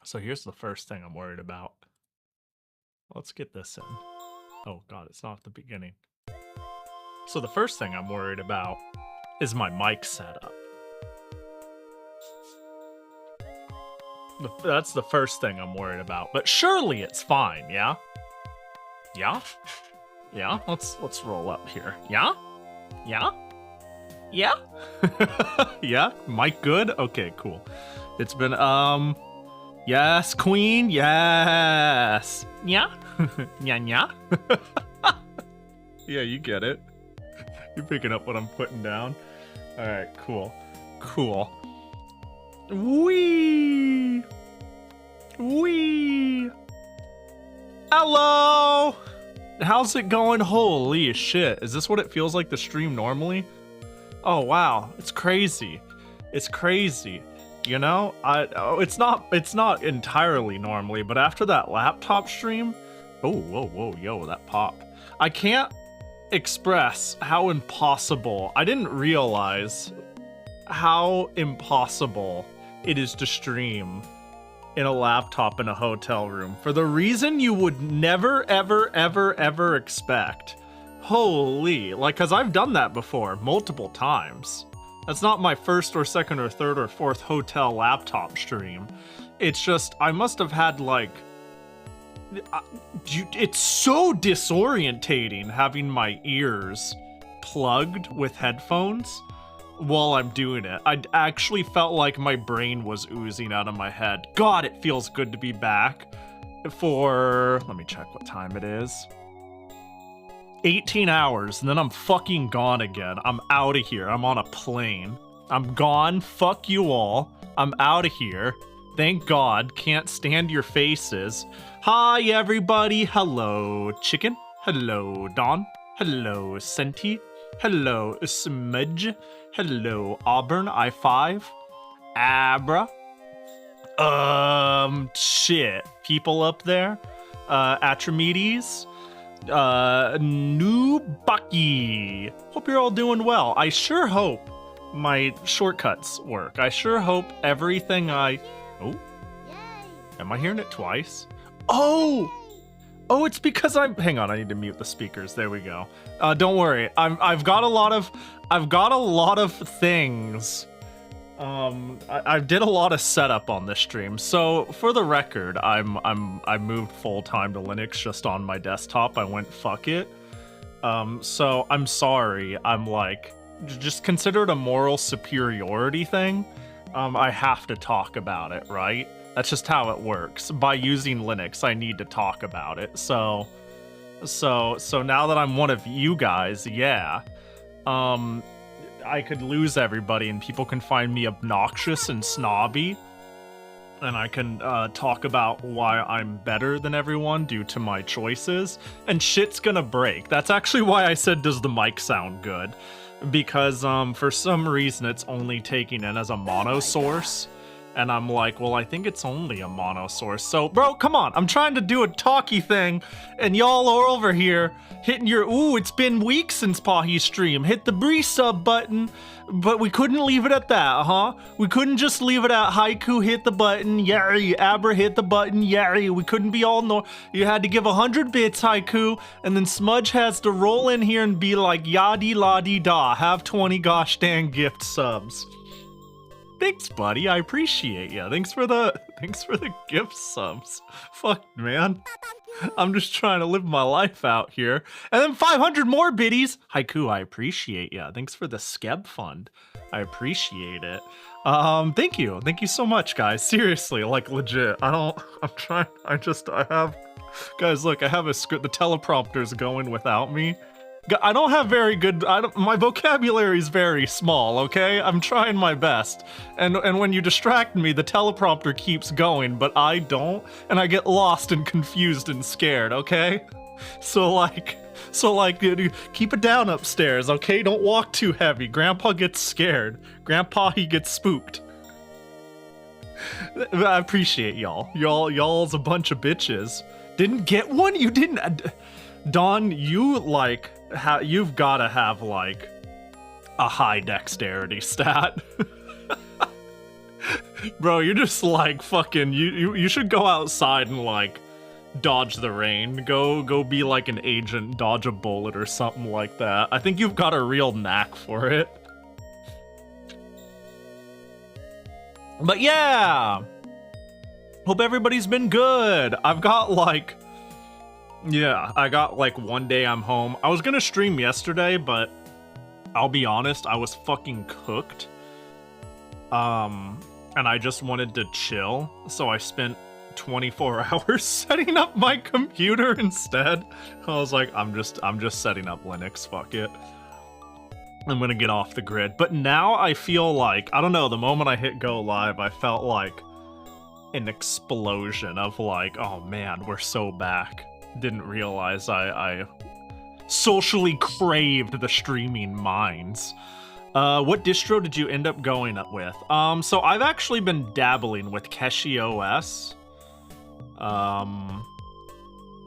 So here's the first thing I'm worried about. Let's get this in. Oh god, it's not at the beginning. So the first thing I'm worried about is my mic setup. That's the first thing I'm worried about. But surely it's fine, yeah? Yeah? Yeah? Let's roll up here. Yeah? Yeah? Yeah? Yeah? Mic good? Okay, cool. It's been, yes, queen, yes. Yeah? Yeah, yeah? Yeah, you get it. You're picking up what I'm putting down. Alright, cool. Cool. Wee! Wee! Hello! How's it going? Holy shit. Is this what it feels like to stream normally? Oh, wow. It's crazy. It's crazy. You know, it's not entirely normally, but after that laptop stream, oh, whoa, yo, that pop. I can't express how impossible, I didn't realize how impossible it is to stream in a laptop in a hotel room for the reason you would never, ever expect. Holy, like, cause I've done that before multiple times. That's not my first or second or third or fourth hotel laptop stream. It's just, I must have had like, it's so disorientating having my ears plugged with headphones while I'm doing it. I actually felt like my brain was oozing out of my head. God, it feels good to be back for, let me check what time it is. 18 hours, and then I'm fucking gone again. I'm out of here. I'm on a plane. I'm gone. Fuck you all. I'm out of here. Thank God. Can't stand your faces. Hi, everybody. Hello, Chicken. Hello, Don. Hello, Senti. Hello, Smudge. Hello, Auburn. I5. Abra. Shit. People up there. Atramedes. New Bucky. Hope you're all doing well. I sure hope my shortcuts work. I sure hope everything oh, am I hearing it twice? Oh, it's because hang on, I need to mute the speakers. There we go. Don't worry. I've got a lot of things. I did a lot of setup on this stream. So for the record, I moved full time to Linux just on my desktop. I went fuck it. So I'm sorry. I'm like, just consider it a moral superiority thing. I have to talk about it, right? That's just how it works. By using Linux, I need to talk about it. So now that I'm one of you guys, yeah. I could lose everybody and people can find me obnoxious and snobby, and I can talk about why I'm better than everyone due to my choices, and shit's gonna break. That's actually why I said, does the mic sound good? Because for some reason it's only taking in as a mono source, and I'm like, well, I think it's only a mono source. So, bro, come on. I'm trying to do a talky thing, and y'all are over here hitting your, ooh, it's been weeks since Pahi stream. Hit the sub button, but we couldn't leave it at that, huh? We couldn't just leave it at Haiku hit the button, yay, Abra hit the button, yay. We couldn't be all you had to give 100 bits, Haiku, and then Smudge has to roll in here and be like, yadi la di da, have 20 gosh dang gift subs. Thanks, buddy. I appreciate ya. Thanks for the gift subs. Fuck, man. I'm just trying to live my life out here. And then 500 more biddies. Haiku, I appreciate ya. Thanks for the Skeb fund. I appreciate it. Thank you. Thank you so much, guys. Seriously, like legit. I have, guys, look, I have a script. The teleprompter's going without me. I don't have very good, my vocabulary is very small, okay? I'm trying my best. And when you distract me, the teleprompter keeps going, but I don't, and I get lost and confused and scared, okay? So like, keep it down upstairs, okay? Don't walk too heavy. Grandpa gets scared. Grandpa, he gets spooked. I appreciate y'all. Y'all's a bunch of bitches. Didn't get one? You didn't? Dawn, you, like, you've gotta have, like, a high dexterity stat. Bro, you're just like fucking you should go outside and like dodge the rain. Go be like an agent, dodge a bullet or something like that. I think you've got a real knack for it. But yeah, hope everybody's been good. I've got like, yeah, I got like one day I'm home. I was gonna stream yesterday, but I'll be honest, I was fucking cooked. And I just wanted to chill, so I spent 24 hours setting up my computer instead. I was like, I'm just setting up Linux, fuck it. I'm gonna get off the grid. But now I feel like, I don't know, the moment I hit go live, I felt like an explosion of like, oh man, we're so back. Didn't realize I socially craved the streaming minds. What distro did you end up going up with? So I've actually been dabbling with Keshi OS,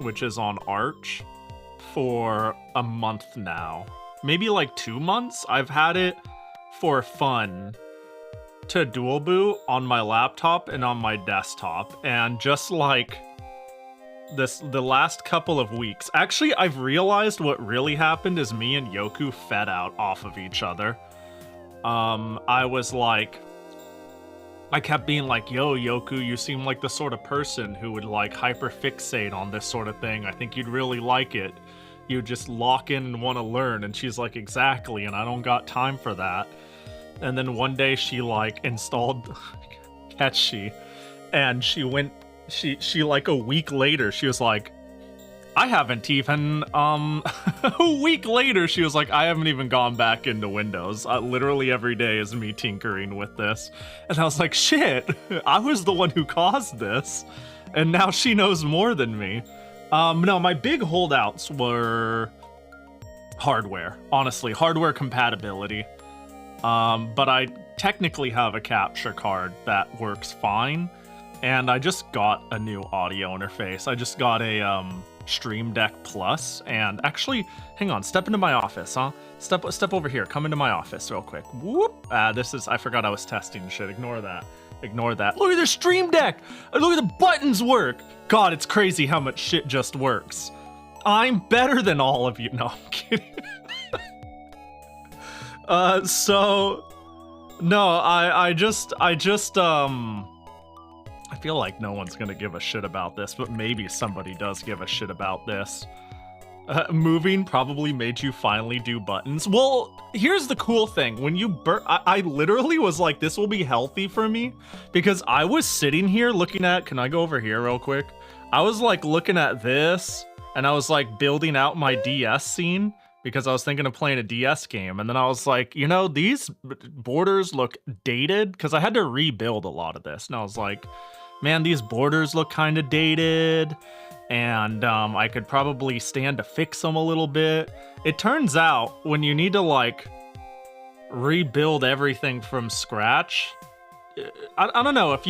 which is on Arch, for a month now. Maybe like 2 months. I've had it for fun to dual boot on my laptop and on my desktop, and just like the last couple of weeks, actually I've realized what really happened is me and Yoku fed out off of each other. I was like, I kept being like, yo, Yoku, you seem like the sort of person who would like hyperfixate on this sort of thing. I think you'd really like it. You just lock in and want to learn. And she's like, exactly, and I don't got time for that. And then one day she like installed Keshi, and she like a week later, she was like, I haven't even, a week later, she was like, I haven't even gone back into Windows. Literally every day is me tinkering with this. And I was like, shit, I was the one who caused this. And now she knows more than me. No, my big holdouts were hardware, honestly, hardware compatibility. But I technically have a capture card that works fine. And I just got a new audio interface. I just got a, Stream Deck Plus, and actually, hang on, step into my office, huh? Step over here, come into my office real quick. Whoop! I forgot I was testing shit, ignore that. Ignore that. Look at the Stream Deck! Look at the buttons work! God, it's crazy how much shit just works. I'm better than all of you. No, I'm kidding. I feel like no one's gonna give a shit about this, but maybe somebody does give a shit about this. Moving probably made you finally do buttons. Well, here's the cool thing. When you I literally was like, this will be healthy for me, because I was sitting here looking at, can I go over here real quick? I was like looking at this, and I was like building out my DS scene, because I was thinking of playing a DS game, and then I was like, you know, these borders look dated, because I had to rebuild a lot of this, and I was like, man, these borders look kind of dated, and I could probably stand to fix them a little bit. It turns out when you need to like rebuild everything from scratch, I don't know, if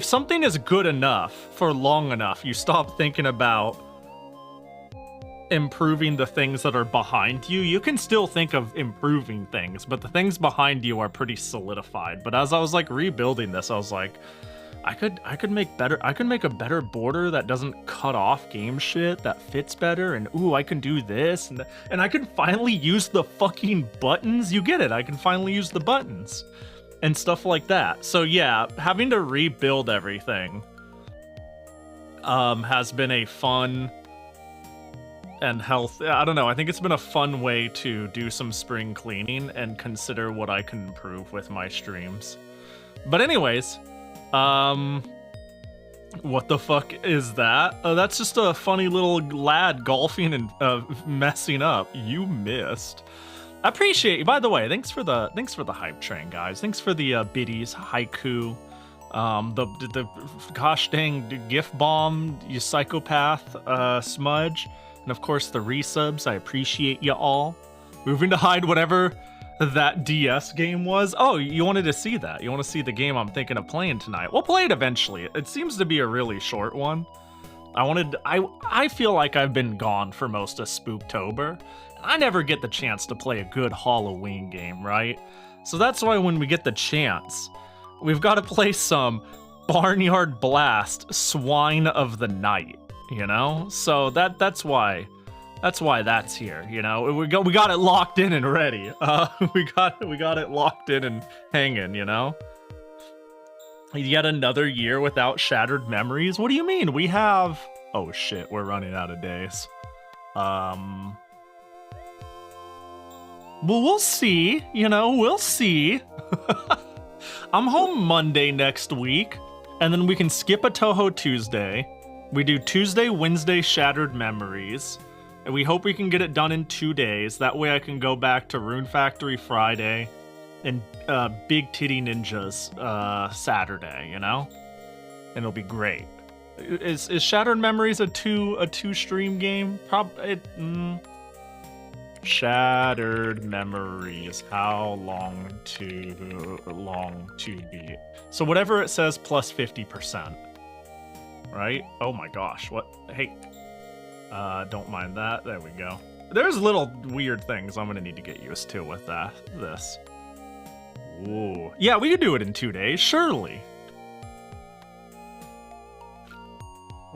something is good enough for long enough, you stop thinking about improving the things that are behind you. You can still think of improving things, but the things behind you are pretty solidified. But as I was like rebuilding this, I was like, I could make a better border that doesn't cut off game shit, that fits better, and ooh, I can do this, and I can finally use the fucking buttons. You get it? I can finally use the buttons and stuff like that. So yeah, having to rebuild everything has been a fun and health, I don't know, I think it's been a fun way to do some spring cleaning and consider what I can improve with my streams. But anyways, what the fuck is that? That's just a funny little lad golfing and messing up. You missed. I appreciate you. By the way, thanks for the hype train, guys. Thanks for the biddies, haiku, the gosh dang gift bomb, you psychopath, smudge. And of course, the resubs, I appreciate you all. Moving to hide whatever that DS game was. Oh, you wanted to see that? You want to see the game I'm thinking of playing tonight? We'll play it eventually. It seems to be a really short one. I feel like I've been gone for most of Spooktober. I never get the chance to play a good Halloween game, right? So that's why when we get the chance, we've got to play some Barnyard Blast, Swine of the Night, you know? So that's why that's here, you know? We got it locked in and ready. We got it locked in and hanging, you know? Yet another year without shattered memories? What do you mean? We have... Oh shit, we're running out of days. Well, we'll see, you know, we'll see. I'm home Monday next week, and then we can skip a Toho Tuesday. We do Tuesday, Wednesday, Shattered Memories, and we hope we can get it done in 2 days. That way I can go back to Rune Factory Friday and Big Titty Ninjas Saturday, you know? And it'll be great. Is Shattered Memories a two stream game? Shattered Memories. How long to beat? So whatever it says plus 50%. Right? Oh my gosh, what? Hey. Don't mind that. There we go. There's little weird things I'm gonna need to get used to with this. Ooh. Yeah, we could do it in 2 days, surely.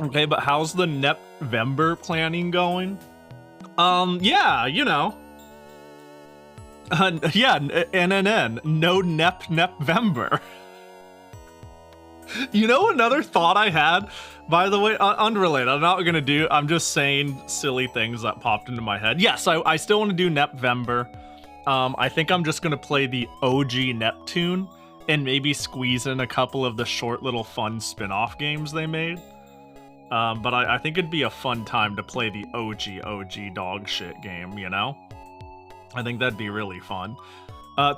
Okay, but how's the Nepvember planning going? Yeah, you know. Yeah, NNN, no Nepvember. You know another thought I had? By the way, unrelated, I'm just saying silly things that popped into my head. Yes, I still want to do Nepvember. I think I'm just gonna play the OG Neptune and maybe squeeze in a couple of the short little fun spin-off games they made. But I think it'd be a fun time to play the OG dog shit game, you know? I think that'd be really fun.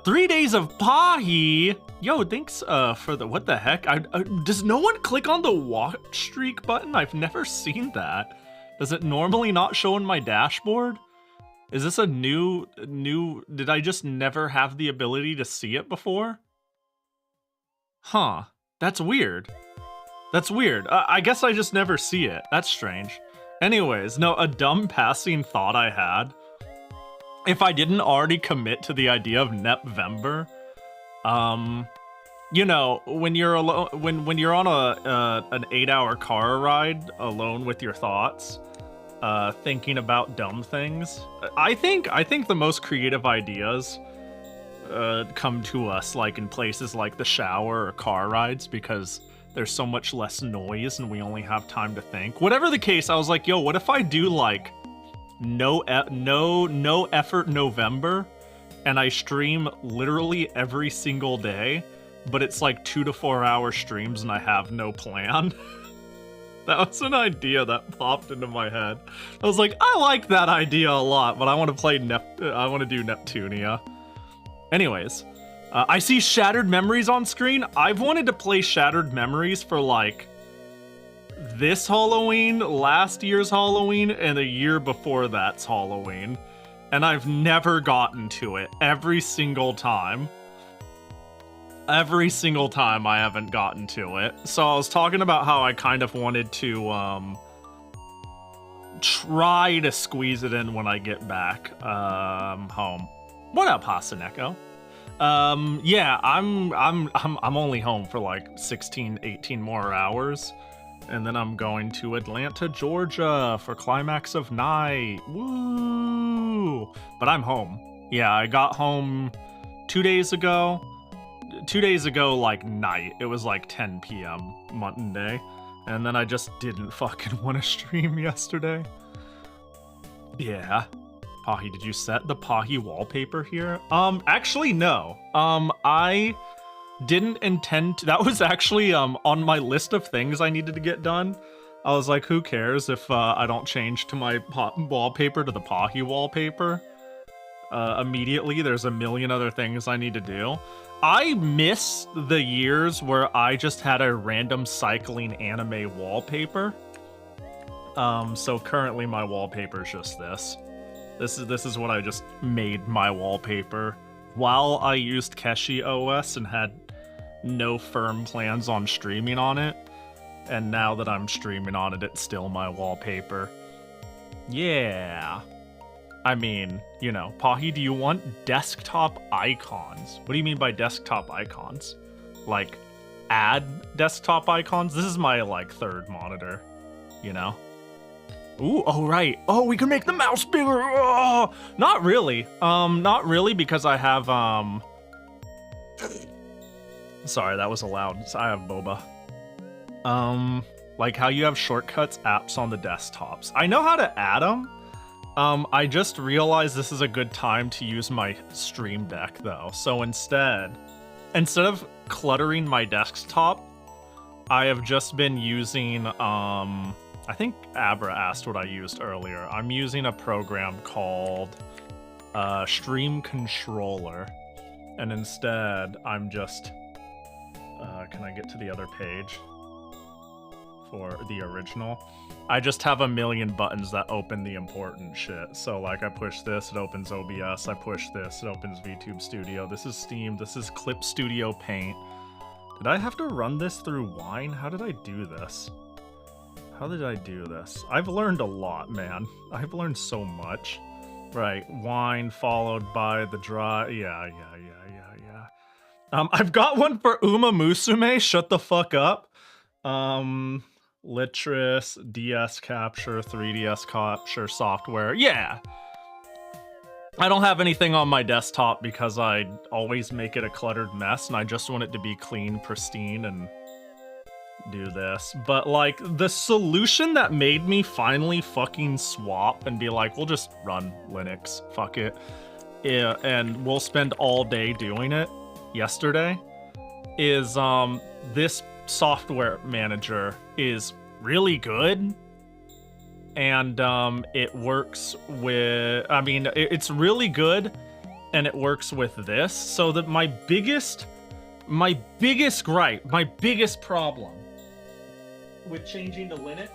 3 days of Pahi! Yo, thanks for the... What the heck? Does no one click on the watch streak button? I've never seen that. Does it normally not show in my dashboard? Is this a new... Did I just never have the ability to see it before? Huh. That's weird. That's weird. I guess I just never see it. That's strange. Anyways, no, a dumb passing thought I had. If I didn't already commit to the idea of Nepvember, you know, when you're alone, when you're on an 8-hour car ride alone with your thoughts, thinking about dumb things, I think the most creative ideas come to us like in places like the shower or car rides, because there's so much less noise and we only have time to think. Whatever the case, I was like, yo, what if I do like no effort November and I stream literally every single day, but it's like 2 to 4 hour streams and I have no plan? That was an idea that popped into my head. I was like, I like that idea a lot, but I want to play I want to do Neptunia. Anyways, I see Shattered Memories on screen. I've wanted to play Shattered Memories for like this Halloween, last year's Halloween, and a year before that's Halloween. And I've never gotten to it. Every single time I haven't gotten to it. So I was talking about how I kind of wanted to try to squeeze it in when I get back home. What up, Hasaneko? Yeah, I'm only home for like 16, 18 more hours, and then I'm going to Atlanta, Georgia for Climax of Night. Woo! But I'm home. Yeah, I got home 2 days ago. 2 days ago, like night. It was like 10 p.m. Monday, and then I just didn't fucking want to stream yesterday. Yeah. Pahi, did you set the Pahi wallpaper here? Actually, no. I didn't intend to. That was actually, on my list of things I needed to get done. I was like, who cares if, I don't change to my wallpaper to the Pahi wallpaper? Immediately, there's a million other things I need to do. I miss the years where I just had a random cycling anime wallpaper. So currently my wallpaper is just this. This is what I just made my wallpaper while I used Keshi OS and had no firm plans on streaming on it. And now that I'm streaming on it, it's still my wallpaper. Yeah. I mean, you know, Pahi, do you want desktop icons? What do you mean by desktop icons? Like, add desktop icons? This is my, like, third monitor, you know? Ooh, oh, right. Oh, we can make the mouse bigger! Oh, not really. Not really, because I have, Sorry, that was loud. I have boba. Like how you have shortcuts apps on the desktops. I know how to add them. I just realized this is a good time to use my Stream Deck, though. So instead of cluttering my desktop, I have just been using, I think Abra asked what I used earlier. I'm using a program called Stream Controller. And instead, I'm just, can I get to the other page for the original? I just have a million buttons that open the important shit. So like I push this, it opens OBS. I push this, it opens VTube Studio. This is Steam. This is Clip Studio Paint. Did I have to run this through Wine? How did I do this? How did I do this? I've learned a lot, man. I've learned so much. Right, Wine followed by the dry. Yeah. I've got one for Uma Musume. Shut the fuck up. Litris, DS Capture, 3DS Capture software. Yeah. I don't have anything on my desktop because I always make it a cluttered mess and I just want it to be clean, pristine, and do this. But like the solution that made me finally fucking swap and be like, we'll just run Linux, fuck it. Yeah, and we'll spend all day doing it yesterday is this software manager is really good, and it works with, I mean, it's really good, and it works with this. So that my biggest gripe, my biggest problem with changing to Linux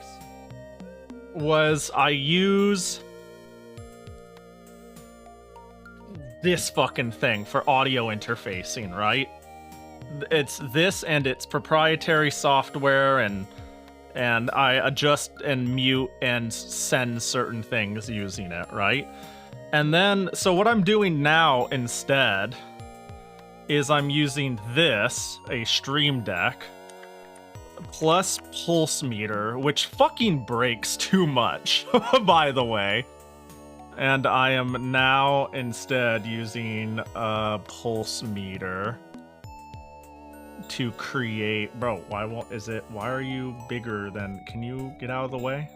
was I use this fucking thing for audio interfacing, right? It's this and it's proprietary software, and I adjust and mute and send certain things using it, right? And then, so what I'm doing now instead is I'm using this, a Stream Deck, plus Pulse Meter, which fucking breaks too much, by the way. And I am now instead using a Pulse Meter to create, bro, why are you bigger than, can you get out of the way?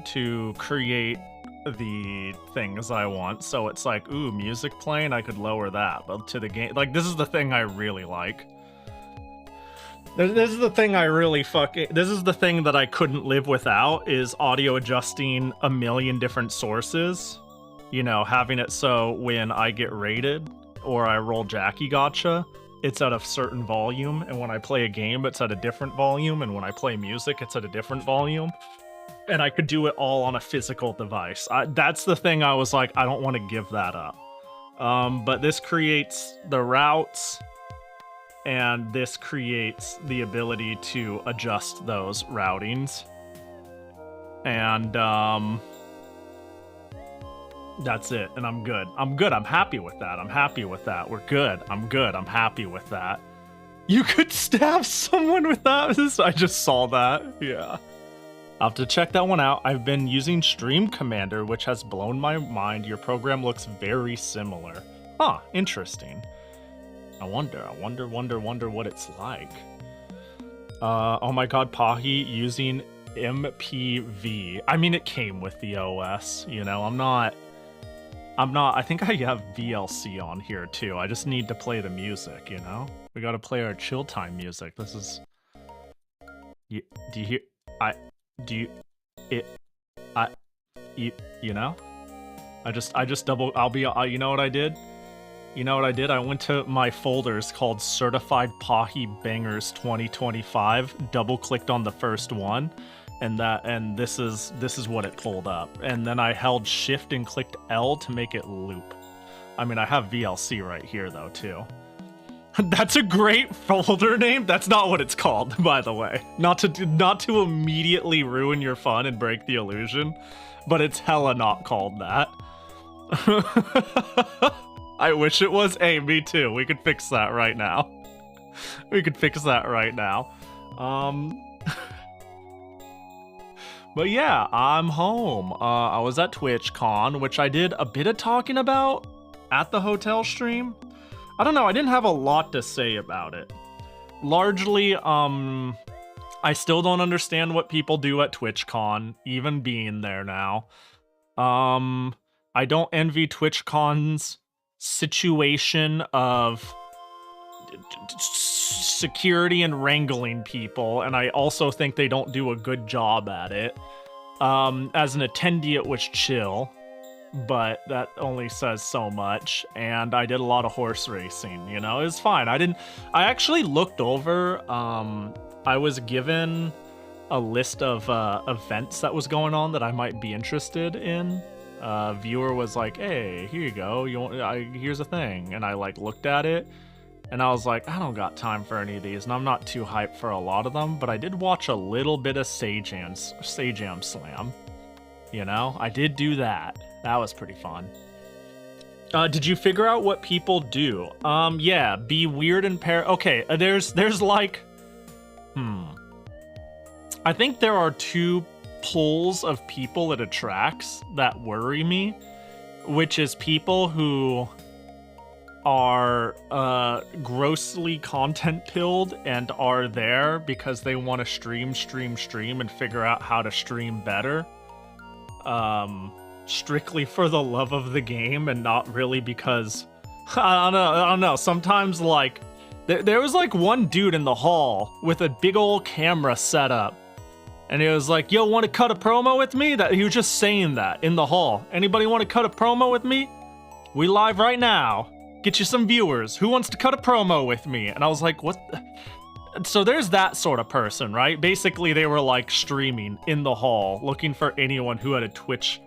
To create the things I want. So it's like, ooh, music playing, I could lower that, but to the game, like, this is the thing I really like. This is the thing I really this is the thing that I couldn't live without, is audio adjusting a million different sources. You know, having it so when I get raided or I roll Jackie Gotcha, it's at a certain volume, and when I play a game, it's at a different volume, and when I play music, it's at a different volume. And I could do it all on a physical device. That's the thing I was like, I don't want to give that up. But this creates the routes, and this creates the ability to adjust those routings. And that's it, and I'm good. I'm happy with that. We're good. I'm happy with that. You could stab someone with that? I just saw that. Yeah. I'll have to check that one out. I've been using Stream Commander, which has blown my mind. Your program looks very similar. Huh, interesting. I wonder what it's like. Oh my god, Pahi using MPV. I mean, it came with the OS, you know, I think I have VLC on here too. I just need to play the music, you know? We gotta play our chill time music. This is... Do you hear... You know? I just double... you know what I did? I went to my folders called Certified Pahi Bangers 2025, double-clicked on the first one, and this is what it pulled up. And then I held Shift and clicked L to make it loop. I mean, I have VLC right here though too. That's a great folder name. That's not what it's called, by the way. Not to immediately ruin your fun and break the illusion, but it's hella not called that. I wish it was. Hey, me too. We could fix that right now. We could fix that right now. But yeah, I'm home. I was at TwitchCon, which I did a bit of talking about at the hotel stream. I don't know, I didn't have a lot to say about it. Largely, I still don't understand what people do at TwitchCon, even being there now. I don't envy TwitchCon's situation of security and wrangling people, and I also think they don't do a good job at it. As an attendee, it was chill, but that only says so much, and I did a lot of horse racing, you know? It was fine. I actually looked over, I was given a list of events that was going on that I might be interested in. Viewer was like, hey, here you go, here's a thing, and I like looked at it, and I was like, I don't got time for any of these, and I'm not too hyped for a lot of them, but I did watch a little bit of Sajam Slam. You know, I did do that. That was pretty fun. Did you figure out what people do? Yeah, be weird and okay, there's like, I think there are two pools of people it attracts that worry me, which is people who are grossly content pilled and are there because they want to stream and figure out how to stream better, strictly for the love of the game and not really because I don't know, sometimes like there was like one dude in the hall with a big old camera set up, and he was like, yo, want to cut a promo with me? That he was just saying that in the hall. Anybody want to cut a promo with me? We live right now. Get you some viewers. Who wants to cut a promo with me? And I was like, what? So there's that sort of person, right? Basically, they were like streaming in the hall, looking for anyone who had a Twitch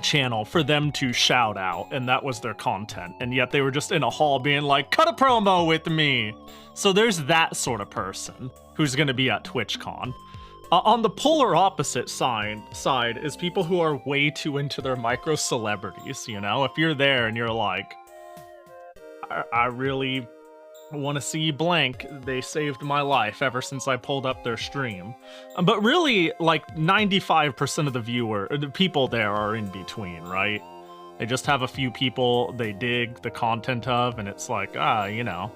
channel for them to shout out, and that was their content. And yet they were just in a hall being like, cut a promo with me. So there's that sort of person who's going to be at TwitchCon. On the polar opposite side is people who are way too into their micro celebrities, you know? If you're there and you're like, I really want to see blank, they saved my life ever since I pulled up their stream. But really, like 95% of the people there are in between, right? They just have a few people they dig the content of, and it's like, you know,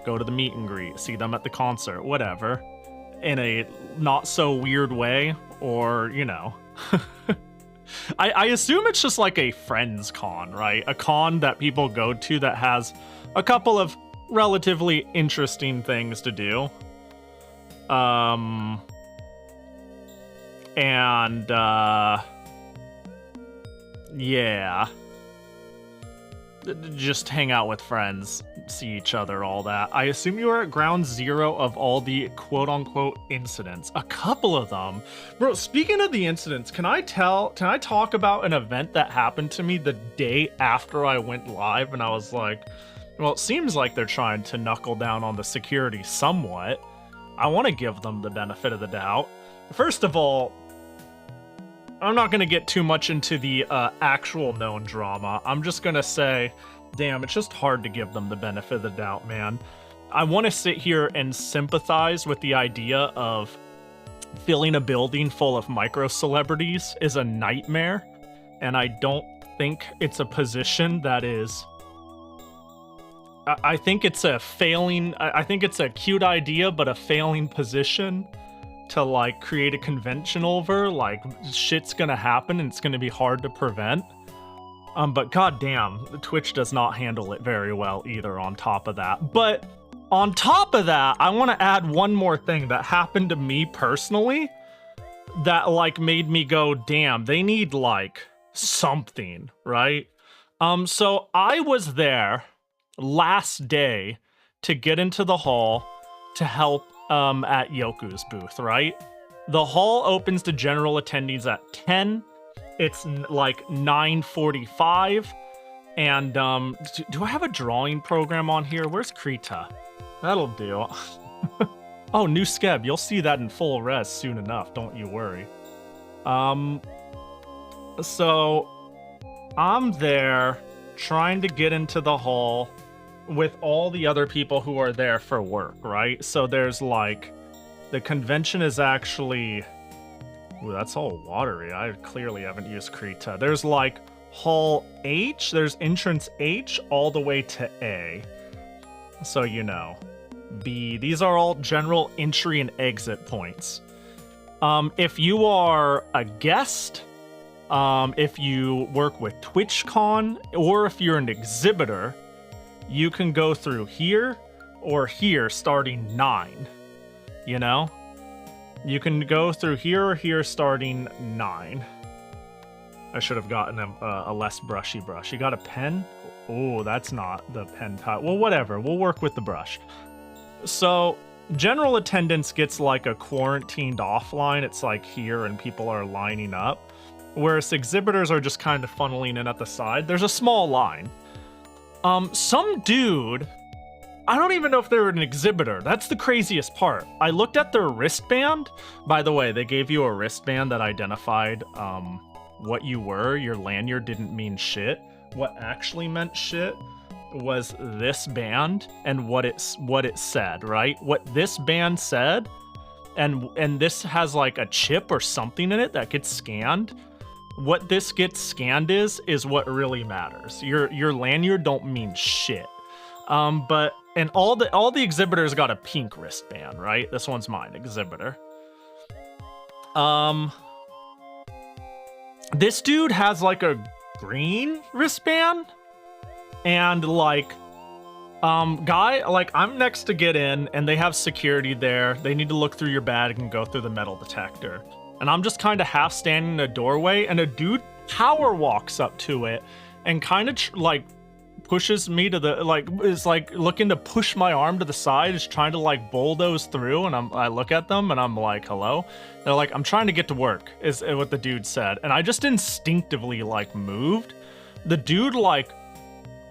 go to the meet and greet, see them at the concert, whatever. In a not so weird way, or, you know. I assume it's just like a friends con, right? A con that people go to that has a couple of relatively interesting things to do. Yeah. Just hang out with friends, see each other, all that. I assume you are at ground zero of all the quote-unquote incidents. A couple of them. Bro, speaking of the incidents, can I talk about an event that happened to me the day after I went live? And I was like, well, it seems like they're trying to knuckle down on the security somewhat. I want to give them the benefit of the doubt. First of all, I'm not going to get too much into the actual known drama. I'm just going to say, damn, it's just hard to give them the benefit of the doubt, man. I want to sit here and sympathize with the idea of filling a building full of micro-celebrities is a nightmare, and I don't think it's a position that is... I think it's a failing... I think it's a cute idea, but a failing position to like create a convention over. Like, shit's gonna happen and it's gonna be hard to prevent. But goddamn, Twitch does not handle it very well either on top of that. But on top of that, I want to add one more thing that happened to me personally that like made me go, damn, they need like something, right? So I was there last day to get into the hall to help at Yoku's booth, right? The hall opens to general attendees at 10. It's like 9:45. And do I have a drawing program on here? Where's Krita? That'll do. Oh, new skeb. You'll see that in full res soon enough. Don't you worry. So I'm there trying to get into the hall with all the other people who are there for work, right? So there's like, the convention is actually, ooh, that's all watery. I clearly haven't used Krita. There's like hall H, there's entrance H all the way to A. So you know. B, these are all general entry and exit points. If you are a guest, if you work with TwitchCon, or if you're an exhibitor, you can go through here or here starting 9. You know? You can go through here or here starting 9. I should have gotten a less brushy brush. You got a pen? Oh, that's not the pen type. Well, whatever. We'll work with the brush. So, general attendance gets like a quarantined offline. It's like here and people are lining up. Whereas exhibitors are just kind of funneling in at the side. There's a small line. Some dude, I don't even know if they were an exhibitor. That's the craziest part. I looked at their wristband. By the way, they gave you a wristband that identified what you were. Your lanyard didn't mean shit. What actually meant shit was this band and what it said, right? What this band said, and this has like a chip or something in it that gets scanned. What this gets scanned is what really matters. Your lanyard don't mean shit. But and all the exhibitors got a pink wristband, right? This one's mine, exhibitor. This dude has like a green wristband. And like, guy, like I'm next to get in and they have security there. They need to look through your bag and go through the metal detector. And I'm just kind of half standing in a doorway and a dude power walks up to it and kind of like pushes me to the, like, is like looking to push my arm to the side, is trying to like bulldoze through. And I look at them and I'm like, hello? They're like, I'm trying to get to work, is what the dude said. And I just instinctively like moved. The dude like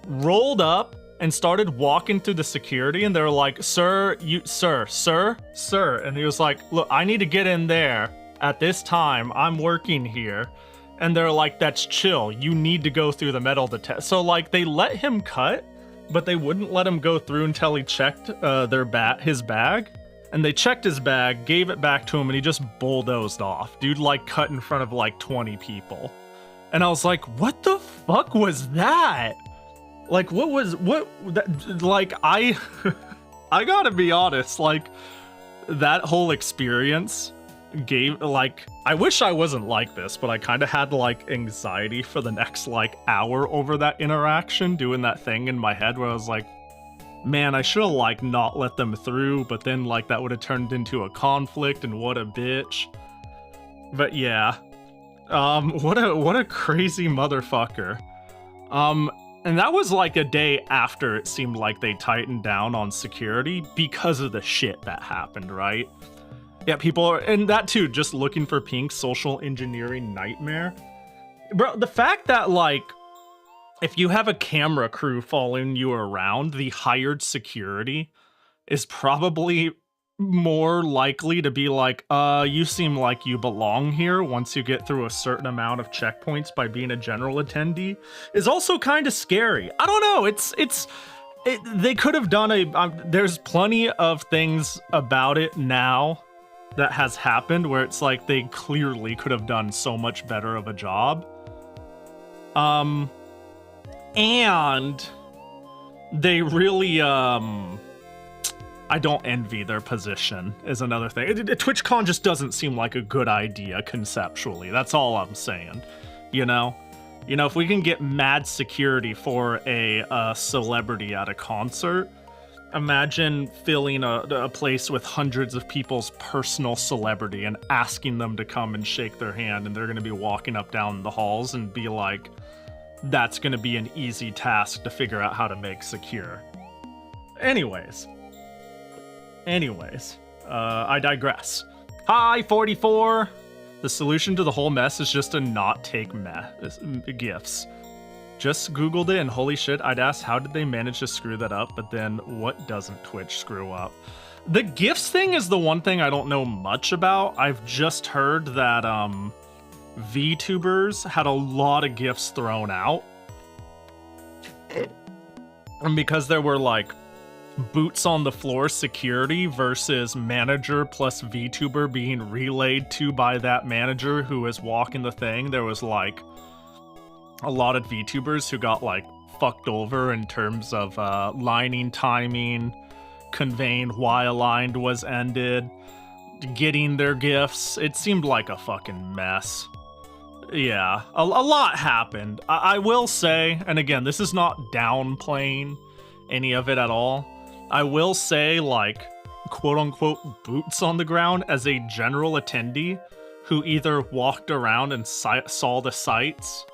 rolled up and started walking through the security, and they were like, sir, and he was like, look, I need to get in there at this time, I'm working here. And they're like, that's chill, you need to go through the metal detector. So like they let him cut, but they wouldn't let him go through until he checked his bag. And they checked his bag, gave it back to him, and he just bulldozed off. Dude like cut in front of like 20 people. And I was like, what the fuck was that? Like, I gotta be honest, like, that whole experience gave, like, I wish I wasn't like this, but I kind of had, like, anxiety for the next, like, hour over that interaction, doing that thing in my head where I was like, man, I should have, like, not let them through, but then, like, that would have turned into a conflict, and what a bitch. But yeah, what a crazy motherfucker. And that was like a day after it seemed like they tightened down on security because of the shit that happened, right? Yeah, people are, and that too, just looking for pink, social engineering nightmare. Bro, the fact that like, if you have a camera crew following you around, the hired security is probably more likely to be like, you seem like you belong here once you get through a certain amount of checkpoints by being a general attendee, is also kind of scary. I don't know, they could have done there's plenty of things about it now that has happened where it's like they clearly could have done so much better of a job. And they really, I don't envy their position, is another thing. TwitchCon just doesn't seem like a good idea conceptually. That's all I'm saying. You know, if we can get mad security for a celebrity at a concert, imagine filling a place with hundreds of people's personal celebrity and asking them to come and shake their hand, and they're going to be walking up down the halls and be like, that's going to be an easy task to figure out how to make secure. Anyways, I digress. Hi, 44! The solution to the whole mess is just to not take gifts. Just Googled it and holy shit, I'd ask how did they manage to screw that up, but then what doesn't Twitch screw up? The GIFs thing is the one thing I don't know much about. I've just heard that VTubers had a lot of GIFs thrown out. And because there were like boots on the floor security versus manager plus VTuber being relayed to by that manager who is walking the thing, there was like a lot of VTubers who got like fucked over in terms of lining, timing, conveying why a line was ended, getting their gifts. It seemed like a fucking mess. Yeah, a lot happened. I will say, and again, this is not downplaying any of it at all. I will say, like, quote-unquote boots on the ground as a general attendee who either walked around and saw the sights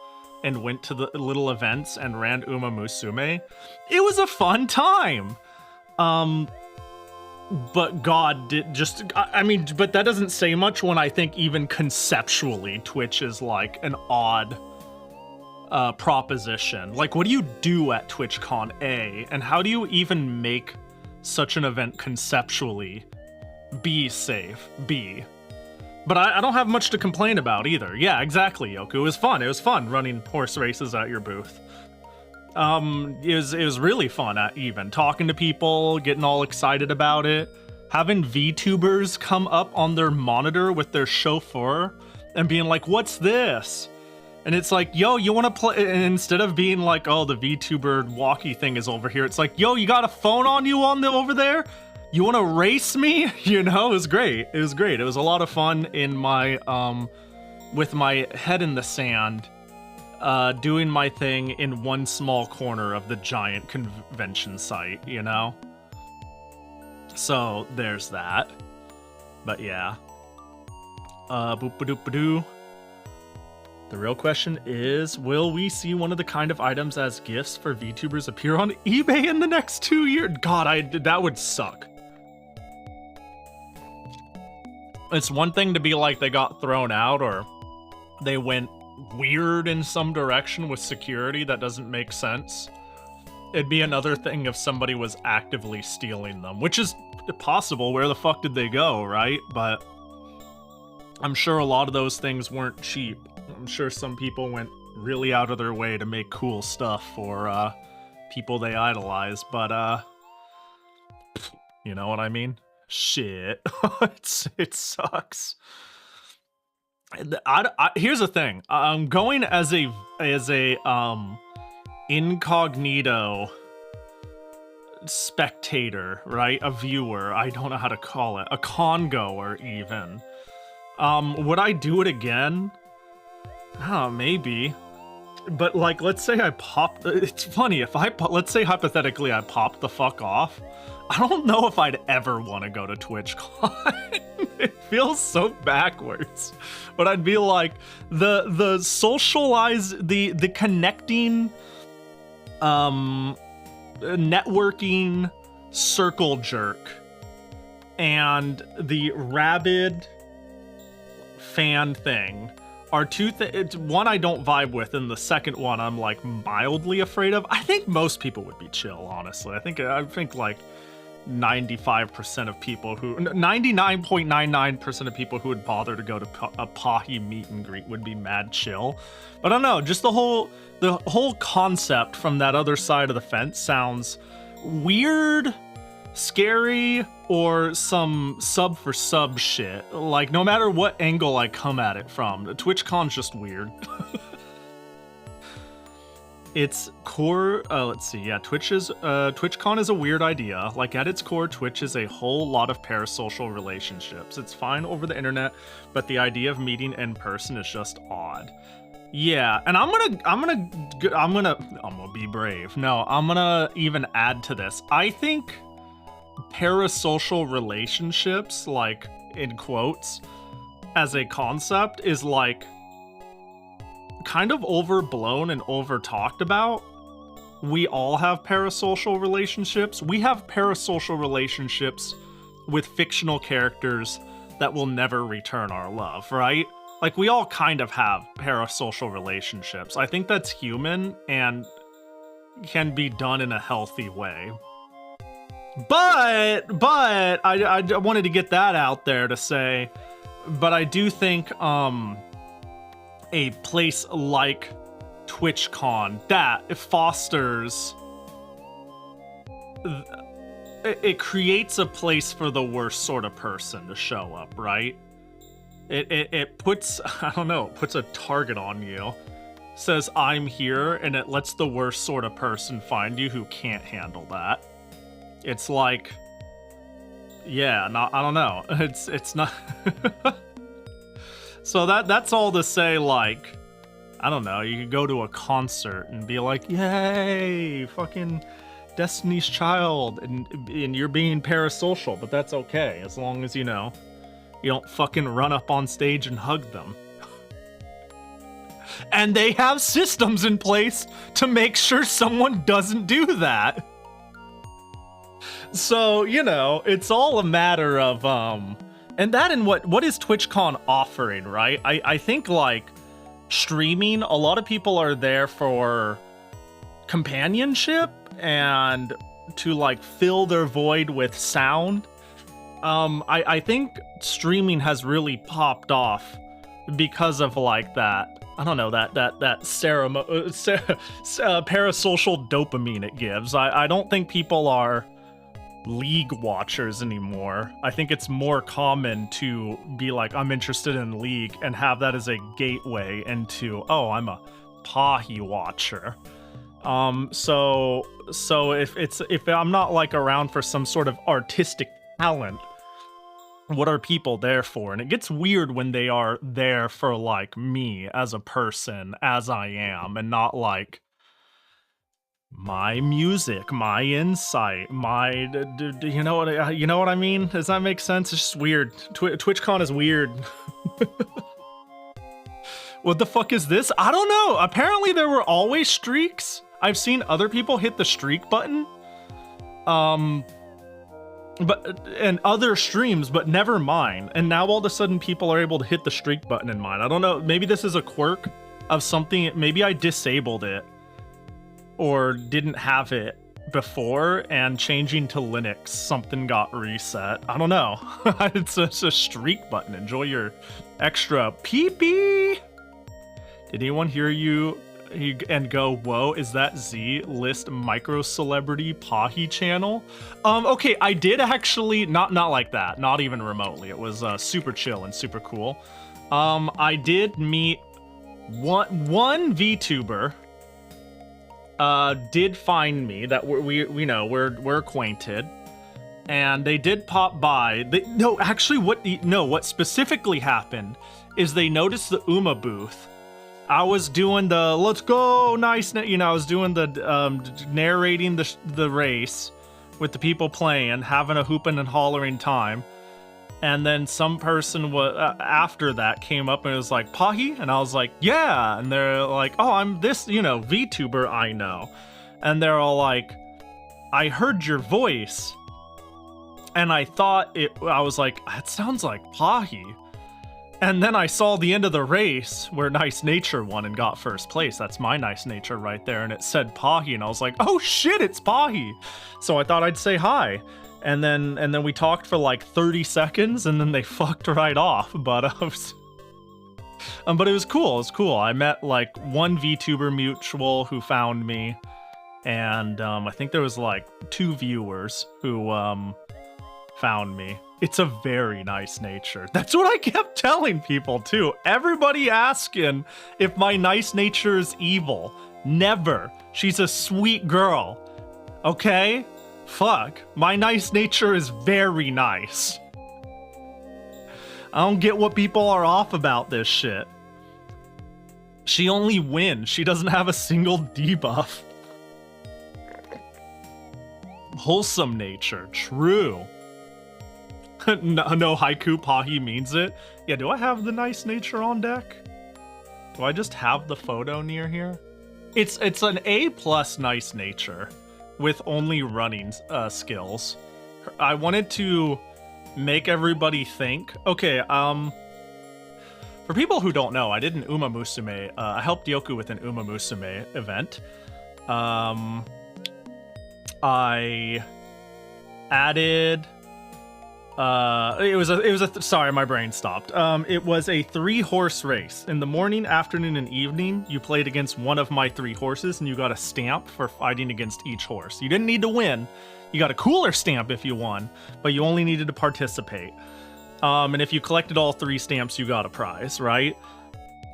and went to the little events and ran Uma Musume. It was a fun time. But God, I mean, but that doesn't say much when I think even conceptually Twitch is like an odd proposition. Like, what do you do at TwitchCon A? And how do you even make such an event conceptually be safe? But I don't have much to complain about either. Yeah, exactly, Yoku. It was fun. It was fun running horse races at your booth. It was really fun even talking to people, getting all excited about it, having VTubers come up on their monitor with their chauffeur and being like, "What's this?" And it's like, "Yo, you want to play?" And instead of being like, "Oh, the VTuber walkie thing is over here," it's like, "Yo, you got a phone on you over there? You want to race me?" You know, it was great. It was great. It was a lot of fun in my with my head in the sand. Doing my thing in one small corner of the giant convention site, you know? So, there's that. But yeah. Boop-a-doop-a-doo. The real question is, will we see one of the kind of items as gifts for VTubers appear on eBay in the next 2 years? God, that would suck. It's one thing to be like they got thrown out or they went weird in some direction with security that doesn't make sense. It'd be another thing if somebody was actively stealing them, which is possible. Where the fuck did they go, right? But I'm sure a lot of those things weren't cheap. I'm sure some people went really out of their way to make cool stuff for people they idolize, but you know what I mean? Shit. It sucks. Here's the thing. I'm going as a incognito spectator, right? A viewer. I don't know how to call it. A con-goer, even. Would I do it again? Maybe. But, like, let's say I popped... It's funny, if let's say hypothetically I popped the fuck off. I don't know if I'd ever want to go to TwitchCon. It feels so backwards. But I'd be like, the socialize, the connecting, networking circle jerk, and the rabid fan thing are two things. One I don't vibe with, and the second one I'm like mildly afraid of. I think most people would be chill, honestly. I think like 95% of people who, 99.99% of people who would bother to go to a Pahi meet and greet would be mad chill. But I don't know, just the whole concept from that other side of the fence sounds weird, scary, or some sub for sub shit. Like, no matter what angle I come at it from, TwitchCon's just weird. Its core, let's see, yeah, TwitchCon is a weird idea. Like, at its core, Twitch is a whole lot of parasocial relationships. It's fine over the internet, but the idea of meeting in person is just odd. Yeah, and I'm gonna be brave. No, I'm gonna even add to this. I think parasocial relationships, like, in quotes, as a concept is like kind of overblown and over talked about. We all have parasocial relationships. We have parasocial relationships with fictional characters that will never return our love, right? Like, we all kind of have parasocial relationships. I think that's human and can be done in a healthy way. But I wanted to get that out there to say, but I do think a place like TwitchCon that fosters, it creates a place for the worst sort of person to show up, right? It puts, I don't know, it puts a target on you, says I'm here, and it lets the worst sort of person find you who can't handle that. It's like, yeah, not, I don't know. It's not. So that's all to say, like, I don't know, you could go to a concert and be like, yay, fucking Destiny's Child, and you're being parasocial, but that's okay, as long as, you know, you don't fucking run up on stage and hug them. And they have systems in place to make sure someone doesn't do that. So, you know, it's all a matter of, and what is TwitchCon offering, right? I think, like, streaming, a lot of people are there for companionship and to, like, fill their void with sound. I think streaming has really popped off because of, like, that, I don't know, that parasocial dopamine it gives. I don't think people are League watchers anymore. I think it's more common to be like, I'm interested in League, and have that as a gateway into, oh, I'm a Pahi watcher. So if I'm not, like, around for some sort of artistic talent, what are people there for? And it gets weird when they are there for, like, me as a person, as I am, and not, like, my music, my insight, my, you know what I mean? Does that make sense? It's just weird. TwitchCon is weird. What the fuck is this? I don't know. Apparently there were always streaks. I've seen other people hit the streak button. And other streams, but never mine. And now all of a sudden people are able to hit the streak button in mine. I don't know. Maybe this is a quirk of something. Maybe I disabled it or didn't have it before, and changing to Linux, something got reset. I don't know. It's a streak button. Enjoy your extra pee-pee. Did anyone hear you and go, whoa, is that Z list micro celebrity Pahi channel? Okay, I did actually, not like that, not even remotely. It was super chill and super cool. I did meet one VTuber. Did find me, that we know we're acquainted, and they did pop by. What specifically happened is they noticed the Uma booth. I was doing the let's go nice, I was doing the narrating the race with the people playing, having a hooping and hollering time. And then some person after that came up and was like, Pahi? And I was like, yeah. And they're like, oh, I'm this, VTuber I know. And they're all like, I heard your voice. And I was like, that sounds like Pahi. And then I saw the end of the race where Nice Nature won and got first place. That's my Nice Nature right there. And it said Pahi. And I was like, oh shit, it's Pahi. So I thought I'd say hi. And then we talked for like 30 seconds, and then they fucked right off. But it was cool. It was cool. I met like one VTuber mutual who found me, and I think there was like 2 viewers who found me. It's a very Nice Nature. That's what I kept telling people too. Everybody asking if my Nice Nature is evil. Never. She's a sweet girl. Okay? Fuck, my Nice Nature is very nice. I don't get what people are off about this shit. She only wins. She doesn't have a single debuff. Wholesome nature, true. No haiku, Pahi means it. Yeah, do I have the Nice Nature on deck? Do I just have the photo near here? It's an A+ Nice Nature. With only running skills. I wanted to make everybody think, okay, For people who don't know, I did an Uma Musume. I helped Yoku with an Uma Musume event. I added. Sorry, my brain stopped. It was a 3-horse race. In the morning, afternoon, and evening, you played against one of my 3 horses, and you got a stamp for fighting against each horse. You didn't need to win. You got a cooler stamp if you won, but you only needed to participate. And if you collected all 3 stamps, you got a prize, right?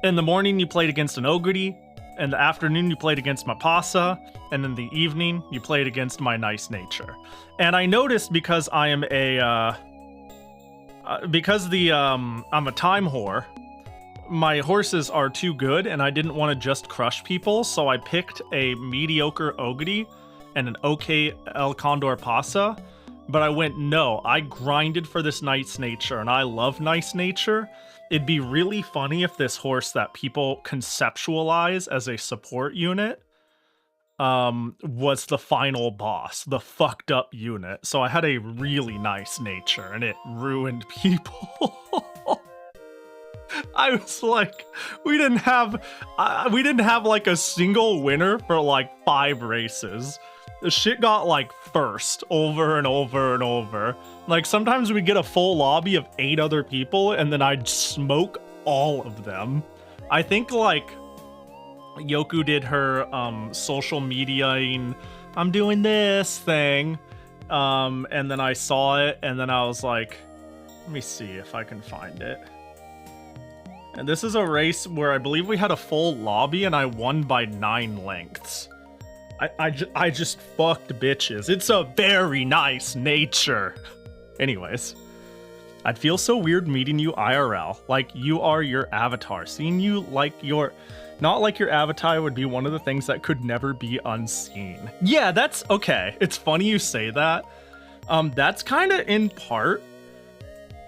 In the morning, you played against an Oguri. In the afternoon, you played against my Pasa. And in the evening, you played against my Nice Nature. And I noticed because I am a... I'm a time whore, my horses are too good, and I didn't want to just crush people, so I picked a mediocre Oguri and an okay El Condor Pasa. But I went, no, I grinded for this Nice Nature, and I love Nice Nature. It'd be really funny if this horse that people conceptualize as a support unit was the final boss, the fucked up unit. So I had a really Nice Nature, and it ruined people. I was like, we didn't have like a single winner for like 5 races. The shit got like first over and over and over. Like sometimes we get a full lobby of 8 other people and then I'd smoke all of them. I think like Yoku did her social mediaing, I'm doing this thing. And then I saw it and then I was like, let me see if I can find it. And this is a race where I believe we had a full lobby and I won by 9 lengths. I just fucked bitches. It's a very Nice Nature. Anyways, I'd feel so weird meeting you IRL. Like you are your avatar. Seeing you like your... Not like your avatar would be one of the things that could never be unseen. Yeah, that's okay. It's funny you say that. That's kind of in part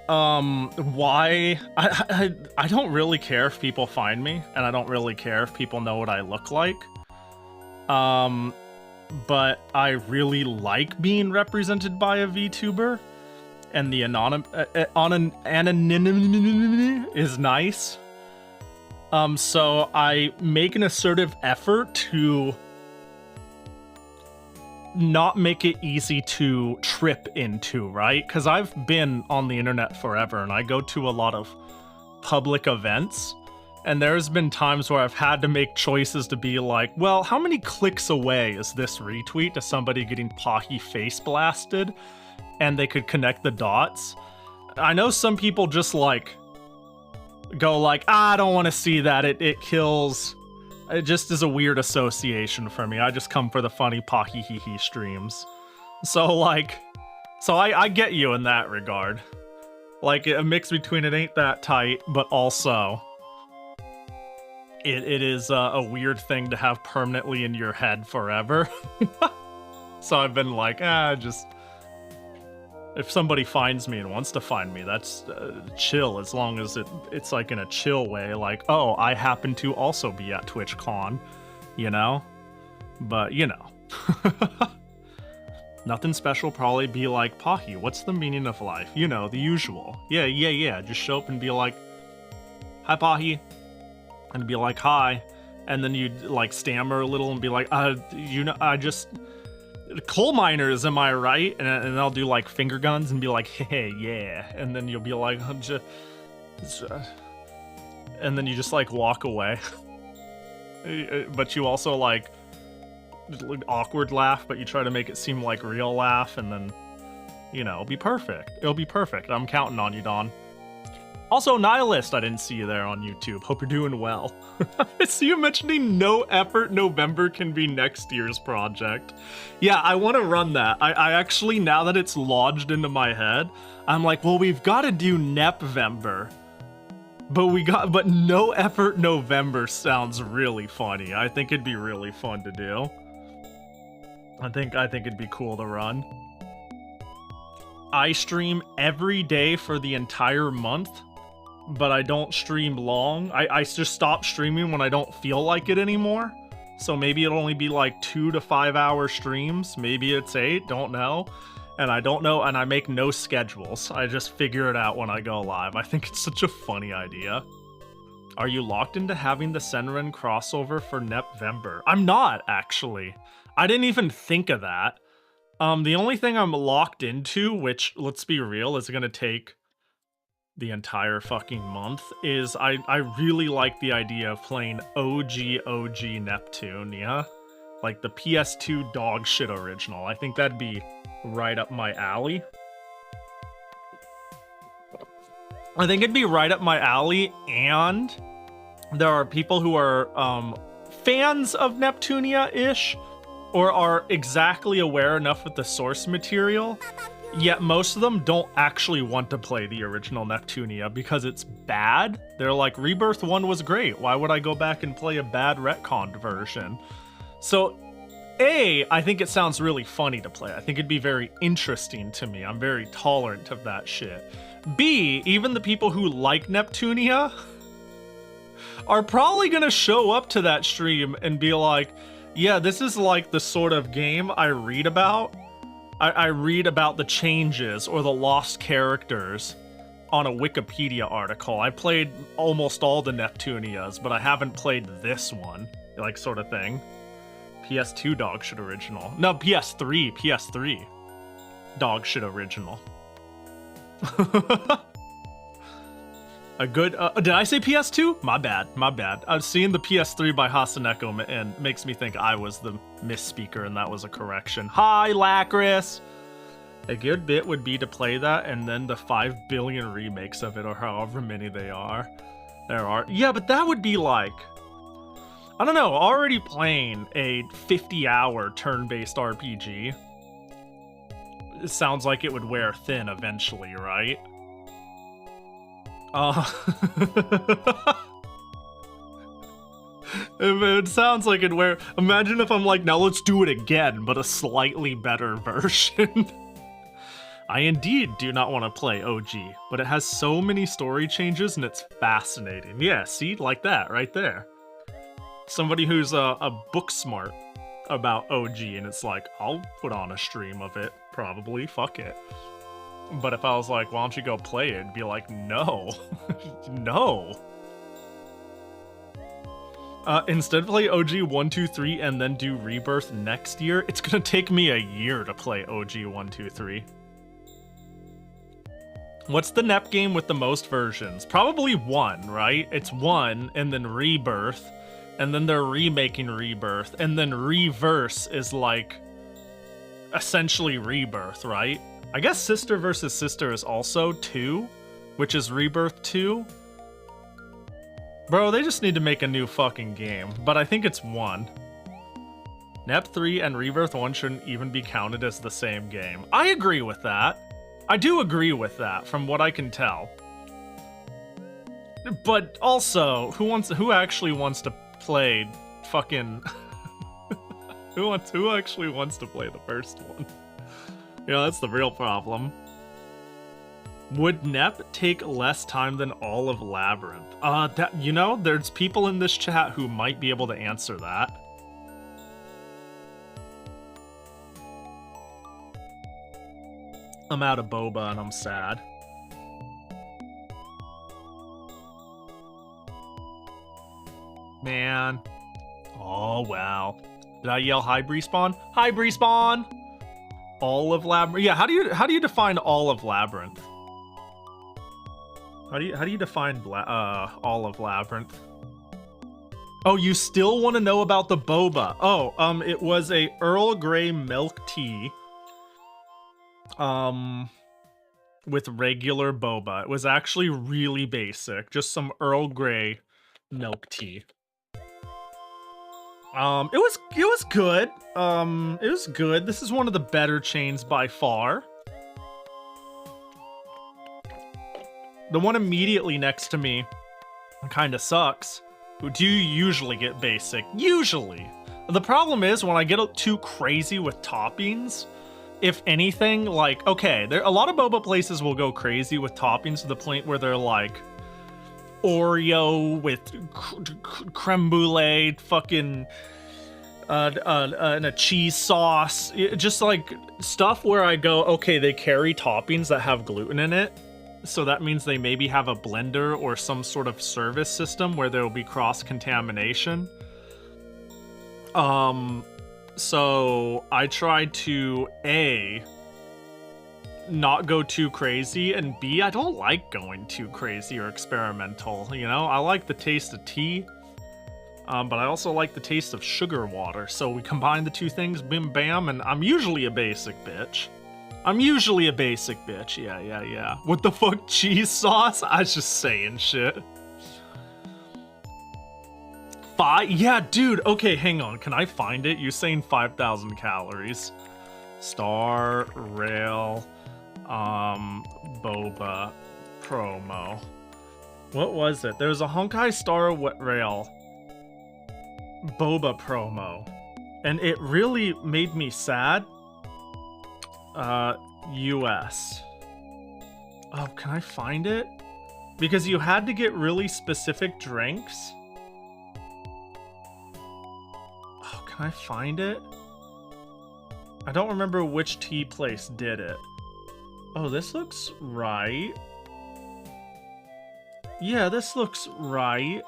why I don't really care if people find me, and I don't really care if people know what I look like. But I really like being represented by a VTuber, and the anonymity is nice. So I make an assertive effort to not make it easy to trip into, right? Because I've been on the internet forever, and I go to a lot of public events. And there's been times where I've had to make choices to be like, well, how many clicks away is this retweet to somebody getting Pahi face blasted? And they could connect the dots. I know some people just like go like, I don't want to see that. It kills. It just is a weird association for me. I just come for the funny Pahi hee hee streams. So I get you in that regard. Like a mix between it ain't that tight, but also it is a weird thing to have permanently in your head forever. So I've been like, just if somebody finds me and wants to find me, that's chill, as long as it's like in a chill way, like, oh, I happen to also be at TwitchCon, you know? But, you know. Nothing special, probably be like, Pahi, what's the meaning of life? You know, the usual. Yeah. Just show up and be like, hi, Pahi. And be like, hi. And then you'd like stammer a little and be like, you know, I just... Coal miners, am I right? And I'll do like finger guns and be like, hey, yeah. And then you'll be like, and then you just like walk away. But you also like awkward laugh, but you try to make it seem like real laugh, and then, you know, it'll be perfect. It'll be perfect. I'm counting on you, Don. Also, Nihilist, I didn't see you there on YouTube. Hope you're doing well. I see you mentioning No Effort November can be next year's project. Yeah, I want to run that. I actually, now that it's lodged into my head, I'm like, well, we've got to do Nepvember. But No Effort November sounds really funny. I think it'd be really fun to do. I think it'd be cool to run. I stream every day for the entire month, but I don't stream long. I just stop streaming when I don't feel like it anymore. So maybe it'll only be like 2 to 5 hour streams. Maybe it's 8, don't know. And I don't know, and I make no schedules. I just figure it out when I go live. I think it's such a funny idea. Are you locked into having the Senran crossover for November? I'm not, actually. I didn't even think of that. The only thing I'm locked into, which, let's be real, is gonna take the entire fucking month, is I really like the idea of playing OG Neptunia. Like the PS2 dog shit original. I think that'd be right up my alley. I think it'd be right up my alley, and there are people who are fans of Neptunia-ish, or are exactly aware enough with the source material, yet most of them don't actually want to play the original Neptunia because it's bad. They're like, Rebirth 1 was great, why would I go back and play a bad retconned version? So, A, I think it sounds really funny to play. I think it'd be very interesting to me. I'm very tolerant of that shit. B, even the people who like Neptunia are probably gonna show up to that stream and be like, yeah, this is like the sort of game I read about. I read about the changes or the lost characters on a Wikipedia article. I played almost all the Neptunias, but I haven't played this one, like sort of thing. PS2 dog shit original. No, PS3 dog shit original. A good, did I say PS2? My bad. I've seen the PS3 by Hasaneko and makes me think I was the misspeaker and that was a correction. Hi, Lacris! A good bit would be to play that and then the 5 billion remakes of it, or however many there are. Yeah, but that would be like, I don't know, already playing a 50-hour turn-based RPG. It sounds like it would wear thin eventually, right? It sounds like it'd wear... Imagine if I'm like, now let's do it again, but a slightly better version. I indeed do not want to play OG, but it has so many story changes and it's fascinating. Yeah, see? Like that, right there. Somebody who's a book smart about OG, and it's like, I'll put on a stream of it, probably, fuck it. But if I was like, why don't you go play it? It'd be like, no. No. Instead play OG 1, 2, 3 and then do Rebirth next year. It's gonna take me a year to play OG 1, 2, 3. What's the NEP game with the most versions? Probably 1, right? It's 1 and then Rebirth. And then they're remaking Rebirth. And then Reverse is like essentially Rebirth, right? I guess Sister vs. Sister is also 2, which is Rebirth 2. Bro, they just need to make a new fucking game, but I think it's 1. NEP 3 and Rebirth 1 shouldn't even be counted as the same game. I agree with that. I do agree with that, from what I can tell. But also, who actually wants to play fucking... who actually wants to play the first one? You know, that's the real problem. Would NEP take less time than all of Labyrinth? You know, there's people in this chat who might be able to answer that. I'm out of boba and I'm sad. Man. Oh, wow. Did I yell hi, Brespawn? Hi, Brespawn! All of Labyrinth. Yeah, how do you define all of Labyrinth? How do you define all of Labyrinth? Oh, you still want to know about the boba? Oh, it was a Earl Grey milk tea. With regular boba. It was actually really basic, just some Earl Grey milk tea. It was good. It was good. This is one of the better chains by far. The one immediately next to me kind of sucks. Do you usually get basic? Usually. The problem is when I get too crazy with toppings, if anything, like, okay, a lot of boba places will go crazy with toppings to the point where they're like Oreo with creme brulee, fucking and a cheese sauce, just like stuff where I go, okay, they carry toppings that have gluten in it, so that means they maybe have a blender or some sort of service system where there will be cross-contamination. So I tried to A, not go too crazy, and B, I don't like going too crazy or experimental, you know? I like the taste of tea, but I also like the taste of sugar water, so we combine the two things, bim bam, and I'm usually a basic bitch. Yeah. What the fuck, cheese sauce? I was just saying shit. 5? Yeah, dude, okay, hang on, can I find it? You're saying 5,000 calories. Star Rail, boba promo. What was it? There was a Honkai Star Rail boba promo, and it really made me sad. US. Oh, can I find it? Because you had to get really specific drinks. Oh, can I find it? I don't remember which tea place did it. Oh, this looks right. Yeah, this looks right.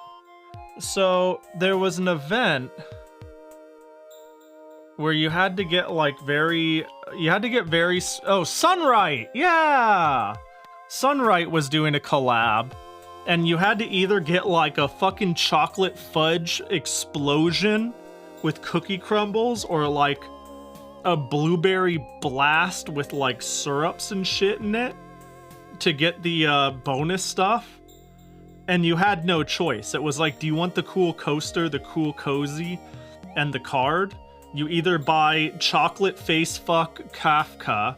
So, there was an event where you had to get, like, oh, Sunright! Yeah! Sunright was doing a collab, and you had to either get, like, a fucking chocolate fudge explosion with cookie crumbles, or, like, a blueberry blast with, like, syrups and shit in it to get the bonus stuff. And you had no choice. It was like, do you want the cool coaster, the cool cozy, and the card? You either buy chocolate face fuck Kafka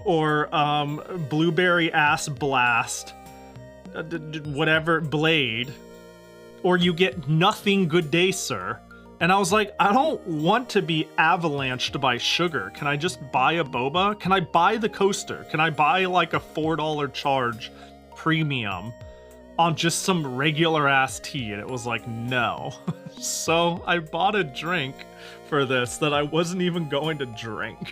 or blueberry ass blast, whatever, blade, or you get nothing. Good day, sir. And I was like, I don't want to be avalanched by sugar. Can I just buy a boba? Can I buy the coaster? Can I buy like a $4 charge premium on just some regular ass tea? And it was like, no. So I bought a drink for this that I wasn't even going to drink.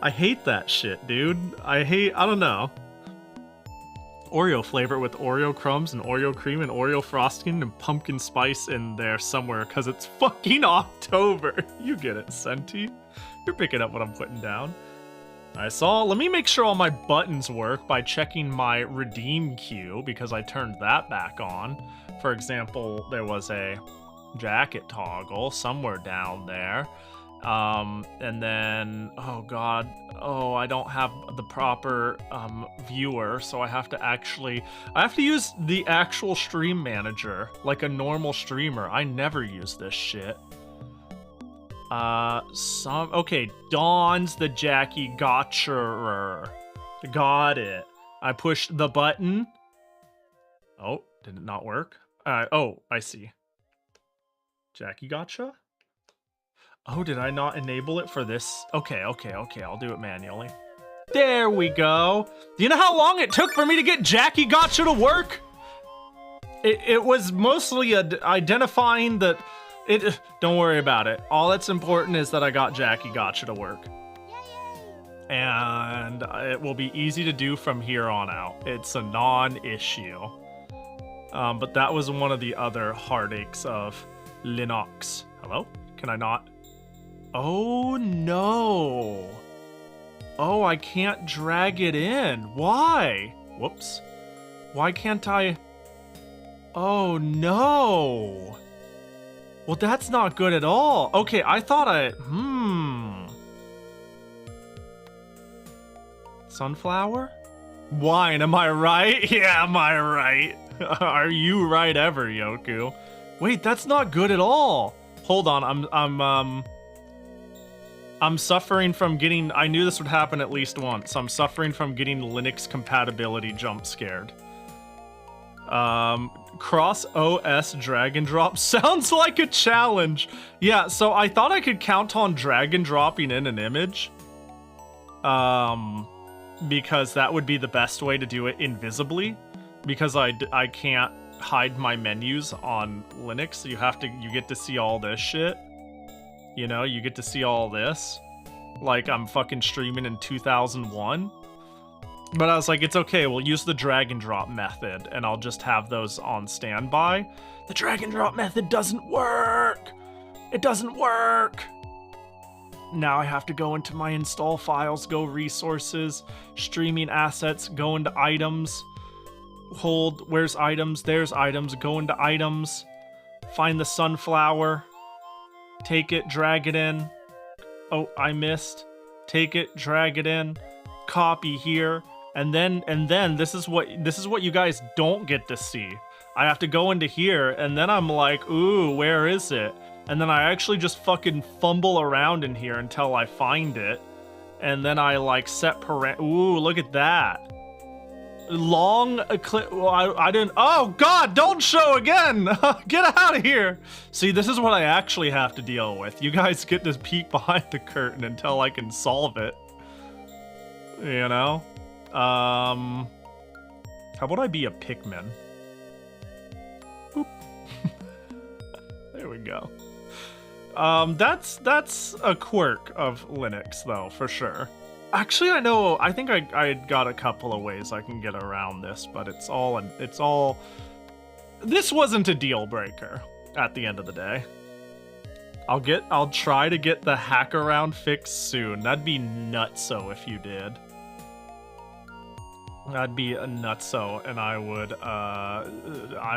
I hate that shit, dude. I don't know. Oreo flavor with Oreo crumbs and Oreo cream and Oreo frosting and pumpkin spice in there somewhere because it's fucking October. You get it, Senti. You're picking up what I'm putting down. Let me make sure all my buttons work by checking my redeem queue because I turned that back on. For example, there was a jacket toggle somewhere down there. And then, oh god, I don't have the proper viewer, so I have to use the actual stream manager like a normal streamer. I never use this shit. Okay, Dawn's the Jackie Gotcherer. Got it. I pushed the button. Oh, did it not work? Oh, I see. Jackie Gotcha? Oh, did I not enable it for this? Okay, I'll do it manually. There we go. Do you know how long it took for me to get Jackie Gotcha to work? It was mostly identifying that don't worry about it. All that's important is that I got Jackie Gotcha to work. And it will be easy to do from here on out. It's a non-issue. But that was one of the other heartaches of Linux. Hello? Can I not? Oh no. Oh, I can't drag it in. Why? Whoops. Why can't I? Oh no. Well, that's not good at all. Okay, I thought Sunflower? Wine, am I right? Yeah, am I right? Are you right ever, Yoku? Wait, that's not good at all. Hold on, I'm suffering from getting, I knew this would happen at least once. I'm suffering from getting Linux compatibility jump scared. Cross OS drag and drop sounds like a challenge. Yeah, so I thought I could count on drag and dropping in an image. Because that would be the best way to do it invisibly. Because I can't hide my menus on Linux. You get to see all this shit. You know, you get to see all this. Like I'm fucking streaming in 2001. But I was like, it's okay, we'll use the drag and drop method, and I'll just have those on standby. The drag and drop method doesn't work! It doesn't work! Now I have to go into my install files, go resources, streaming assets, go into items, hold, where's items? There's items, go into items, find the sunflower, take it, drag it in. Oh, I missed. Take it, drag it in, copy here, and then this is what you guys don't get to see. I have to go into here, and then I'm like, ooh, where is it? And then I actually just fucking fumble around in here until I find it. And then I like set ooh, look at that. Long clip. Well, I didn't. Oh God, don't show again. Get out of here. See, this is what I actually have to deal with. You guys get to peek behind the curtain until I can solve it. You know? How about I be a Pikmin? Boop. There we go. That's a quirk of Linux, though, for sure. Actually, I think I got a couple of ways I can get around this, but it's all, this wasn't a deal breaker at the end of the day. I'll try to get the hack around fixed soon. That'd be nutso if you did. That'd be a nutso, and I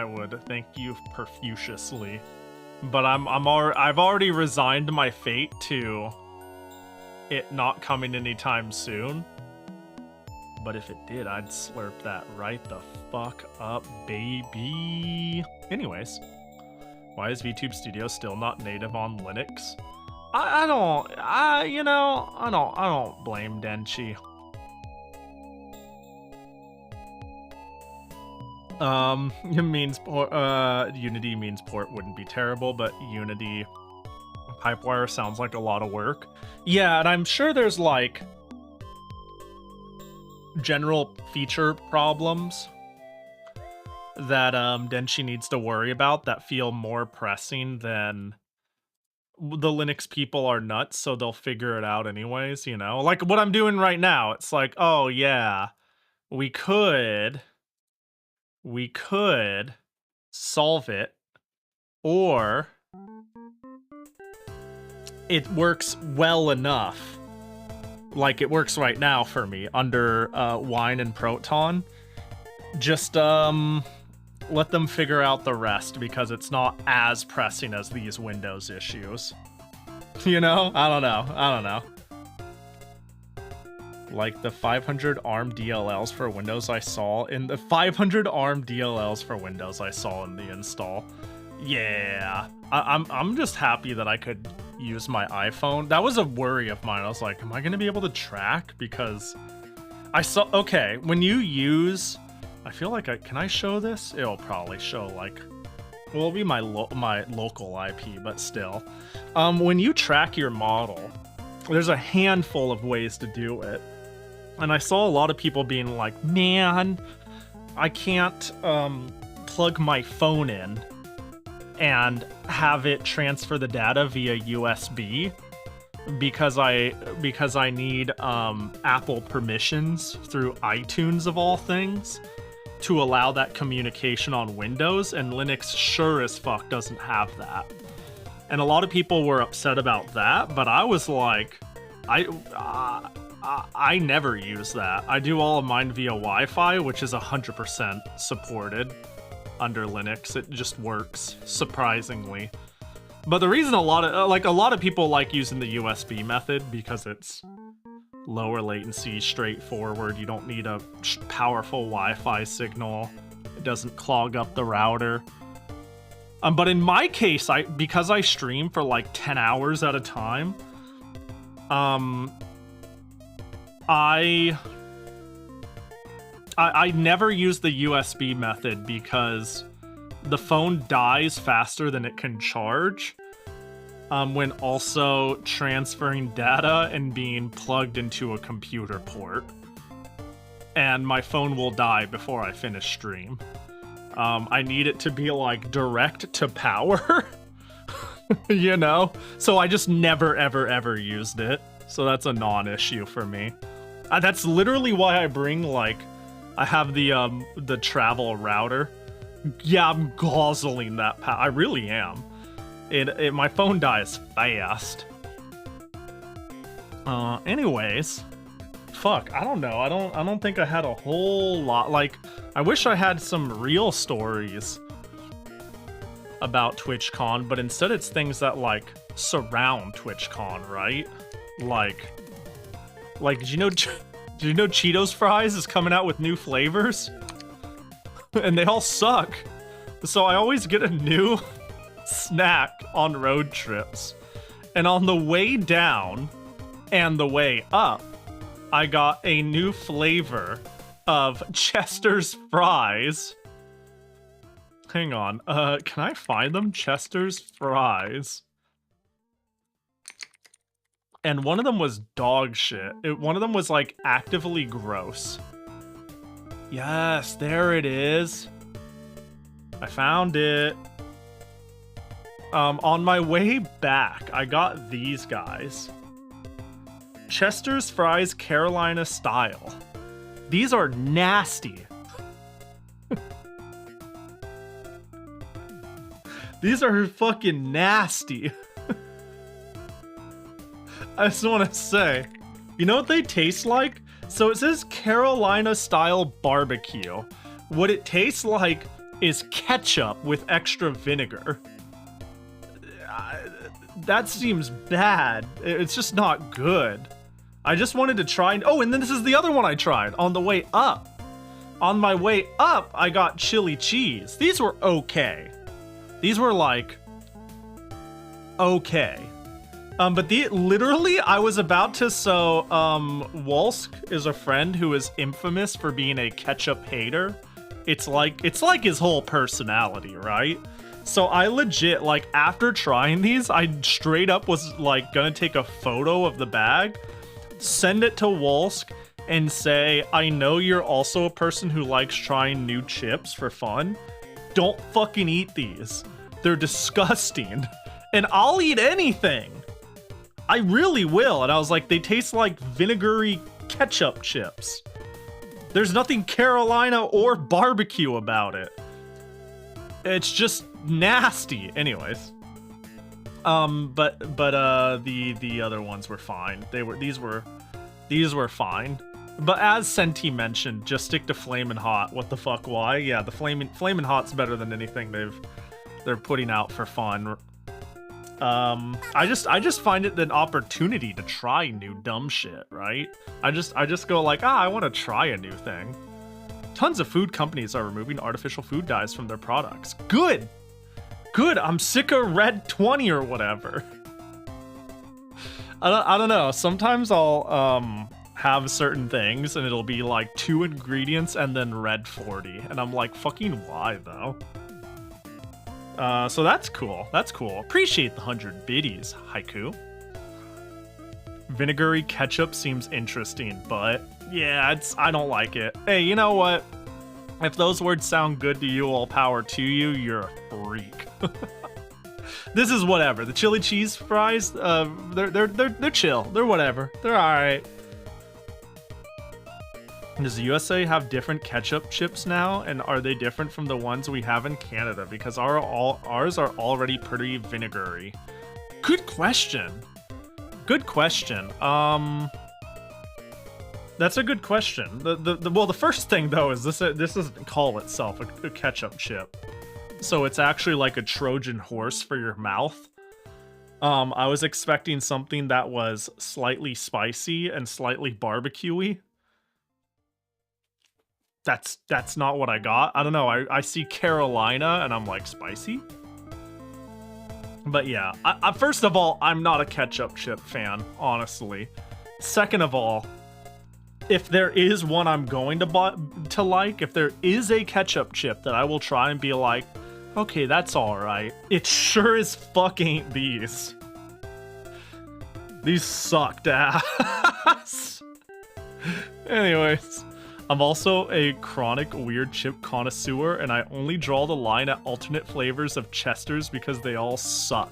would thank you profusely. But I've already resigned my fate to it not coming anytime soon. But if it did, I'd slurp that right the fuck up, baby. Anyways, why is VTube Studio still not native on Linux? I don't blame Denchi. It means Unity means port wouldn't be terrible, but Unity Pipewire sounds like a lot of work. Yeah, and I'm sure there's like general feature problems that Denshi needs to worry about that feel more pressing than the Linux people are nuts, so they'll figure it out anyways, you know? Like what I'm doing right now, it's like, oh yeah, we could solve it, or it works well enough, like it works right now for me under Wine and Proton. Just let them figure out the rest, because it's not as pressing as these Windows issues. You know? I don't know. Like the 500 ARM DLLs for Windows I saw in the 500 ARM DLLs for Windows I saw in the install. Yeah, I'm just happy that I could use my iPhone. That was a worry of mine. I was like, am I gonna be able to track? Because I saw, okay, when you use, I feel like can I show this? It'll probably show like, well, it'll be my local IP, but still. When you track your model, there's a handful of ways to do it. And I saw a lot of people being like, man, I can't plug my phone in and have it transfer the data via USB because I need Apple permissions through iTunes of all things to allow that communication on Windows, and Linux sure as fuck doesn't have that. And a lot of people were upset about that, but I was like, I never use that. I do all of mine via Wi-Fi, which is 100% supported under Linux. It just works, surprisingly. But the reason a lot of people like using the USB method, because it's lower latency, straightforward. You don't need a powerful Wi-Fi signal. It doesn't clog up the router. But in my case, because I stream for like 10 hours at a time, I never use the USB method because the phone dies faster than it can charge when also transferring data and being plugged into a computer port. And my phone will die before I finish stream. I need it to be like direct to power, you know? So I just never, ever, ever used it. So that's a non-issue for me. That's literally why I bring, like, I have the travel router. Yeah, I'm guzzling that I really am. My phone dies fast. Anyways, fuck, I don't know. I don't think I had a whole lot. Like, I wish I had some real stories about TwitchCon, but instead it's things that, like, surround TwitchCon, right? Like, did you know Cheetos fries is coming out with new flavors? And they all suck. So I always get a new snack on road trips. And on the way down and the way up, I got a new flavor of Chester's fries. Hang on, can I find them? Chester's fries. And one of them was dog shit. One of them was, like, actively gross. Yes, there it is. I found it. On my way back, I got these guys. Chester's Fries Carolina Style. These are nasty. These are fucking nasty. I just want to say, you know what they taste like? So it says Carolina style barbecue. What it tastes like is ketchup with extra vinegar. That seems bad. It's just not good. I just wanted to try. Oh, and then this is the other one I tried on the way up. On my way up, I got chili cheese. These were okay. These were like, okay. But literally, I was about to, so, Wolsk is a friend who is infamous for being a ketchup hater. It's like his whole personality, right? So I legit, like, after trying these, I straight up was, like, gonna take a photo of the bag, send it to Wolsk, and say, I know you're also a person who likes trying new chips for fun. Don't fucking eat these. They're disgusting. And I'll eat anything. I really will. And I was like, they taste like vinegary ketchup chips. There's nothing Carolina or barbecue about it. It's just nasty. Anyways. But the other ones were fine. These were fine. But as Senti mentioned, just stick to Flamin' Hot. What the fuck, why? Yeah, the Flamin' Hot's better than anything they're putting out for fun. I just find it an opportunity to try new dumb shit, right? I just go like, I want to try a new thing. Tons of food companies are removing artificial food dyes from their products. Good! Good, I'm sick of Red 20 or whatever. I don't know, sometimes I'll, have certain things and it'll be like 2 ingredients and then Red 40. And I'm like, fucking why though? So that's cool. That's cool. Appreciate the 100 biddies, Haiku. Vinegary ketchup seems interesting, but yeah, I don't like it. Hey, you know what? If those words sound good to you, all power to you, you're a freak. This is whatever. The chili cheese fries, they're chill. They're whatever. They're alright. Does the USA have different ketchup chips now, and are they different from the ones we have in Canada? Because ours are already pretty vinegary. Good question. Good question. That's a good question. Well, the first thing though is this doesn't call itself a ketchup chip, so it's actually like a Trojan horse for your mouth. I was expecting something that was slightly spicy and slightly barbecue-y. That's not what I got. I don't know. I see Carolina and I'm like, spicy? But yeah, first of all, I'm not a ketchup chip fan, honestly. Second of all, if there is one I'm going to like, if there is a ketchup chip that I will try and be like, okay, that's alright, it sure as fuck ain't these. These sucked ass. Anyways. I'm also a chronic weird chip connoisseur, and I only draw the line at alternate flavors of Chester's because they all suck.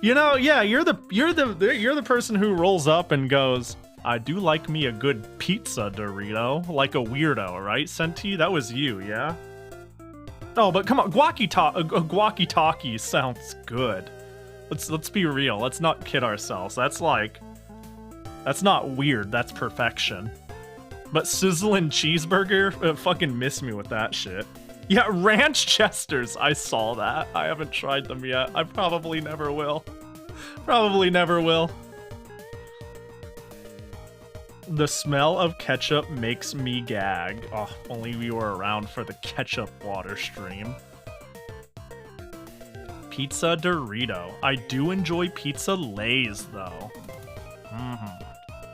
You know, yeah, you're the person who rolls up and goes, I do like me a good pizza Dorito, like a weirdo, right, Senti? That was you, yeah? Oh, but come on, guaci talkie sounds good. Let's be real. Let's not kid ourselves. That's not weird. That's perfection. But sizzling cheeseburger, fucking miss me with that shit. Yeah, ranch chesters. I saw that. I haven't tried them yet. I probably never will. Probably never will. The smell of ketchup makes me gag. Oh, if only we were around for the ketchup water stream. Pizza Dorito. I do enjoy pizza Lays, though.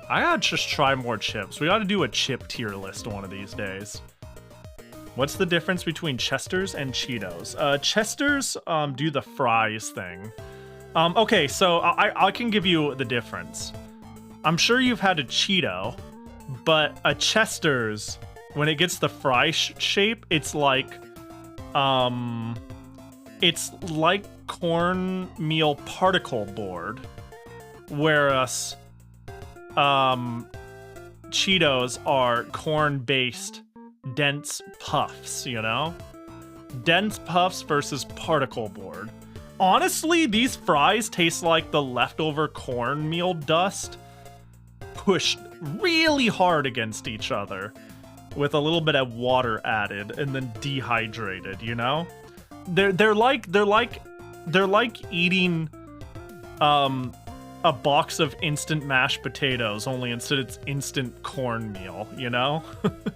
I gotta just try more chips. We gotta do a chip tier list one of these days. What's the difference between Chesters and Cheetos? Chesters do the fries thing. Okay, so I can give you the difference. I'm sure you've had a Cheeto, but a Chester's, when it gets the fry shape, it's like cornmeal particle board, whereas Cheetos are corn-based dense puffs, you know? Dense puffs versus particle board. Honestly, these fries taste like the leftover cornmeal dust pushed really hard against each other with a little bit of water added and then dehydrated, you know? They're like eating a box of instant mashed potatoes, only instead it's instant cornmeal, you know?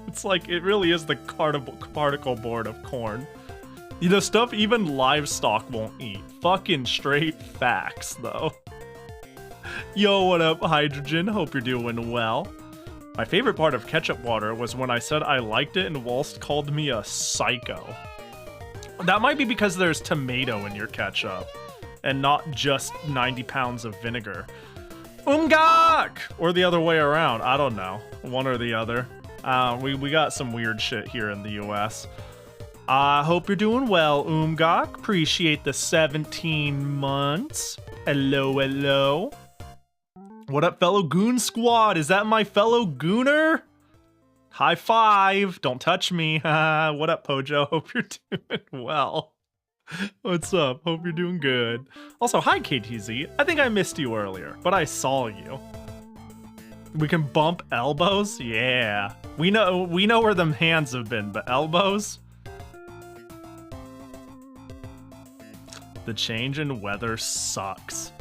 It's like, it really is the particle board of corn. You know, stuff even livestock won't eat. Fucking straight facts, though. Yo, what up, Hydrogen? Hope you're doing well. My favorite part of ketchup water was when I said I liked it and Walst called me a psycho. That might be because there's tomato in your ketchup and not just 90 pounds of vinegar. Umgak! Or the other way around. I don't know. One or the other. We got some weird shit here in the US. I hope you're doing well, Umgak. Appreciate the 17 months. Hello, hello. What up, fellow Goon Squad? Is that my fellow Gooner? High five. Don't touch me. What up, Pojo? Hope you're doing well. What's up? Hope you're doing good. Also, hi, KTZ. I think I missed you earlier, but I saw you. We can bump elbows? Yeah. We know where them hands have been, but elbows? The change in weather sucks.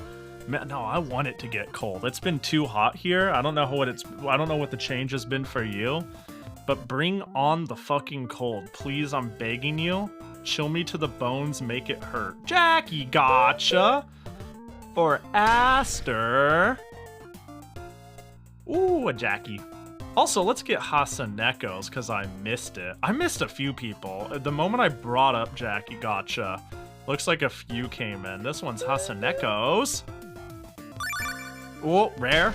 Man, no, I want it to get cold. It's been too hot here. I don't know what the change has been for you, but bring on the fucking cold. Please, I'm begging you. Chill me to the bones, make it hurt. Jackie, gotcha. Or Aster. Ooh, a Jackie. Also, let's get Hasaneko's, because I missed it. I missed a few people. The moment I brought up Jackie, gotcha. Looks like a few came in. This one's Hasaneko's. Oh, rare.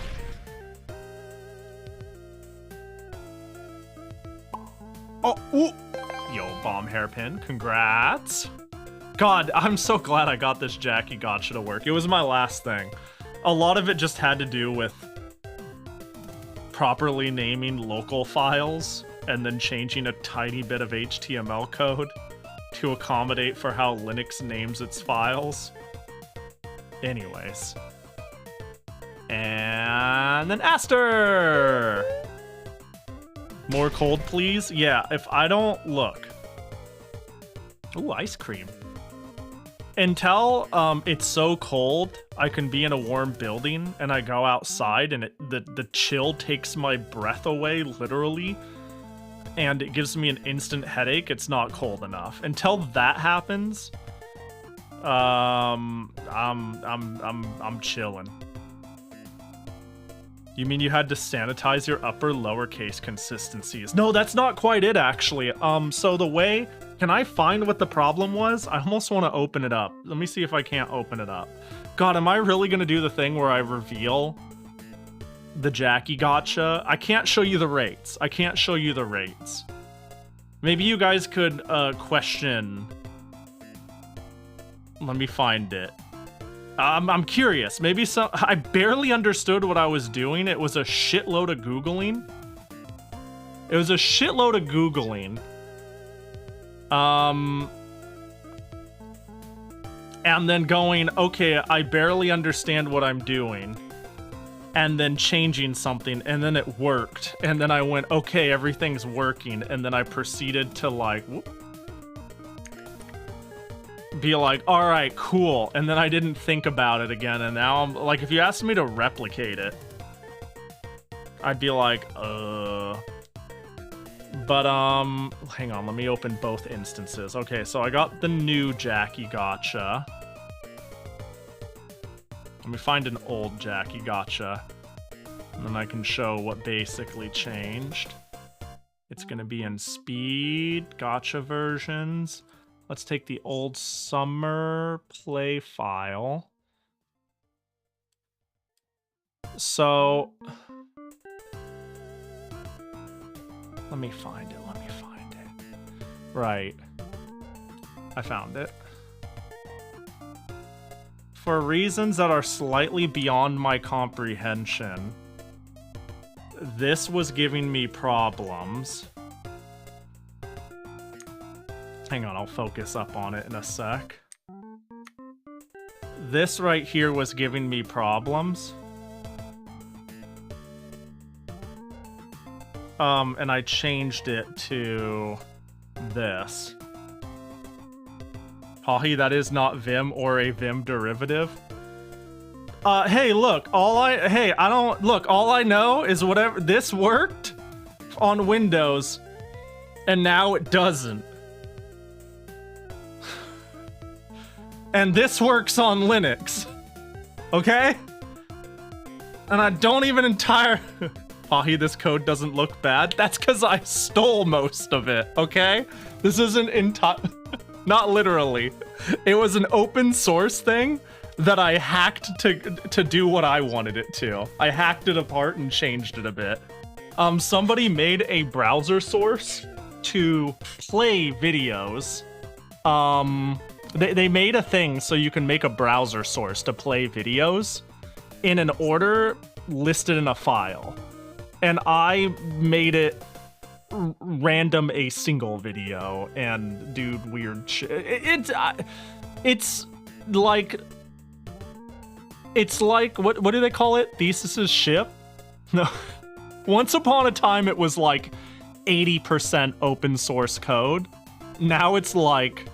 Oh, ooh. Yo, bomb hairpin. Congrats. God, I'm so glad I got this Jackie gotcha to work. It was my last thing. A lot of it just had to do with properly naming local files and then changing a tiny bit of HTML code to accommodate for how Linux names its files. Anyways. And then Aster! More cold, please? Yeah, if I don't look. Ooh, ice cream. Until it's so cold, I can be in a warm building and I go outside and the chill takes my breath away, literally. And it gives me an instant headache. It's not cold enough. Until that happens, I'm chilling. You mean you had to sanitize your upper lowercase consistencies? No, that's not quite it, actually. So the way... Can I find what the problem was? I almost want to open it up. Let me see if I can't open it up. God, am I really going to do the thing where I reveal the Jackie gotcha? I can't show you the rates. I can't show you the rates. Maybe you guys could question... Let me find it. I'm curious. Maybe I barely understood what I was doing. It was a shitload of Googling. It was a shitload of Googling. And then going, okay, I barely understand what I'm doing. And then changing something, and then it worked. And then I went, okay, everything's working. And then I proceeded to like, be like, all right, cool. And then I didn't think about it again. And now I'm like, if you asked me to replicate it, I'd be like, But, hang on, let me open both instances. Okay, so I got the new Jackie Gotcha. Let me find an old Jackie Gotcha. And then I can show what basically changed. It's gonna be in speed, gotcha versions. Let's take the old summer play file. So... let me find it. Right. I found it. For reasons that are slightly beyond my comprehension, this was giving me problems. Hang on, I'll focus up on it in a sec. This right here was giving me problems. And I changed it to this. Pahi, that is not Vim or a Vim derivative. Hey, look, all I know is whatever, this worked on Windows, and now it doesn't. And this works on Linux, okay? And I don't even Pahi, this code doesn't look bad. That's because I stole most of it, okay? This isn't not literally. It was an open source thing that I hacked to do what I wanted it to. I hacked it apart and changed it a bit. Somebody made a browser source to play videos. They made a thing so you can make a browser source to play videos in an order listed in a file. And I made it random a single video and do weird shit. It's like what do they call it? Thesis' ship? No. Once upon a time it was like 80% open source code. Now it's like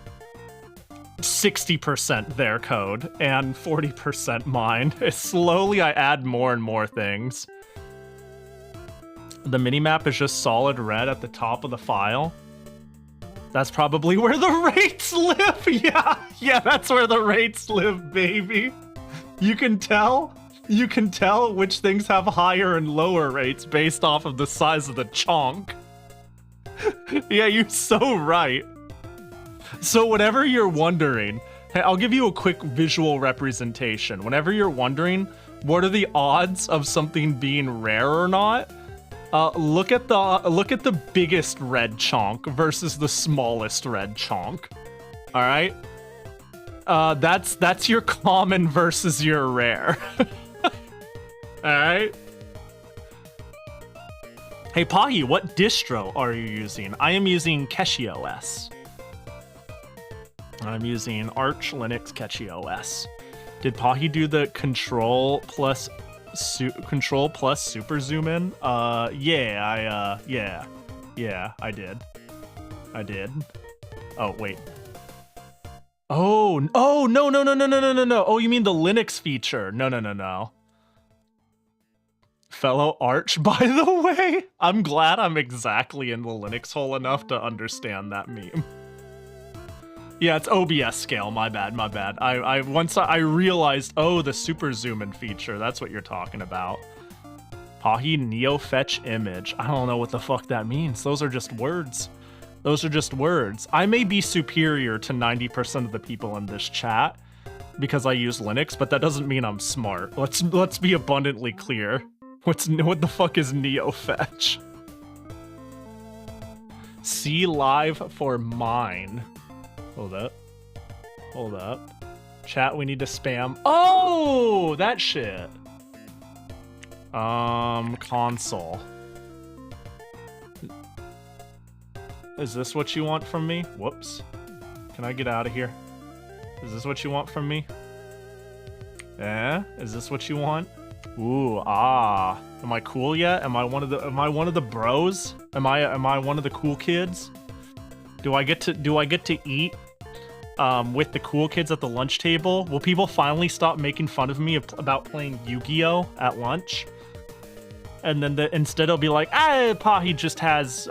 60% their code and 40% mine. Slowly I add more and more things. The minimap is just solid red at the top of the file. That's probably where the rates live. Yeah, that's where the rates live, baby. You can tell which things have higher and lower rates based off of the size of the chunk. Yeah, you're so right. So whenever you're wondering, hey, I'll give you a quick visual representation. Whenever you're wondering, what are the odds of something being rare or not? Look at the biggest red chunk versus the smallest red chunk. All right, that's your common versus your rare. All right. Hey Pahi, what distro are you using? I am using CashieOS. I'm using Arch Linux CashieOS. Did Pahi do the control plus super zoom in? Yeah, I did. Oh, wait. Oh, no. Oh, you mean the Linux feature? No. Fellow Arch, by the way. I'm glad I'm exactly in the Linux hole enough to understand that meme. Yeah, it's OBS scale, my bad. Once I realized, oh, the super zoom in feature, that's what you're talking about. Pahi Neo Fetch Image. I don't know what the fuck that means. Those are just words. I may be superior to 90% of the people in this chat because I use Linux, but that doesn't mean I'm smart. Let's be abundantly clear. What the fuck is Neo Fetch? See live for mine. Hold up. Chat, we need to spam. Oh, that shit. Console. Is this what you want from me? Whoops. Can I get out of here? Is this what you want from me? Eh? Is this what you want? Ooh, ah. Am I cool yet? Am I one of the bros? Am I one of the cool kids? Do I get to eat with the cool kids at the lunch table? Will people finally stop making fun of me about playing Yu-Gi-Oh at lunch? And then instead it'll be like, Pahi just has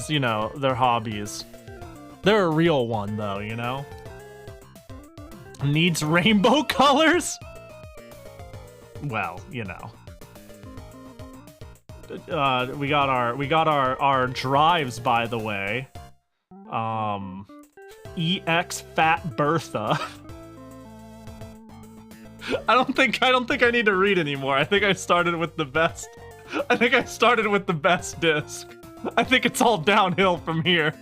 you know, their hobbies. They're a real one though, you know? Needs rainbow colors? Well, you know. We got our drives, by the way. EX Fat Bertha. I don't think I need to read anymore. I think I started with the best. I think I started with the best disc. I think it's all downhill from here.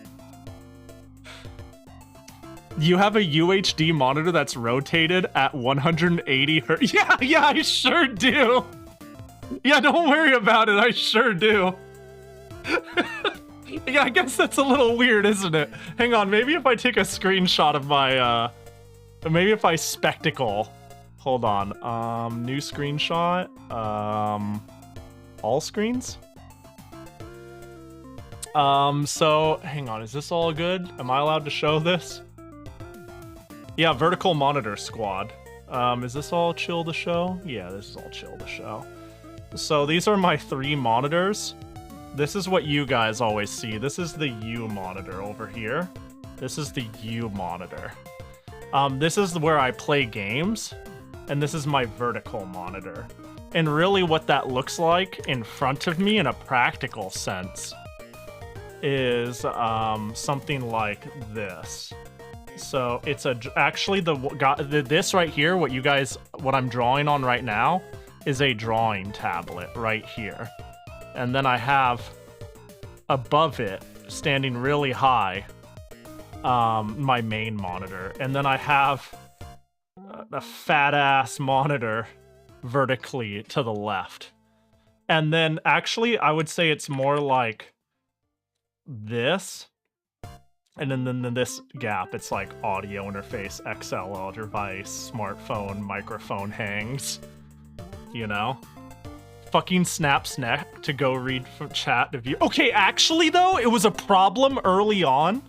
You have a UHD monitor that's rotated at 180 hertz. Yeah, I sure do. Yeah, don't worry about it. I sure do. Yeah, I guess that's a little weird, isn't it? Hang on, maybe if I take a screenshot of my, maybe if I spectacle. Hold on, new screenshot, all screens? So, hang on, is this all good? Am I allowed to show this? Yeah, vertical monitor squad. Is this all chill to show? Yeah, this is all chill to show. So these are my 3 monitors. This is what you guys always see. This is the U monitor over here. This is the U monitor. This is where I play games, and this is my vertical monitor. And really what that looks like in front of me in a practical sense is something like this. So it's actually this right here, what I'm drawing on right now is a drawing tablet right here. And then I have above it, standing really high, my main monitor. And then I have a fat ass monitor vertically to the left. And then actually I would say it's more like this. And then this gap, it's like audio interface, XLR device, smartphone, microphone hangs, you know? Fucking snaps neck to go read from chat to view. Okay, actually though, it was a problem early on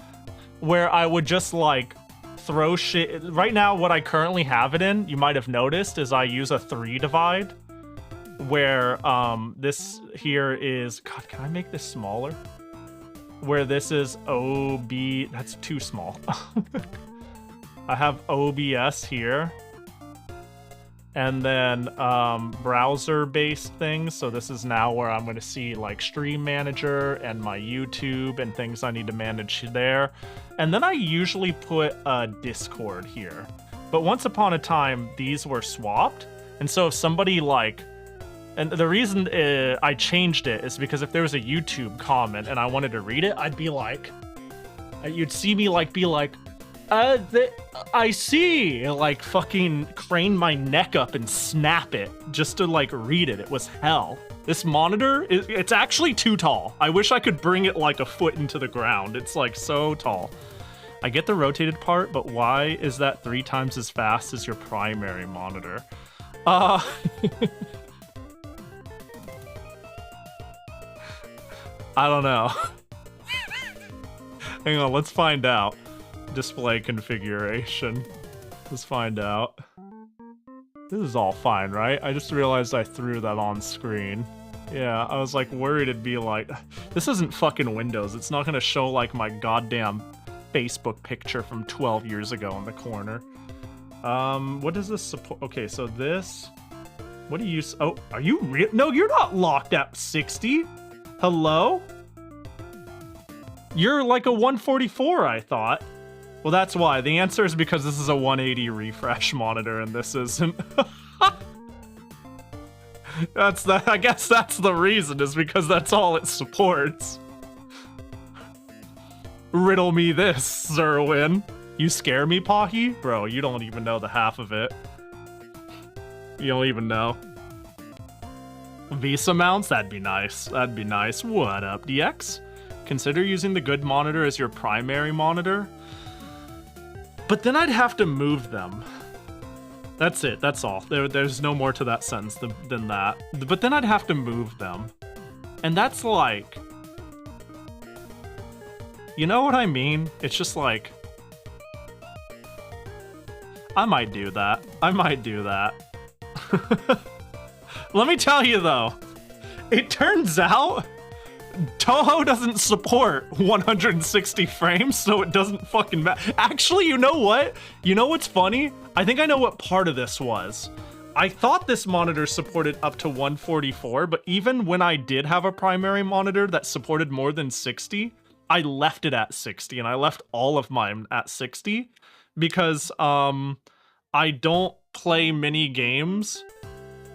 where I would just like throw shit. Right now, what I currently have it in, you might have noticed, is I use a 3 divide where this here is, God, can I make this smaller? Where this is OB, that's too small. I have OBS here. And then browser-based things. So this is now where I'm gonna see like Stream Manager and my YouTube and things I need to manage there. And then I usually put a Discord here. But once upon a time, these were swapped. And so if somebody like, and the reason I changed it is because if there was a YouTube comment and I wanted to read it, I'd be like, you'd see me like be like, I see, like fucking crane my neck up and snap it just to like read it. It was hell. This monitor, it's actually too tall. I wish I could bring it like a foot into the ground. It's like so tall. I get the rotated part, but why is that 3 times as fast as your primary monitor? I don't know. Hang on, let's find out. Display configuration. Let's find out. This is all fine, right? I just realized I threw that on screen. Yeah, I was like worried it'd be like, this isn't fucking Windows. It's not gonna show like my goddamn Facebook picture from 12 years ago in the corner. What does this support? Okay, so this, what do you, oh, are you real? No, you're not locked at 60. Hello? You're like a 144, I thought. Well, that's why. The answer is because this is a 180 refresh monitor and this isn't. I guess that's the reason, is because that's all it supports. Riddle me this, Zerwin. You scare me, Pahi? Bro, you don't even know the half of it. You don't even know. Visa mounts? That'd be nice. That'd be nice. What up, DX? Consider using the good monitor as your primary monitor. But then I'd have to move them. That's it. That's all. There's no more to that sentence than that. But then I'd have to move them. And that's like... You know what I mean? It's just like... I might do that. I might do that. Let me tell you though, it turns out Toho doesn't support 160 frames, so it doesn't fucking matter. Actually, you know what? You know what's funny? I think I know what part of this was. I thought this monitor supported up to 144, but even when I did have a primary monitor that supported more than 60, I left it at 60, and I left all of mine at 60 because I don't play many games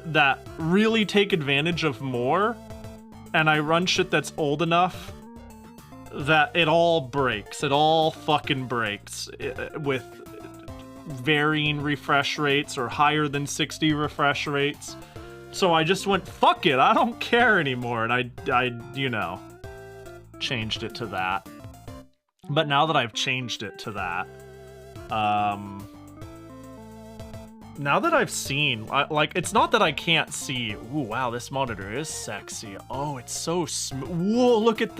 that really take advantage of more, and I run shit that's old enough that it all breaks. It all fucking breaks with varying refresh rates or higher than 60 refresh rates. So I just went, fuck it, I don't care anymore, and I you know, changed it to that. But now that I've changed it to that, now that I've seen, like, it's not that I can't see, ooh, wow, this monitor is sexy. Oh, it's so smooth. Whoa, look at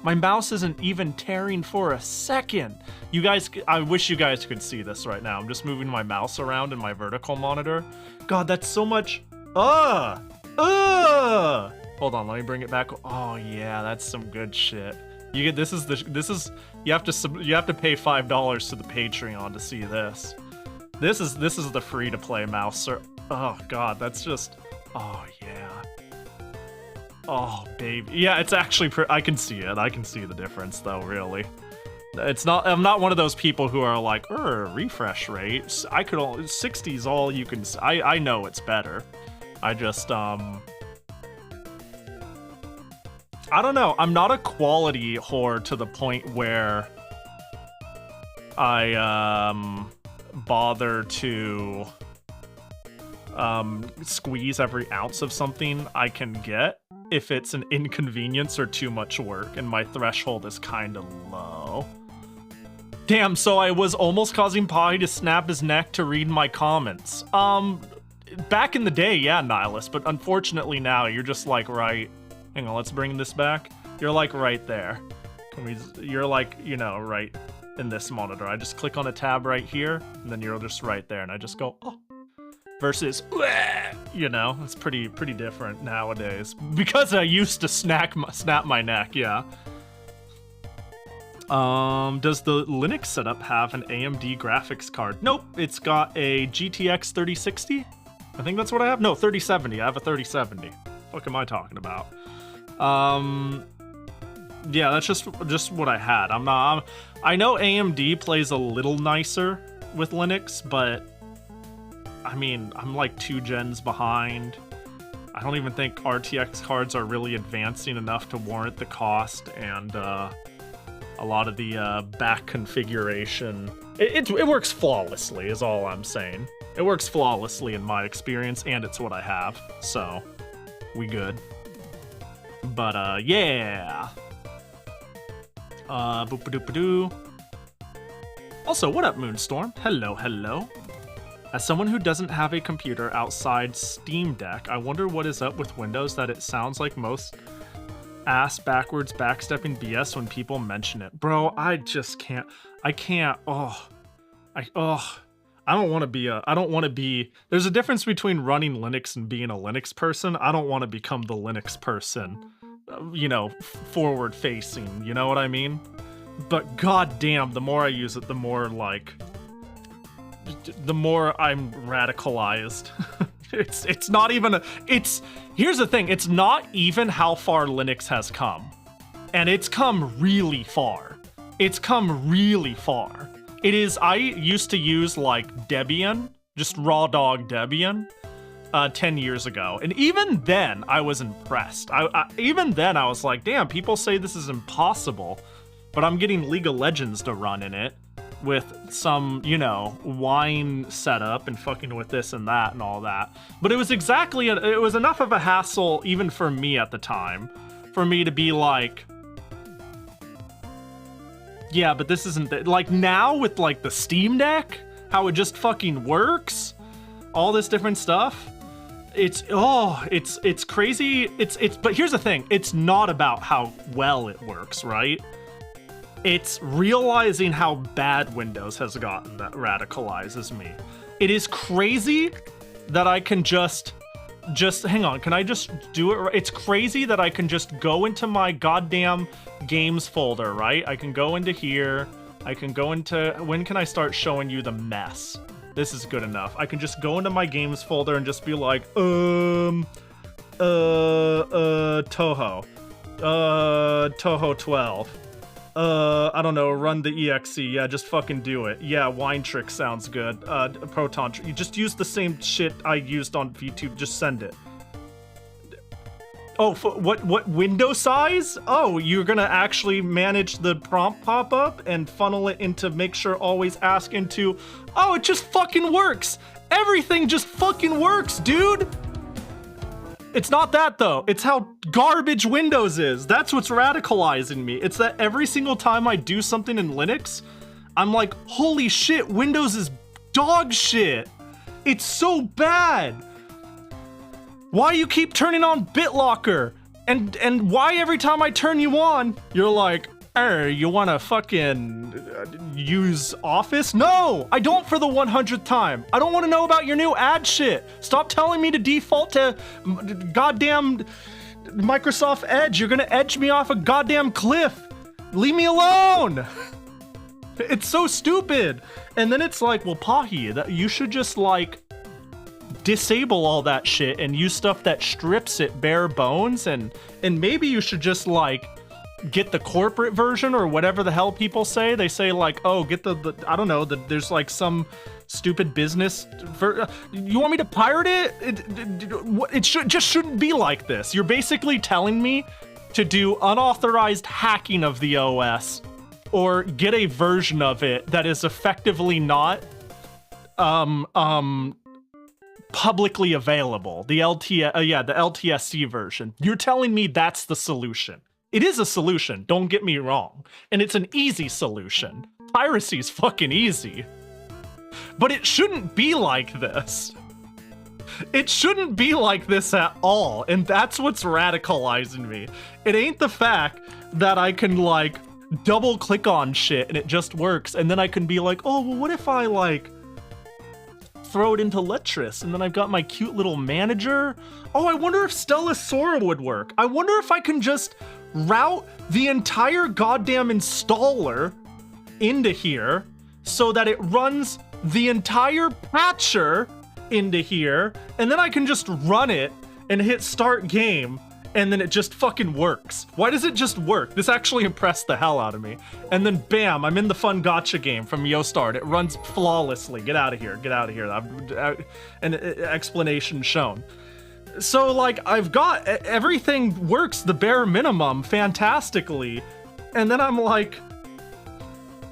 my mouse isn't even tearing for a second. You guys, I wish you guys could see this right now. I'm just moving my mouse around in my vertical monitor. God, that's so much, Hold on, let me bring it back. Oh yeah, that's some good shit. You get, you have to pay $5 to the Patreon to see this. This is the free-to-play mouse, sir. Oh god, that's just... Oh yeah. Oh baby. Yeah, it's actually I can see it. I can see the difference though, really. It's not... I'm not one of those people who are like, refresh rates. I could only... 60's all you can... I know it's better. I just, I don't know. I'm not a quality whore to the point where I, bother to squeeze every ounce of something I can get if it's an inconvenience or too much work, and my threshold is kind of low. Damn, so I was almost causing Pahi to snap his neck to read my comments. Back in the day, yeah, Nihilus, but unfortunately now you're just like right... Hang on, let's bring this back. You're like right there. You're like, you know, right in this monitor. I just click on a tab right here, and then you're just right there, and I just go, oh. Versus, you know, it's pretty different nowadays. Because I used to snap my neck, yeah. Does the Linux setup have an AMD graphics card? Nope, it's got a GTX 3060. I think that's what I have. No, 3070. I have a 3070. What am I talking about? Yeah, that's just what I had. I know AMD plays a little nicer with Linux, but I mean, I'm like 2 gens behind. I don't even think RTX cards are really advancing enough to warrant the cost, and a lot of the back configuration. It works flawlessly, is all I'm saying. It works flawlessly in my experience, and it's what I have, so we good. But yeah. Boop-a-doop-a-doo. Also, what up, Moonstorm? Hello, hello. As someone who doesn't have a computer outside Steam Deck, I wonder what is up with Windows that it sounds like most ass backwards backstepping BS when people mention it. Bro, I just can't. I can't. I don't want to be, there's a difference between running Linux and being a Linux person. I don't want to become the Linux person, you know, forward facing, you know what I mean? But goddamn, the more I use it, the more like, the more I'm radicalized. It's not even here's the thing, it's not even how far Linux has come. And it's come really far. It's come really far. It is, I used to use like Debian, just raw dog Debian, 10 years ago. And even then I was impressed. Even then I was like, damn, people say this is impossible. but I'm getting League of Legends to run in it with some, you know, wine setup and fucking with this and that and all that. But it was exactly, it was enough of a hassle even for me at the time, for me to be like, yeah, but this isn't, like now with like the Steam Deck, how it just fucking works, all this different stuff. It's crazy. But here's the thing. It's not about how well it works, right? It's realizing how bad Windows has gotten that radicalizes me. It is crazy that I can just hang on. Can I just do it? Right? It's crazy that I can just go into my goddamn games folder, right? I can go into here. I can go into, when can I start showing you the mess? This is good enough. I can just go into my games folder and just be like, Toho. Toho 12. I don't know, run the exe. Yeah, just fucking do it. Yeah, Wine Trick sounds good. Proton, you just use the same shit I used on YouTube. Just send it. Oh, what window size? Oh, you're gonna actually manage the prompt pop-up and funnel it into make sure always ask into, oh, it just fucking works. Everything just fucking works, dude. It's not that though. It's how garbage Windows is. That's what's radicalizing me. It's that every single time I do something in Linux, I'm like, holy shit, Windows is dog shit. It's so bad. Why you keep turning on BitLocker? And why every time I turn you on, you're like, you wanna fucking use Office? No, I don't for the 100th time. I don't wanna know about your new ad shit. Stop telling me to default to goddamn Microsoft Edge. You're gonna edge me off a goddamn cliff. Leave me alone. It's so stupid. And then it's like, well, Pahi, you should just like disable all that shit and use stuff that strips it bare bones, and maybe you should just like get the corporate version or whatever the hell people say. They say like, oh, get the I don't know, there's like some stupid business you want me to pirate it? It shouldn't be like this. You're basically telling me to do unauthorized hacking of the OS or get a version of it that is effectively not publicly available. The the LTSC version. You're telling me that's the solution. It is a solution, don't get me wrong. And it's an easy solution. Piracy's fucking easy. But it shouldn't be like this. It shouldn't be like this at all. And that's what's radicalizing me. It ain't the fact that I can like double click on shit and it just works. And then I can be like, oh, well, what if I like throw it into Lettress and then I've got my cute little manager. Oh, I wonder if Stella Sora would work. I wonder if I can just route the entire goddamn installer into here so that it runs the entire patcher into here, and then I can just run it and hit start game, and then it just fucking works. Why does it just work? This actually impressed the hell out of me. And then bam, I'm in the fun gotcha game from YoStart. It runs flawlessly. Get out of here, get out of here. An explanation shown. So like, I've got, everything works the bare minimum fantastically. And then I'm like,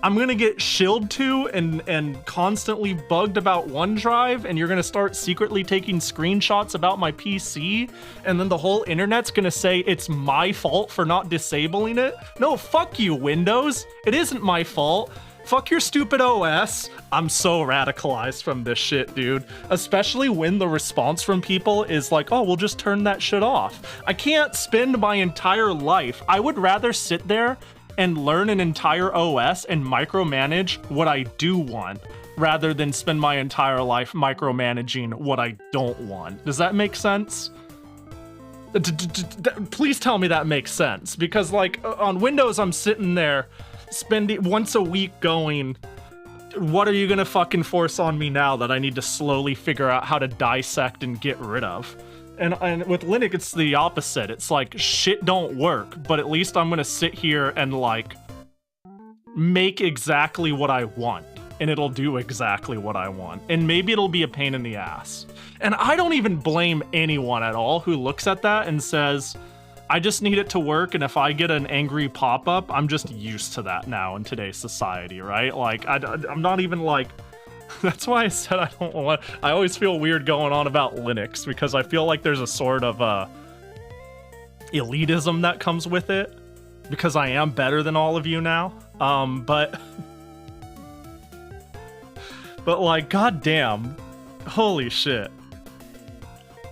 I'm gonna get shilled to and constantly bugged about OneDrive, and you're gonna start secretly taking screenshots about my PC, and then the whole internet's gonna say it's my fault for not disabling it? No, fuck you, Windows. It isn't my fault. Fuck your stupid OS. I'm so radicalized from this shit, dude. Especially when the response from people is like, oh, we'll just turn that shit off. I can't spend my entire life. I would rather sit there and learn an entire OS and micromanage what I do want, rather than spend my entire life micromanaging what I don't want. Does that make sense? Please tell me that makes sense, because like on Windows, I'm sitting there spending once a week going, what are you gonna fucking force on me now that I need to slowly figure out how to dissect and get rid of? And with Linux, it's the opposite. It's like, shit don't work, but at least I'm gonna sit here and like make exactly what I want, and it'll do exactly what I want. And maybe it'll be a pain in the ass. And I don't even blame anyone at all who looks at that and says, I just need it to work, and if I get an angry pop-up, I'm just used to that now in today's society, right? Like, I'm not even like... That's why I said I don't want... I always feel weird going on about Linux, because I feel like there's a sort of elitism that comes with it, because I am better than all of you now. But like, goddamn, holy shit.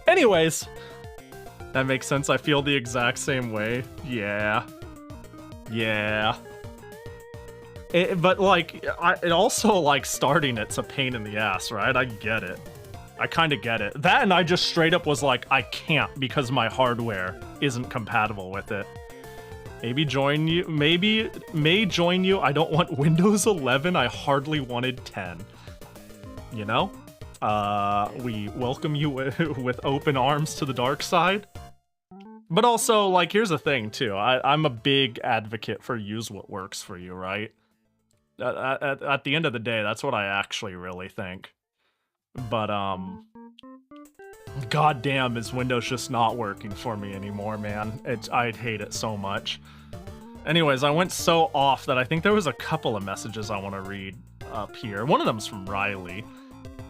Anyways... That makes sense. I feel the exact same way. Yeah. But like, it also like starting it's a pain in the ass, right? I get it. I kind of get it. That and I just straight up was like, I can't because my hardware isn't compatible with it. Maybe join you. May join you. I don't want Windows 11. I hardly wanted 10. You know? We welcome you with open arms to the dark side. But also, like, here's the thing, too. I'm a big advocate for use what works for you, right? At the end of the day, that's what I actually really think. But, goddamn, is Windows just not working for me anymore, man. I'd hate it so much. Anyways, I went so off that I think there was a couple of messages I want to read up here. One of them's from Riley.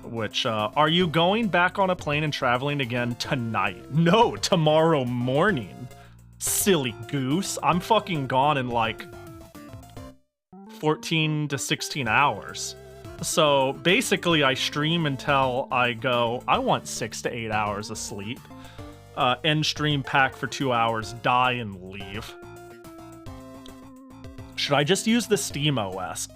Which, are you going back on a plane and traveling again tonight? No, tomorrow morning. Silly goose. I'm fucking gone in like 14 to 16 hours. So basically I stream until I go, I want 6 to 8 hours of sleep. End stream, pack for 2 hours, die and leave. Should I just use the Steam OS?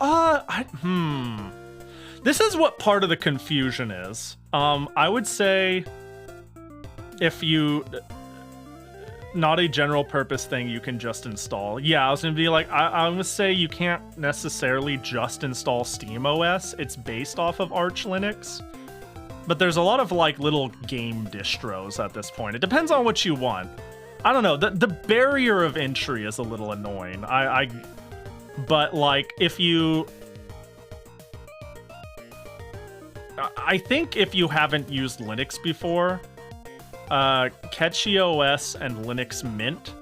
This is what part of the confusion is. I would say if you... Not a general purpose thing you can just install. Yeah, I was gonna be like, I'm gonna say you can't necessarily just install Steam OS. It's based off of Arch Linux. But there's a lot of like little game distros at this point. It depends on what you want. I don't know, the barrier of entry is a little annoying. But like, if you... I think if you haven't used Linux before, cking OS and Linux Mint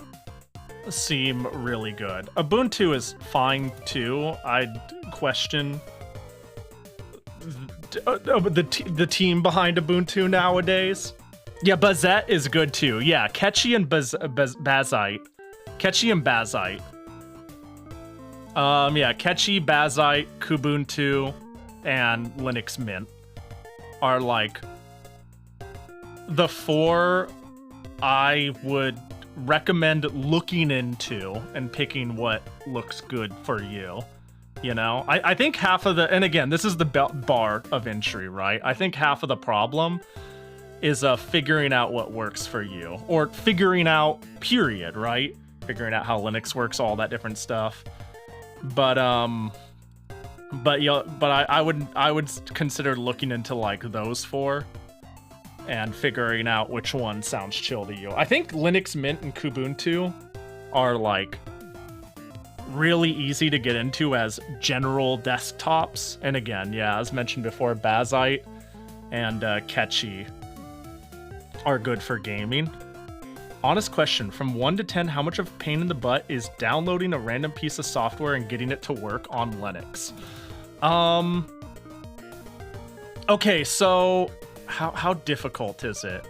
seem really good. Ubuntu is fine too. I'd question the team behind Ubuntu nowadays. Yeah, Bazette is good too. Yeah, Ketchy and Bazite. Ketchy and Bazite. Yeah, Ketchy, Bazite, Kubuntu, and Linux Mint are like the 4 I would recommend looking into and picking what looks good for you. You know, I think half of the, and again, this is the bar of entry, right? I think half of the problem is figuring out what works for you, or figuring out period, right? Figuring out how Linux works, all that different stuff. But I would consider looking into like those 4 and figuring out which one sounds chill to you. I think Linux Mint and Kubuntu are like really easy to get into as general desktops. And again, yeah, as mentioned before, Bazite and Ketchy are good for gaming. Honest question, from 1 to 10, how much of a pain in the butt is downloading a random piece of software and getting it to work on Linux? Okay, so how difficult is it?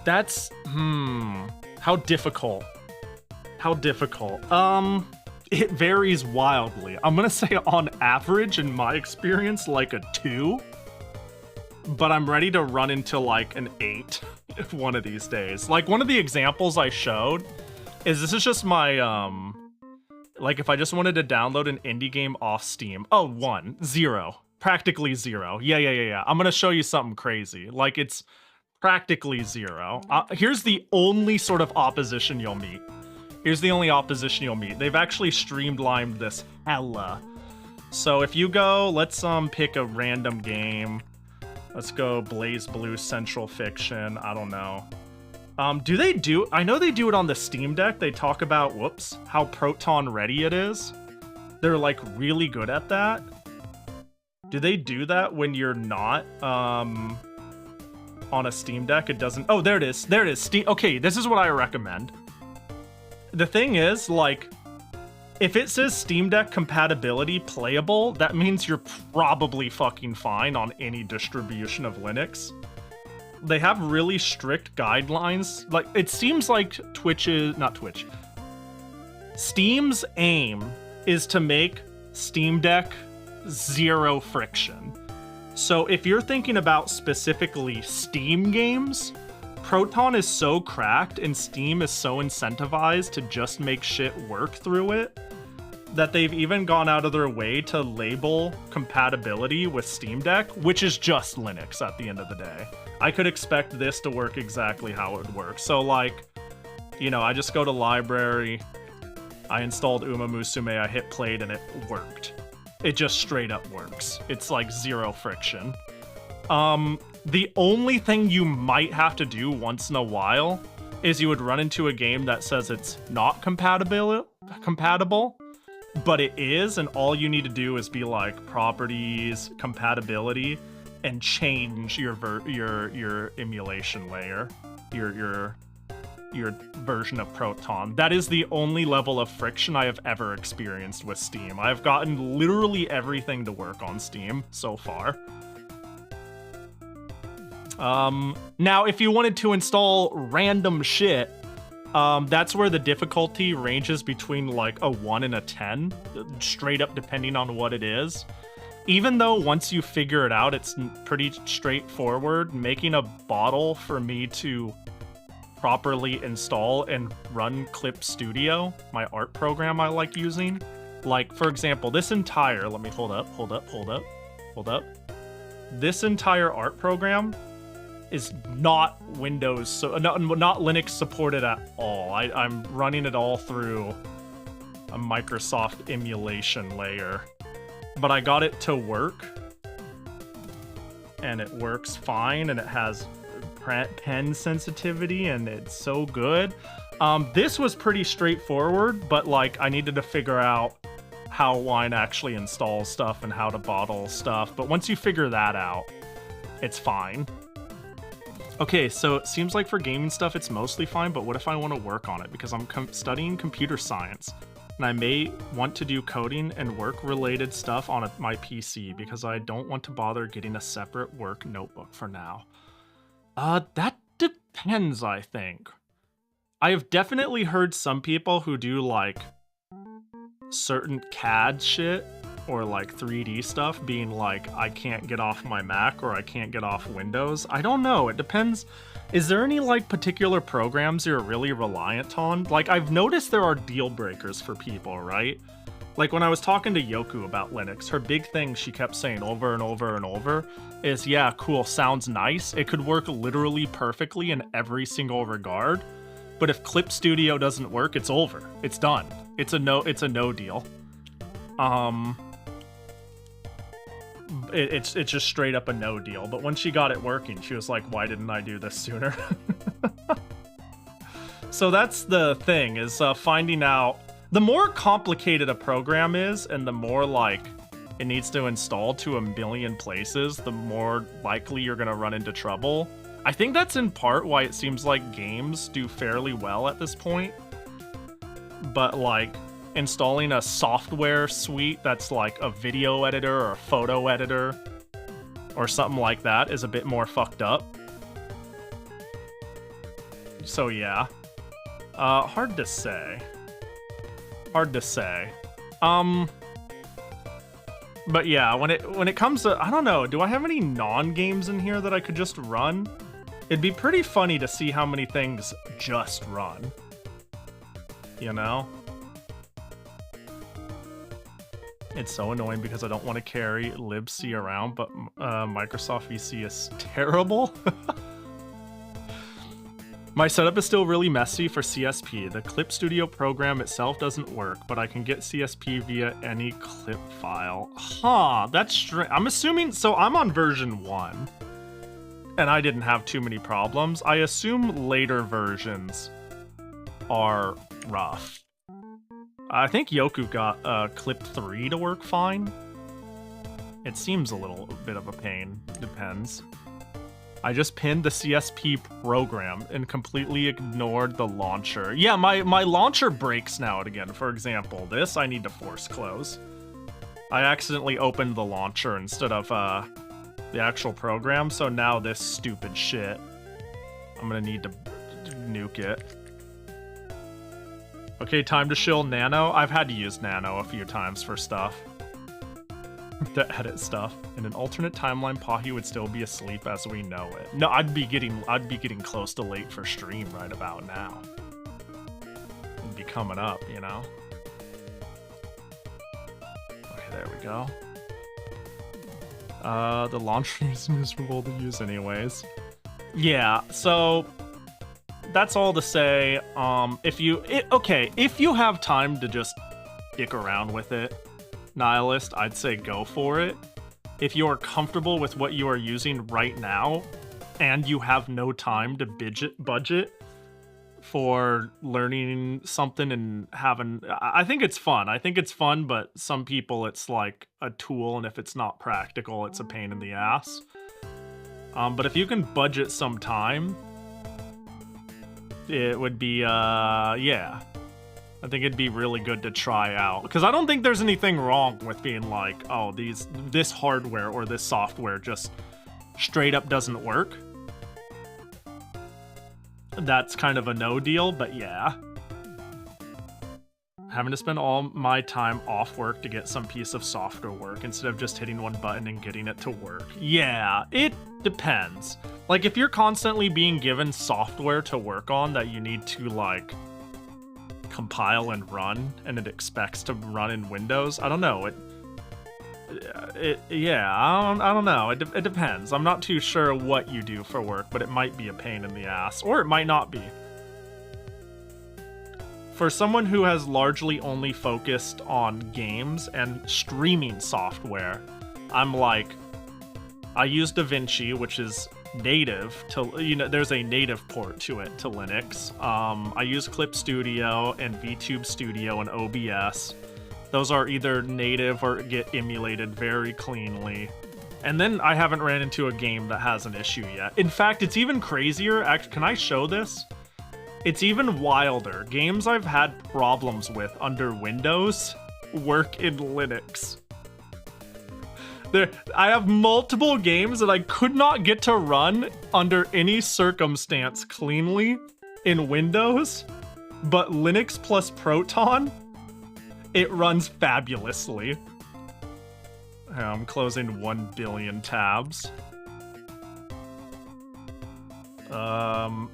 That's, how difficult? How difficult? It varies wildly. I'm gonna say on average, in my experience, like a 2. But I'm ready to run into like an 8 one of these days. Like one of the examples I showed is this is just my, like if I just wanted to download an indie game off Steam. Oh, 1, 0, practically 0. Yeah. I'm gonna show you something crazy. Like it's practically 0. Here's the only sort of opposition you'll meet. They've actually streamlined this hella. So if you go, let's pick a random game. Let's go Blaze Blue Central Fiction. I don't know. I know they do it on the Steam Deck. They talk about, how Proton ready it is. They're like really good at that. Do they do that when you're not, on a Steam Deck, it doesn't. Oh, there it is. There it is. Steam. Okay, this is what I recommend. The thing is, like, if it says Steam Deck compatibility playable, that means you're probably fucking fine on any distribution of Linux. They have really strict guidelines. Like, it seems like Steam's aim is to make Steam Deck zero friction. So if you're thinking about specifically Steam games, Proton is so cracked and Steam is so incentivized to just make shit work through it that they've even gone out of their way to label compatibility with Steam Deck, which is just Linux at the end of the day. I could expect this to work exactly how it would work. So, like, you know, I just go to library, I installed Uma Musume, I hit played, and it worked. It just straight up works. It's like zero friction. The only thing you might have to do once in a while is you would run into a game that says it's not compatible, but it is, and all you need to do is be like properties, compatibility, and change your emulation layer, your version of Proton. That is the only level of friction I have ever experienced with Steam. I've gotten literally everything to work on Steam so far. Now, if you wanted to install random shit, that's where the difficulty ranges between like a 1 and a 10, straight up depending on what it is. Even though once you figure it out, it's pretty straightforward, making a bottle for me to properly install and run Clip Studio, my art program I like using. Like, for example, this entire, let me hold up. This entire art program is not Windows, so not Linux supported at all. I'm running it all through a Microsoft emulation layer, but I got it to work, and it works fine, and it has pen sensitivity, and it's so good. This was pretty straightforward, but like I needed to figure out how Wine actually installs stuff and how to bottle stuff. But once you figure that out, it's fine. Okay, so it seems like for gaming stuff, it's mostly fine, but what if I want to work on it? Because I'm studying computer science, and I may want to do coding and work-related stuff on my PC because I don't want to bother getting a separate work notebook for now. That depends, I think. I have definitely heard some people who do, like, certain CAD shit or, like, 3D stuff being like, I can't get off my Mac or I can't get off Windows. I don't know. It depends. Is there any, like, particular programs you're really reliant on? Like, I've noticed there are deal breakers for people, right? Like, when I was talking to Yoku about Linux, her big thing she kept saying over and over and over is, yeah, cool, sounds nice. It could work literally perfectly in every single regard. But if Clip Studio doesn't work, it's over. It's done. It's a no deal. It's just straight up a no deal. But when she got it working, she was like, why didn't I do this sooner? So that's the thing, is finding out. The more complicated a program is, and the more, like, it needs to install to a million places, the more likely you're gonna run into trouble. I think that's in part why it seems like games do fairly well at this point. But, like, installing a software suite that's like a video editor or a photo editor or something like that is a bit more fucked up. So, yeah. Hard to say. But yeah, when it comes to, I don't know, do I have any non-games in here that I could just run? It'd be pretty funny to see how many things just run. You know? It's so annoying because I don't want to carry libc around, but Microsoft VC is terrible. My setup is still really messy for CSP. The Clip Studio program itself doesn't work, but I can get CSP via any clip file. Huh, that's strange. I'm assuming, so I'm on version 1, and I didn't have too many problems. I assume later versions are rough. I think Yoku got Clip 3 to work fine. It seems a little bit of a pain. Depends. I just pinned the CSP program and completely ignored the launcher. Yeah, my launcher breaks now and again. For example, this I need to force close. I accidentally opened the launcher instead of the actual program, so now this stupid shit, I'm gonna need to nuke it. Okay, time to shill Nano. I've had to use Nano a few times for stuff. To edit stuff. In an alternate timeline, Pahi would still be asleep as we know it. No, I'd be getting close to late for stream right about now. It'd be coming up, you know? Okay, there we go. The launcher is miserable to use anyways. Yeah, so that's all to say. If you have time to just dick around with it, Nihilist, I'd say go for it. If you are comfortable with what you are using right now, and you have no time to budget for learning something and having, I think it's fun. I think it's fun, but some people it's like a tool, and if it's not practical, it's a pain in the ass. But if you can budget some time, it would be, yeah. I think it'd be really good to try out. Because I don't think there's anything wrong with being like, oh, this hardware or this software just straight up doesn't work. That's kind of a no deal, but yeah. Having to spend all my time off work to get some piece of software work instead of just hitting one button and getting it to work. Yeah, it depends. Like, if you're constantly being given software to work on that you need to, like, compile and run, and it expects to run in Windows, I don't know. Yeah, I don't know. It depends. I'm not too sure what you do for work, but it might be a pain in the ass, or it might not be. For someone who has largely only focused on games and streaming software, I'm like, I use DaVinci, which is native to, you know, there's a native port to it to Linux. I use Clip Studio and VTube Studio and OBS. Those are either native or get emulated very cleanly. And then I haven't ran into a game that has an issue yet. In fact, it's even crazier. Actually, can I show this? It's even wilder. Games I've had problems with under Windows work in Linux. I have multiple games that I could not get to run under any circumstance cleanly in Windows, but Linux plus Proton, it runs fabulously. I'm closing 1 billion tabs.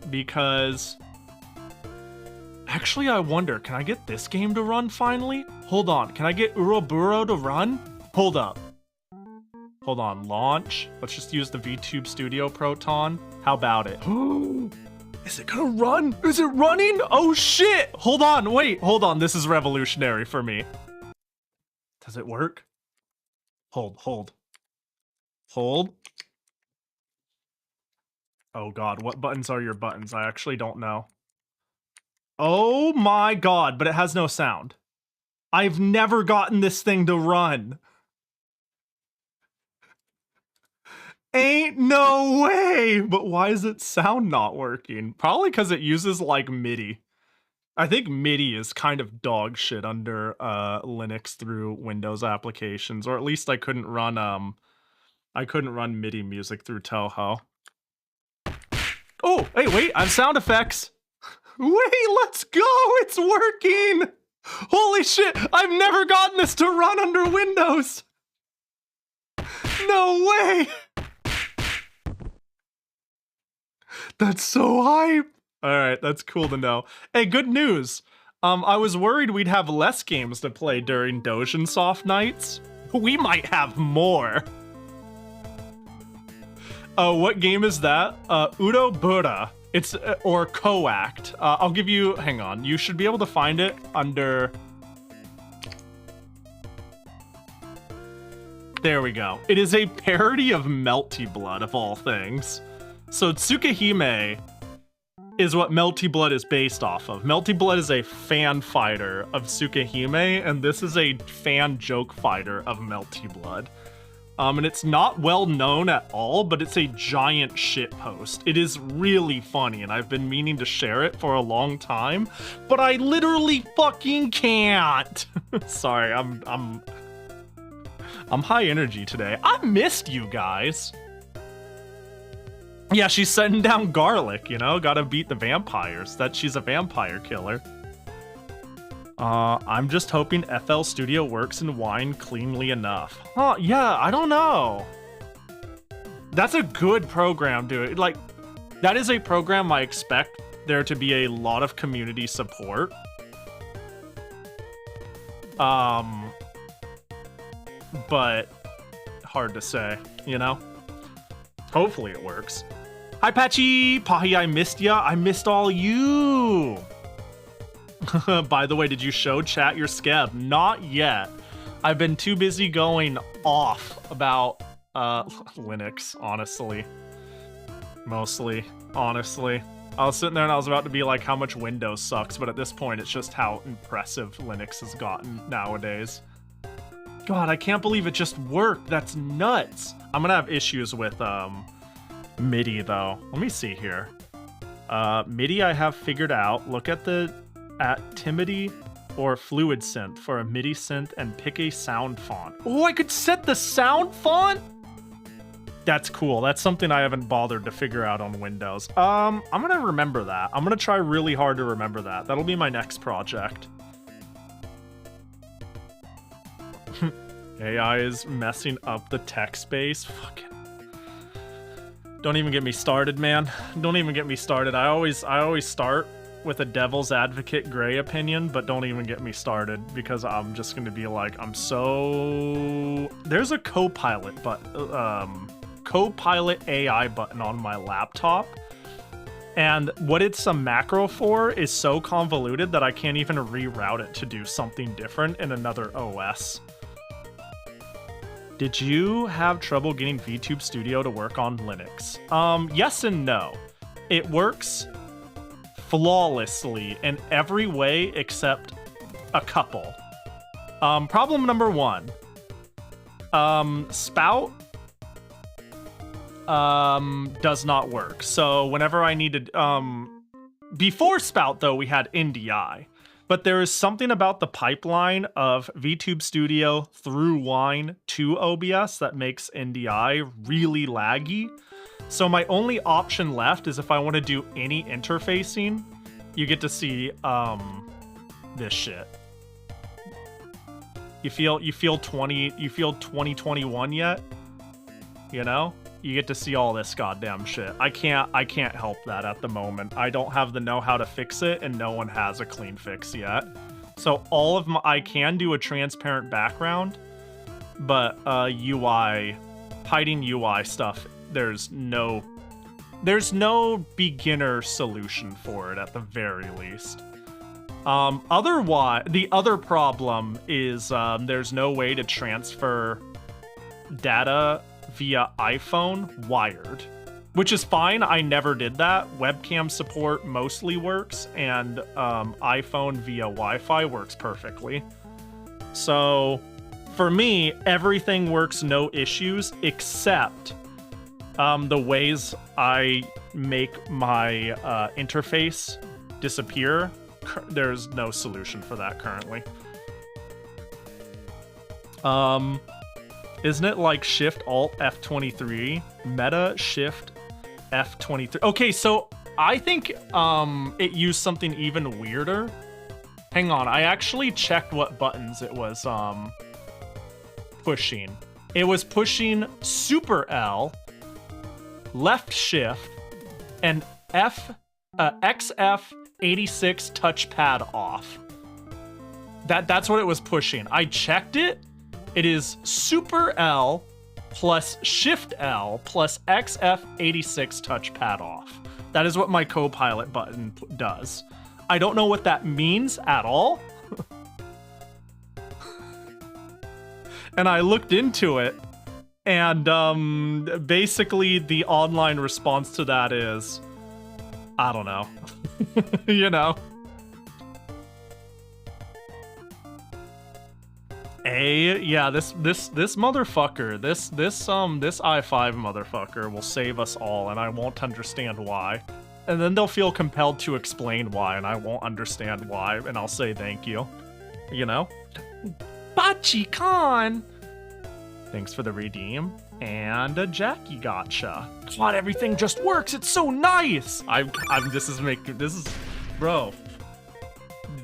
Because... Actually, I wonder, can I get this game to run finally? Hold on, can I get Uroburo to run? Hold up. Hold on, launch. Let's just use the VTube Studio Proton. How about it? Is it gonna run? Is it running? Oh shit! Hold on, wait, hold on. This is revolutionary for me. Does it work? Hold. Oh god, what buttons are your buttons? I actually don't know. Oh my god, but it has no sound. I've never gotten this thing to run. Ain't no way! But why is its sound not working? Probably because it uses, like, MIDI. I think MIDI is kind of dog shit under Linux through Windows applications, or at least I couldn't run MIDI music through Toho. Oh, hey, wait, I have sound effects. Wait, let's go! It's working! Holy shit, I've never gotten this to run under Windows! No way! That's so hype! Alright, that's cool to know. Hey, good news! I was worried we'd have less games to play during Dojin Soft nights. We might have more! What game is that? Urobura. It's, or Coact. I'll give you, hang on, you should be able to find it under... There we go. It is a parody of Melty Blood, of all things. So Tsukahime is what Melty Blood is based off of. Melty Blood is a fan fighter of Tsukahime, and this is a fan joke fighter of Melty Blood. And it's not well known at all, but it's a giant shit post. It is really funny, and I've been meaning to share it for a long time, but I literally fucking can't. Sorry, I'm high energy today. I missed you guys. Yeah, she's setting down garlic, you know? Gotta beat the vampires. She's a vampire killer. I'm just hoping FL Studio works in wine cleanly enough. Huh, yeah, I don't know. That's a good program, dude. Like, that is a program I expect there to be a lot of community support. But hard to say, you know? Hopefully it works. Hi, Patchy! Pahi, I missed ya. I missed all you. By the way, did you show chat your scab? Not yet. I've been too busy going off about Linux, honestly. Mostly, honestly. I was sitting there and I was about to be like, how much Windows sucks, but at this point, it's just how impressive Linux has gotten nowadays. God, I can't believe it just worked. That's nuts. I'm gonna have issues with MIDI though. Let me see here. MIDI I have figured out. Look at Timidity or Fluid Synth for a MIDI synth and pick a sound font. Oh, I could set the sound font? That's cool. That's something I haven't bothered to figure out on Windows. I'm gonna remember that. I'm gonna try really hard to remember that. That'll be my next project. AI is messing up the tech space. Fucking. Don't even get me started, man. Don't even get me started. I always start with a devil's advocate gray opinion, but don't even get me started because I'm just going to be like, there's a Copilot Copilot AI button on my laptop, and what it's a macro for is so convoluted that I can't even reroute it to do something different in another OS. Did you have trouble getting VTube Studio to work on Linux? Yes and no. It works flawlessly in every way except a couple. Problem number one. Spout does not work. So whenever I needed before Spout though, we had NDI. But there is something about the pipeline of VTube Studio through Wine to OBS that makes NDI really laggy. So my only option left is if I want to do any interfacing, you get to see this shit. You feel 2021 yet? You know? You get to see all this goddamn shit. I can't help that at the moment. I don't have the know-how to fix it, and no one has a clean fix yet. So I can do a transparent background, but UI, hiding UI stuff, there's no beginner solution for it at the very least. Otherwise, the other problem is there's no way to transfer data via iPhone wired, which is fine. I never did that. Webcam support mostly works, and iPhone via Wi-Fi works perfectly. So for me, everything works no issues except the ways I make my interface disappear. There's no solution for that currently. Isn't it like Shift Alt F23? Meta Shift F23. Okay, so I think it used something even weirder. Hang on, I actually checked what buttons it was pushing. It was pushing Super L, Left Shift, and XF86 touchpad off. That's what it was pushing. I checked it. It is Super L plus Shift L plus XF86 touchpad off. That is what my Copilot button does. I don't know what that means at all. And I looked into it, and basically the online response to that is, I don't know. You know? Yeah, this motherfucker, this I5 motherfucker will save us all, and I won't understand why. And then they'll feel compelled to explain why, and I won't understand why, and I'll say thank you. You know? Bachi-kan! Thanks for the redeem. And a Jackie gotcha. God, everything just works. It's so nice. Bro.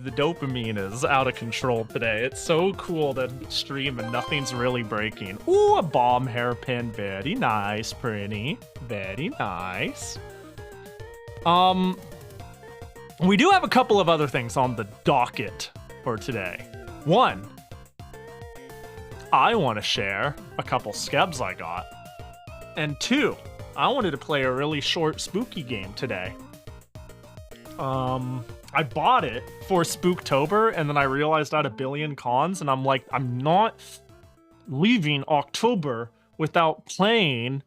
The dopamine is out of control today. It's so cool to stream and nothing's really breaking. Ooh, a bomb hairpin. Very nice, pretty. Very nice. We do have a couple of other things on the docket for today. One, I want to share a couple skebs I got. And two, I wanted to play a really short spooky game today. I bought it for Spooktober, and then I realized I had a billion cons, and I'm like, I'm not leaving October without playing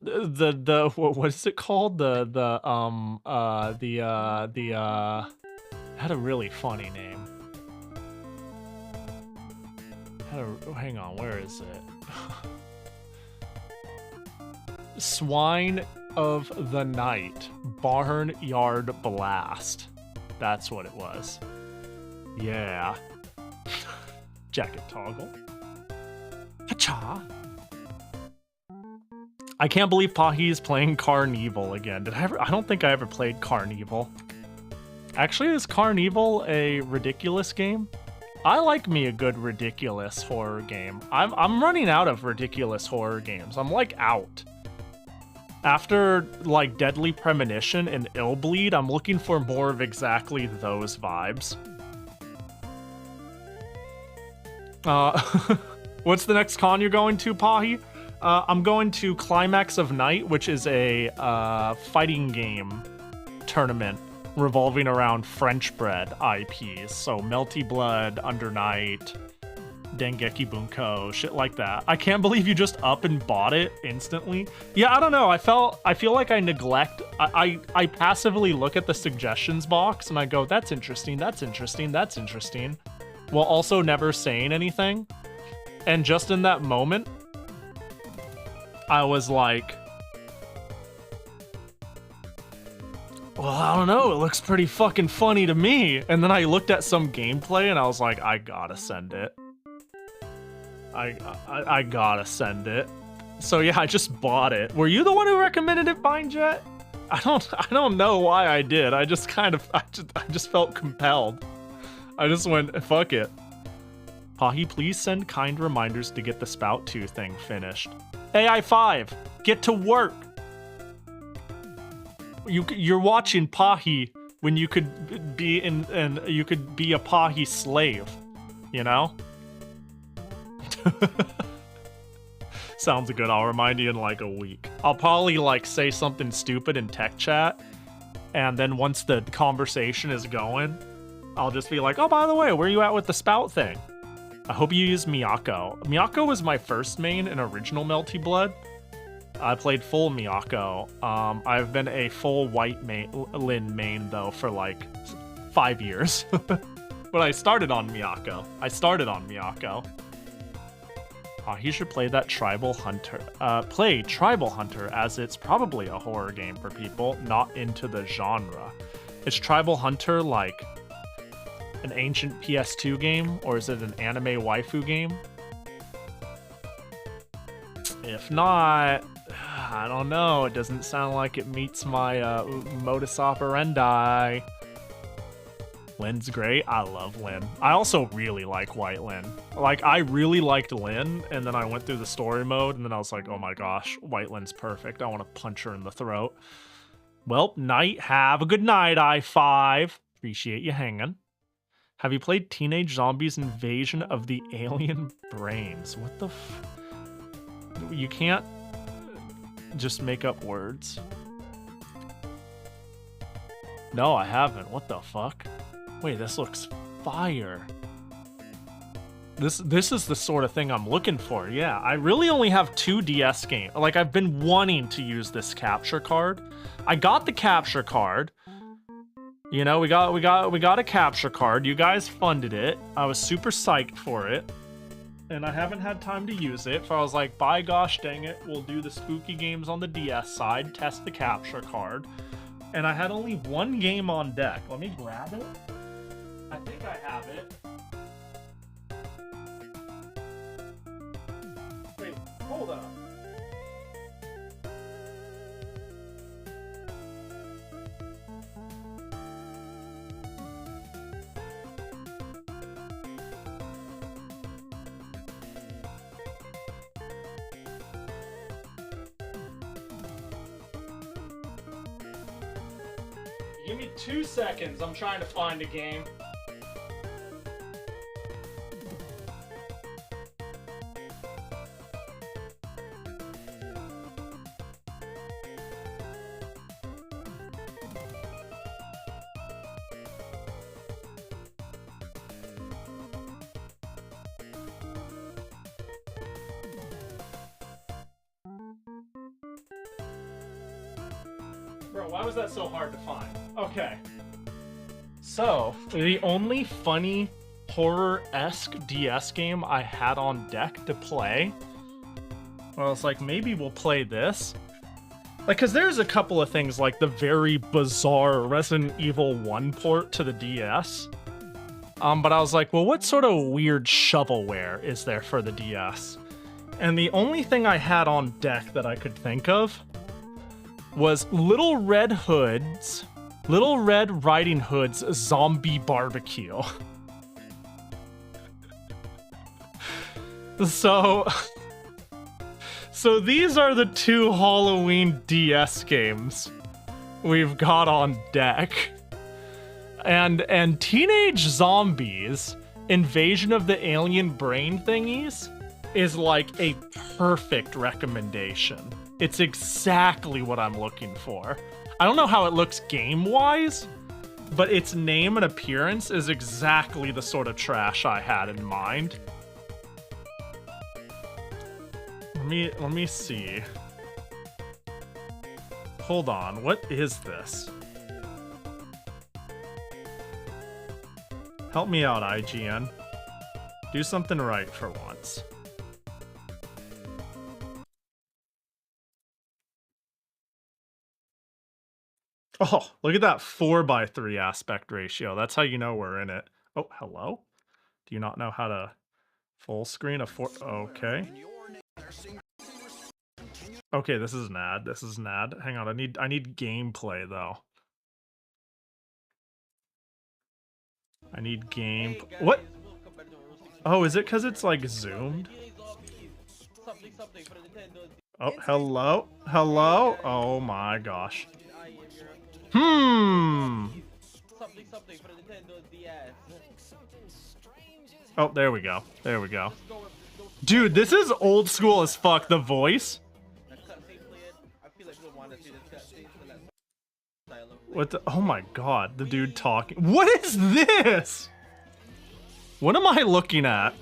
the what is it called? Had a really funny name. Hang on, where is it? Swine of the Night, Barnyard Blast. That's what it was. Yeah. Jacket toggle. Hacha. I can't believe Pahi is playing Carnival again. I don't think I ever played Carnival. Actually, is Carnival a ridiculous game? I like me a good ridiculous horror game. I'm running out of ridiculous horror games. I'm like out. After like Deadly Premonition and Illbleed, I'm looking for more of exactly those vibes. What's the next con you're going to, Pahi? I'm going to Climax of Night, which is a fighting game tournament revolving around French bread IPs. So Melty Blood, Under Night, Dengeki Bunko, shit like that. I can't believe you just up and bought it instantly. Yeah, I don't know. I feel like I neglect. I passively look at the suggestions box and I go, that's interesting, that's interesting, that's interesting, while also never saying anything. And just in that moment, I was like, well, I don't know, it looks pretty fucking funny to me. And then I looked at some gameplay and I was like, I gotta send it. I gotta send it. So yeah, I just bought it. Were you the one who recommended it, BindJet? I don't know why I did. I just felt compelled. I just went, fuck it. Pahi, please send kind reminders to get the Spout 2 thing finished. AI5, get to work. You're watching Pahi when you could be you could be a Pahi slave, you know? Sounds good. I'll remind you in like a week. I'll probably like say something stupid in tech chat, and then once the conversation is going, I'll just be like, oh, by the way, where are you at with the Spout thing? I hope you use Miyako. Miyako was my first main in original Melty Blood. I played full Miyako. I've been a full white Lin main though for like 5 years. But I started on Miyako. He should play that Tribal Hunter. Play Tribal Hunter, as it's probably a horror game for people not into the genre. Is Tribal Hunter like an ancient PS2 game, or is it an anime waifu game? If not, I don't know. It doesn't sound like it meets my modus operandi. Lin's great. I love Lin. I also really like White Lin. Like, I really liked Lin, and then I went through the story mode, and then I was like, oh my gosh, White Lin's perfect. I want to punch her in the throat. Well, night. Have a good night, I5. Appreciate you hanging. Have you played Teenage Zombies Invasion of the Alien Brains? What the f... You can't just make up words. No, I haven't. What the fuck? Wait, this looks fire. This is the sort of thing I'm looking for. Yeah, I really only have 2 DS games. Like, I've been wanting to use this capture card. I got the capture card. You know, we got a capture card. You guys funded it. I was super psyched for it. and I haven't had time to use it. So I was like, by gosh dang it, we'll do the spooky games on the DS side, test the capture card. And I had only one game on deck. Let me grab it. I think I have it. Wait, hold up. Give me 2 seconds. I'm trying to find a game. Bro, why was that so hard to find? Okay. So, the only funny horror-esque DS game I had on deck to play, well, I was like, maybe we'll play this. Like, because there's a couple of things like the very bizarre Resident Evil 1 port to the DS. But I was like, well, what sort of weird shovelware is there for the DS? And the only thing I had on deck that I could think of was Little Red Riding Hood's Zombie Barbecue. So these are the 2 Halloween DS games we've got on deck. And Teenage Zombies Invasion of the Alien Brain Thingies is like a perfect recommendation. It's exactly what I'm looking for. I don't know how it looks game-wise, but its name and appearance is exactly the sort of trash I had in mind. Let me see. Hold on, what is this? Help me out, IGN. Do something right for once. Oh, look at that 4:3 aspect ratio. That's how you know we're in it. Oh, hello? Do you not know how to full screen a 4? Okay. Okay, this is an ad. This is an ad. Hang on, I need gameplay though. I need game. What? Oh, is it because it's like zoomed? Oh, hello? Hello? Oh my gosh. Oh, there we go. There we go. Dude, this is old school as fuck. The voice. What the? Oh my god, the dude talking. What is this? What am I looking at?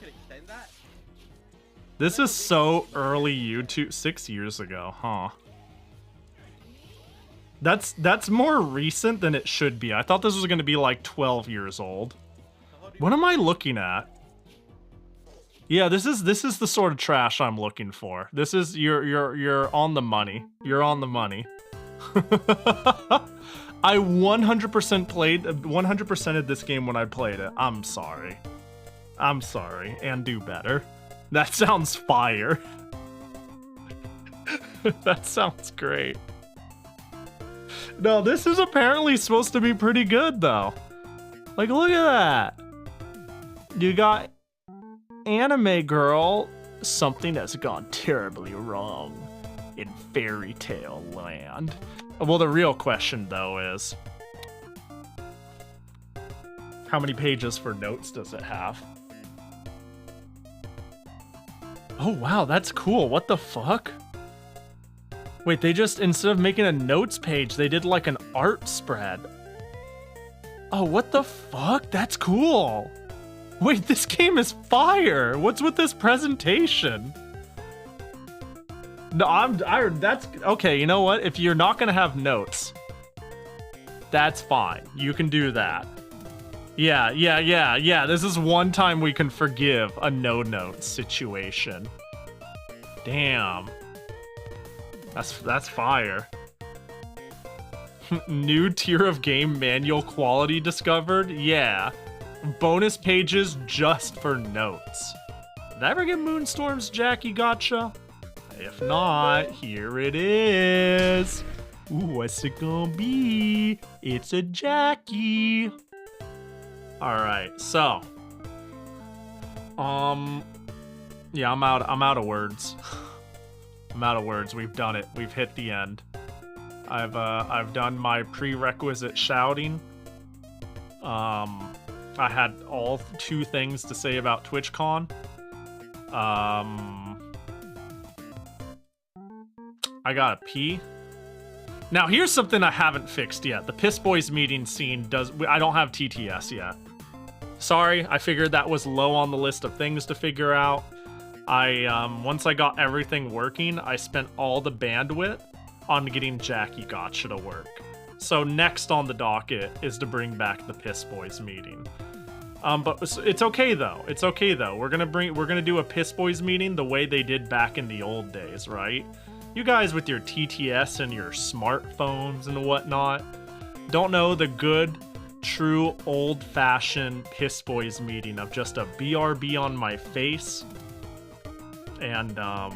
This is so early YouTube. 6 years ago, huh? That's more recent than it should be. I thought this was gonna be like 12 years old. What am I looking at? Yeah, this is the sort of trash I'm looking for. This is you're on the money. You're on the money. I 100% played 100%ed this game when I played it. I'm sorry. I'm sorry, and do better. That sounds fire. That sounds great. No, this is apparently supposed to be pretty good, though. Like, look at that. You got anime girl. Something has gone terribly wrong in fairy tale land. Well, the real question, though, is how many pages for notes does it have? Oh, wow, that's cool. What the fuck? Wait, they just, instead of making a notes page, they did like an art spread. Oh, what the fuck? That's cool. Wait, this game is fire. What's with this presentation? No, that's, okay, you know what? If you're not gonna have notes, that's fine. You can do that. Yeah. This is one time we can forgive a no-note situation. Damn. That's fire. New tier of game manual quality discovered? Yeah. Bonus pages just for notes. Did I ever get Moonstorm's Jackie Gotcha? If not, here it is. Ooh, what's it gonna be? It's a Jackie. Alright, so. Yeah, I'm out of words. I'm out of words. We've done it. We've hit the end. I've done my prerequisite shouting. I had all 2 things to say about TwitchCon. I gotta pee. Now here's something I haven't fixed yet. The Piss Boys meeting scene I don't have TTS yet. Sorry, I figured that was low on the list of things to figure out. Once I got everything working, I spent all the bandwidth on getting Jackie Gotcha to work. So next on the docket is to bring back the Piss Boys meeting. But it's okay though. It's okay though. We're gonna do a Piss Boys meeting the way they did back in the old days, right? You guys with your TTS and your smartphones and whatnot don't know the good, true, old-fashioned Piss Boys meeting of just a BRB on my face and a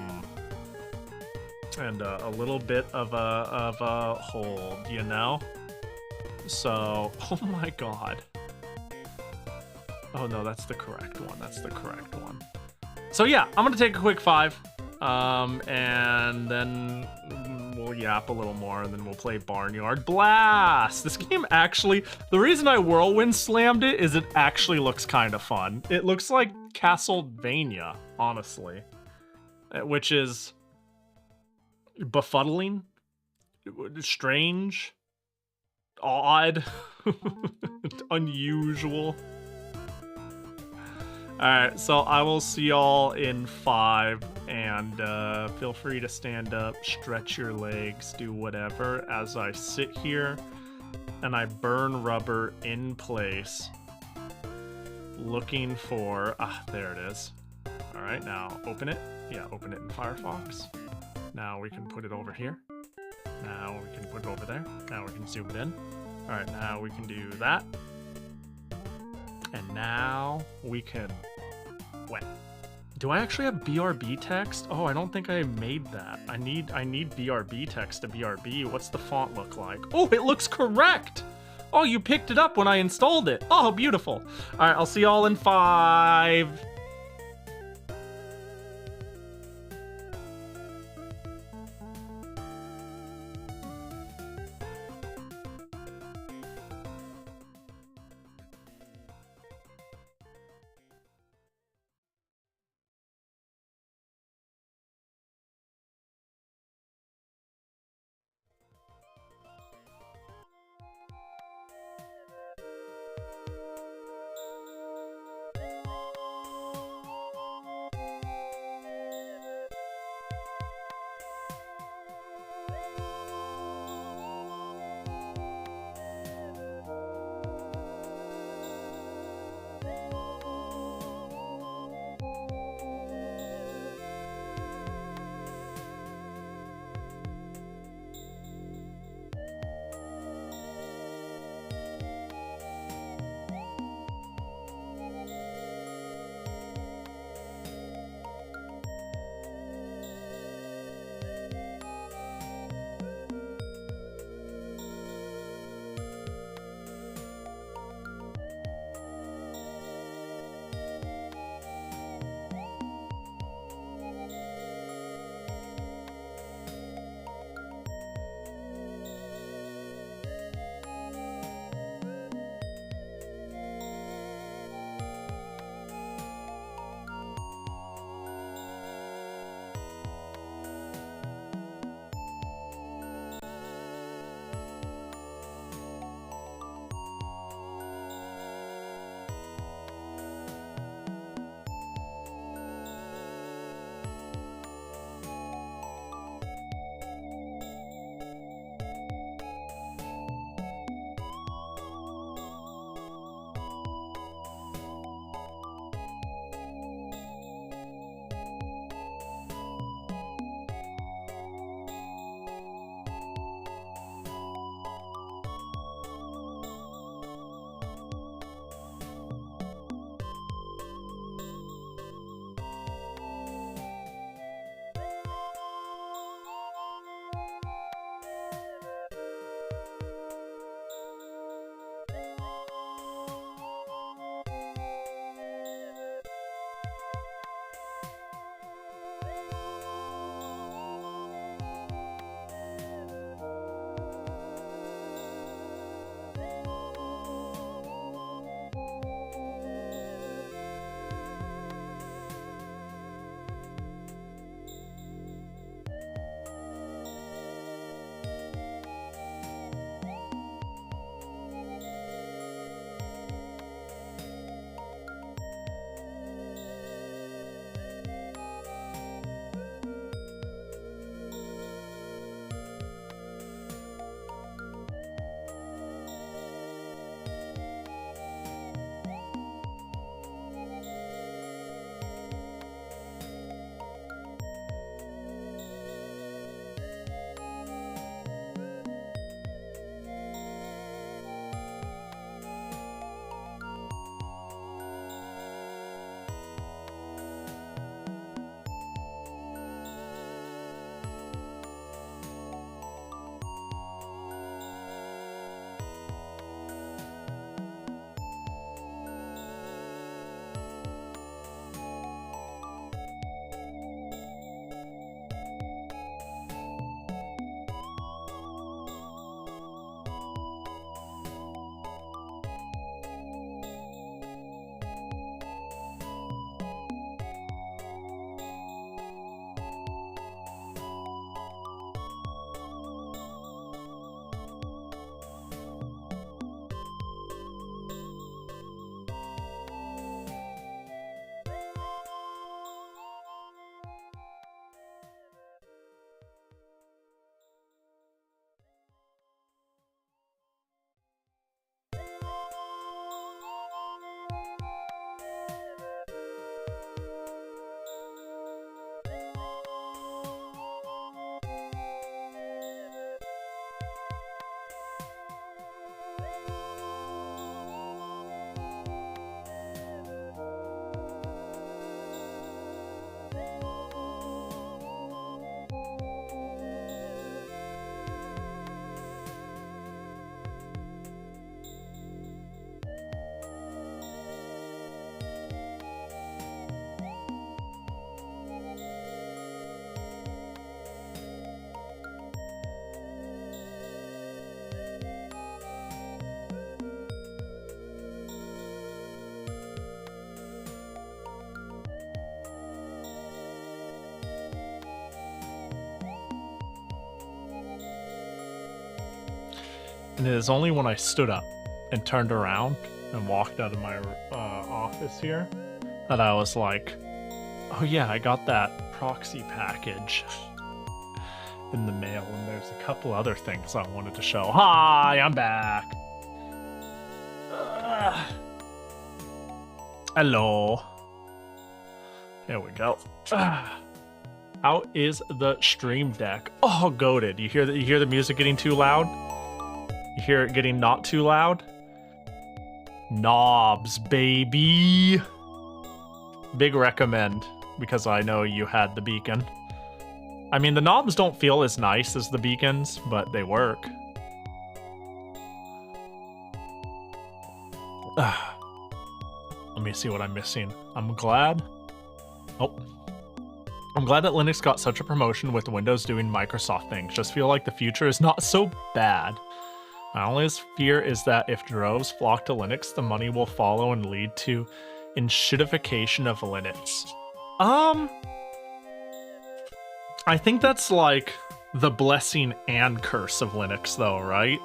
little bit of a hold, you know? So, oh my god. Oh no, that's the correct one. That's the correct one. So yeah, I'm gonna take a quick 5. And then we'll yap a little more, and then we'll play Barnyard Blast. This game actually, the reason I whirlwind slammed it is it actually looks kind of fun. It looks like Castlevania, honestly, which is befuddling, strange, odd, unusual. Alright, so I will see y'all in 5, and feel free to stand up, stretch your legs, do whatever as I sit here and I burn rubber in place, looking for, there it is. Alright, now open it. Yeah, open it in Firefox. Now we can put it over here. Now we can put it over there. Now we can zoom it in. Alright, now we can do that. And now we can... Wait. Do I actually have BRB text? Oh, I don't think I made that. I need BRB text to BRB. What's the font look like? Oh, it looks correct! Oh, you picked it up when I installed it. Oh, beautiful. Alright, I'll see y'all in 5. And it is only when I stood up and turned around and walked out of my office here that I was like, oh yeah, I got that proxy package in the mail, and there's a couple other things I wanted to show. Hi, I'm back. Hello. Here we go. How is the stream deck? Oh, goated. You hear the music getting too loud? You hear it getting not too loud? Knobs, baby. Big recommend, because I know you had the beacon. I mean, the knobs don't feel as nice as the beacons, but they work. Let me see what I'm missing. I'm glad that Linux got such a promotion with Windows doing Microsoft things. Just feel like the future is not so bad. My only fear is that if droves flock to Linux, the money will follow and lead to enshittification of Linux. I think that's like the blessing and curse of Linux though, right?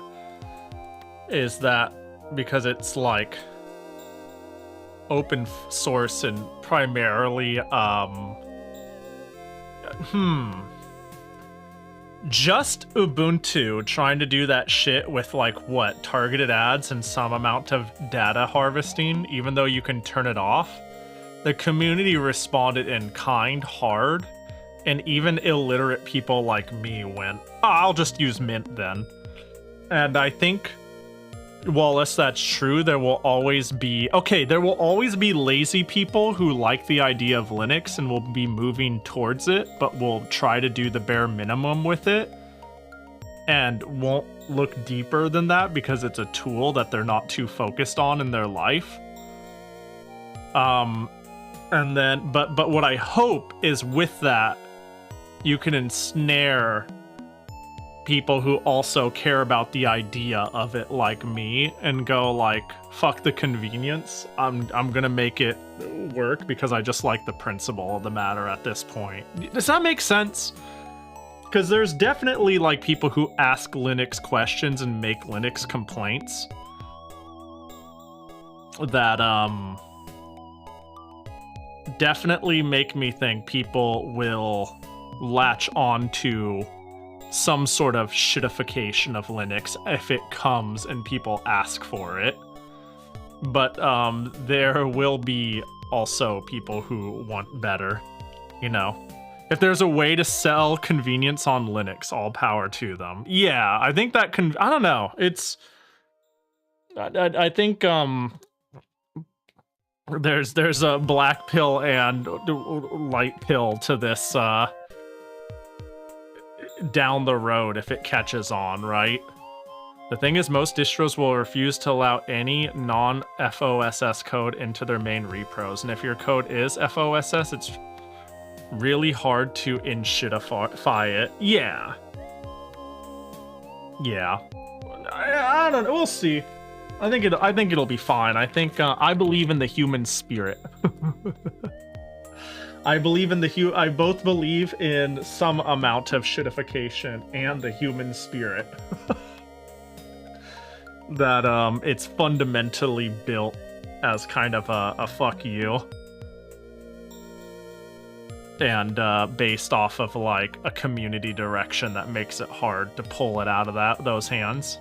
Is that because it's like open source and primarily just Ubuntu trying to do that shit with like what, targeted ads and some amount of data harvesting, even though you can turn it off. The community responded in kind, hard, and even illiterate people like me went, oh, I'll just use Mint then. And I think, well, unless that's true, there will always be lazy people who like the idea of Linux and will be moving towards it, but will try to do the bare minimum with it and won't look deeper than that because it's a tool that they're not too focused on in their life. And then, but what I hope is with that, you can ensnare people who also care about the idea of it like me and go like, fuck the convenience. I'm gonna make it work because I just like the principle of the matter at this point. Does that make sense? Because there's definitely like people who ask Linux questions and make Linux complaints that definitely make me think people will latch on to some sort of shitification of Linux if it comes and people ask for it. But there will be also people who want better, you know. If there's a way to sell convenience on Linux, all power to them. Yeah, I think that I don't know. It's I think there's a black pill and light pill to this down the road if it catches on, right? The thing is, most distros will refuse to allow any non-FOSS code into their main repros, and if your code is FOSS, it's really hard to inshitify it. Yeah. I don't know. We'll see. I think it'll be fine. I think I believe in the human spirit. I both believe in some amount of shitification and the human spirit. That it's fundamentally built as kind of a fuck you. And based off of like a community direction that makes it hard to pull it out of those hands.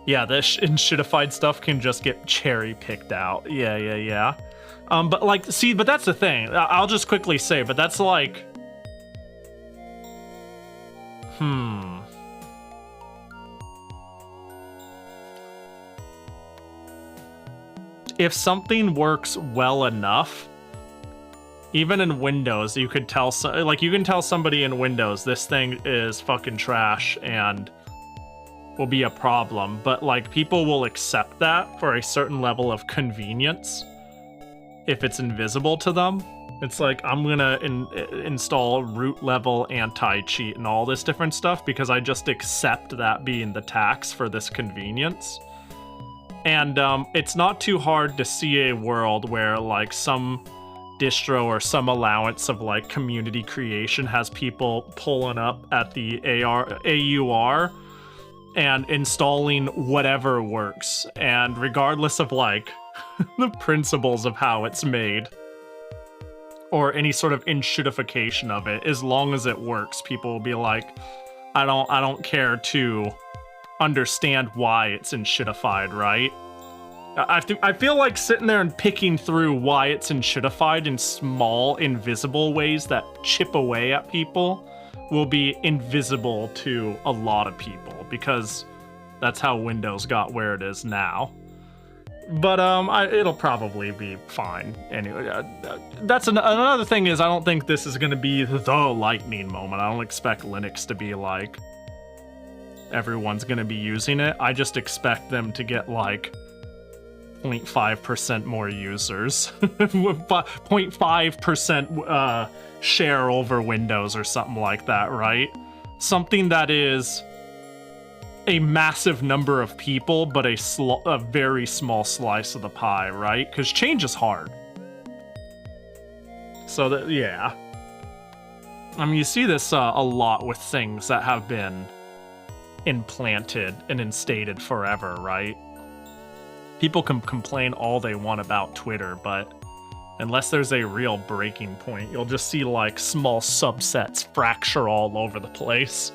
Yeah, this shitified stuff can just get cherry picked out. Yeah. But like, see, but that's the thing. I'll just quickly say, but that's like, if something works well enough, even in Windows, you could tell, you can tell somebody in Windows, this thing is fucking trash and will be a problem, but like people will accept that for a certain level of convenience. If it's invisible to them, it's like, I'm gonna install root level anti-cheat and all this different stuff because I just accept that being the tax for this convenience. And it's not too hard to see a world where like some distro or some allowance of like community creation has people pulling up at the AUR and installing whatever works. And regardless of like the principles of how it's made or any sort of enshittification of it, as long as it works, people will be like, I don't care to understand why it's enshittified, right? I feel like sitting there and picking through why it's enshittified in small, invisible ways that chip away at people will be invisible to a lot of people, because that's how Windows got where it is now. But it'll probably be fine anyway. That's another thing is I don't think this is going to be the lightning moment. I don't expect Linux to be like everyone's going to be using it. I just expect them to get like 0.5% more users, 0.5% share over Windows or something like that, right? Something that is a massive number of people, but a very small slice of the pie, right? Because change is hard. So that, yeah. I mean, you see this a lot with things that have been implanted and instated forever, right? People can complain all they want about Twitter, but unless there's a real breaking point, you'll just see like small subsets fracture all over the place.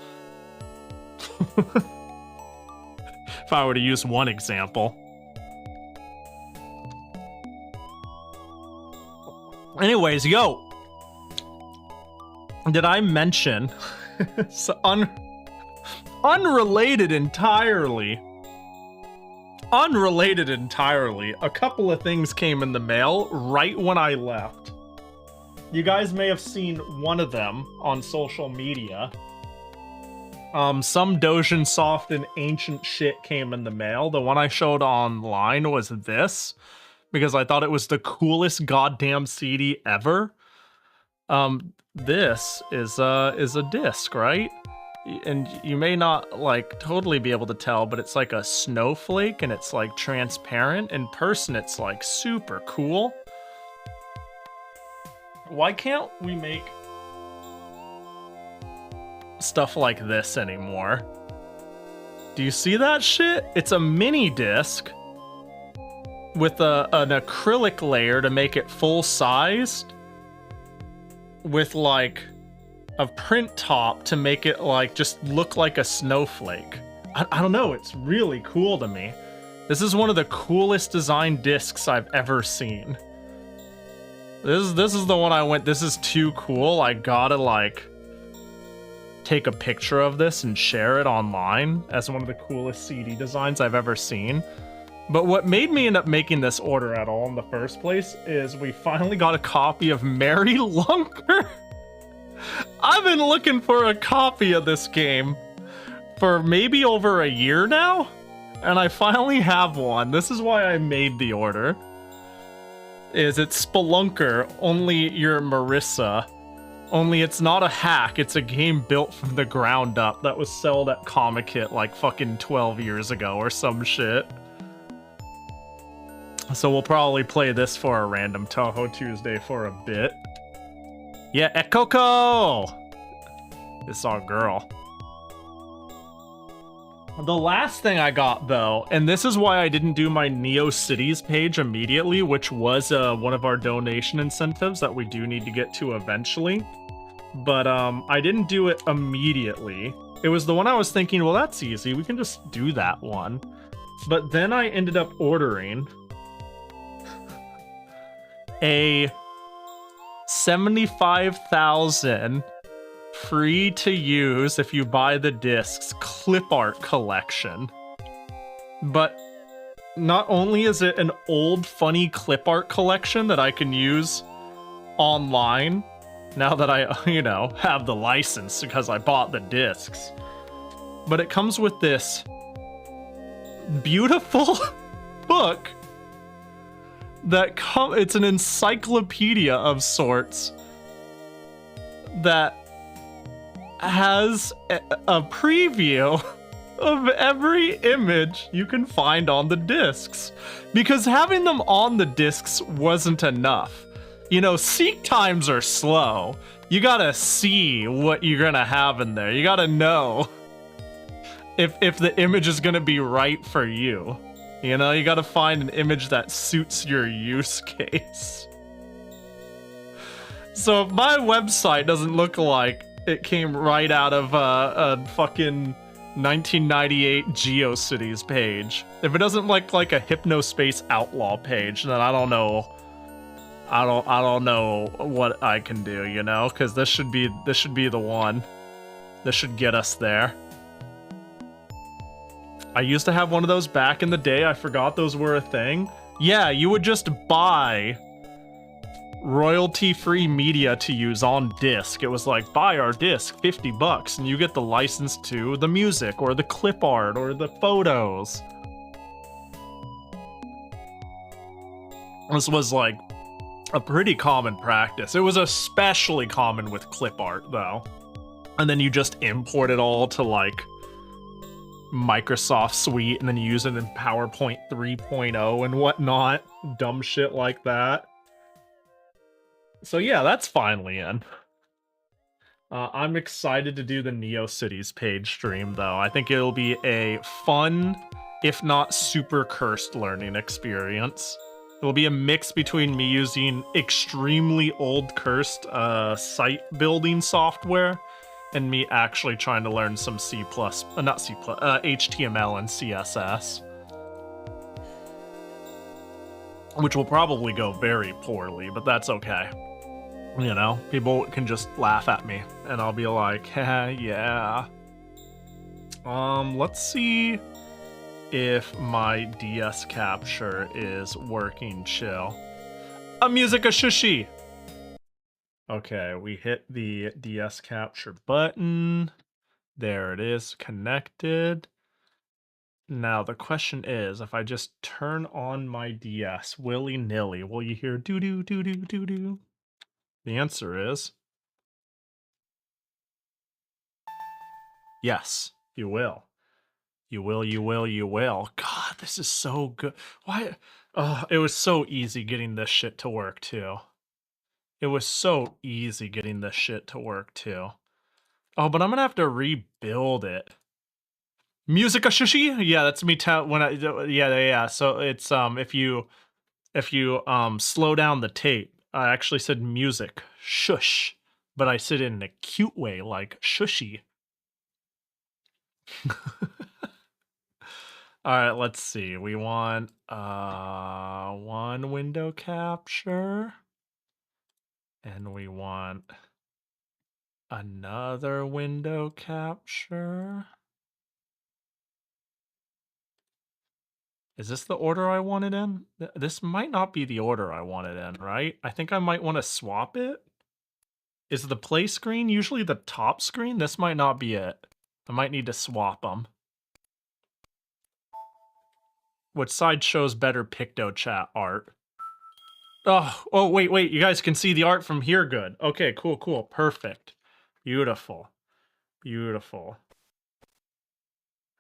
If I were to use one example. Anyways, yo, did I mention unrelated entirely, a couple of things came in the mail right when I left. You guys may have seen one of them on social media. Some Dojin Soft and ancient shit came in the mail. The one I showed online was this, because I thought it was the coolest goddamn CD ever. This is a disc, right? And you may not like totally be able to tell, but it's like a snowflake and it's like transparent. In person, it's like super cool. Why can't we make stuff like this anymore? Do you see that shit? It's a mini disc with an acrylic layer to make it full-sized, with like a print top to make it like just look like a snowflake. I don't know, it's really cool to me. This is one of the coolest design discs I've ever seen. This is the one I went, this is too cool, I gotta like take a picture of this and share it online as one of the coolest CD designs I've ever seen. But what made me end up making this order at all in the first place is we finally got a copy of Mary Lunker. I've been looking for a copy of this game for maybe over a year now, and I finally have one. This is why I made the order. It's Spelunker, only you're Marissa. Only it's not a hack, it's a game built from the ground up that was sold at Comic Hit like fucking 12 years ago or some shit. So we'll probably play this for a random Toho Tuesday for a bit. Yeah, Ekoko! It's our girl. The last thing I got, though, and this is why I didn't do my Neo Cities page immediately, which was one of our donation incentives that we do need to get to eventually. But I didn't do it immediately. It was the one I was thinking, well, that's easy. We can just do that one. But then I ended up ordering a 75,000 free to use if you buy the discs clip art collection. But not only is it an old funny clip art collection that I can use online now that I, you know, have the license because I bought the discs, but it comes with this beautiful book that it's an encyclopedia of sorts that has a preview of every image you can find on the discs, because having them on the discs wasn't enough. You know, seek times are slow. You gotta see what you're gonna have in there. You gotta know. if the image is gonna be right for you. You know, you gotta find an image that suits your use case. So if my website doesn't look like it came right out of a fucking 1998 GeoCities page, if it doesn't look like a Hypnospace Outlaw page, then I don't know. I don't know what I can do, you know, because this should be the one. This should get us there. I used to have one of those back in the day. I forgot those were a thing. Yeah, you would just buy royalty-free media to use on disc. It was like, buy our disc, $50, and you get the license to the music or the clip art or the photos. This was like a pretty common practice. It was especially common with clip art, though. And then you just import it all to like Microsoft Suite, and then you use it in PowerPoint 3.0 and whatnot. Dumb shit like that. So yeah, that's finally in. I'm excited to do the NeoCities page stream, though. I think it'll be a fun, if not super cursed learning experience. It'll be a mix between me using extremely old cursed site building software and me actually trying to learn some HTML and CSS. Which will probably go very poorly, but that's okay. You know, people can just laugh at me, and I'll be like, yeah. Let's see if my DS capture is working chill. A music a shushi! Okay, we hit the DS capture button. There it is, connected. Now, the question is, if I just turn on my DS willy-nilly, will you hear doo-doo, doo-doo, doo-doo? The answer is yes, you will. You will. God, this is so good. Why? Oh, it was so easy getting this shit to work, too. It was so easy getting this shit to work, too. Oh, but I'm gonna have to rebuild it. Musica shushi? Yeah, that's me when I yeah. So it's if you slow down the tape, I actually said music shush, but I said it in a cute way, like shushy. All right, let's see. We want one window capture, and we want another window capture. Is this the order I want it in? This might not be the order I want it in, right? I think I might want to swap it. Is the play screen usually the top screen? This might not be it. I might need to swap them. Which side shows better PictoChat art? Oh, wait. You guys can see the art from here good. Okay, cool. Perfect. Beautiful.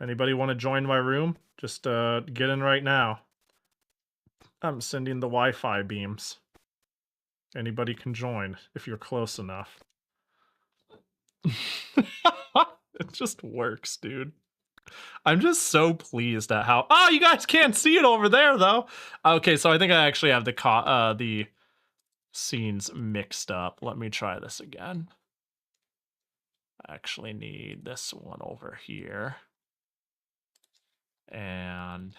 Anybody want to join my room? Just get in right now. I'm sending the Wi-Fi beams. Anybody can join if you're close enough. It just works, dude. I'm just so pleased at how... Oh, you guys can't see it over there, though. Okay, so I think I actually have the scenes mixed up. Let me try this again. I actually need this one over here. And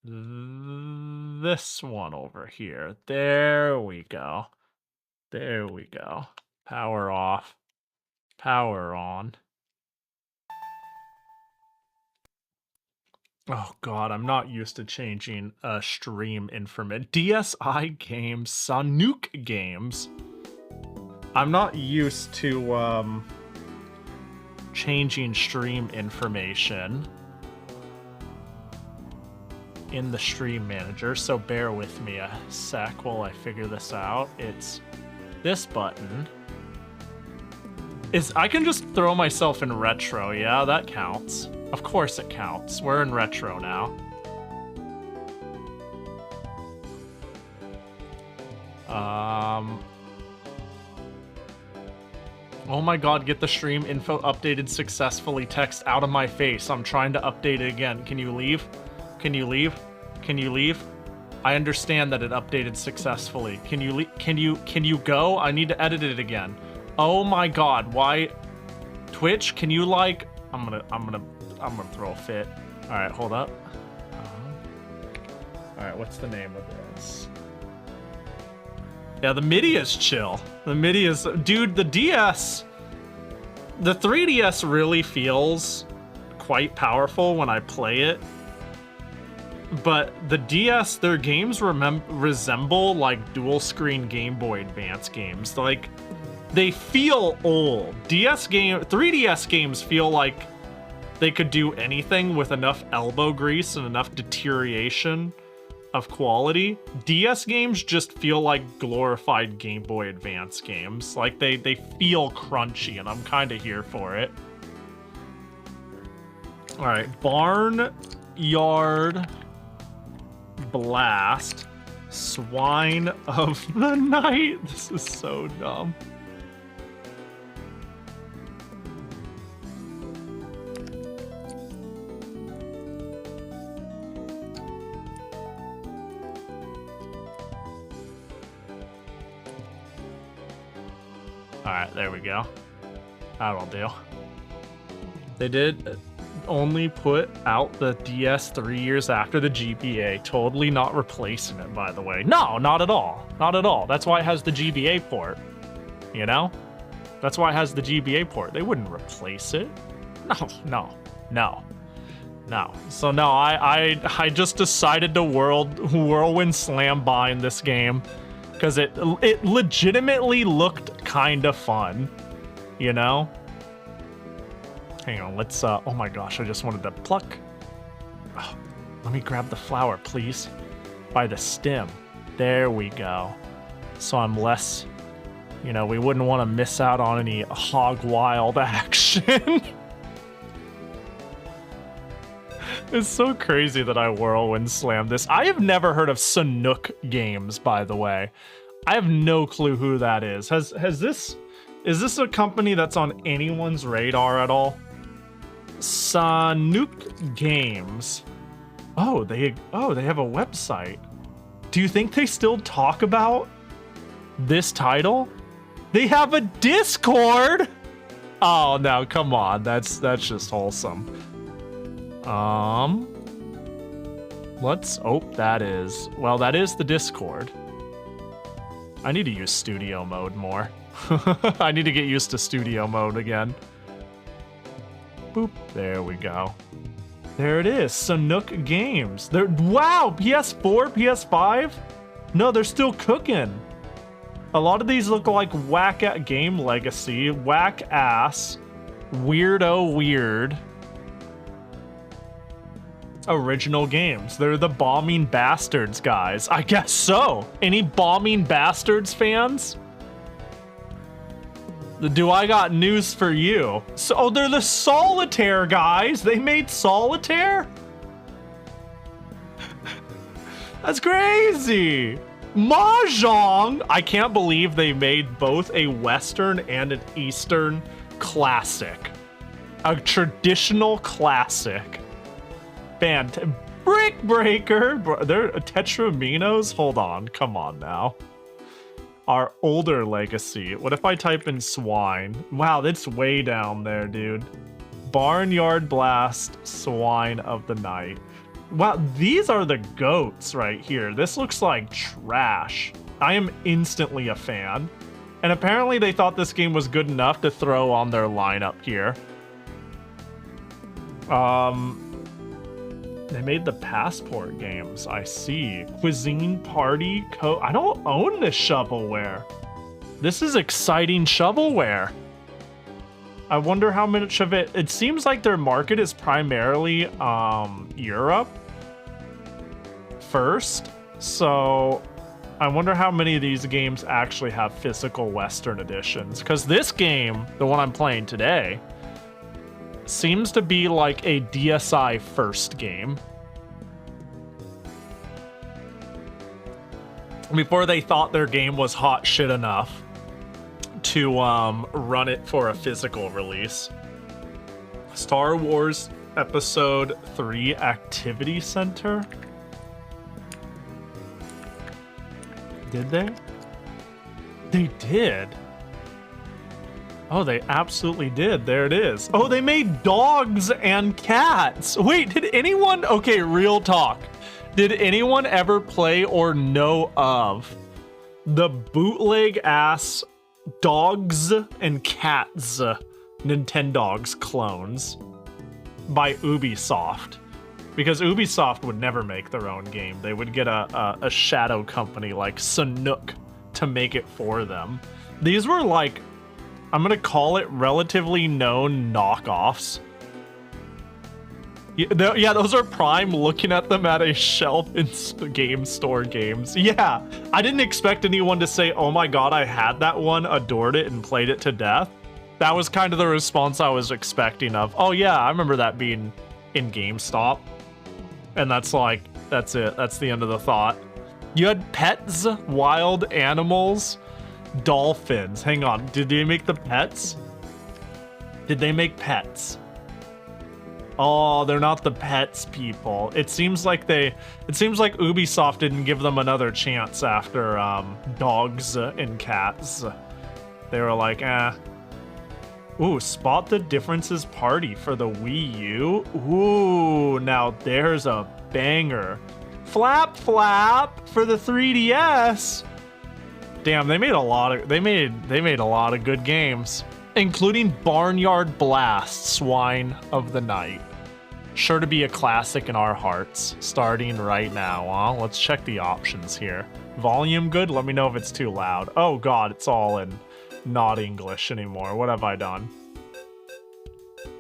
this one over here. There we go. Power off. Power on. Oh god, I'm not used to changing stream information. DSi games, Sanuk games. I'm not used to changing stream information in the stream manager, so bear with me a sec while I figure this out. It's this button. I can just throw myself in retro, yeah, that counts. Of course it counts. We're in retro now. Oh my god, get the stream info updated successfully. Text out of my face. I'm trying to update it again. Can you leave? Can you leave? Can you leave? I understand that it updated successfully. Can you leave? Can you go? I need to edit it again. Oh my god, why? Twitch, can you like... I'm gonna throw a fit. All right, hold up. All right, what's the name of this? Yeah, the MIDI is chill. The MIDI is... Dude, the DS... The 3DS really feels quite powerful when I play it. But the DS, their games resemble like dual screen Game Boy Advance games. Like, they feel old. 3DS games feel like they could do anything with enough elbow grease and enough deterioration of quality. DS games just feel like glorified Game Boy Advance games. Like, they feel crunchy, and I'm kind of here for it. All right, Barnyard Blast, Swine of the Night. This is so dumb. Alright, there we go. That'll do. They did only put out the DS 3 years after the GBA. Totally not replacing it, by the way. No, not at all. Not at all. That's why it has the GBA port. You know? That's why it has the GBA port. They wouldn't replace it. No. So no, I just decided to whirlwind slam bind this game. Because it legitimately looked kind of fun, you know? Hang on, let's, oh my gosh, I just wanted to pluck. Oh, let me grab the flower, please. By the stem. There we go. So I'm less, you know, we wouldn't want to miss out on any hog wild action. It's so crazy that I whirlwind slammed this. I have never heard of Sanook Games, by the way. I have no clue who that is. Is this a company that's on anyone's radar at all? Sanook Games. Oh, they have a website. Do you think they still talk about this title? They have a Discord. Oh no, come on. That's just wholesome. That is the Discord. I need to use studio mode more. I need to get used to studio mode again. Boop, there we go. There it is, Sanook Games. Wow, PS4, PS5? No, they're still cooking. A lot of these look like whack at Game Legacy, whack ass, weirdo weird. Original games. They're the Bombing Bastards guys. I guess so. Any Bombing Bastards fans? Do I got news for you? So, they're the Solitaire guys. They made Solitaire? That's crazy. Mahjong. I can't believe they made both a Western and an Eastern classic. A traditional classic. Brick Breaker. They're Tetraminos. Hold on. Come on now. Our older legacy. What if I type in swine? Wow, that's way down there, dude. Barnyard Blast, Swine of the Night. Wow, these are the goats right here. This looks like trash. I am instantly a fan. And apparently they thought this game was good enough to throw on their lineup here. They made the Passport games, I see. Cuisine Party I don't own this shovelware. This is exciting shovelware. I wonder how much of it seems like their market is primarily Europe first. So I wonder how many of these games actually have physical Western editions. Because this game, the one I'm playing today, seems to be like a DSi first game. Before they thought their game was hot shit enough to run it for a physical release. Star Wars Episode 3 Activity Center. Did they? They did. Oh, they absolutely did. There it is. Oh, they made dogs and cats. Wait, did anyone... Okay, real talk. Did anyone ever play or know of the bootleg-ass Dogs and Cats Nintendogs clones by Ubisoft? Because Ubisoft would never make their own game. They would get a shadow company like Sanook to make it for them. These were like... I'm gonna call it relatively known knockoffs. Yeah, those are Prime looking at them at a shelf in game store games. Yeah, I didn't expect anyone to say, oh my god, I had that one, adored it, and played it to death. That was kind of the response I was expecting of, oh yeah, I remember that being in GameStop. And that's like, that's it, that's the end of the thought. You had pets, wild animals, dolphins. Hang on, did they make the pets? Did they make pets? Oh, they're not the pets people. It seems like Ubisoft didn't give them another chance after dogs and cats. They were like, eh. Ooh, spot the differences party for the Wii U. Ooh, now there's a banger. Flap Flap for the 3DS. Damn, they made a lot of good games, including Barnyard Blast, Swine of the Night. Sure to be a classic in our hearts, starting right now, huh? Let's check the options here. Volume good? Let me know if it's too loud. Oh god, it's all in not English anymore. What have I done?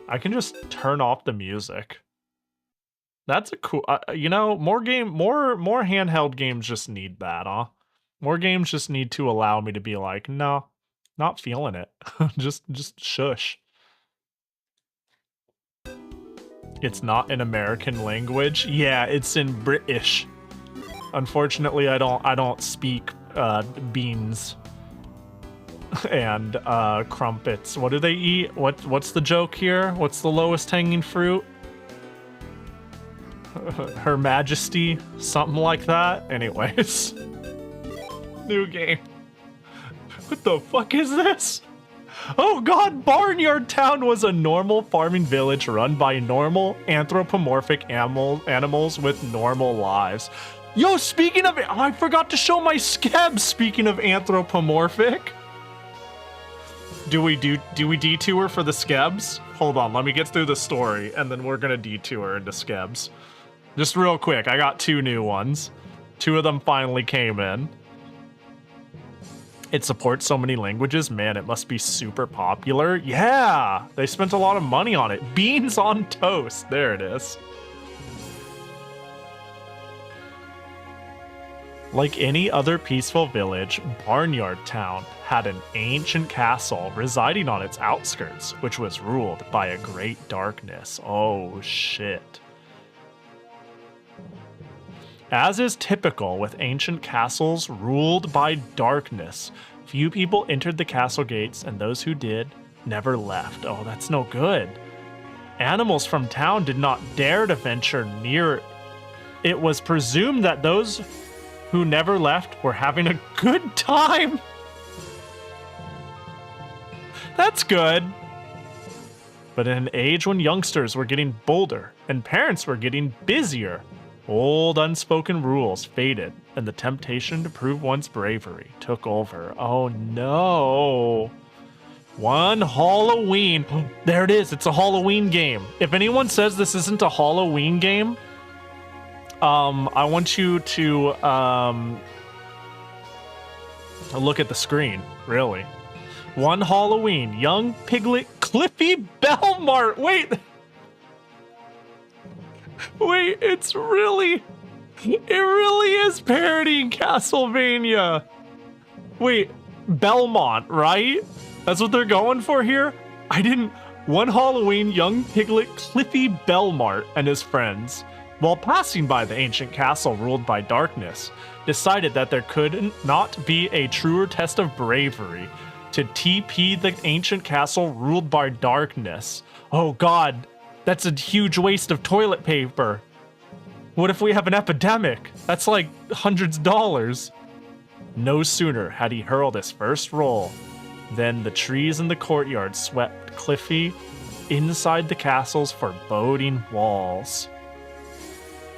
I can just turn off the music. That's a cool, you know, more handheld games just need that, huh? More games just need to allow me to be like, no, not feeling it. just shush. It's not in American language. Yeah, it's in British. Unfortunately, I don't speak beans and crumpets. What do they eat? What's the joke here? What's the lowest hanging fruit? Her Majesty, something like that. Anyways. New game. What the fuck is this? Oh god, Barnyard Town was a normal farming village run by normal anthropomorphic animals with normal lives. Yo, speaking of, I forgot to show my scabs. Speaking of anthropomorphic. Do we detour for the skebs? Hold on, let me get through the story and then we're gonna detour into skebs. Just real quick, I got 2 new ones. 2 of them finally came in. It supports so many languages. Man, it must be super popular. Yeah, they spent a lot of money on it. Beans on toast. There it is. Like any other peaceful village, Barnyard Town had an ancient castle residing on its outskirts, which was ruled by a great darkness. Oh, shit. As is typical with ancient castles ruled by darkness, few people entered the castle gates, and those who did never left. Oh, that's no good. Animals from town did not dare to venture near it. It was presumed that those who never left were having a good time. That's good. But in an age when youngsters were getting bolder and parents were getting busier, old unspoken rules faded, and the temptation to prove one's bravery took over. Oh no. One Halloween. There it is. It's a Halloween game. If anyone says this isn't a Halloween game, I want you to look at the screen, really. One Halloween. Young Piglet Cliffy Belmart. Wait, it really is parodying Castlevania. Wait, Belmont, right? That's what they're going for here? One Halloween, young Piglet Cliffy Belmart and his friends, while passing by the ancient castle ruled by darkness, decided that there could not be a truer test of bravery to TP the ancient castle ruled by darkness. Oh god, that's a huge waste of toilet paper. What if we have an epidemic? That's like hundreds of dollars. No sooner had he hurled his first roll than the trees in the courtyard swept Cliffy inside the castle's foreboding walls.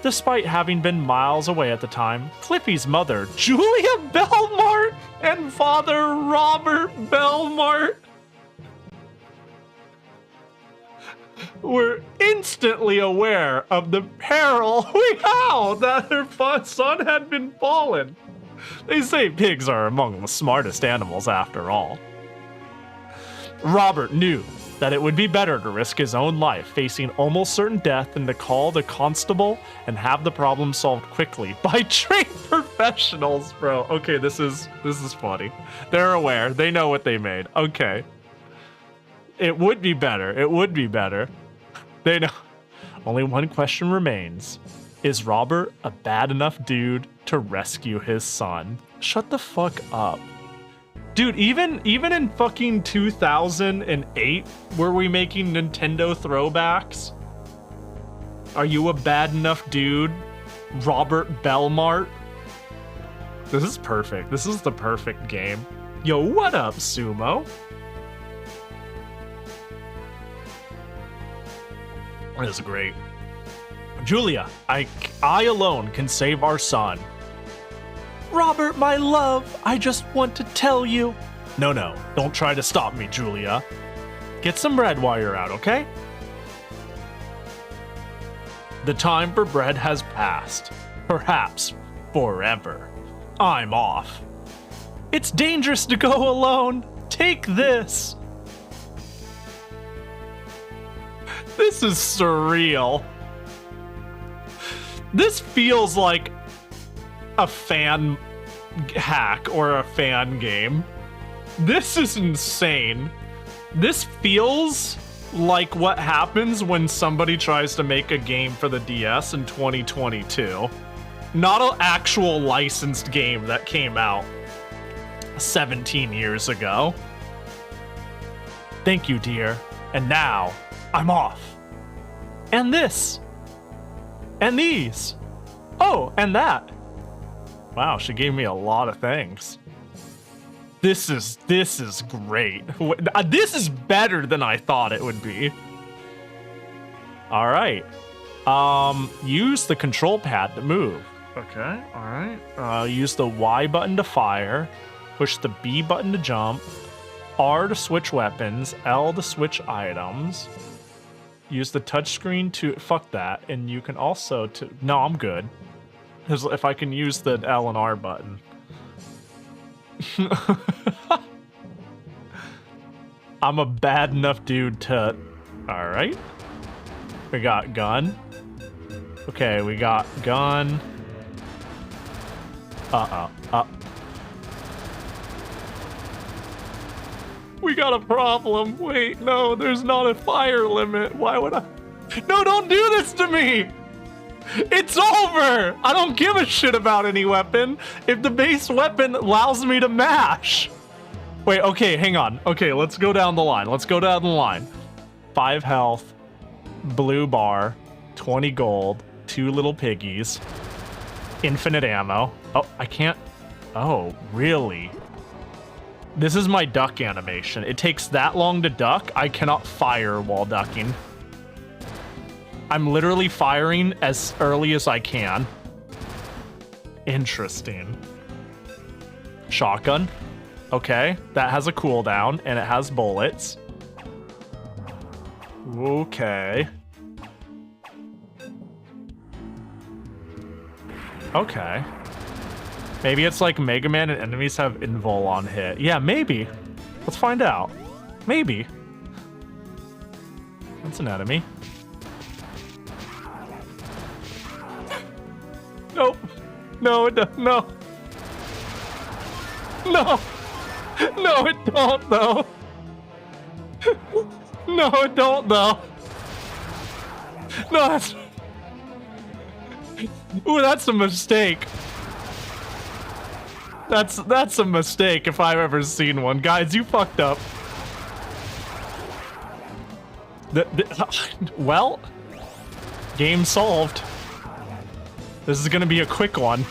Despite having been miles away at the time, Cliffy's mother, Julia Belmart, and father, Robert Belmart, were instantly aware of the peril that her son had been fallen. They say pigs are among the smartest animals after all. Robert knew that it would be better to risk his own life facing almost certain death than to call the constable and have the problem solved quickly by trained professionals, bro. Okay, this is funny. They're aware. They know what they made. Okay. It would be better. It would be better. They know. Only one question remains. Is Robert a bad enough dude to rescue his son? Shut the fuck up. Dude, even in fucking 2008, were we making Nintendo throwbacks? Are you a bad enough dude, Robert Belmart? This is perfect. This is the perfect game. Yo, what up, Sumo? This is great. Julia, I alone can save our son. Robert, my love, I just want to tell you. No, don't try to stop me, Julia. Get some bread while you're out, okay? The time for bread has passed. Perhaps forever. I'm off. It's dangerous to go alone. Take this. This is surreal. This feels like a fan hack or a fan game. This is insane. This feels like what happens when somebody tries to make a game for the DS in 2022. Not an actual licensed game that came out 17 years ago. Thank you, dear. And now, I'm off. And this. And these. Oh, and that. Wow, she gave me a lot of things. This is great. This is better than I thought it would be. All right. Use the control pad to move. Okay, all right. Use the Y button to fire. Push the B button to jump. R to switch weapons. L to switch items. Use the touchscreen to... Fuck that. And you can also... No, I'm good. If I can use the L and R button. I'm a bad enough dude to... Alright. We got gun. Okay, we got gun. We got a problem. Wait, no, there's not a fire limit. Why would I... No, don't do this to me! It's over! I don't give a shit about any weapon if the base weapon allows me to mash. Wait, okay, hang on. Okay, let's go down the line. 5 health, blue bar, 20 gold, 2 little piggies, infinite ammo. Oh, I can't... Oh, really? This is my duck animation. It takes that long to duck. I cannot fire while ducking. I'm literally firing as early as I can. Interesting. Shotgun. Okay, that has a cooldown and it has bullets. Okay. Okay. Maybe it's like Mega Man and enemies have invul on hit. Yeah, maybe. Let's find out. Maybe. That's an enemy. Nope. No, it doesn't. No. No. No, it don't, though. No, it don't, though. No, that's... Ooh, that's a mistake. That's a mistake if I've ever seen one. Guys, you fucked up. Well, game solved. This is gonna be a quick one.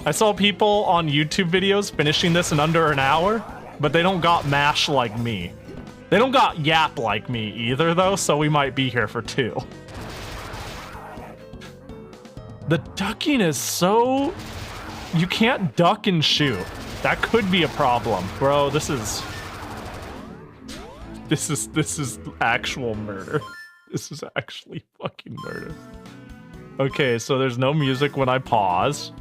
I saw people on YouTube videos finishing this in under an hour, but they don't got mash like me. They don't got yap like me either, though, so we might be here for 2. The ducking is so... You can't duck and shoot. That could be a problem. Bro, this is actual murder. This is actually fucking murder. Okay, so there's no music when I pause.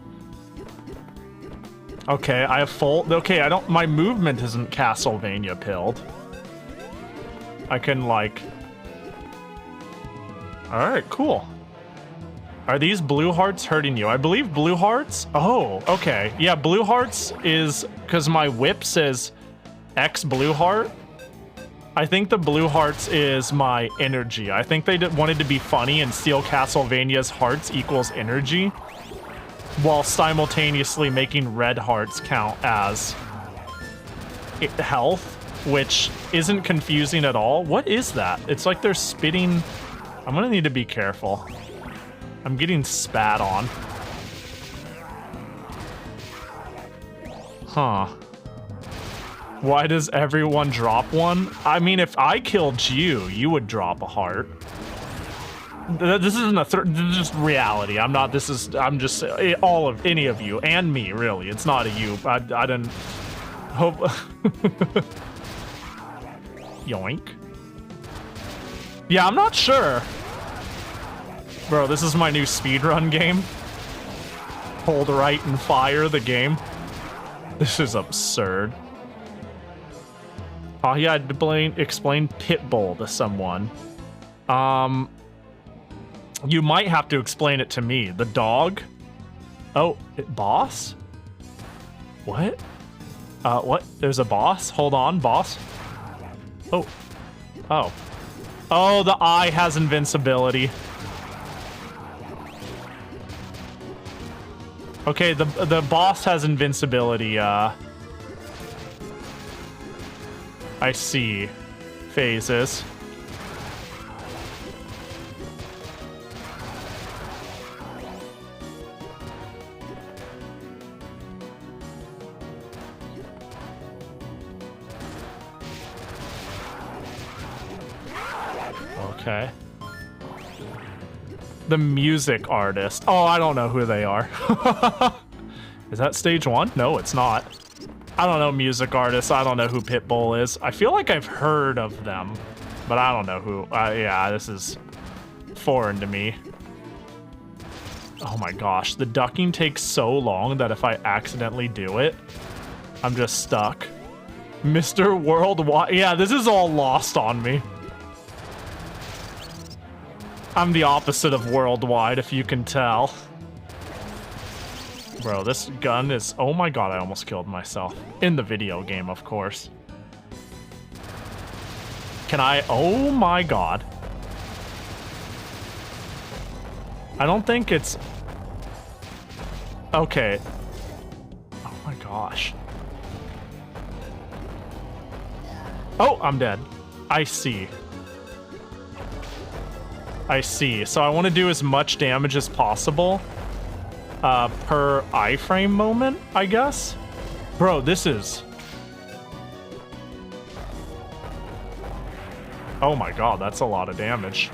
Okay, I have full... Okay, my movement isn't Castlevania pilled. I can, like... Alright, cool. Are these blue hearts hurting you? I believe blue hearts? Oh, okay. Yeah, blue hearts is... Because my whip says X blue heart. I think the blue hearts is my energy. I think they wanted to be funny and steal Castlevania's hearts equals energy, while simultaneously making red hearts count as health, which isn't confusing at all. What is that? It's like they're spitting... I'm gonna need to be careful. I'm getting spat on. Huh. Why does everyone drop one? I mean, if I killed you, you would drop a heart. This isn't a this is just reality. I'm just any of you and me, really. It's not a you. I didn't hope. Yoink. Yeah, I'm not sure. Bro, this is my new speedrun game. Hold right and fire the game. This is absurd. Oh, yeah, I'd explain Pitbull to someone. You might have to explain it to me. The dog? Oh, boss? What? What? There's a boss? Hold on, boss. Oh. Oh. Oh, the eye has invincibility. Okay, the boss has invincibility, I see. Phases. Okay. The music artist. Oh, I don't know who they are. Is that stage 1? No, it's not. I don't know music artists. I don't know who Pitbull is. I feel like I've heard of them, but I don't know who. Yeah, this is foreign to me. Oh my gosh, the ducking takes so long that if I accidentally do it, I'm just stuck. Mr. Worldwide. Yeah, this is all lost on me. I'm the opposite of worldwide, if you can tell. Bro, this gun is... Oh my god, I almost killed myself. In the video game, of course. Can I... Oh my god. I don't think it's... Okay. Oh my gosh. Oh, I'm dead. I see. I see. So I want to do as much damage as possible per iframe moment, I guess. Bro, this is... Oh my god, that's a lot of damage.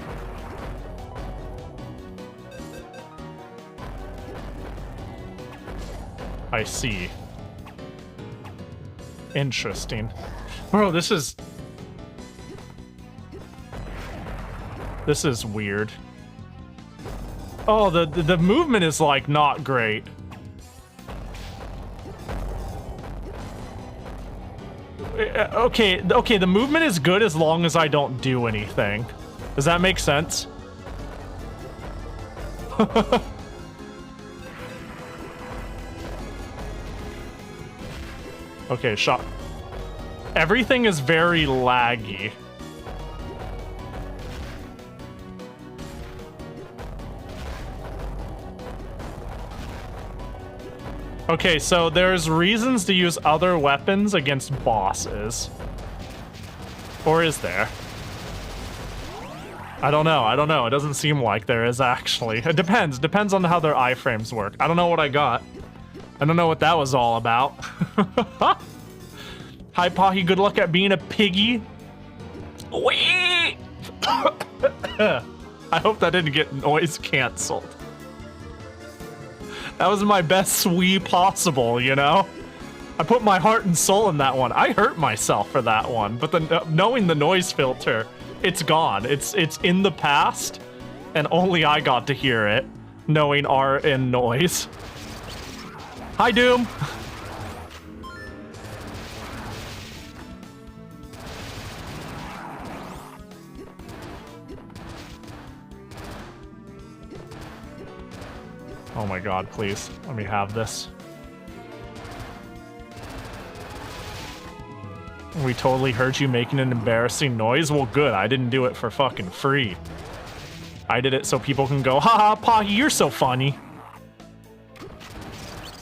I see. Interesting. Bro, this is... This is weird. Oh, the movement is, like, not great. Okay, the movement is good as long as I don't do anything. Does that make sense? Okay, shot. Everything is very laggy. Okay, so there's reasons to use other weapons against bosses. Or is there? I don't know. It doesn't seem like there is, actually. It depends. Depends on how their iframes work. I don't know what I got. I don't know what that was all about. Hi, Pahi. Good luck at being a piggy. Wee! I hope that didn't get noise canceled. That was my best swee possible, you know? I put my heart and soul in that one. I hurt myself for that one, but knowing the noise filter, it's gone. It's in the past, and only I got to hear it, knowing R and noise. Hi, Doom! Oh my god, please. Let me have this. We totally heard you making an embarrassing noise? Well, good. I didn't do it for fucking free. I did it so people can go, haha, Pahi, you're so funny.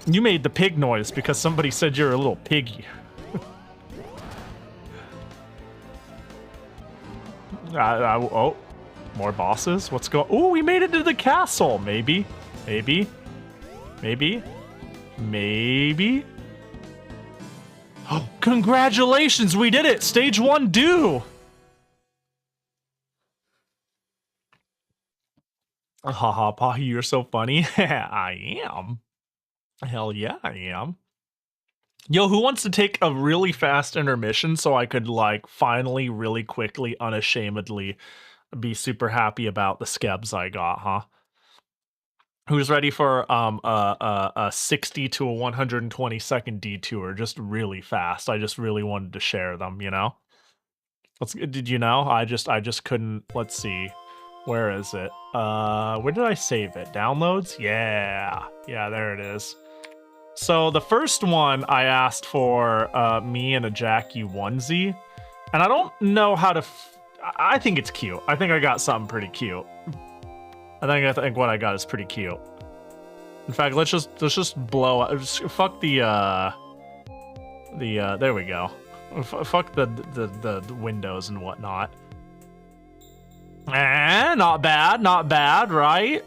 You made the pig noise because somebody said you're a little piggy. Oh, more bosses? What's going? Oh, we made it to the castle. Maybe. Maybe. Maybe. Maybe. Oh, congratulations, we did it! Stage 1 due! Haha, Pahi, you're so funny. I am. Hell yeah, I am. Yo, who wants to take a really fast intermission so I could, like, finally, really quickly, unashamedly be super happy about the skebs I got, huh? Who's ready for a 60 to a 120 second detour, just really fast? I just really wanted to share them, you know? Did you know? I just couldn't. Let's see. Where is it? Where did I save it? Downloads? Yeah, there it is. So the first one I asked for me and a Jackie onesie, and I don't know how to. I think it's cute. I think I got something pretty cute. I think what I got is pretty cute. In fact, let's just blow up. Fuck the there we go. Fuck the windows and whatnot. Not bad, right?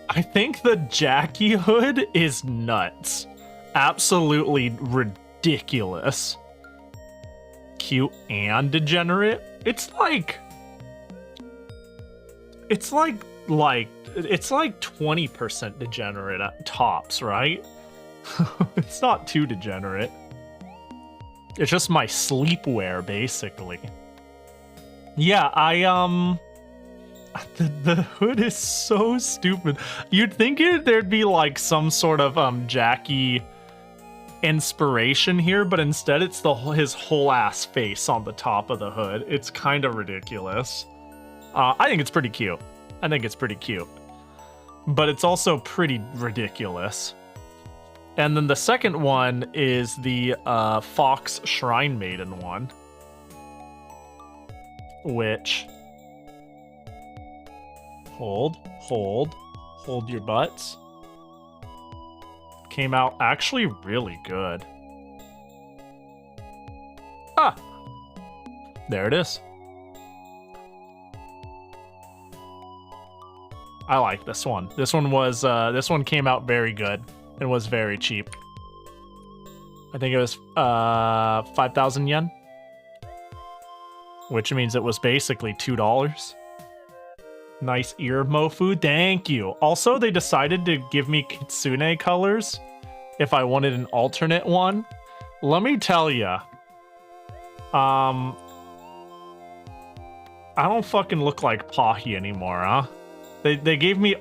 I think the Jackie hood is nuts. Absolutely ridiculous. Cute and degenerate. It's like 20% degenerate at tops, right? It's not too degenerate. It's just my sleepwear, basically. Yeah, the hood is so stupid. You'd think there'd be like some sort of Jackie inspiration here, but instead it's his whole ass face on the top of the hood. It's kind of ridiculous. I think it's pretty cute. But it's also pretty ridiculous. And then the second one is the Fox Shrine Maiden one. Which... Hold your butts. Came out actually really good. Ah! There it is. I like this one. This one came out very good and was very cheap. I think it was 5,000 yen, which means it was basically $2. Nice ear mofu, thank you. Also, they decided to give me kitsune colors if I wanted an alternate one. Let me tell ya, I don't fucking look like Pahi anymore, huh? They gave me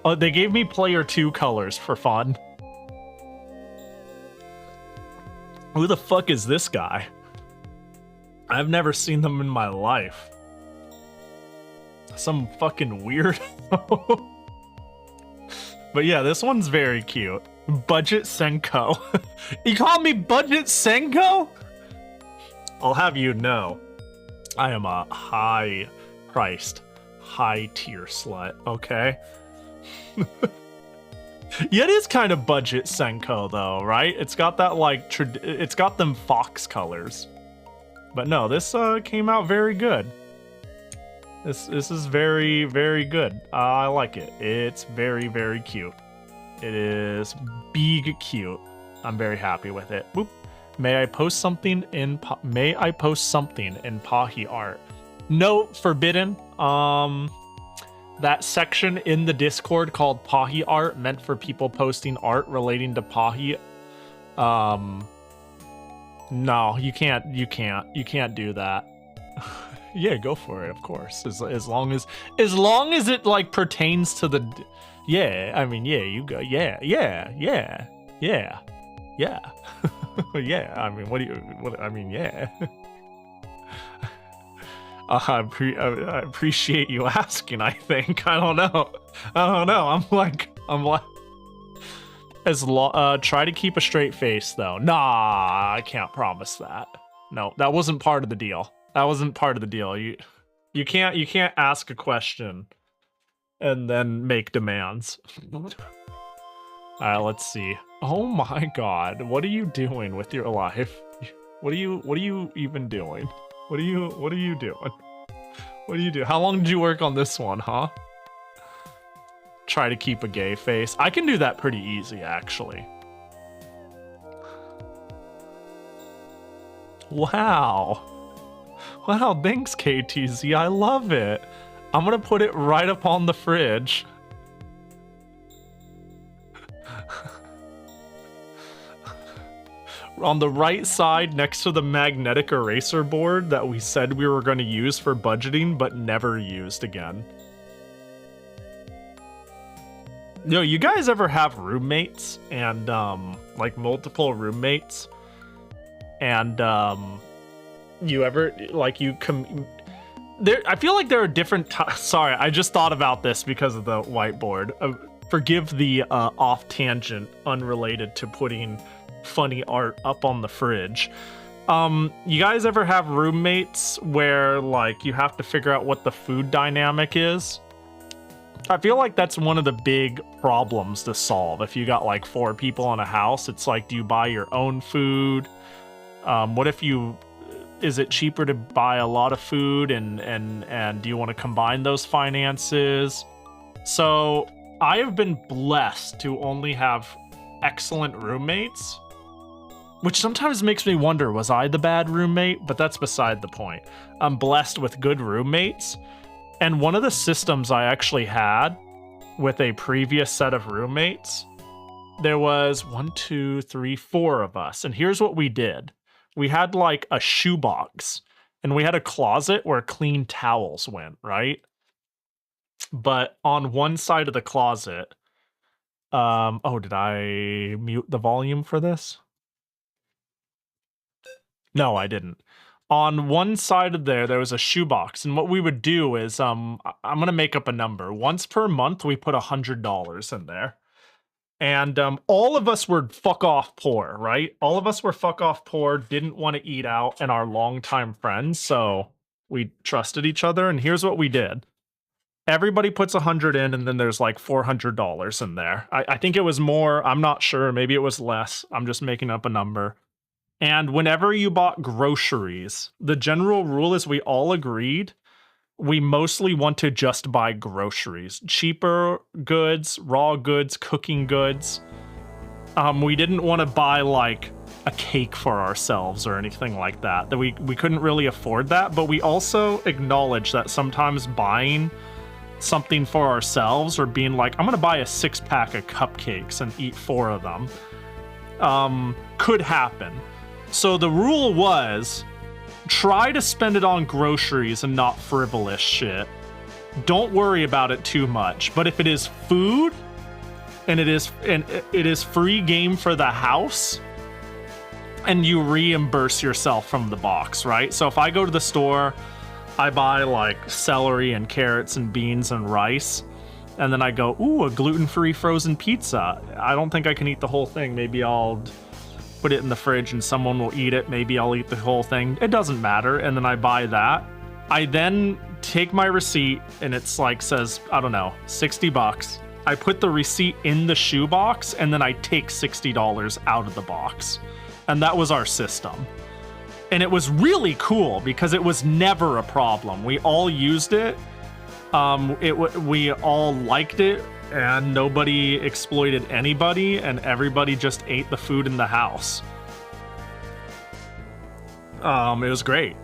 player 2 colors for fun. Who the fuck is this guy? I've never seen them in my life. Some fucking weirdo. But yeah, this one's very cute. Budget Senko. You call me Budget Senko? I'll have you know, I am a high-priced, high-tier slut, okay? Yeah, it is kind of budget Senko though, right? It's got that like it's got them fox colors. But no, this came out very good. This is very, very good. I like it. It's very, very cute. It is big cute. I'm very happy with it. Boop. May I post something in Pahi art? No, forbidden. That section in the Discord called Pahi art, meant for people posting art relating to Pahi. No, you can't do that. Yeah, go for it, of course. As long as it like pertains to the, yeah. I mean, yeah, you go. Yeah. Yeah. Yeah. I mean, I mean, yeah. I appreciate you asking. I think I don't know. I'm like. Try to keep a straight face though. Nah, I can't promise that. No, that wasn't part of the deal. You can't ask a question and then make demands. All right, let's see. Oh my god, what are you doing with your life? What are you even doing? What are you doing? What do you do? How long did you work on this one, huh? Try to keep a gay face. I can do that pretty easy, actually. Wow. Wow, thanks, KTZ. I love it. I'm gonna put it right up on the fridge. On the right side, next to the magnetic eraser board that we said we were going to use for budgeting, but never used again. Yo, you guys ever have roommates and, like, multiple roommates? And, you ever, like, I feel like there are different sorry, I just thought about this because of the whiteboard. Forgive the, off-tangent unrelated to putting funny art up on the fridge. You guys ever have roommates where, like, you have to figure out what the food dynamic is? I feel like that's one of the big problems to solve. If you got like 4 people in a house, it's like, do you buy your own food? What if is it cheaper to buy a lot of food and do you want to combine those finances? So I have been blessed to only have excellent roommates, which sometimes makes me wonder, was I the bad roommate? But that's beside the point. I'm blessed with good roommates. And one of the systems I actually had with a previous set of roommates, there was 1, 2, 3, 4 of us. And here's what we did. We had like a shoebox and we had a closet where clean towels went, right? But on one side of the closet, oh, did I mute the volume for this? No, I didn't. On one side of there was a shoebox, and what we would do is, I'm gonna make up a number. Once per month, we put $100 in there. And all of us were fuck off poor, right? All of us were fuck off poor, didn't want to eat out, and our longtime friends, so we trusted each other, and here's what we did. Everybody puts 100 in, and then there's like $400 in there. I think it was more, I'm not sure, maybe it was less. I'm just making up a number. And whenever you bought groceries, the general rule is we all agreed we mostly want to just buy groceries. Cheaper goods, raw goods, cooking goods. We didn't want to buy like a cake for ourselves or anything like that. That we couldn't really afford that, but we also acknowledge that sometimes buying something for ourselves or being like, I'm gonna buy a 6-pack of cupcakes and eat 4 of them, could happen. So the rule was, try to spend it on groceries and not frivolous shit. Don't worry about it too much. But if it is food and it is free game for the house, and you reimburse yourself from the box, right? So if I go to the store, I buy like celery and carrots and beans and rice, and then I go, ooh, a gluten-free frozen pizza. I don't think I can eat the whole thing. Maybe I'll put it in the fridge and someone will eat it. Maybe I'll eat the whole thing. It doesn't matter. And then I buy that. I then take my receipt and it's like says, I don't know, $60. I put the receipt in the shoebox, and then I take $60 out of the box. And that was our system. And it was really cool because it was never a problem. We all used it. We all liked it, and nobody exploited anybody, and everybody just ate the food in the house. It was great.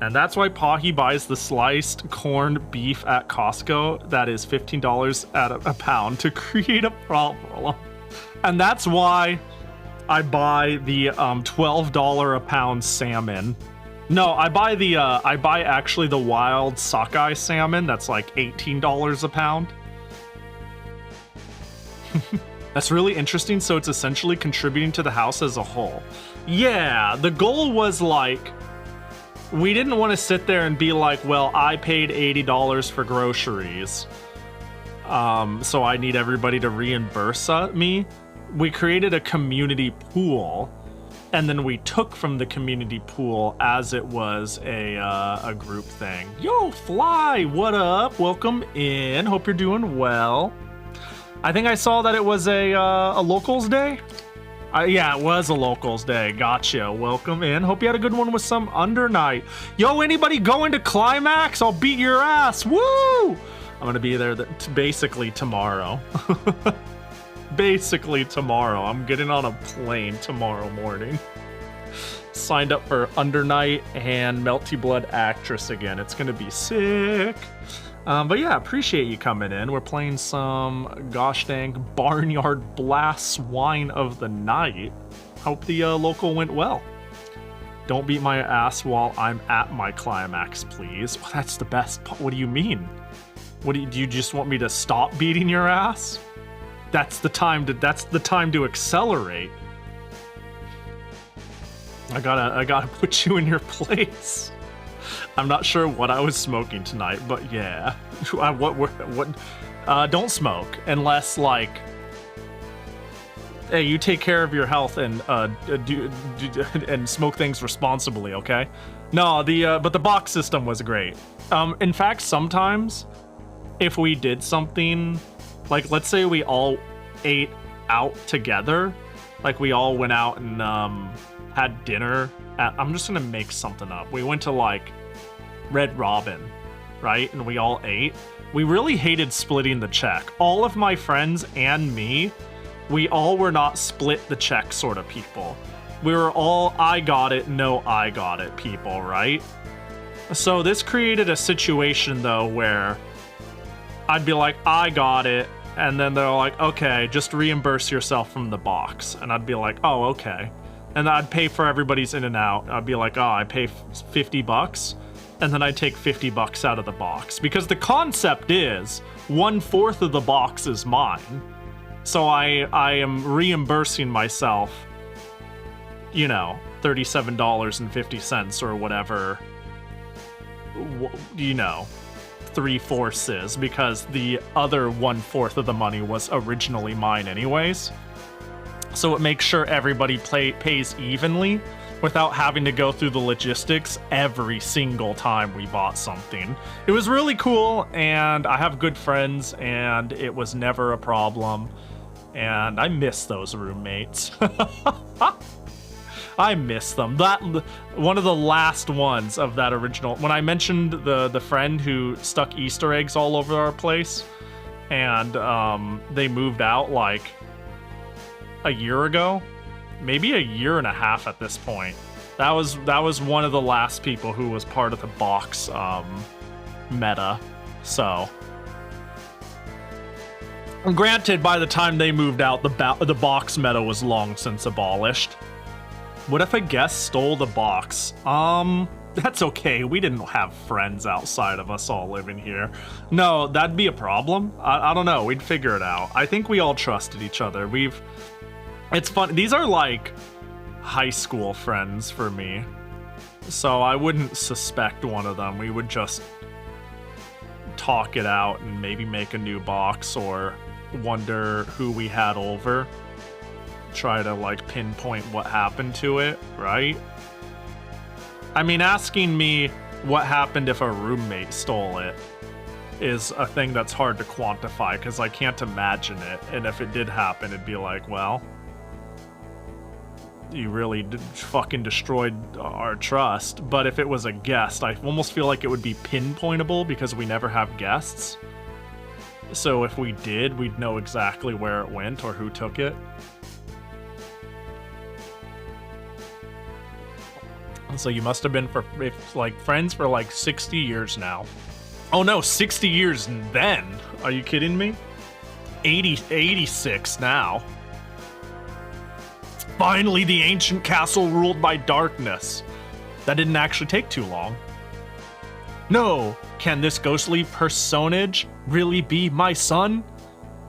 And that's why Pahi buys the sliced corned beef at Costco that is $15 at a pound to create a problem. And that's why I buy the $12 a pound salmon. No, I buy actually the wild sockeye salmon that's like $18 a pound. That's really interesting. So it's essentially contributing to the house as a whole. Yeah, the goal was like, we didn't want to sit there and be like, well, I paid $80 for groceries, so I need everybody to reimburse me. We created a community pool, and then we took from the community pool as it was a group thing. Yo, Fly, what up? Welcome in. Hope you're doing well. I think I saw that it was a locals day. Yeah, it was a locals day. Gotcha. Welcome in. Hope you had a good one with some under night. Yo, anybody going to Climax? I'll beat your ass. Woo! I'm gonna be there basically tomorrow. Basically tomorrow. I'm getting on a plane tomorrow morning. Signed up for Under Night and Melty Blood Actress again. It's gonna be sick. But yeah, appreciate you coming in. We're playing some gosh dang Barnyard Blast Swine of the Night. Hope the local went well. Don't beat my ass while I'm at my climax, please. Well, that's the best. What do you mean? Do you just want me to stop beating your ass? That's the time to accelerate. I gotta put you in your place. I'm not sure what I was smoking tonight, but yeah. Don't smoke unless like, hey, you take care of your health and and smoke things responsibly, okay? No, but the box system was great. In fact, sometimes if we did something, like let's say we all ate out together, like we all went out and had dinner at, I'm just gonna make something up. We went to like Red Robin, right? And we all ate. We really hated splitting the check. All of my friends and me, we all were not split the check sort of people. We were all I got it, no I got it people, right? So this created a situation though where I'd be like, I got it, and then they're like, okay, just reimburse yourself from the box. And I'd be like, oh, okay. And I'd pay for everybody's in and out. I'd be like, oh, I pay $50. And then I take $50 out of the box. Because the concept is 1/4 of the box is mine. So I am reimbursing myself, you know, $37.50 or whatever, you know, 3/4 is, because the other 1/4 of the money was originally mine anyways. So it makes sure everybody pays evenly, without having to go through the logistics every single time we bought something. It was really cool, and I have good friends, and it was never a problem. And I miss those roommates. I miss them. That one of the last ones of that original. When I mentioned the friend who stuck Easter eggs all over our place, and they moved out like a year ago. Maybe a year and a half at this point. That was one of the last people who was part of the box meta. So, granted, by the time they moved out, the box meta was long since abolished. What if a guest stole the box? That's okay. We didn't have friends outside of us all living here. No, that'd be a problem. I don't know. We'd figure it out. I think we all trusted each other. It's fun. These are like high school friends for me. So I wouldn't suspect one of them. We would just talk it out and maybe make a new box or wonder who we had over. Try to like pinpoint what happened to it, right? I mean, asking me what happened if a roommate stole it is a thing that's hard to quantify because I can't imagine it. And if it did happen, it'd be like, well, you really fucking destroyed our trust. But if it was a guest, I almost feel like it would be pinpointable because we never have guests. So if we did, we'd know exactly where it went or who took it. So you must have been friends for like 60 years now. Oh no, 60 years then. Are you kidding me? 86 now. Finally, the ancient castle ruled by darkness. That didn't actually take too long. No, can this ghostly personage really be my son?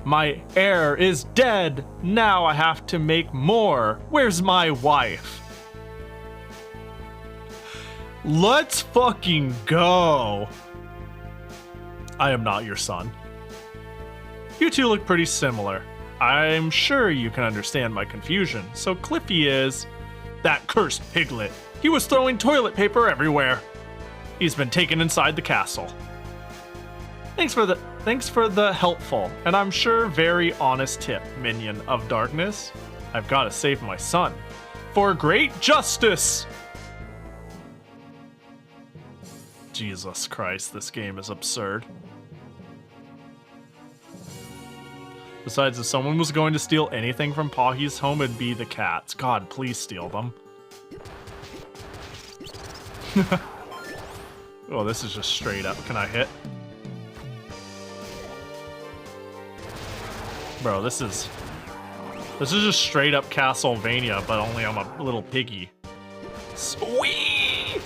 My heir is dead. Now I have to make more. Where's my wife? Let's fucking go. I am not your son. You two look pretty similar. I'm sure you can understand my confusion. So Cliffy is that cursed piglet. He was throwing toilet paper everywhere. He's been taken inside the castle. Thanks for the helpful and I'm sure very honest tip, minion of darkness. I've got to save my son for great justice. Jesus Christ, this game is absurd. Besides, if someone was going to steal anything from Pahi's home, it'd be the cats. God, please steal them. Oh, this is just straight up. Can I hit? Bro, this is just straight up Castlevania, but only I'm a little piggy. Sweet!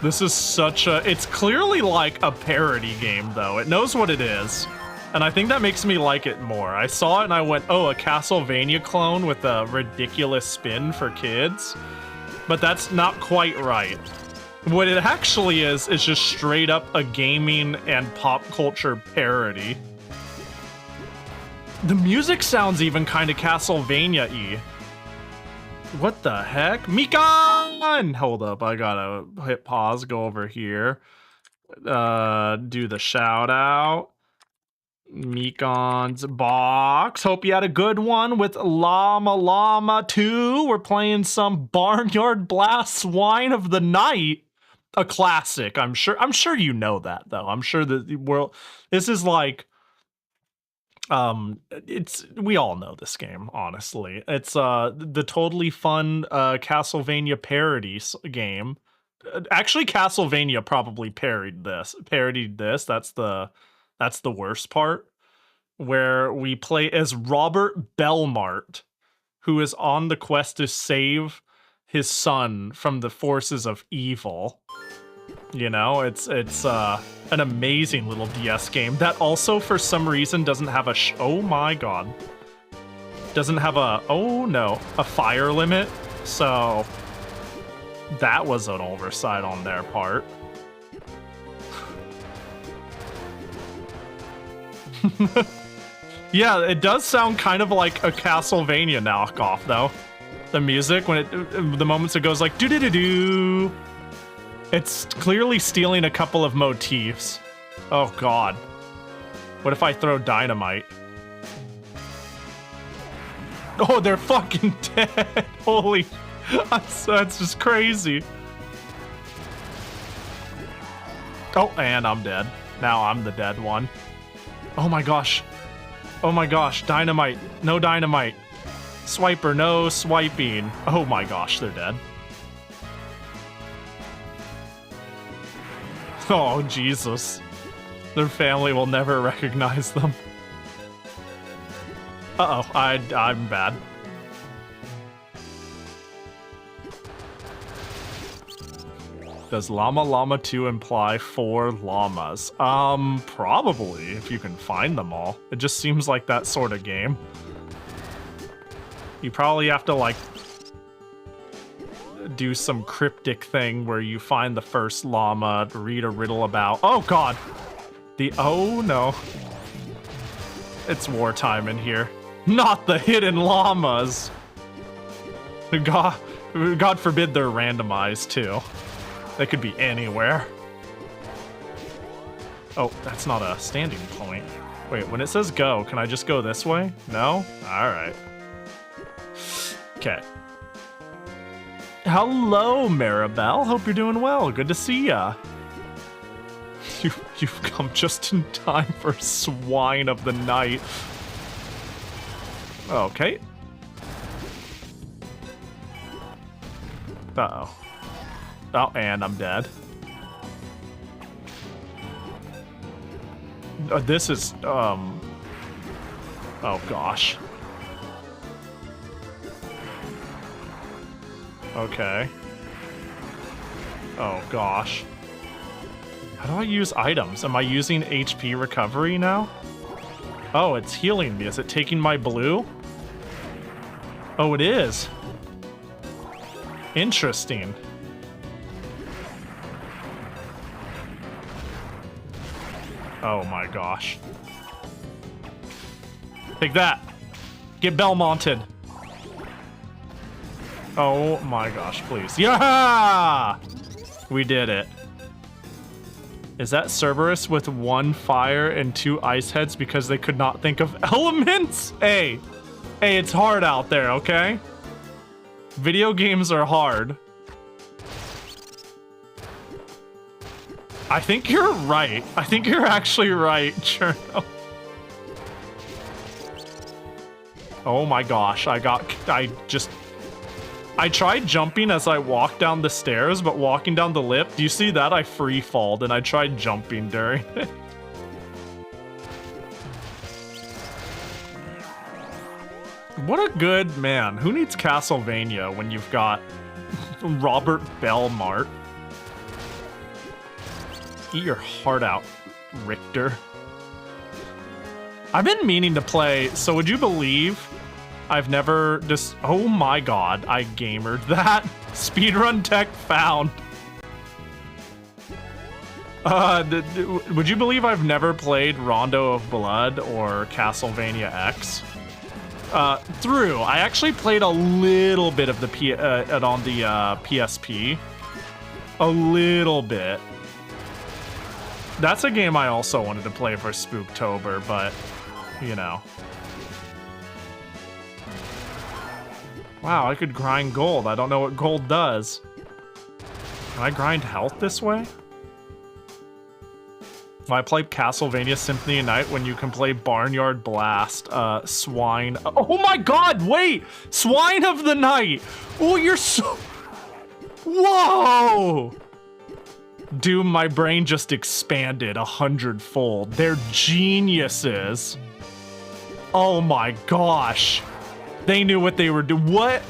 This is such a... It's clearly like a parody game, though. It knows what it is. And I think that makes me like it more. I saw it and I went, oh, a Castlevania clone with a ridiculous spin for kids. But that's not quite right. What it actually is just straight up a gaming and pop culture parody. The music sounds even kind of Castlevania-y. What the heck? Mikan! Hold up, I gotta hit pause, go over here. Do the shout out. Mikan's box. Hope you had a good one with Llama Llama 2. We're playing some Barnyard Blast Swine of the Night. A classic. I'm sure you know that though. I'm sure that the world, this is like we all know this game, honestly. It's the totally fun Castlevania parody game. Actually, Castlevania probably parodied this. That's the worst part, where we play as Robert Belmart, who is on the quest to save his son from the forces of evil. You know, it's an amazing little DS game that also, for some reason, doesn't have a oh my god, doesn't have a fire limit. So that was an oversight on their part. Yeah, it does sound kind of like a Castlevania knockoff, though. The music, the moments it goes like doo-doo-doo-doo. It's clearly stealing a couple of motifs. Oh god. What if I throw dynamite? Oh, they're fucking dead. Holy, that's just crazy. Oh, and I'm dead. Now I'm the dead one. Oh my gosh. Oh my gosh, dynamite. No dynamite. Swiper, no swiping. Oh my gosh, they're dead. Oh, Jesus. Their family will never recognize them. Uh-oh, I'm bad. Does Llama Llama 2 imply 4 llamas? Probably, if you can find them all. It just seems like that sort of game. You probably have to, like, do some cryptic thing where you find the first llama, read a riddle about... Oh, God! Oh, no. It's wartime in here. Not the hidden llamas! God forbid they're randomized, too. They could be anywhere. Oh, that's not a standing point. Wait, when it says go, can I just go this way? No? Alright. Okay. Hello, Maribel. Hope you're doing well. Good to see ya. You've come just in time for Swine of the Night. Okay. Uh-oh. Oh, and I'm dead. This is, oh gosh. Okay. Oh gosh. How do I use items? Am I using HP recovery now? Oh, it's healing me. Is it taking my blue? Oh, it is. Interesting. Oh my gosh. Take that. Get Belmonted. Oh my gosh, please. Yeah! We did it. Is that Cerberus with 1 fire and 2 ice heads because they could not think of elements? Hey, it's hard out there, okay? Video games are hard. I think you're right. I think you're actually right, Cherno. Oh my gosh, I tried jumping as I walked down the stairs, but walking down the lip, do you see that? I free-falled and I tried jumping during it. What a good man. Who needs Castlevania when you've got Robert Belmart? Eat your heart out, Richter. I've been meaning to play, so would you believe I've never just... Oh my god, I gamered that. Speedrun tech found. Would you believe I've never played Rondo of Blood or Castlevania X? Through. I actually played a little bit of the on the PSP. A little bit. That's a game I also wanted to play for Spooktober, but, you know. Wow, I could grind gold. I don't know what gold does. Can I grind health this way? I play Castlevania Symphony of Night when you can play Barnyard Blast, Swine... Oh my god, wait! Swine of the Night! Oh, you're so... Whoa! Dude, my brain just expanded 100-fold. They're geniuses. Oh my gosh. They knew what they were doing. What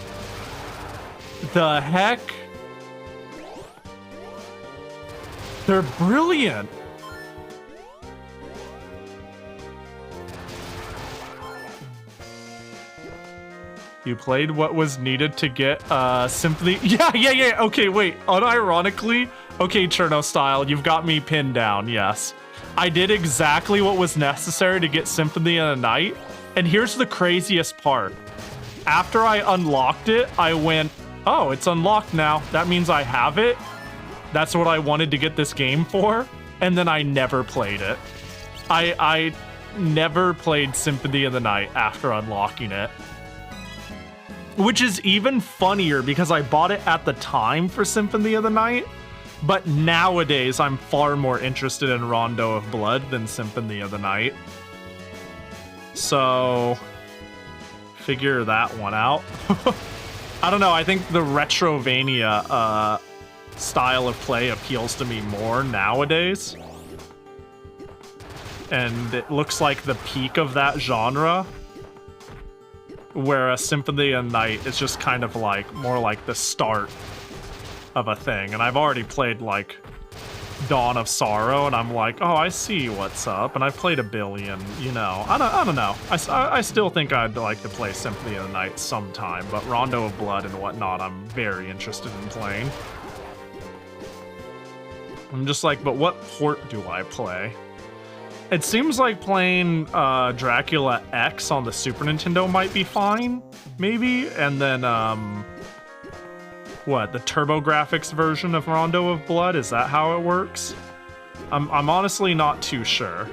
the heck? They're brilliant. You played what was needed to get Symphony. Yeah. Okay, wait. Unironically, okay, Cherno style, you've got me pinned down. Yes, I did exactly what was necessary to get Symphony of the Night. And here's the craziest part. After I unlocked it, I went, oh, it's unlocked now. That means I have it. That's what I wanted to get this game for. And then I never played it. I never played Symphony of the Night after unlocking it. Which is even funnier because I bought it at the time for Symphony of the Night. But nowadays, I'm far more interested in Rondo of Blood than Symphony of the Night. So... figure that one out. I don't know, I think the Retrovania style of play appeals to me more nowadays. And it looks like the peak of that genre, where a Symphony of the Night is just kind of like, more like the start of a thing. And I've already played like Dawn of Sorrow, and I'm like, oh, I see what's up. And I've played a billion, you know. I don't know. I still think I'd like to play Symphony of the Night sometime, but Rondo of Blood and whatnot, I'm very interested in playing. I'm just like, but what port do I play? It seems like playing Dracula X on the Super Nintendo might be fine, maybe, and then, what, the TurboGrafx version of Rondo of Blood? Is that how it works? I'm honestly not too sure.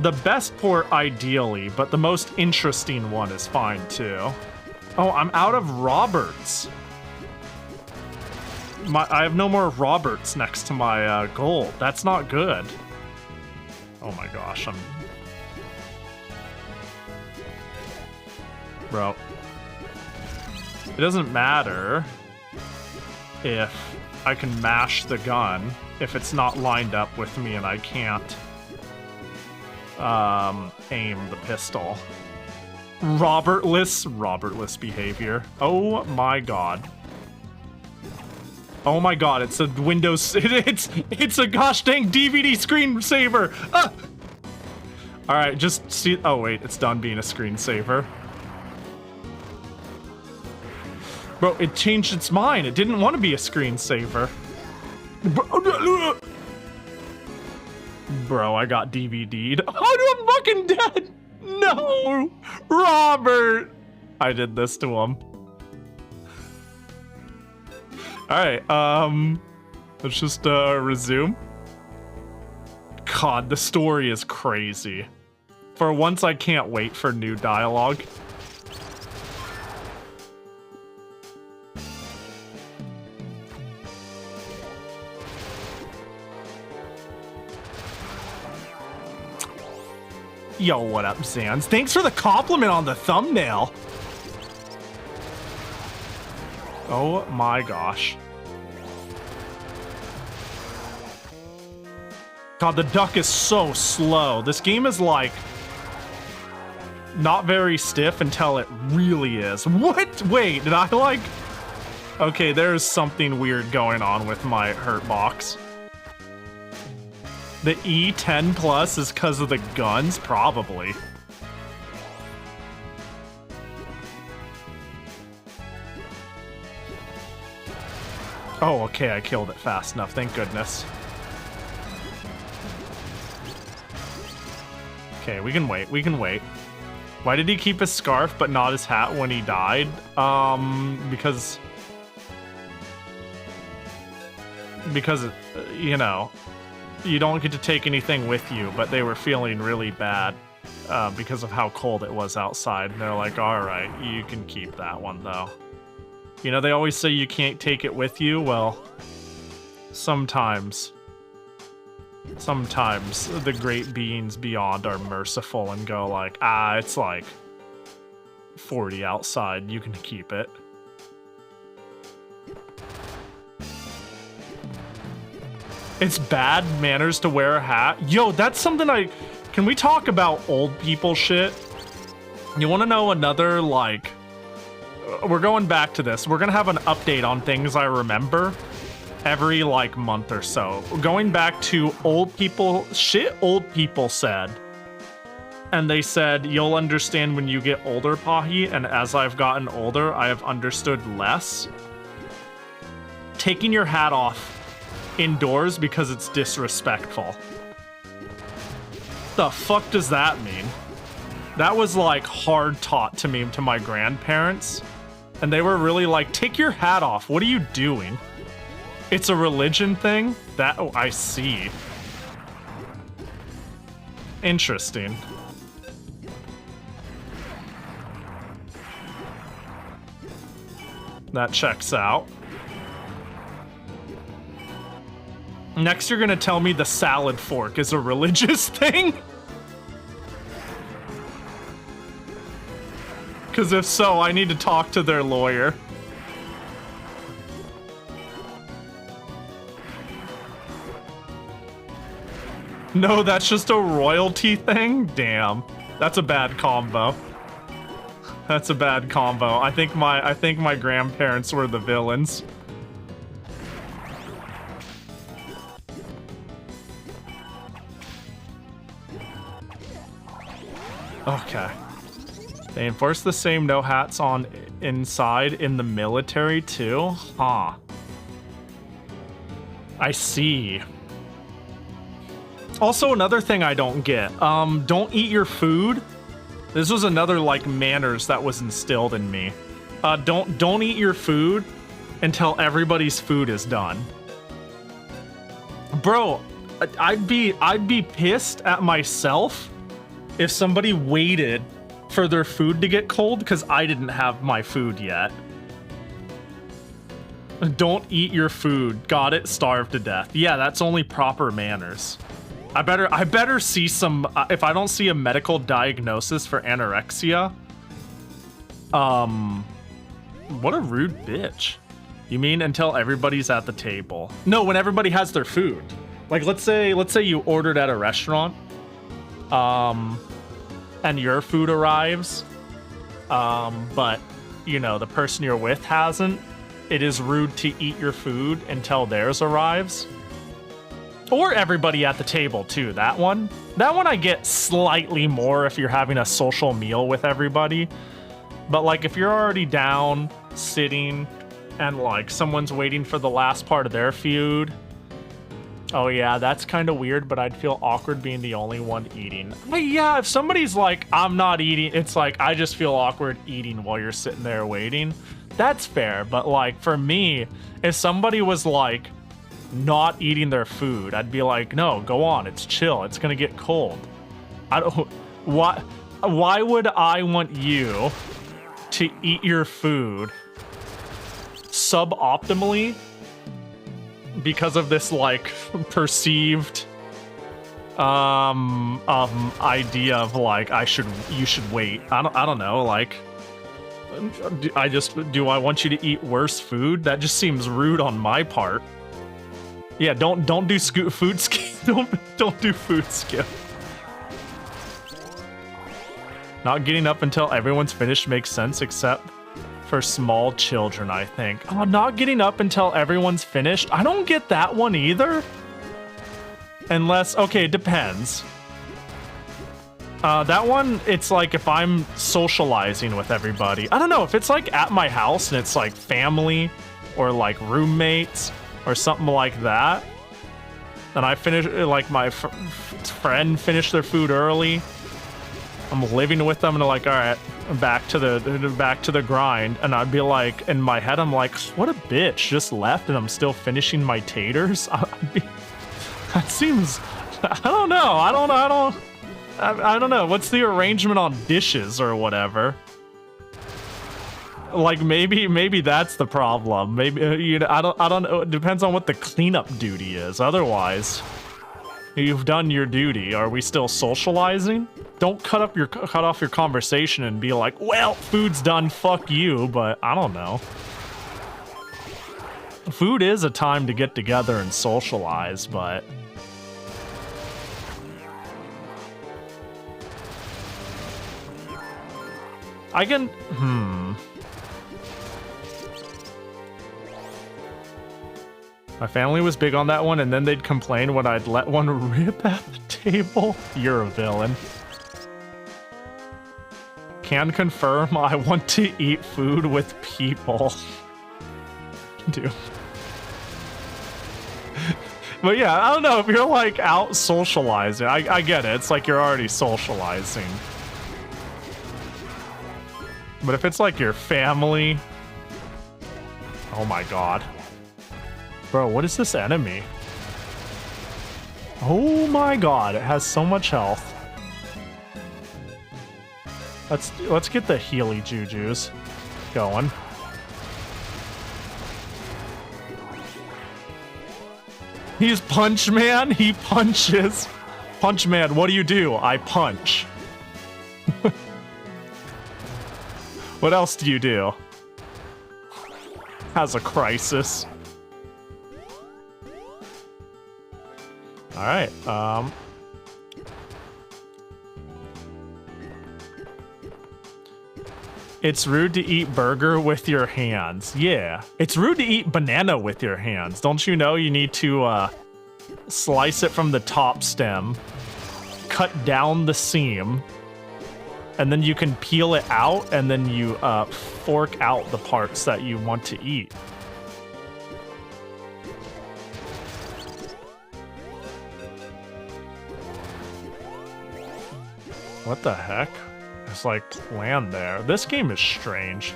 The best port ideally, but the most interesting one is fine too. Oh, I'm out of Roberts. I have no more Roberts next to my gold. That's not good. Oh my gosh, Bro. It doesn't matter if I can mash the gun if it's not lined up with me and I can't aim the pistol. Robertless behavior. Oh my god. Oh my god, it's a Windows, it's a gosh dang DVD screensaver! Ah! Alright, just see, oh wait, it's done being a screensaver. Bro, it changed its mind, it didn't want to be a screensaver. Bro, I got DVD'd. Oh, I'm fucking dead! No! Robert! I did this to him. Alright, let's just resume. God, the story is crazy. For once, I can't wait for new dialogue. Yo, what up, Sans? Thanks for the compliment on the thumbnail. Oh my gosh. God, the duck is so slow. This game is like not very stiff until it really is. What? Wait, did I like... Okay, there's something weird going on with my hurt box. The E10 plus is because of the guns? Probably. Oh, okay, I killed it fast enough, thank goodness. Okay, we can wait, we can wait. Why did he keep his scarf but not his hat when he died? Because, you know, you don't get to take anything with you, but they were feeling really bad because of how cold it was outside. And they're like, all right, you can keep that one though. You know, they always say you can't take it with you. Well, sometimes the great beings beyond are merciful and go like, ah, it's like 40 outside, you can keep it. It's bad manners to wear a hat. Yo, that's something can we talk about old people shit? You want to know another, like, we're going back to this. We're gonna have an update on things I remember every, like, month or so. Going back to old people, shit old people said. And they said, you'll understand when you get older, Pahi, and as I've gotten older, I have understood less. Taking your hat off indoors because it's disrespectful. The fuck does that mean? That was like hard taught to me, to my grandparents. And they were really like, take your hat off. What are you doing? It's a religion thing? That, oh, I see. Interesting. That checks out. Next, you're gonna tell me the salad fork is a religious thing? Because if so, I need to talk to their lawyer. No, that's just a royalty thing? Damn. That's a bad combo. That's a bad combo. I think my grandparents were the villains. Okay. They enforce the same no hats on inside in the military too? Huh. I see. Also, another thing I don't get. Don't eat your food. This was another, like, manners that was instilled in me. Don't eat your food until everybody's food is done. Bro, I'd be pissed at myself if somebody waited for their food to get cold because I didn't have my food yet. Don't eat your food. Got it? Starve to death. Yeah, that's only proper manners. I better see some, if I don't see a medical diagnosis for anorexia. What a rude bitch. You mean until everybody's at the table? No, when everybody has their food. Like, let's say you ordered at a restaurant, and your food arrives, but, you know, the person you're with hasn't. It is rude to eat your food until theirs arrives. Or everybody at the table, too. That one I get slightly more if you're having a social meal with everybody. But, like, if you're already down, sitting, and, like, someone's waiting for the last part of their food... Oh, yeah, that's kind of weird, but I'd feel awkward being the only one eating. But yeah, if somebody's like, I'm not eating, it's like, I just feel awkward eating while you're sitting there waiting. That's fair, but, like, for me, if somebody was, like, not eating their food, I'd be like, no, go on, it's chill, it's gonna get cold. I don't... Why would I want you to eat your food suboptimally because of this, like, perceived idea of, like, you should wait? I don't know, like, do I want you to eat worse food? That just seems rude on my part. Yeah, don't do food skip. Don't do food skip. Not getting up until everyone's finished makes sense, except for small children, I think. Oh, not getting up until everyone's finished? I don't get that one either. Unless, okay, it depends. That one, it's like if I'm socializing with everybody. I don't know, if it's like at my house and it's like family or like roommates or something like that, and I finish, like my friend finished their food early, I'm living with them and they're like, all right, back to the grind, and I'd be like, in my head, I'm like, what a bitch, just left and I'm still finishing my taters. That seems, I don't know. What's the arrangement on dishes or whatever? Like, maybe that's the problem. Maybe you know, I don't know. It depends on what the cleanup duty is. Otherwise, you've done your duty. Are we still socializing? Don't cut off your conversation and be like, well, food's done, fuck you, but I don't know. Food is a time to get together and socialize, but I can, My family was big on that one, and then they'd complain when I'd let one rip at the table. You're a villain. Can confirm I want to eat food with people. Dude. But yeah, I don't know, if you're like out socializing, I get it. It's like you're already socializing. But if it's like your family... Oh my god. Bro, what is this enemy? Oh my god, it has so much health. Let's get the Healy Jujus going. He's Punch Man, he punches. Punch Man, what do? I punch. What else do you do? Has a crisis. Alright, it's rude to eat burger with your hands. Yeah. It's rude to eat banana with your hands. Don't you know you need to slice it from the top stem, cut down the seam, and then you can peel it out, and then you fork out the parts that you want to eat. What the heck? It's like planned there. This game is strange.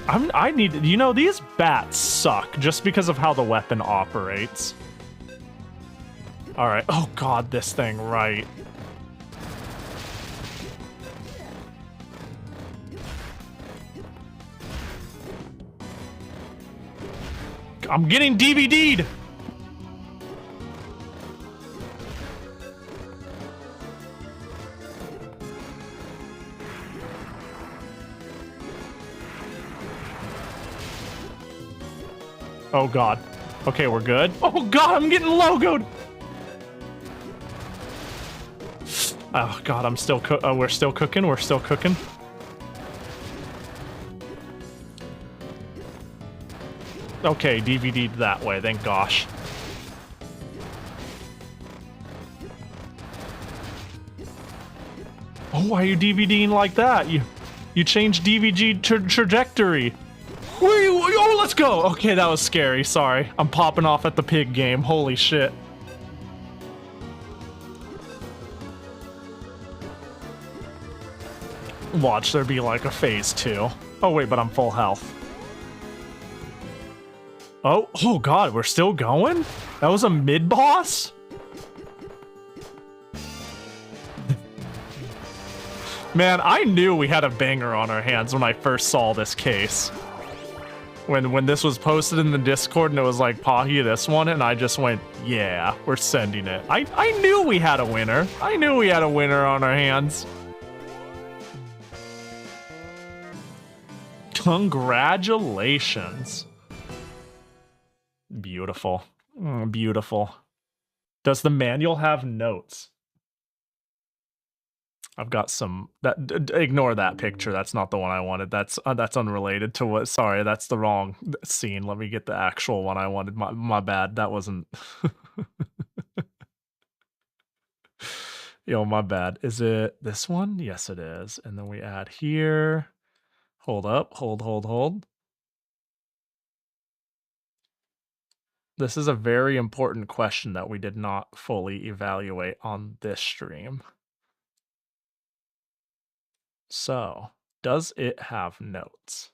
I need, you know, these bats suck just because of how the weapon operates. All right. Oh God, this thing, right. I'm getting DVD'd. Oh God. Okay, we're good. Oh God, I'm getting logoed. Oh God, I'm still we're still cooking. We're still cooking. Okay, DVD'd that way, thank gosh. Oh, why are you DVDing like that? You changed DVD trajectory. Where are you? Oh, let's go. Okay, that was scary. Sorry. I'm popping off at the pig game. Holy shit. Watch there be like a phase 2. Oh, wait, but I'm full health. Oh God, we're still going? That was a mid-boss? Man, I knew we had a banger on our hands when I first saw this case. When this was posted in the Discord and it was like, Pahi, this one, and I just went, yeah, we're sending it. I knew we had a winner. I knew we had a winner on our hands. Congratulations. Beautiful. Beautiful. Does the manual have notes? I've got some ignore that picture. That's not the one I wanted. That's unrelated to what. Sorry, that's the wrong scene. Let me get the actual one I wanted. My bad. That wasn't. Yo, my bad. Is it this one? Yes, it is. And then we add here. Hold up. Hold. This is a very important question that we did not fully evaluate on this stream. So, does it have notes?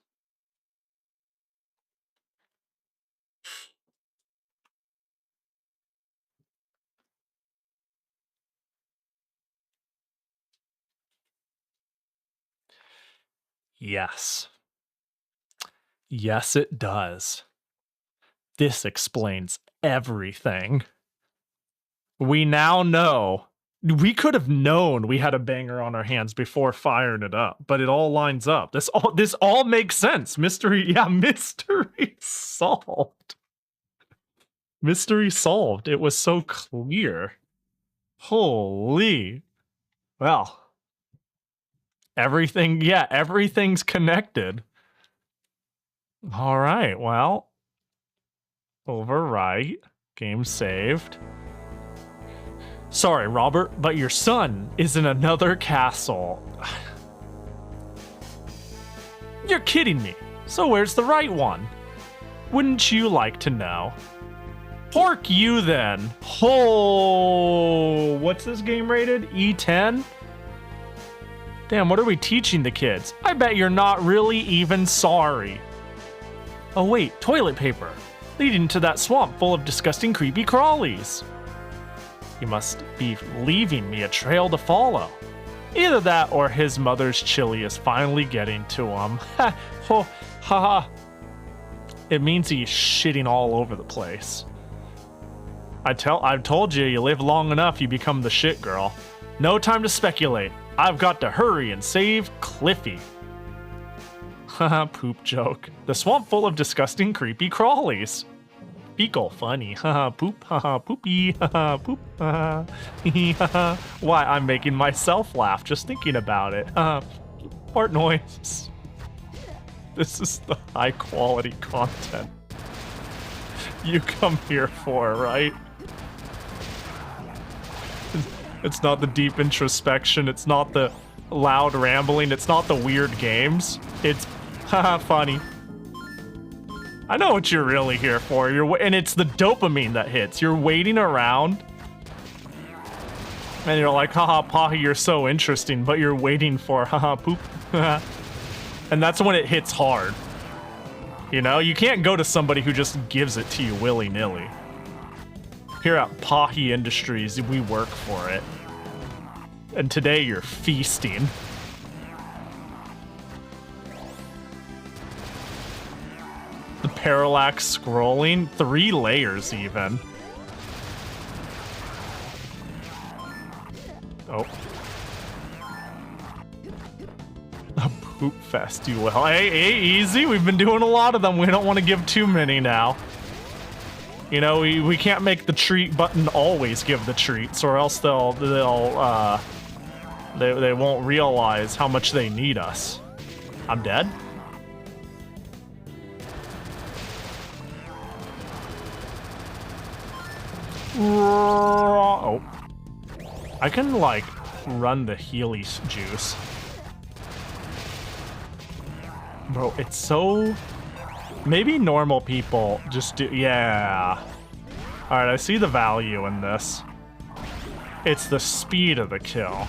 Yes. Yes, it does. This explains everything. We now know. We could have known we had a banger on our hands before firing it up, but it all lines up. This all makes sense. Mystery solved. Mystery solved. It was so clear. Holy. Well. Everything's connected. All right, well. Overwrite. Game saved. Sorry, Robert, but your son is in another castle. You're kidding me. So where's the right one? Wouldn't you like to know? Pork you then. Oh, what's this game rated? E10? Damn, what are we teaching the kids? I bet you're not really even sorry. Oh wait, toilet paper. Leading to that swamp full of disgusting creepy crawlies. He must be leaving me a trail to follow. Either that or his mother's chili is finally getting to him. Ha ha. It means he's shitting all over the place. I've told you, you live long enough, you become the shit girl. No time to speculate. I've got to hurry and save Cliffy. Haha, poop joke. The swamp full of disgusting creepy crawlies. Fecal funny. Haha, poop. Haha, poopy. Haha, poop. Haha. Why, I'm making myself laugh just thinking about it. Fart noise. This is the high quality content you come here for, right? It's not the deep introspection. It's not the loud rambling. It's not the weird games. It's haha funny. I know what you're really here for. And it's the dopamine that hits. You're waiting around. And you're like, haha, Pahi, you're so interesting. But you're waiting for haha poop. And that's when it hits hard. You know, you can't go to somebody who just gives it to you willy-nilly. Here at Pahi Industries, we work for it. And today you're feasting. The parallax scrolling, 3 layers even. Oh. A poop fest, you will. Hey, easy. We've been doing a lot of them. We don't want to give too many now. You know, we can't make the treat button always give the treats, or else they won't realize how much they need us. I'm dead? Oh. I can, like, run the Healy juice. Bro, it's so... Maybe normal people just do... Yeah. Alright, I see the value in this. It's the speed of the kill.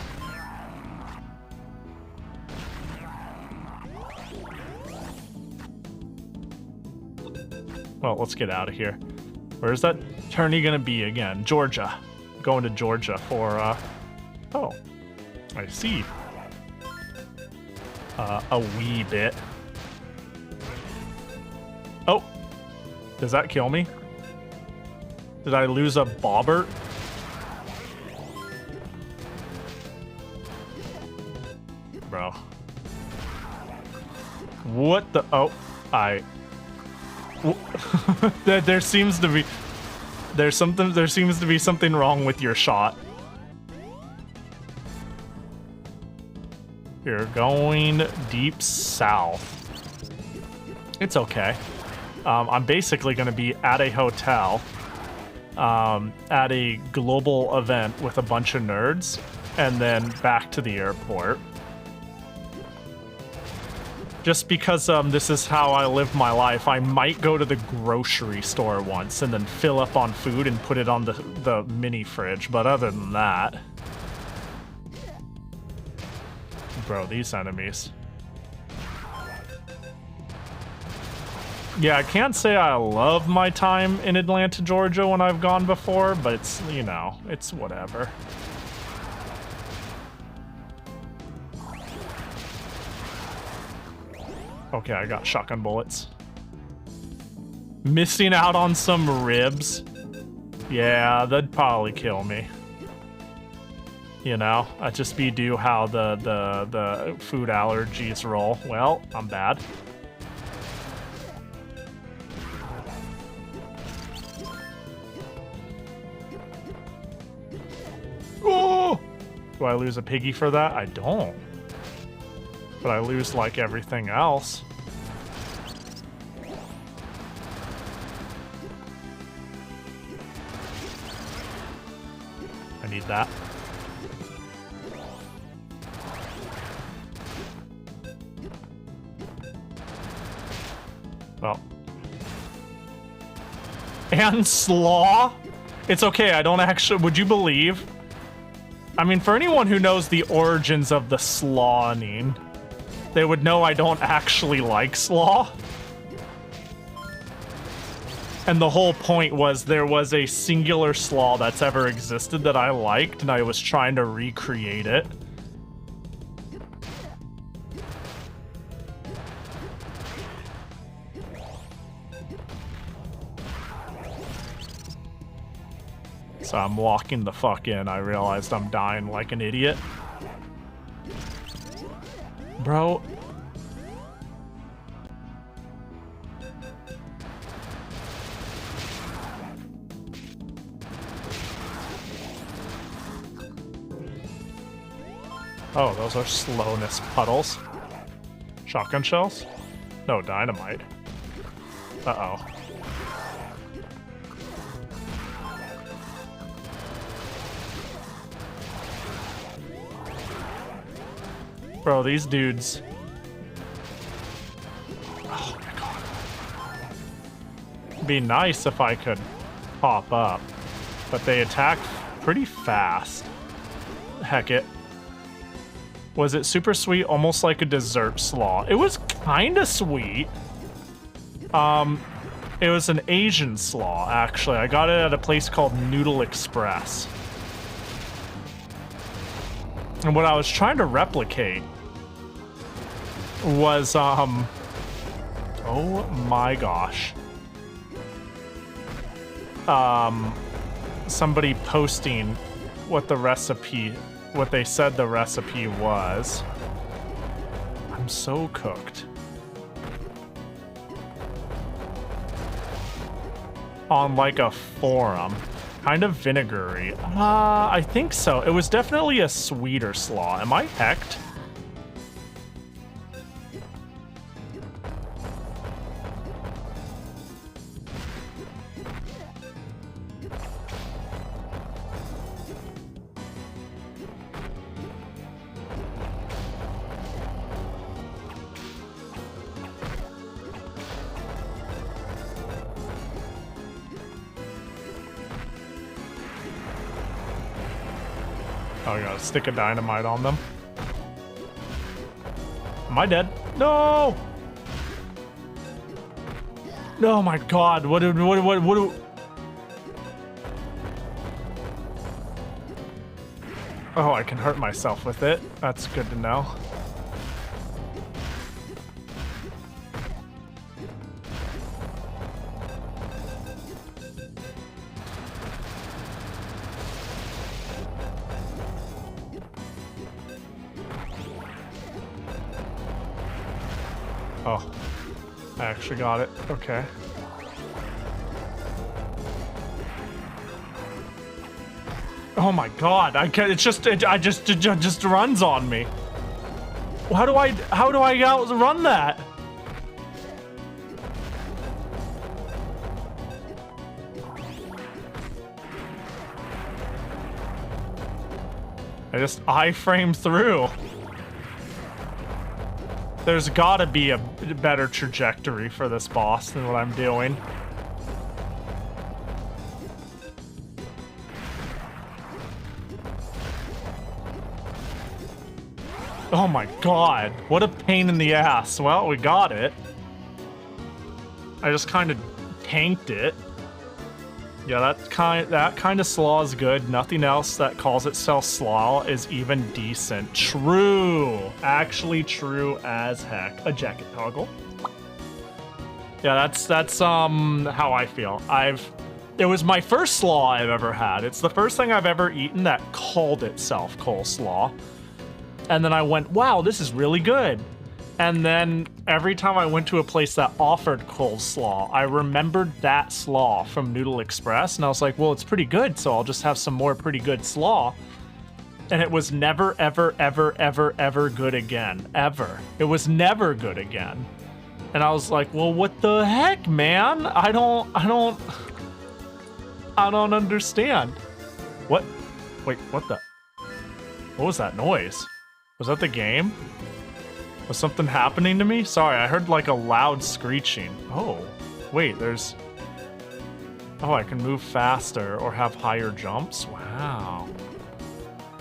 Well, let's get out of here. Where's that tourney gonna be again? Georgia. Going to Georgia for, Oh. I see. A wee bit. Oh! Does that kill me? Did I lose a bobbert? Bro. What the... Oh, there seems to be... There seems to be something wrong with your shot. You're going deep south. It's okay. I'm basically going to be at a hotel, at a global event with a bunch of nerds, and then back to the airport. Just because this is how I live my life, I might go to the grocery store once and then fill up on food and put it on the mini fridge, but other than that... Bro, these enemies. Yeah, I can't say I love my time in Atlanta, Georgia when I've gone before, but it's, you know, it's whatever. Okay, I got shotgun bullets. Missing out on some ribs. Yeah, that'd probably kill me. You know, I'd just be due how the food allergies roll. Well, I'm bad. Oh! Do I lose a piggy for that? I don't. But I lose, like, everything else. I need that. Well. And slaw? It's okay, I don't actually... Would you believe? I mean, for anyone who knows the origins of the slawing, they would know I don't actually like slaw. And the whole point was there was a singular slaw that's ever existed that I liked, and I was trying to recreate it. So I'm walking the fuck in. I realized I'm dying like an idiot. Bro. Oh, those are slowness puddles. Shotgun shells? No, dynamite. Uh-oh. Bro, these dudes... Oh my god. It'd be nice if I could pop up, but they attack pretty fast. Heck it. Was it super sweet? Almost like a dessert slaw. It was kinda sweet. It was an Asian slaw, actually. I got it at a place called Noodle Express. And what I was trying to replicate was, oh my gosh. Somebody posting what the recipe, what they said the recipe was. I'm so cooked. On like a forum. Kind of vinegary. I think so. It was definitely a sweeter slaw. Am I hecked? Oh, I got a stick of dynamite on them. Am I dead? No! Oh my god, what? Oh, I can hurt myself with it. That's good to know. Oh, I actually got it. Okay. Oh my god! I can't. It's just. It just runs on me. How do I outrun that? I just iframe through. There's gotta be a better trajectory for this boss than what I'm doing. Oh my god, what a pain in the ass. Well, we got it. I just kind of tanked it. Yeah, that kind of slaw is good. Nothing else that calls itself slaw is even decent. True. Actually true as heck. A jacket toggle. Yeah, that's how I feel. It was my first slaw I've ever had. It's the first thing I've ever eaten that called itself coleslaw. And then I went, wow, this is really good. And then every time I went to a place that offered coleslaw, I remembered that slaw from Noodle Express. And I was like, well, it's pretty good, so I'll just have some more pretty good slaw. And it was never, ever, ever, ever, ever good again. Ever. It was never good again. And I was like, well, what the heck, man? I don't understand. What? Wait, what the? What was that noise? Was that the game? Was something happening to me? Sorry, I heard like a loud screeching. Oh, wait, there's... Oh, I can move faster or have higher jumps? Wow.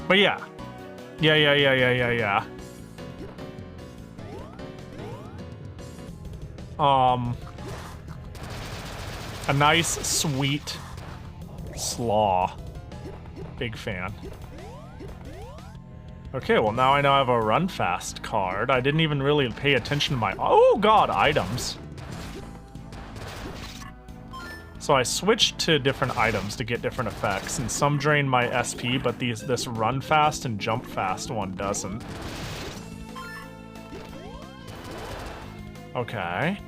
But yeah. Yeah. A nice, sweet slaw. Big fan. Okay, well now I know I have a run fast card. I didn't even really pay attention to my... Oh god, items. So I switched to different items to get different effects, and some drain my SP, but this run fast and jump fast one doesn't. Okay.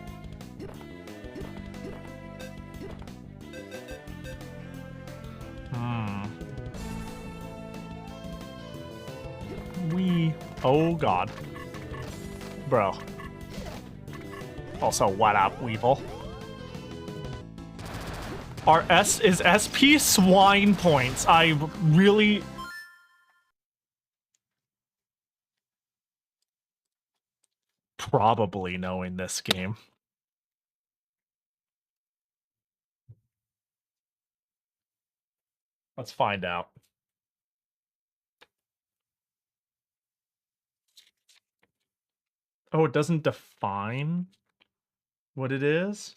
Oh god. Bro. Also, what up, Weevil? Is SP swine points. I really... Probably knowing this game. Let's find out. Oh, it doesn't define what it is?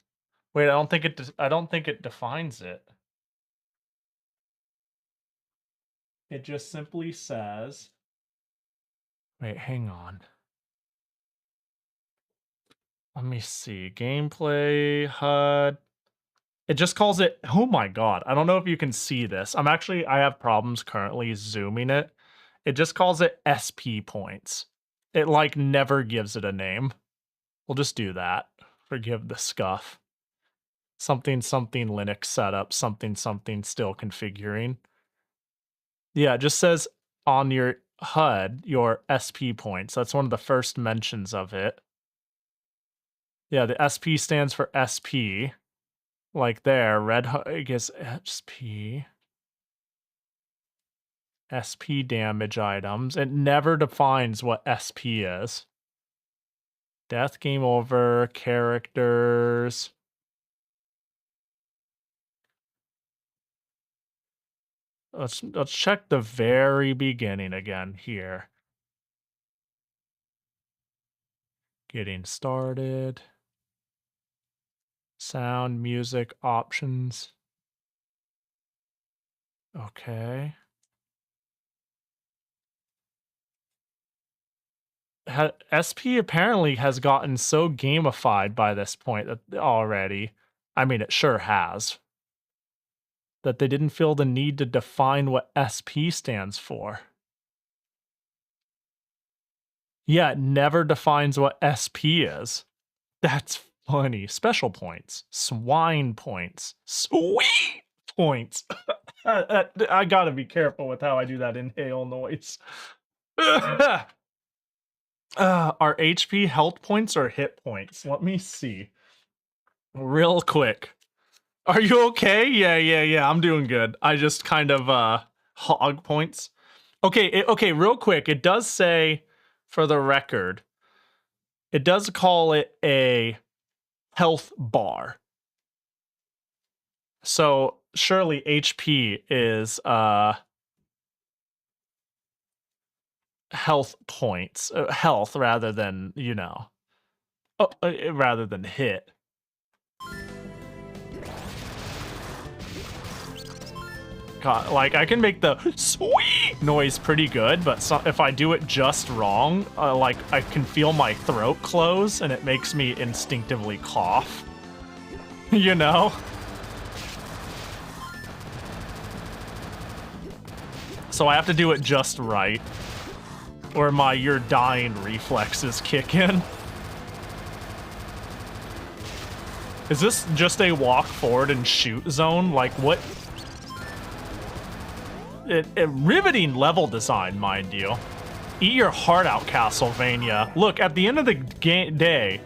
Wait, I don't think it defines it. It just simply says... Wait, hang on. Let me see. Gameplay, HUD. It just calls it... Oh my god. I don't know if you can see this. I have problems currently zooming it. It just calls it SP points. It, like, never gives it a name. We'll just do that. Forgive the scuff. Something Linux setup, something still configuring. Yeah, it just says on your HUD, your SP points. That's one of the first mentions of it. Yeah, the SP stands for SP. Like there, red, I guess SP. SP damage items. It never defines what SP is. Death, game over, characters. Let's check the very beginning again here. Getting started. Sound, music, options. Okay. SP apparently has gotten so gamified by this point that already. I mean, it sure has. That they didn't feel the need to define what SP stands for. Yeah, it never defines what SP is. That's funny. Special points. Swine points. Sweet points. I gotta be careful with how I do that inhale noise. Are HP health points or hit points? Let me see. Real quick. Are you okay? Yeah. I'm doing good. I just kind of hog points. Okay, real quick. It does say, for the record, it does call it a health bar. So surely HP is health points, health rather than, you know, rather than hit. God, like, I can make the sweet noise pretty good, but if I do it just wrong, like, I can feel my throat close, and it makes me instinctively cough. You know? So I have to do it just right, or my "you're dying" reflexes kick in. Is this just a walk forward and shoot zone? Like, what? Riveting level design, mind you. Eat your heart out, Castlevania. Look, at the end of the day,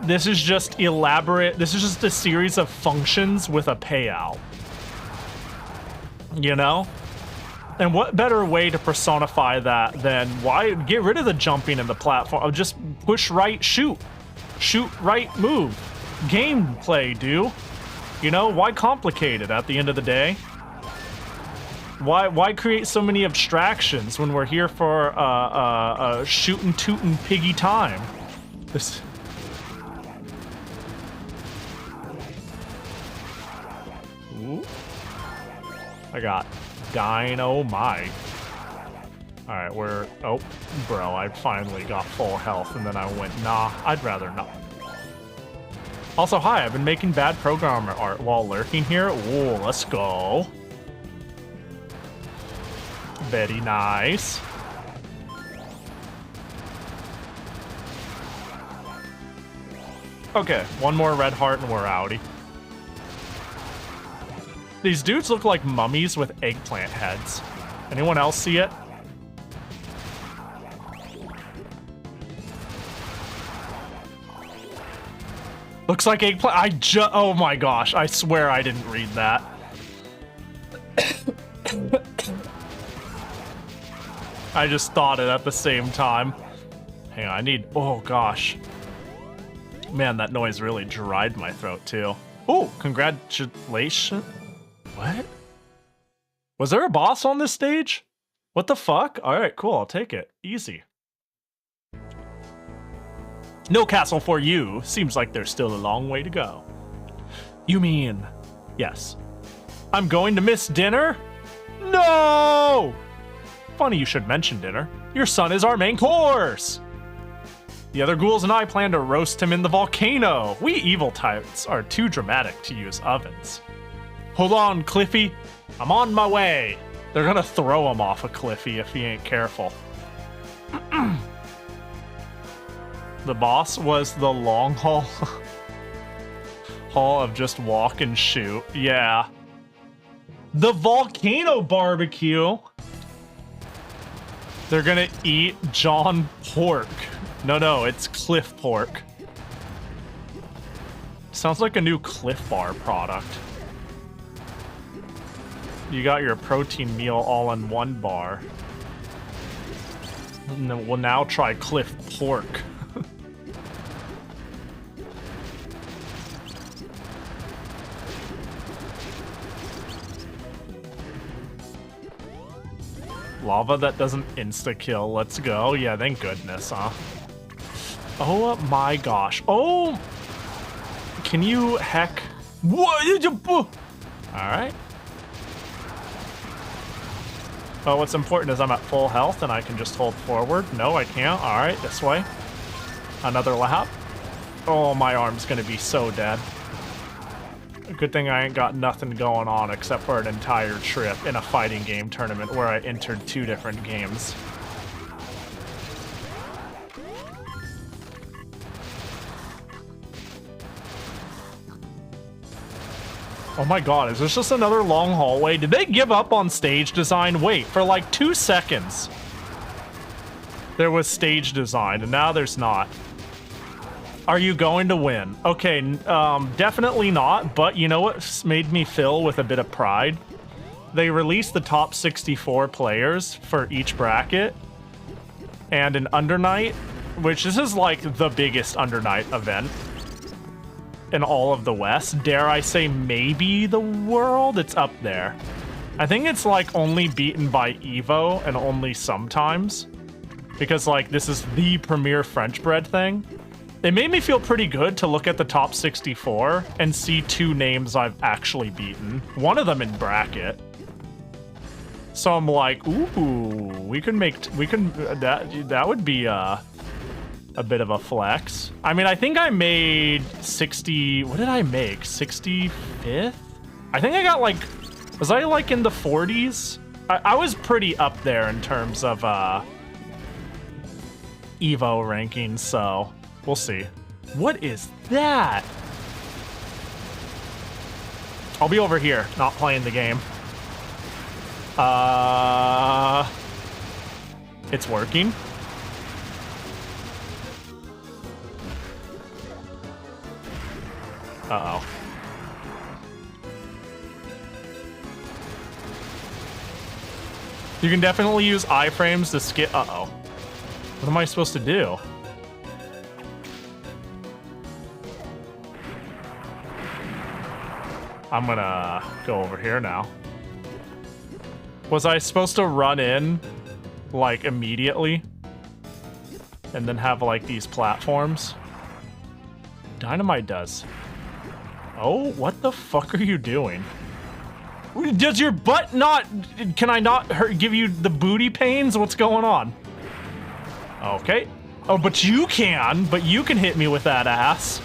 this is just elaborate. This is just a series of functions with a payout. You know? And what better way to personify that than why get rid of the jumping in the platform? Just push right, shoot. Shoot right, move. Gameplay, dude. You know, why complicate it at the end of the day? Why create so many abstractions when we're here for shootin' tootin' piggy time? This. Ooh. I got dynamite. Alright, oh, bro, I finally got full health and then I went, nah, I'd rather not. Also, hi, I've been making bad programmer art while lurking here. Ooh, let's go. Very nice. Okay, one more red heart and we're outie. These dudes look like mummies with eggplant heads. Anyone else see it? Looks like eggplant. Oh my gosh, I swear I didn't read that. I just thought it at the same time. Hang on, oh gosh. Man, that noise really dried my throat too. Oh, congratulations. What? Was there a boss on this stage? What the fuck? Alright, cool, I'll take it. Easy. No castle for you. Seems like there's still a long way to go. You mean... Yes. I'm going to miss dinner? No! Funny you should mention dinner. Your son is our main course! The other ghouls and I plan to roast him in the volcano. We evil types are too dramatic to use ovens. Hold on, Cliffy. I'm on my way. They're gonna throw him off a Cliffy if he ain't careful. The boss was the long haul. Haul of just walk and shoot. Yeah. The volcano barbecue. They're gonna eat John pork. No, it's Cliff pork. Sounds like a new Cliff Bar product. You got your protein meal all in one bar. And then we'll now try Cliff pork. Lava that doesn't insta-kill. Let's go. Yeah, thank goodness, huh? Oh my gosh. Oh! Can you heck... What? Alright. Well, what's important is I'm at full health and I can just hold forward. No, I can't. Alright, this way. Another lap. Oh, my arm's gonna be so dead. Good thing I ain't got nothing going on except for an entire trip in a fighting game tournament where I entered 2 different games. Oh my god, is this just another long hallway? Did they give up on stage design? Wait, for like 2 seconds. There was stage design, and now there's not. Are you going to win? Okay, definitely not, but you know what made me fill with a bit of pride? They released the top 64 players for each bracket, and an Undernight, which this is like the biggest Undernight event in all of the West. Dare I say maybe the world? It's up there. I think it's like only beaten by Evo and only sometimes, because like this is the premier French bread thing. It made me feel pretty good to look at the top 64 and see 2 names I've actually beaten. One of them in bracket. So I'm like, ooh, that would be a bit of a flex. I mean, I think I made 60, what did I make? 65th? I think I got like, was I like in the 40s? I was pretty up there in terms of Evo rankings, so we'll see. What is that? I'll be over here, not playing the game. It's working. Uh-oh. You can definitely use iframes to skip. Uh-oh. What am I supposed to do? I'm gonna go over here now. Was I supposed to run in, like, immediately? And then have, like, these platforms? Dynamite does. Oh, what the fuck are you doing? Does your butt not... Can I not give you the booty pains? What's going on? Okay. Oh, but you can hit me with that ass.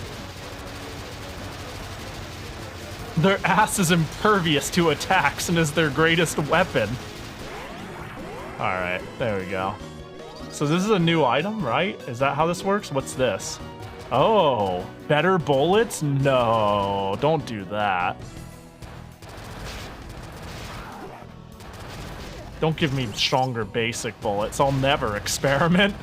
Their ass is impervious to attacks and is their greatest weapon. Alright, there we go. So this is a new item, right? Is that how this works? What's this? Oh, better bullets? No, don't do that. Don't give me stronger basic bullets. I'll never experiment.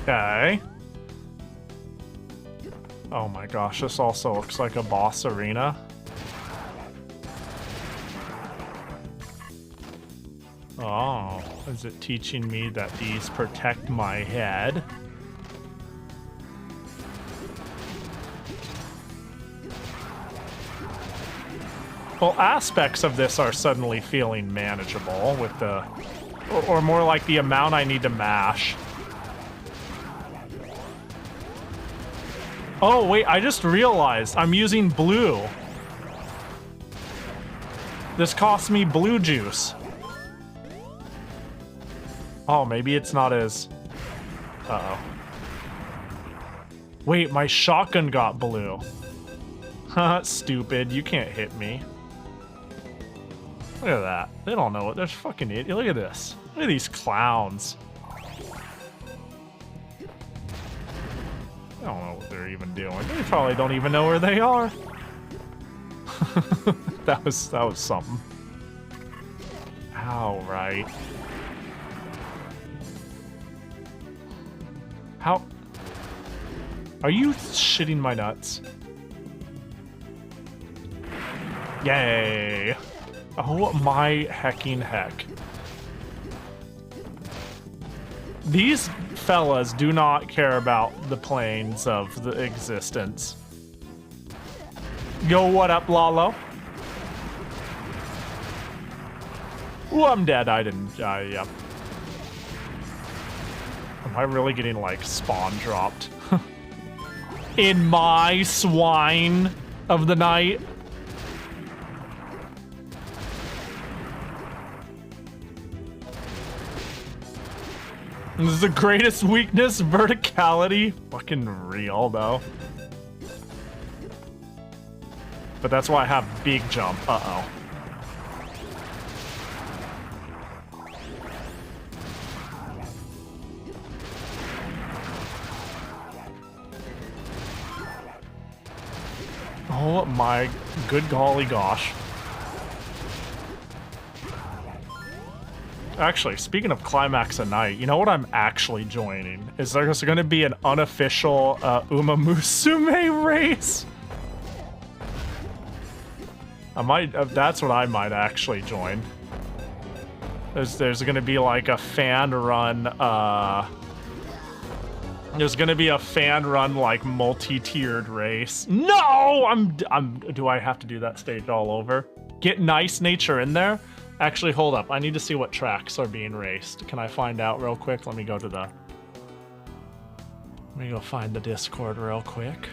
Okay. Oh my gosh, this also looks like a boss arena. Oh, is it teaching me that these protect my head? Well, aspects of this are suddenly feeling manageable with the... Or more like the amount I need to mash. Oh, wait, I just realized I'm using blue. This costs me blue juice. Oh, maybe it's not as... Uh-oh. Wait, my shotgun got blue. Haha, stupid. You can't hit me. Look at that. They don't know it. They're fucking idiots. Look at this. Look at these clowns. I don't know what they're even doing. They probably don't even know where they are. that was something. Ow, right. How? Are you shitting my nuts? Yay. Oh my hecking heck. These fellas do not care about the planes of the existence. Yo, what up, Lalo? Ooh, I'm dead. I didn't. Yep. Am I really getting, like, spawn dropped? In my Swine of the Night? This is the greatest weakness, verticality. Fucking real, though. But that's why I have big jump. Uh-oh. Oh my good golly gosh. Actually, speaking of Climax at Night, you know what I'm actually joining? Is there's going to be an unofficial Uma Musume race? I might, that's what I might actually join. There's going to be like a fan run, there's going to be a fan run like multi-tiered race. No! Do I have to do that stage all over? Get Nice Nature in there? Actually, hold up. I need to see what tracks are being raced. Can I find out real quick? Let me go find the Discord real quick.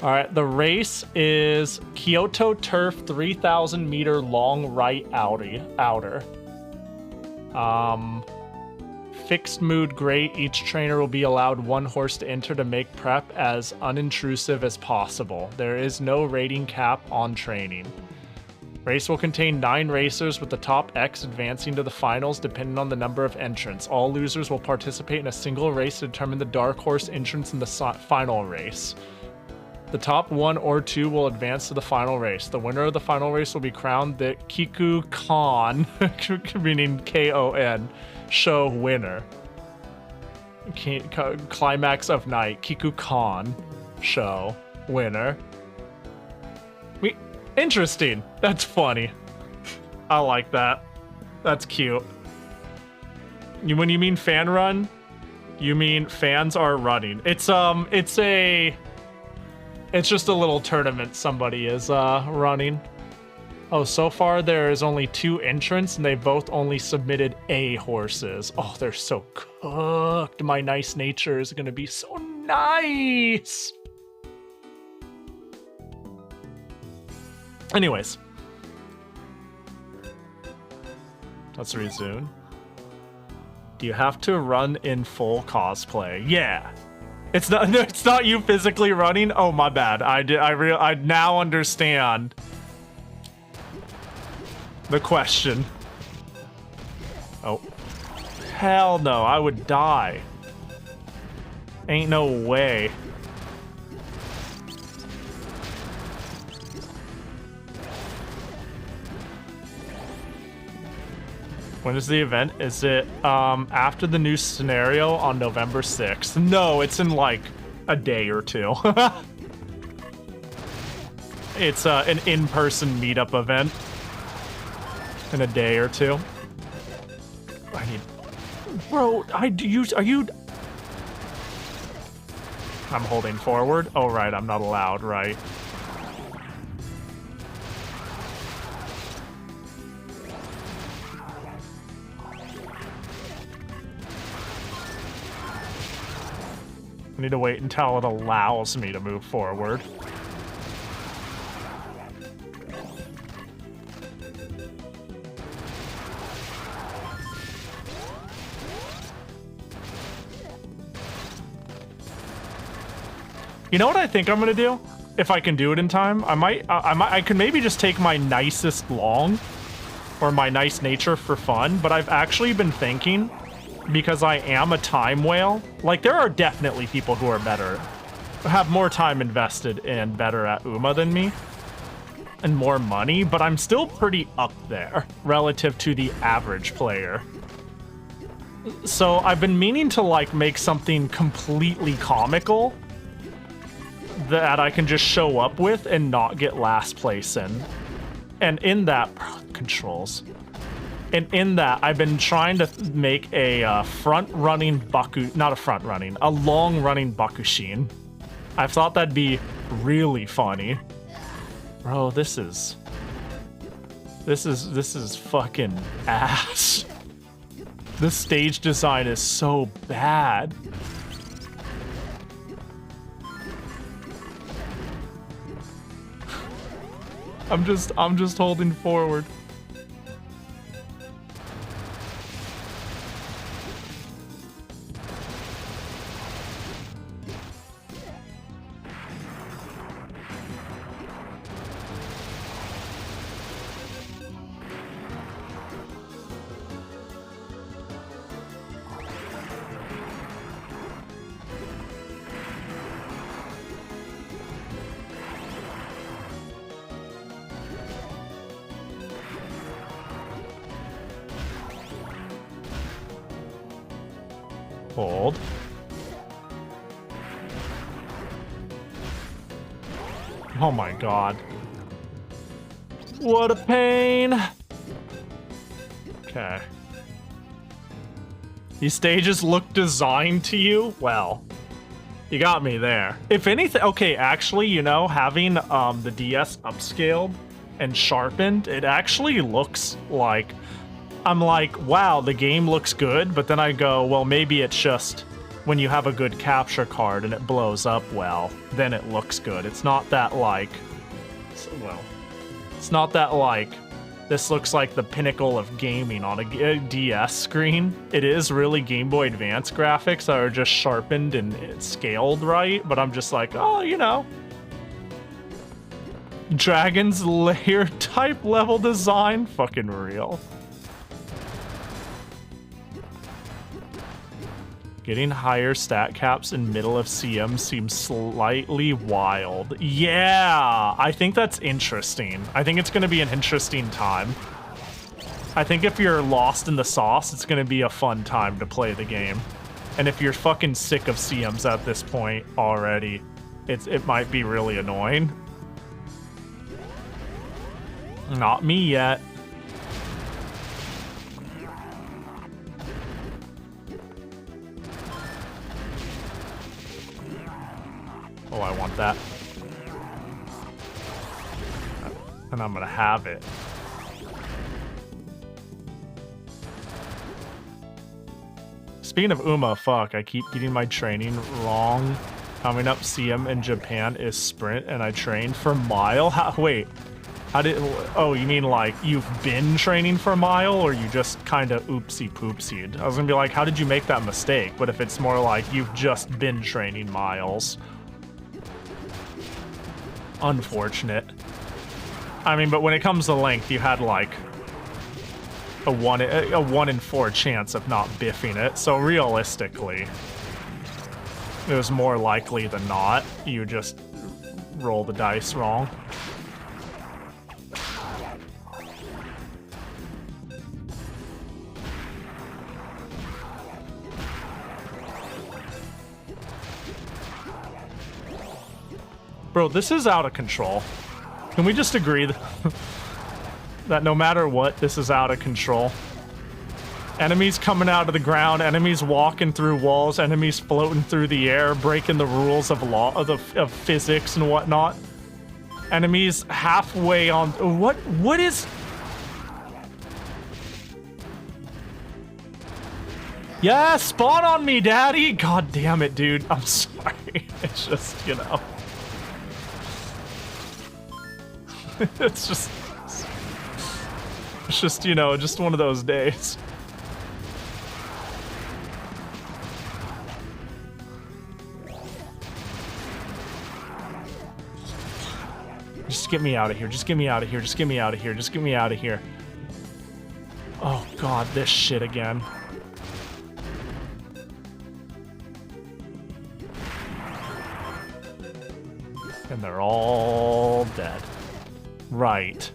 All right, the race is Kyoto Turf 3,000 meter long right outer. Fixed mood great. Each trainer will be allowed one horse to enter to make prep as unintrusive as possible. There is no rating cap on training. Race will contain 9 racers with the top X advancing to the finals depending on the number of entrants. All losers will participate in a single race to determine the dark horse entrance in the final race. The top 1 or 2 will advance to the final race. The winner of the final race will be crowned the Kikukan, meaning K-O-N, show winner. Climax of Night, Kikukan show winner. Interesting. That's funny. I like that. That's cute. When you mean fan run, you mean fans are running. It's just a little tournament somebody is running. Oh, so far there is only 2 entrants, and they both only submitted A horses. Oh, they're so cooked. My Nice Nature is going to be so nice. Anyways. Let's resume. Do you have to run in full cosplay? Yeah. It's not you physically running. Oh, my bad. I now understand the question. Oh. Hell no, I would die. Ain't no way. When is the event? Is it after the new scenario on November 6th? No, it's in like a day or two. it's an in-person meetup event in a day or two. I need... Bro, are you... I'm holding forward? Oh, right, I'm not allowed, right. I need to wait until it allows me to move forward. You know what I think I'm gonna do? If I can do it in time, I can maybe just take my nicest long or my nice nature for fun, but I've actually been thinking, because I am a time whale, like there are definitely people who are better, have more time invested and better at Uma than me and more money, but I'm still pretty up there relative to the average player. So I've been meaning to like make something completely comical that I can just show up with and not get last place in. And in that, controls. And in that, I've been trying to make a front-running Baku, not a front-running, a long-running Bakushin. I thought that'd be really funny. Bro, this is fucking ass. This stage design is so bad. I'm just holding forward. Hold. Oh my god. What a pain. Okay. These stages look designed to you? Well, you got me there. If anything, okay, actually, you know, having the DS upscaled and sharpened, it actually looks like, I'm like, wow, the game looks good, but then I go, well, maybe it's just when you have a good capture card and it blows up well, then it looks good. It's not that like, well, it's not that like, this looks like the pinnacle of gaming on a DS screen. It is really Game Boy Advance graphics that are just sharpened and scaled right, but I'm just like, oh, you know. Dragon's Lair type level design, fucking real. Getting higher stat caps in middle of CM seems slightly wild. Yeah, I think that's interesting. I think it's going to be an interesting time. I think if you're lost in the sauce, it's going to be a fun time to play the game. And if you're fucking sick of CMs at this point already, it might be really annoying. Not me yet. Oh, I want that. And I'm gonna have it. Speaking of Uma, fuck, I keep getting my training wrong. Coming up CM in Japan is sprint, and I trained for mile? Wait, how did... Oh, you mean like you've been training for a mile, or you just kind of oopsie-poopsied? I was gonna be like, how did you make that mistake? But if it's more like you've just been training miles... Unfortunate. I mean, but when it comes to length, you had like a 1 in 4 chance of not biffing it. So realistically, it was more likely than not you just roll the dice wrong. Bro, this is out of control. Can we just agree that no matter what, this is out of control? Enemies coming out of the ground, enemies walking through walls, enemies floating through the air, breaking the rules of of physics and whatnot. Enemies halfway on. What is? Yeah, spawn on me, daddy! God damn it, dude. I'm sorry. It's just, you know. It's just, you know, just one of those days. Just get me out of here. Just get me out of here. Just get me out of here. Just get me out of here. Oh, God, this shit again. And they're all dead. Right.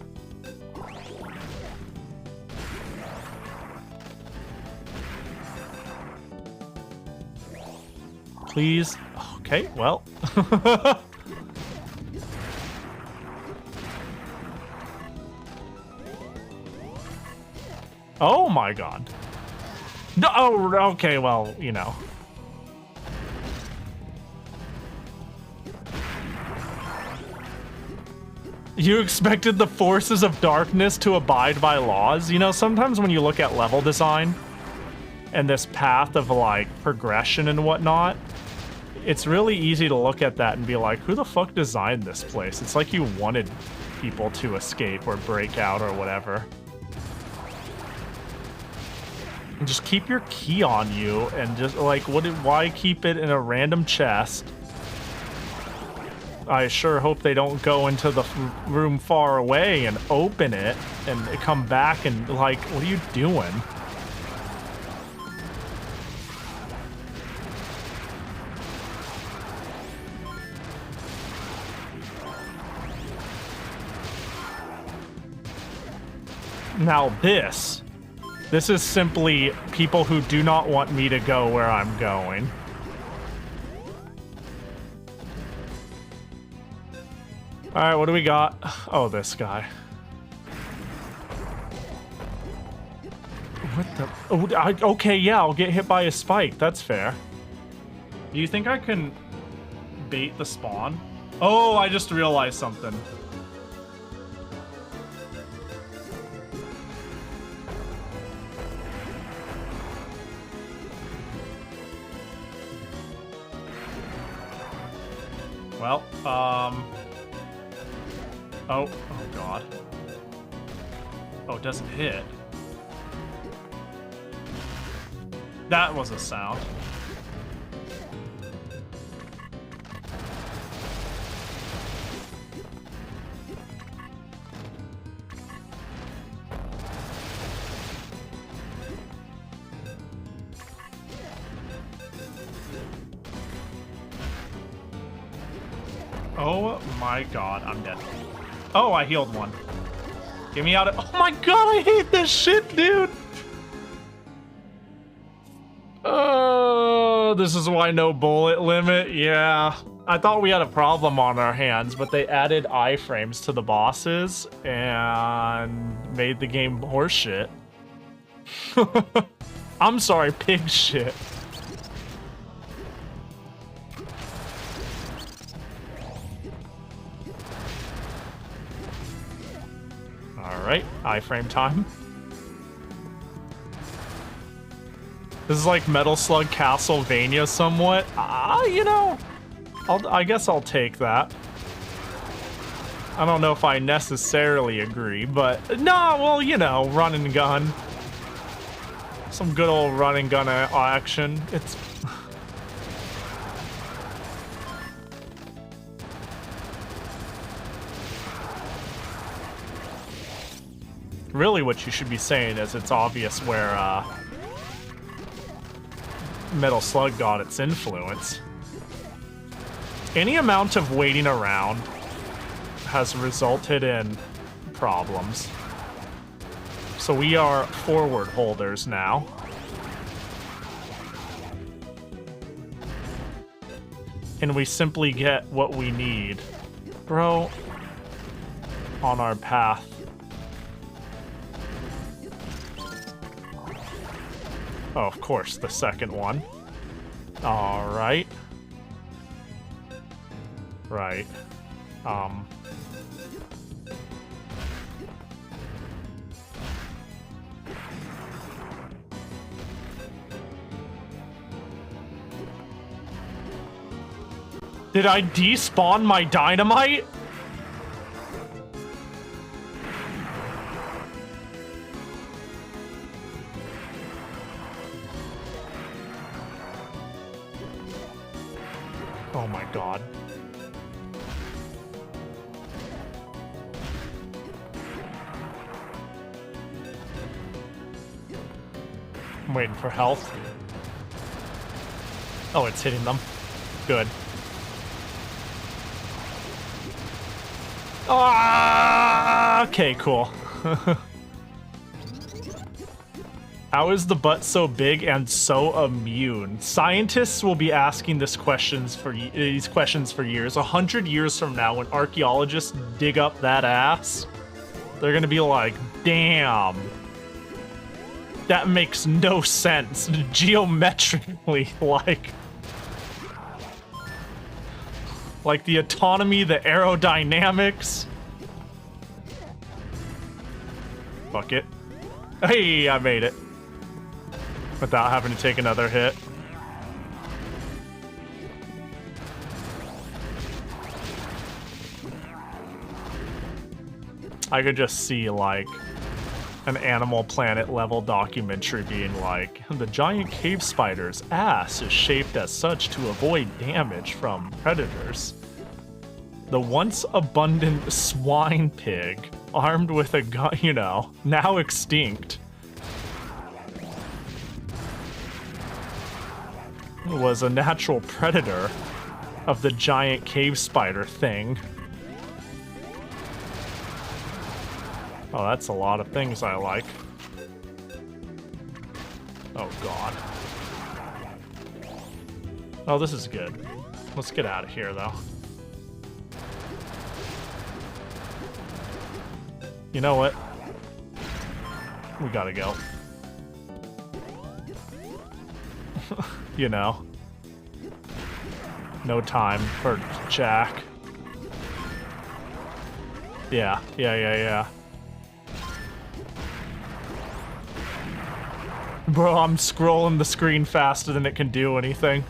Please. Okay, well. Oh my god. No, oh, okay, well, you know. You expected the forces of darkness to abide by laws? You know, sometimes when you look at level design and this path of, like, progression and whatnot, it's really easy to look at that and be like, who the fuck designed this place? It's like you wanted people to escape or break out or whatever. And just keep your key on you and just, like, why keep it in a random chest? I sure hope they don't go into the room far away and open it and come back and, like, what are you doing? Now this is simply people who do not want me to go where I'm going. Alright, what do we got? Oh, this guy. What the? Oh, okay, yeah, I'll get hit by a spike. That's fair. Do you think I can bait the spawn? Oh, I just realized something. Well, oh god. Oh, it doesn't hit. That was a sound. Oh my god, I'm dead. Oh, I healed one. Get me out of— oh my god, I hate this shit, dude! Oh, this is why no bullet limit. Yeah. I thought we had a problem on our hands, but they added iframes to the bosses and made the game horseshit. I'm sorry, pig shit. Alright, iframe time. This is like Metal Slug Castlevania somewhat. You know, I guess I'll take that. I don't know if I necessarily agree, but no, well, you know, run and gun. Some good old run and gun action. It's really what you should be saying is it's obvious where Metal Slug got its influence. Any amount of waiting around has resulted in problems. So we are forward holders now. And we simply get what we need. Bro, on our path. Oh, of course, the second one. All right. Right. Did I despawn my dynamite? Oh my god. I'm waiting for health. Oh, it's hitting them. Good. Ah, okay, cool. How is the butt so big and so immune? Scientists will be asking these questions for years. 100 years from now, when archaeologists dig up that ass, they're gonna be like, damn. That makes no sense geometrically, like the autonomy, the aerodynamics. Fuck it. Hey, I made it. Without having to take another hit. I could just see, like, an Animal Planet level documentary being like, the giant cave spider's ass is shaped as such to avoid damage from predators. The once abundant swine pig, armed with a gun, you know, now extinct, was a natural predator of the giant cave spider thing. Oh, that's a lot of things I like. Oh, God. Oh, this is good. Let's get out of here, though. You know what? We gotta go. You know. No time for Jack. Yeah. Bro, I'm scrolling the screen faster than it can do anything.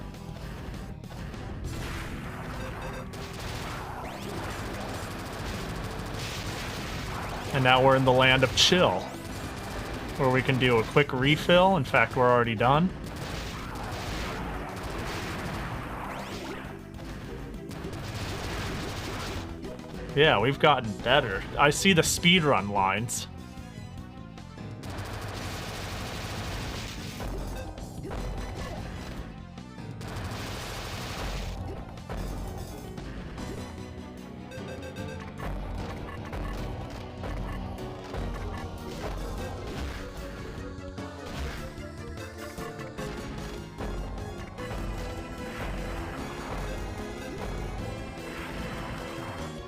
And now we're in the land of chill, where we can do a quick refill. In fact, we're already done. Yeah, we've gotten better. I see the speedrun lines.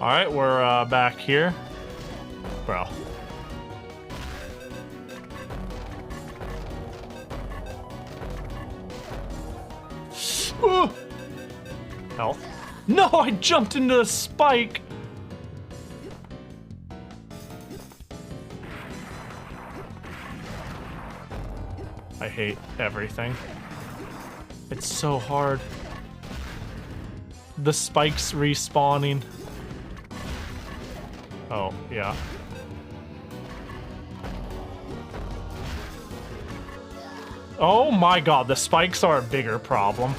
Alright, we're back here. Bro. Health. No, I jumped into a spike! I hate everything. It's so hard. The spikes respawning. Oh, yeah. Oh my god, the spikes are a bigger problem.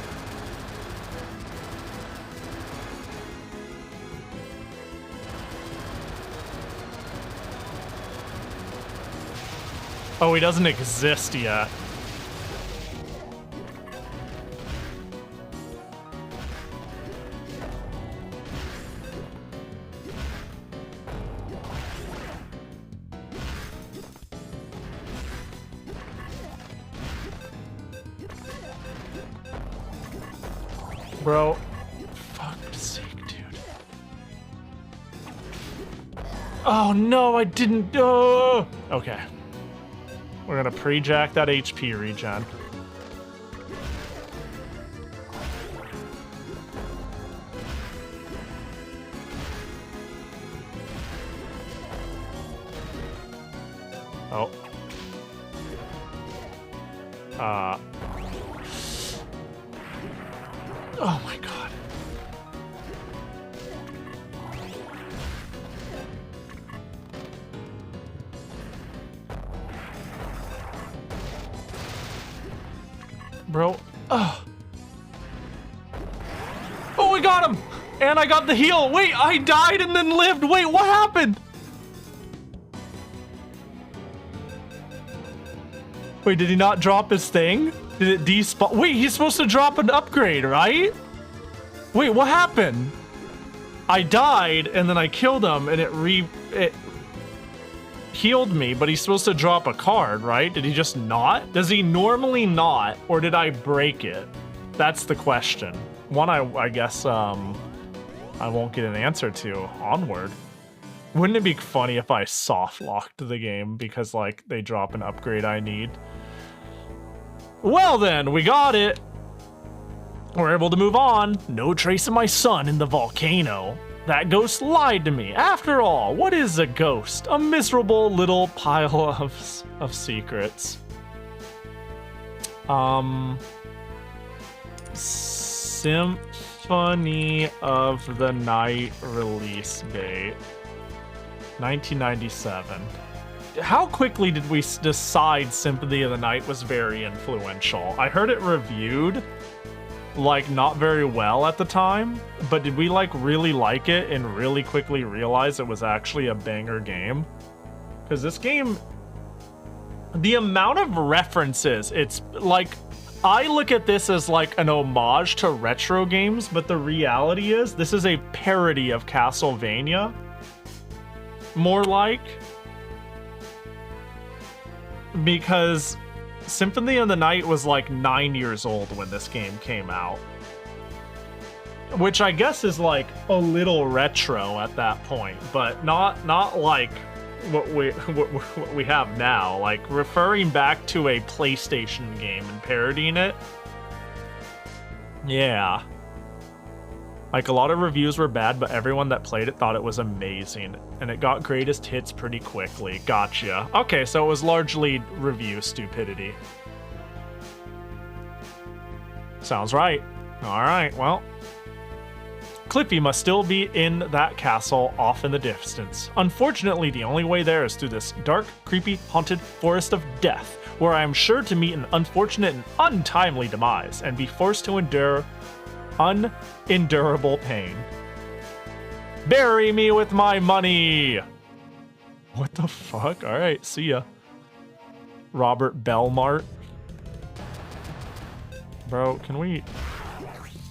Oh, he doesn't exist yet. Bro, fuck's sake, dude. Oh no, I didn't. Oh. Okay. We're gonna pre-jack that HP regen. Oh. Oh my god. Bro. Oh, we got him! And I got the heal! Wait, I died and then lived! Wait, what happened? Wait, did he not drop his thing? Did it despawn? Wait, he's supposed to drop an upgrade, right? Wait, what happened? I died and then I killed him and it healed me, but he's supposed to drop a card, right? Did he just not? Does he normally not, or did I break it? That's the question. One I guess I won't get an answer to. Onward. Wouldn't it be funny if I soft locked the game because like they drop an upgrade I need? Well then, we got it. We're able to move on. No trace of my son in the volcano. That ghost lied to me. After all, what is a ghost? A miserable little pile of secrets. Symphony of the Night release date. 1997. How quickly did we decide Symphony of the Night was very influential? I heard it reviewed like not very well at the time, but did we like really like it and really quickly realize it was actually a banger game? Because this game, the amount of references, it's like, I look at this as like an homage to retro games, but the reality is this is a parody of Castlevania. More like, because Symphony of the Night was like 9 years old when this game came out, which I guess is like a little retro at that point, but not like what we have now, like referring back to a PlayStation game and parodying it. Yeah. Like, a lot of reviews were bad, but everyone that played it thought it was amazing. And it got greatest hits pretty quickly. Gotcha. Okay, so it was largely review stupidity. Sounds right. Alright, well. Cliffy must still be in that castle off in the distance. Unfortunately, the only way there is through this dark, creepy, haunted forest of death, where I am sure to meet an unfortunate and untimely demise, and be forced to endure unendurable pain. Bury me with my money! What the fuck? Alright, see ya. Robert Belmart. Bro, can we...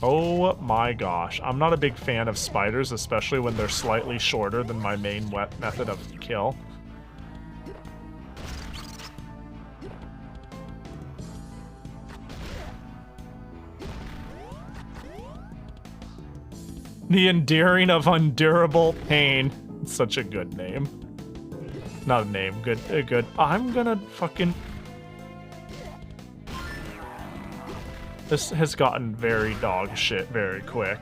Oh my gosh. I'm not a big fan of spiders, especially when they're slightly shorter than my main method of kill. The Endearing of Undurable Pain. It's such a good name. Not a name, good. I'm gonna fucking... This has gotten very dog shit very quick.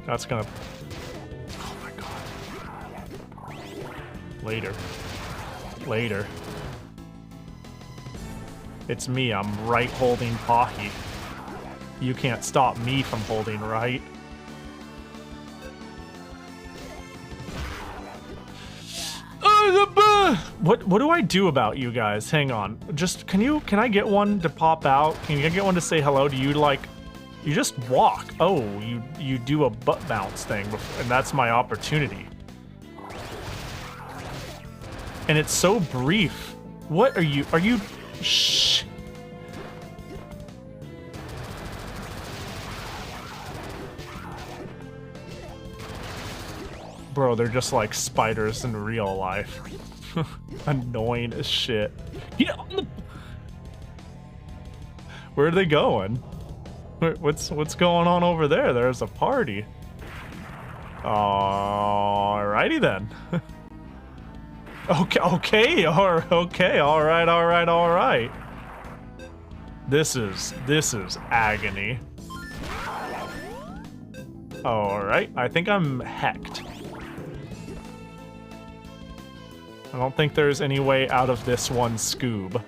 That's gonna... Oh my god. Later. It's me, I'm right holding Pahi. You can't stop me from holding right. What do I do about you guys? Hang on. Just, can I get one to pop out? Can you get one to say hello? Do you like, you just walk. Oh, you do a butt bounce thing, and that's my opportunity. And it's so brief. What are you, shh. Bro, they're just like spiders in real life. Annoying as shit. Get on the... Where are they going? What's going on over there? There's a party. Alrighty then. Okay, all right. This is agony. Alright, I think I'm hecked. I don't think there's any way out of this one scoob.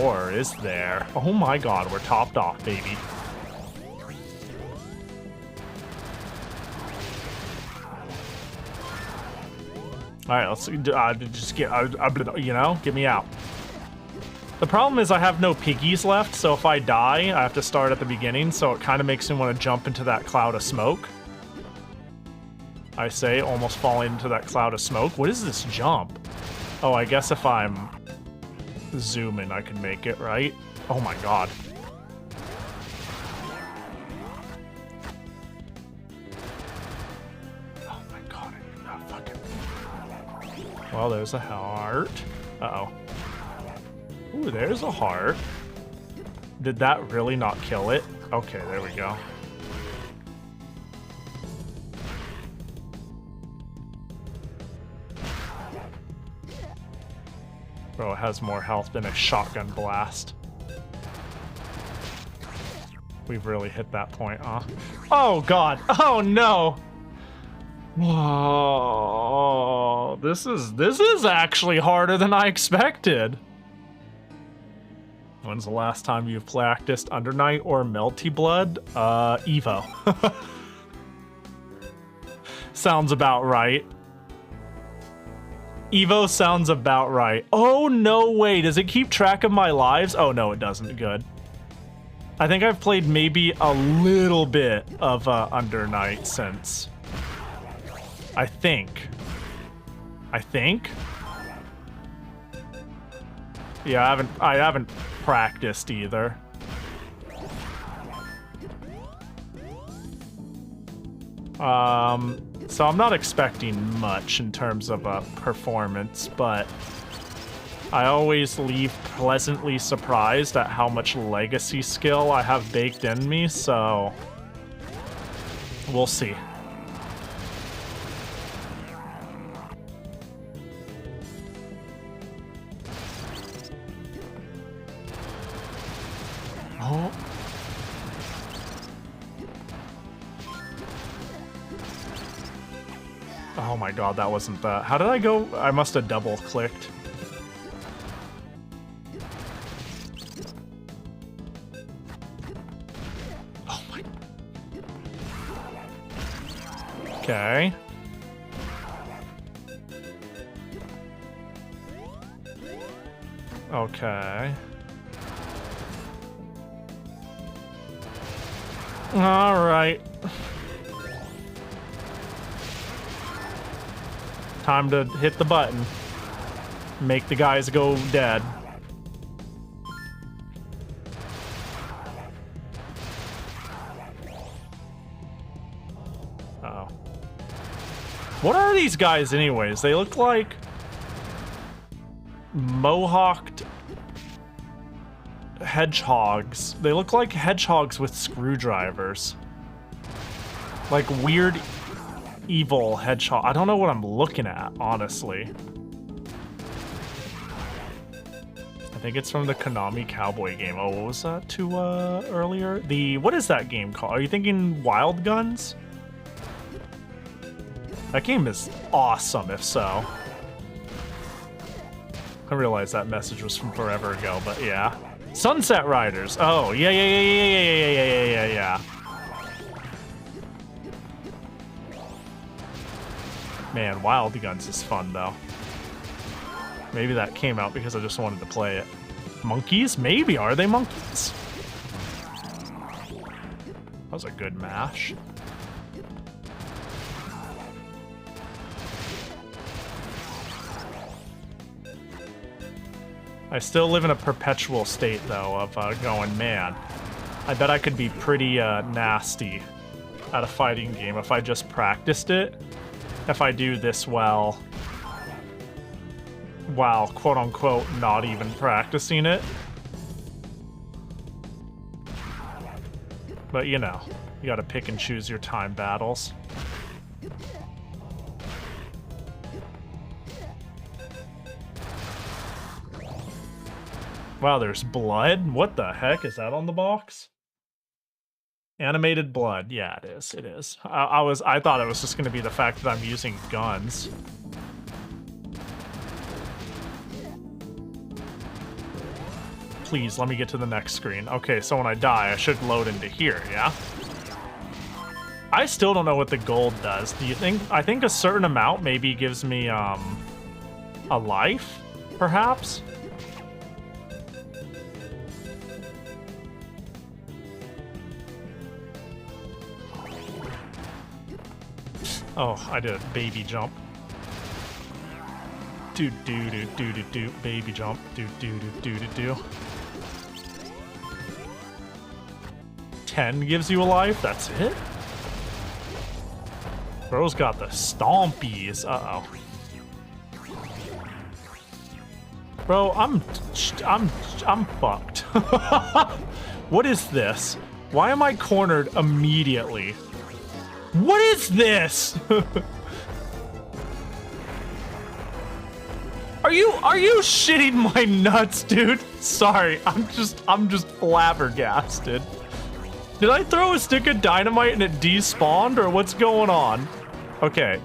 Or is there? Oh my god, we're topped off, baby. Alright, let's just get, you know, get me out. The problem is I have no piggies left, so if I die, I have to start at the beginning, so it kind of makes me want to jump into that cloud of smoke. I say, almost falling into that cloud of smoke. What is this jump? Oh, I guess if I'm zooming, I can make it, right? Oh my god. Oh my god, I did not fucking... Well, there's a heart. Uh-oh. Ooh, there's a heart. Did that really not kill it? Okay, there we go. Bro, it has more health than a shotgun blast. We've really hit that point, huh? Oh god! Oh no! Whoa, this is actually harder than I expected. When's the last time you've practiced Under Night or Melty Blood? Evo. Sounds about right. Evo sounds about right. Oh, no way. Does it keep track of my lives? Oh, no, it doesn't. Good. I think I've played maybe a little bit of Under Night since. I think. Yeah, I haven't practiced either. So I'm not expecting much in terms of performance, but I always leave pleasantly surprised at how much legacy skill I have baked in me, so we'll see. Oh. Oh my god, that wasn't that. How did I go? I must have double clicked. Oh my. Okay. Okay. All right. Time to hit the button. Make the guys go dead. Uh-oh. What are these guys anyways? They look like mohawked hedgehogs. They look like hedgehogs with screwdrivers. Like weird evil hedgehog. I don't know what I'm looking at, honestly. I think it's from the Konami Cowboy game. Oh, what was that to earlier? What is that game called? Are you thinking Wild Guns? That game is awesome, if so. I realized that message was from forever ago, but yeah. Sunset Riders. Oh, yeah. Man, Wild Guns is fun, though. Maybe that came out because I just wanted to play it. Monkeys? Maybe. Are they monkeys? That was a good mash. I still live in a perpetual state, though, of going, man, I bet I could be pretty nasty at a fighting game if I just practiced it. If I do this well while quote-unquote not even practicing it. But you know, you gotta pick and choose your time battles. Wow, there's blood? What the heck? Is that on the box? Animated blood. Yeah, it is. It is. I thought it was just gonna be the fact that I'm using guns. Please, let me get to the next screen. Okay, so when I die, I should load into here, yeah? I still don't know what the gold does. Do you think... I think a certain amount maybe gives me, a life, perhaps? Oh, I did a baby jump. Do do do do do do baby jump. Do do do do do do. 10 gives you a life. That's it. Bro's got the stompies. Uh-oh. Bro, I'm fucked. What is this? Why am I cornered immediately? What is this? Are you shitting my nuts, dude? Sorry, I'm just flabbergasted. Did I throw a stick of dynamite and it despawned, or what's going on? Okay.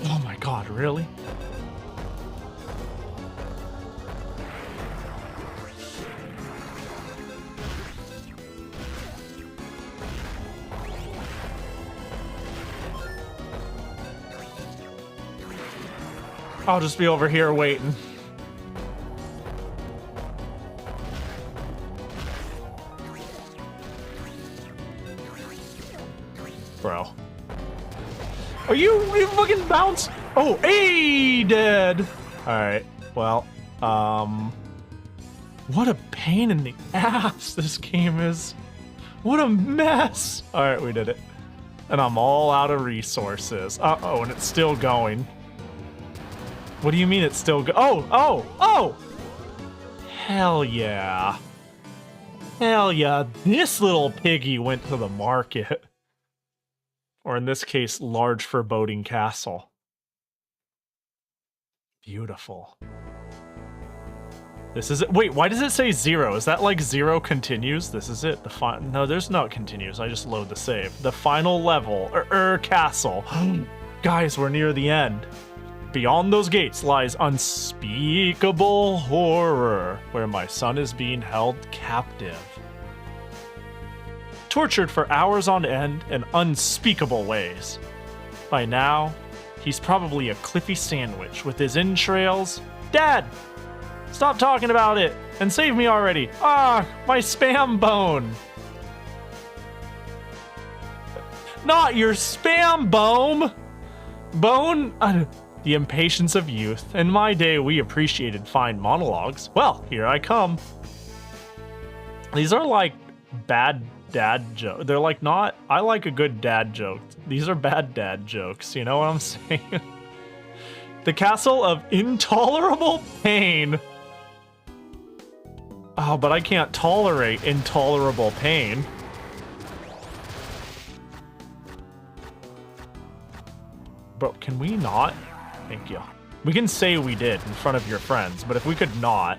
Oh my god, really? I'll just be over here waiting. Bro. Are you fucking bounce? Oh, hey, dead. All right. Well, what a pain in the ass this game is. What a mess. All right, we did it. And I'm all out of resources. Uh-oh, and it's still going. What do you mean it's still oh! Hell yeah. Hell yeah. This little piggy went to the market. Or in this case, large foreboding castle. Beautiful. This is it. Wait, why does it say 0? Is that like 0 continues? This is it. No, there's no continues. I just load the save. The final level, castle. Guys, we're near the end. Beyond those gates lies unspeakable horror, where my son is being held captive. Tortured for hours on end in unspeakable ways. By now, he's probably a cliffy sandwich with his entrails. Dad! Stop talking about it and save me already. Ah, my spam bone. Not your spam bone. The impatience of youth. In my day, we appreciated fine monologues. Well, here I come. These are like bad dad jokes. They're like not... I like a good dad joke. These are bad dad jokes. You know what I'm saying? The castle of intolerable pain. Oh, but I can't tolerate intolerable pain. Bro, can we not? Thank you. We can say we did in front of your friends, but if we could not...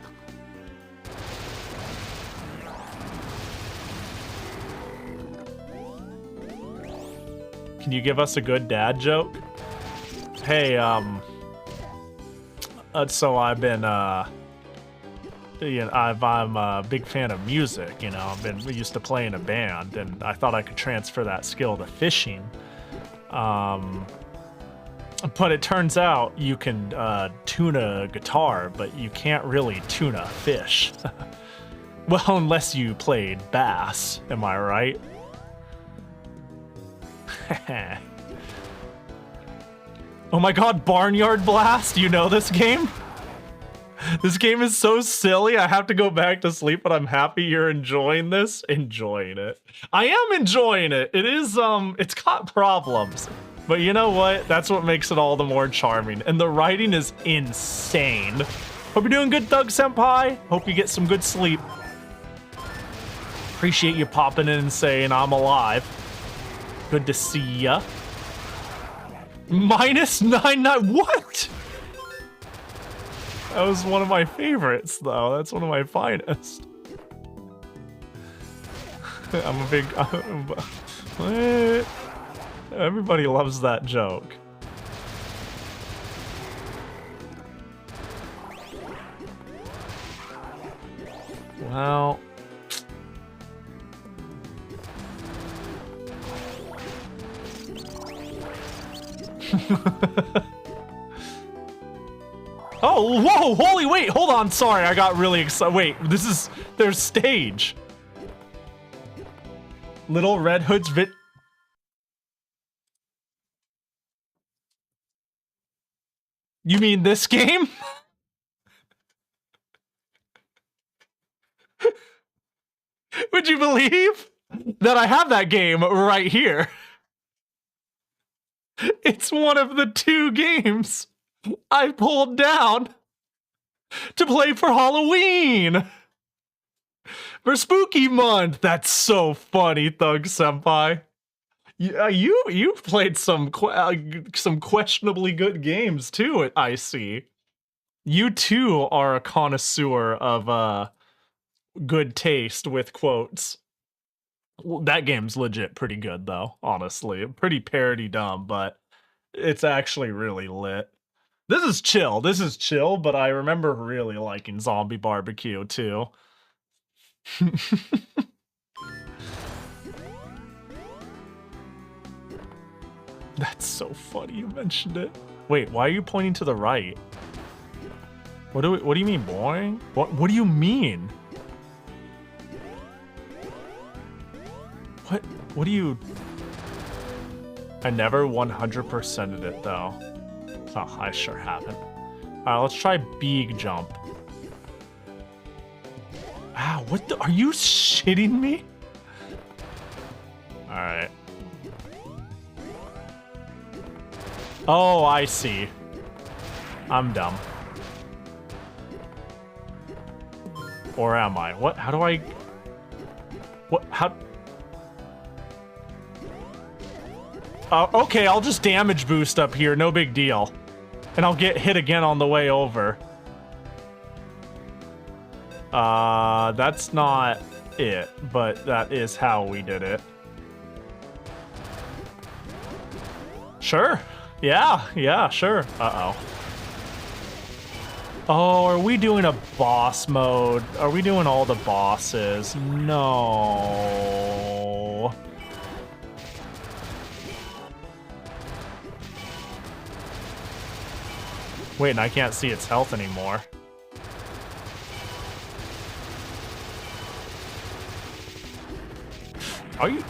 Can you give us a good dad joke? Hey, so I've been, you know, I'm a big fan of music, you know, we used to play in a band, and I thought I could transfer that skill to fishing. But it turns out you can tune a guitar, but you can't really tune a fish. Well, unless you played bass, am I right? Oh my god, Barnyard Blast, you know this game? This game is so silly, I have to go back to sleep, but I'm happy you're enjoying this. Enjoying it. I am enjoying it. It is, it's got problems. But you know what? That's what makes it all the more charming. And the writing is insane. Hope you're doing good, Thug Senpai. Hope you get some good sleep. Appreciate you popping in and saying I'm alive. Good to see ya. -99, what? That was one of my favorites, though. That's one of my finest. I'm a big... what? Everybody loves that joke. Well... Oh, whoa, holy, wait, hold on, sorry, I got really excited. Wait, there's stage. Little Red Hood's You mean this game? Would you believe that I have that game right here? It's one of the 2 games I pulled down to play for Halloween. For Spooky Month. That's so funny, Thug Senpai. You've played some questionably good games too, I see. You too are a connoisseur of good taste with quotes. Well, that game's legit pretty good though, honestly. Pretty parody dumb, but it's actually really lit. This is chill, but I remember really liking Zombie Barbecue too. That's so funny you mentioned it. Wait, why are you pointing to the right? What do you mean boring? What do you mean? What do you... I never 100%ed it though. Oh, I sure haven't. Alright, let's try Big Jump. Wow, what the... Are you shitting me? Alright. Oh, I see. I'm dumb. Or am I? What? How do I... What? How... Okay, I'll just damage boost up here, no big deal. And I'll get hit again on the way over. That's not it, but that is how we did it. Sure. Yeah, sure. Uh-oh. Oh, are we doing a boss mode? Are we doing all the bosses? No. Wait, and I can't see its health anymore. Are you...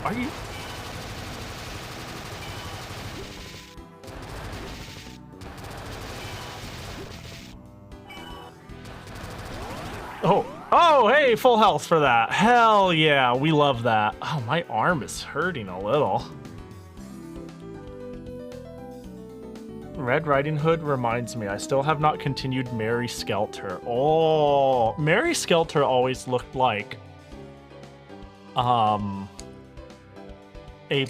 Oh, hey, full health for that. Hell yeah, we love that. Oh, my arm is hurting a little. Red Riding Hood reminds me, I still have not continued Mary Skelter. Oh, Mary Skelter always looked like a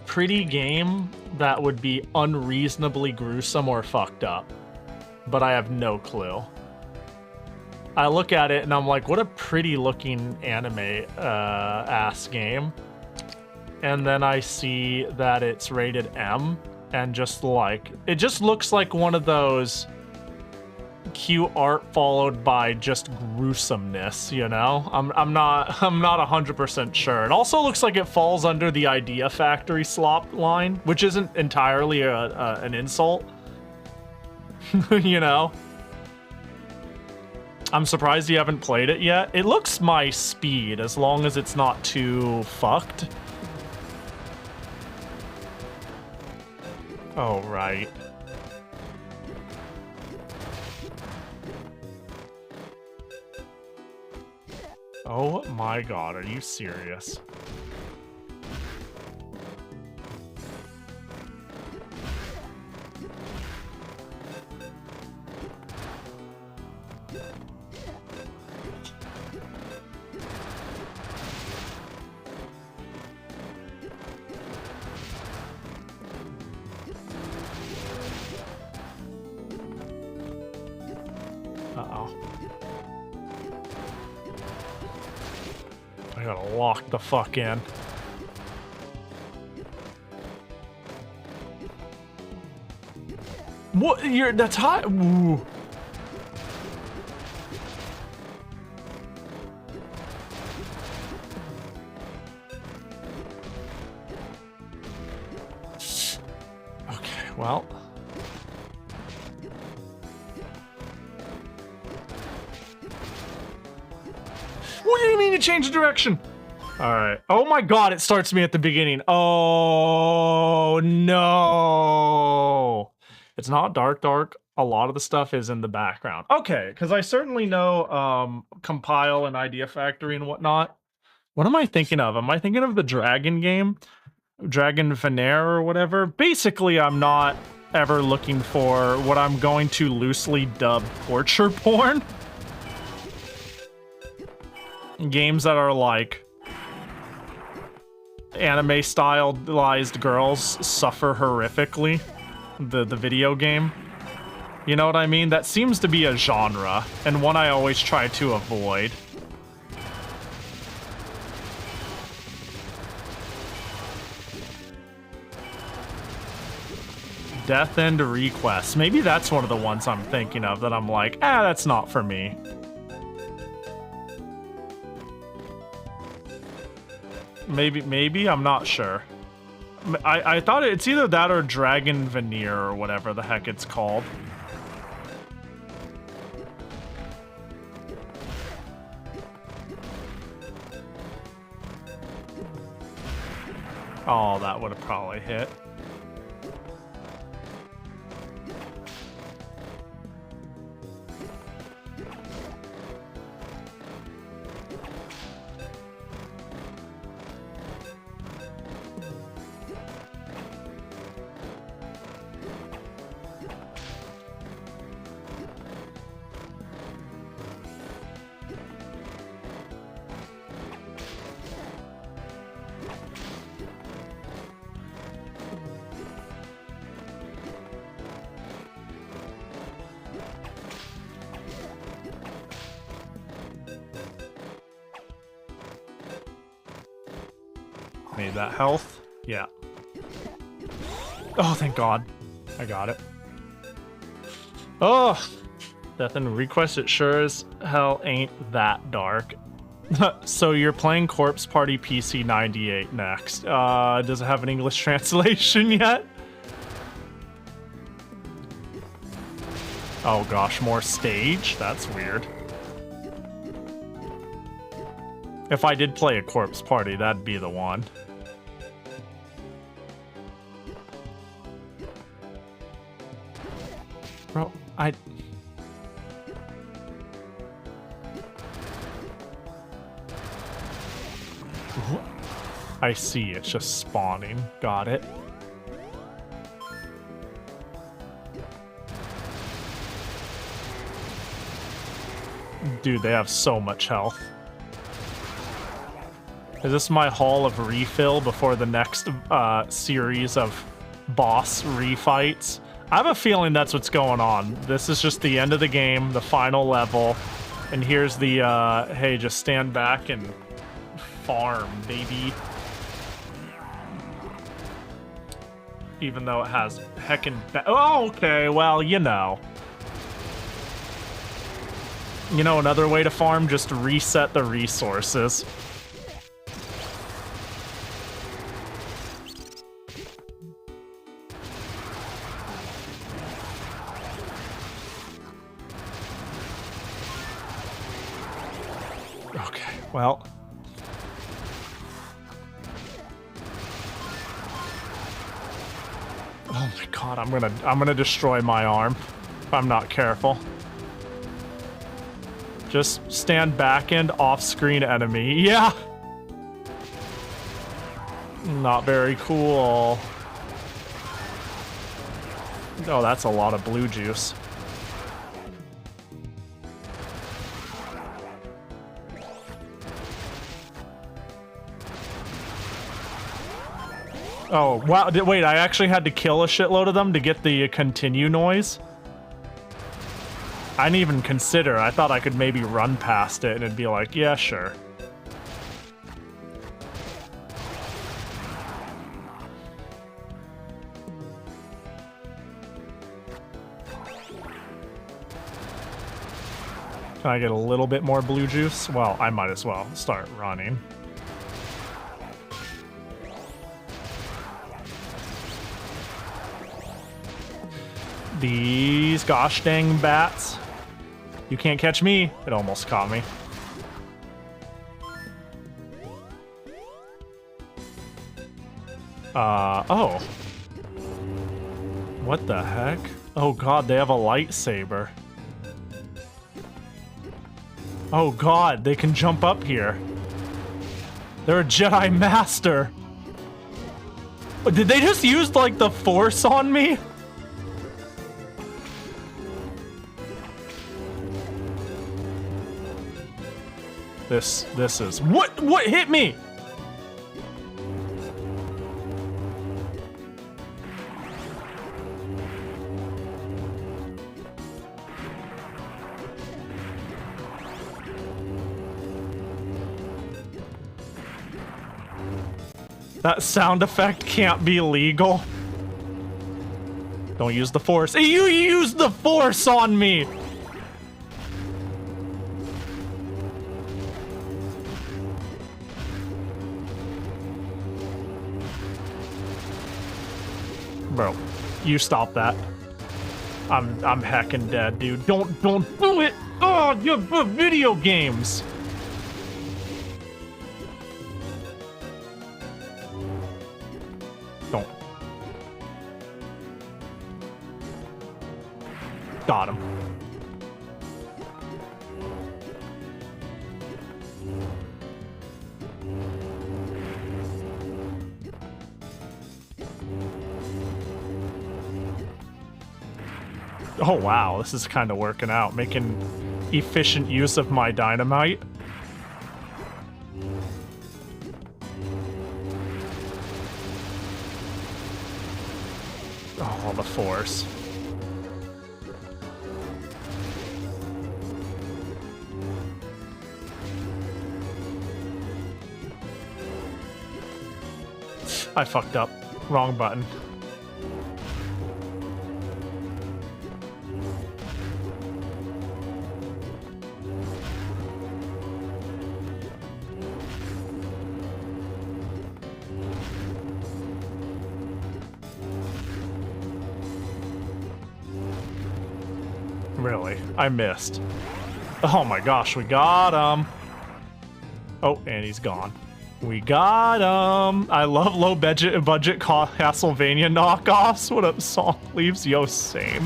pretty game that would be unreasonably gruesome or fucked up, but I have no clue. I look at it and I'm like, what a pretty looking anime ass game. And then I see that it's rated M, and just like, it just looks like one of those cute art followed by just gruesomeness, you know? I'm not 100% sure. It also looks like it falls under the Idea Factory slop line, which isn't entirely an insult. You know? I'm surprised you haven't played it yet. It looks my speed, as long as it's not too fucked. Oh, right. Oh my god, are you serious? Uh-oh. I gotta lock the fuck in. What? That's hot? Ooh. Okay, well. What do you mean to change the direction? All right. Oh my god, it starts me at the beginning. Oh no. It's not dark. A lot of the stuff is in the background. Okay, because I certainly know Compile and Idea Factory and whatnot. What am I thinking of? Am I thinking of the Dragon game? Dragon Veneer or whatever? Basically, I'm not ever looking for what I'm going to loosely dub torture porn. Games that are like anime stylized girls suffer horrifically. The video game. You know what I mean? That seems to be a genre, and one I always try to avoid. Death End Request. Maybe that's one of the ones I'm thinking of that I'm like, that's not for me. Maybe, I'm not sure. I thought it's either that or Dragon Veneer or whatever the heck it's called. Oh, that would have probably hit. Made that health. Yeah. Oh, thank God. I got it. Oh! Death and Request, it sure as hell ain't that dark. So you're playing Corpse Party PC 98 next. Does it have an English translation yet? Oh gosh, more stage? That's weird. If I did play a Corpse Party, that'd be the one. Bro, I see, it's just spawning. Got it. Dude, they have so much health. Is this my haul of refill before the next series of boss refights? I have a feeling that's what's going on. This is just the end of the game, the final level, and here's the, hey, just stand back and farm, baby. Even though it has heckin' oh, okay, well, you know. You know, another way to farm, just reset the resources. Okay, well. Oh my god, I'm gonna destroy my arm if I'm not careful. Just stand back and off-screen enemy. Yeah! Not very cool. Oh, that's a lot of blue juice. Oh, wow. Wait, I actually had to kill a shitload of them to get the continue noise? I didn't even consider. I thought I could maybe run past it and it'd be like, yeah, sure. Can I get a little bit more blue juice? Well, I might as well start running. These gosh dang bats. You can't catch me. It almost caught me. Oh. What the heck? Oh god, they have a lightsaber. Oh god, they can jump up here. They're a Jedi Master. Did they just use, like, the Force on me? This is... What hit me? That sound effect can't be legal. Don't use the Force. You used the Force on me! Bro, you stop that. I'm heckin' dead, dude. Don't do it! Oh, you're video games! Don't. Got him. Oh wow, this is kind of working out, making efficient use of my dynamite. Oh, the Force. I fucked up. Wrong button. Really? I missed. Oh my gosh, we got him. Oh, and he's gone. We got him. I love low budget Castlevania knockoffs. What up, Song Leaves? Yo, same.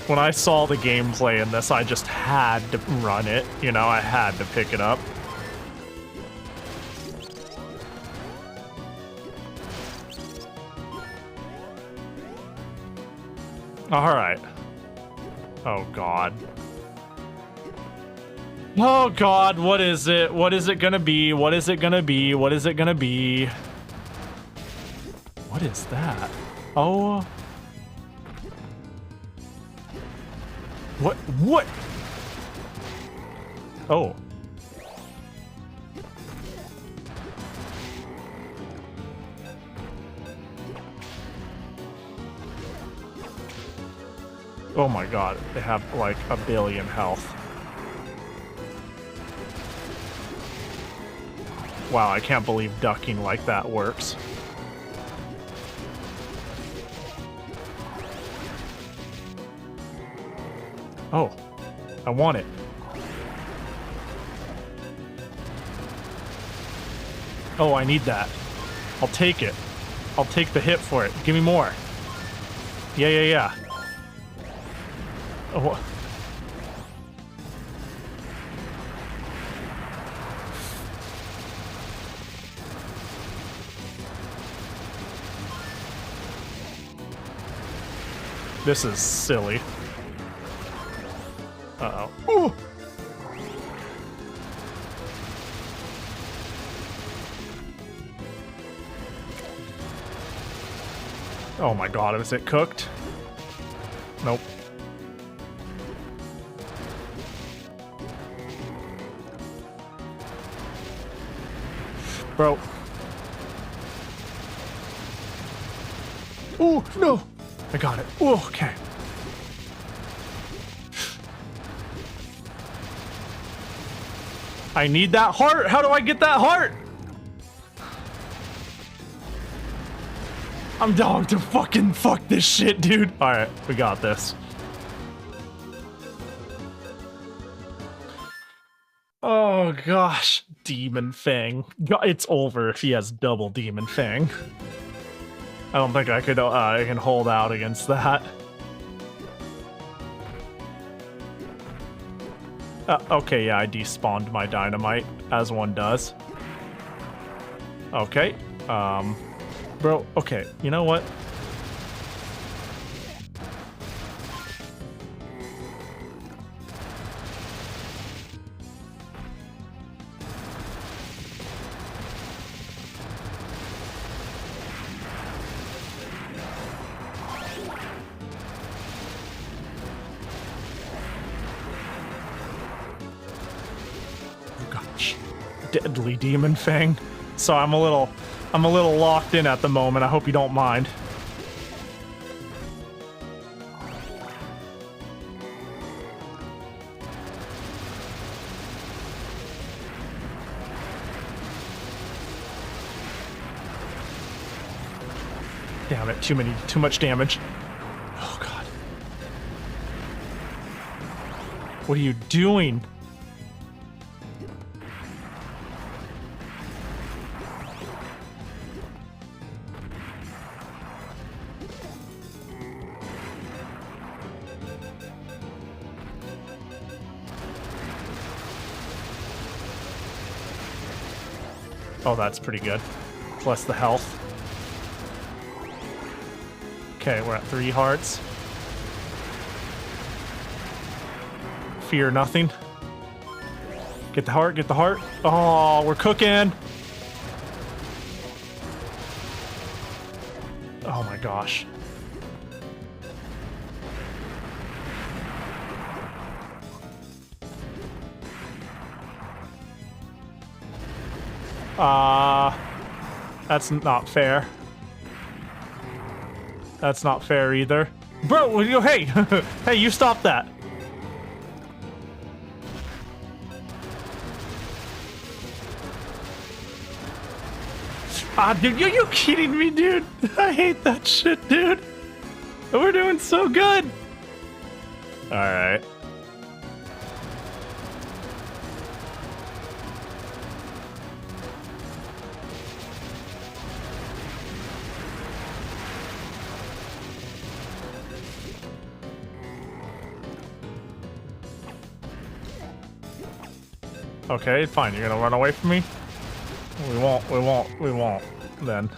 When I saw the gameplay in this, I just had to run it. You know, I had to pick it up. Alright. Oh god. Oh god, what is it? What is it gonna be? What is it gonna be? What is it gonna be? What is that? Oh. What? Oh. Oh my god, they have like a billion health. Wow, I can't believe ducking like that works. Oh. I want it. Oh, I need that. I'll take it. I'll take the hit for it. Give me more. Yeah. Oh. This is silly. Uh-oh. Ooh! Oh my god, is it cooked? Nope. Bro. Ooh, no! I got it. Ooh, okay. I need that heart! How do I get that heart? I'm down to fucking fuck this shit, dude. Alright, we got this. Oh gosh. Demon Fang. It's over if he has double Demon Fang. I don't think I could I can hold out against that. Okay, yeah, I despawned my dynamite, as one does. Okay, bro, okay, you know what? Deadly Demon Fang. So I'm a little locked in at the moment. I hope you don't mind. Damn it, too much damage. Oh god. What are you doing? Oh, that's pretty good. Plus the health. Okay, we're at 3 hearts. Fear nothing. Get the heart, get the heart. Oh, we're cooking. Oh my gosh. That's not fair. That's not fair either. Bro, hey! Hey, you stop that! Dude, are you kidding me, dude? I hate that shit, dude! We're doing so good! Alright. Okay, fine. You're gonna run away from me? We won't, then.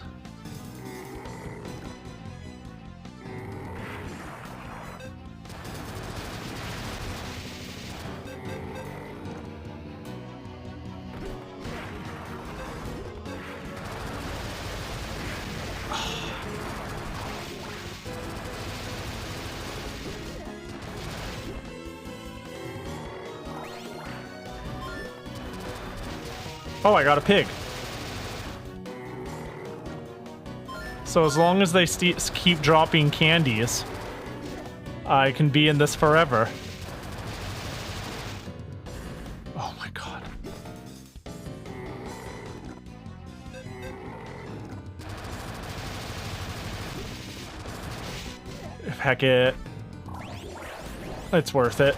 Oh, I got a pig. So as long as they keep dropping candies, I can be in this forever. Oh my god. Heck it. It's worth it.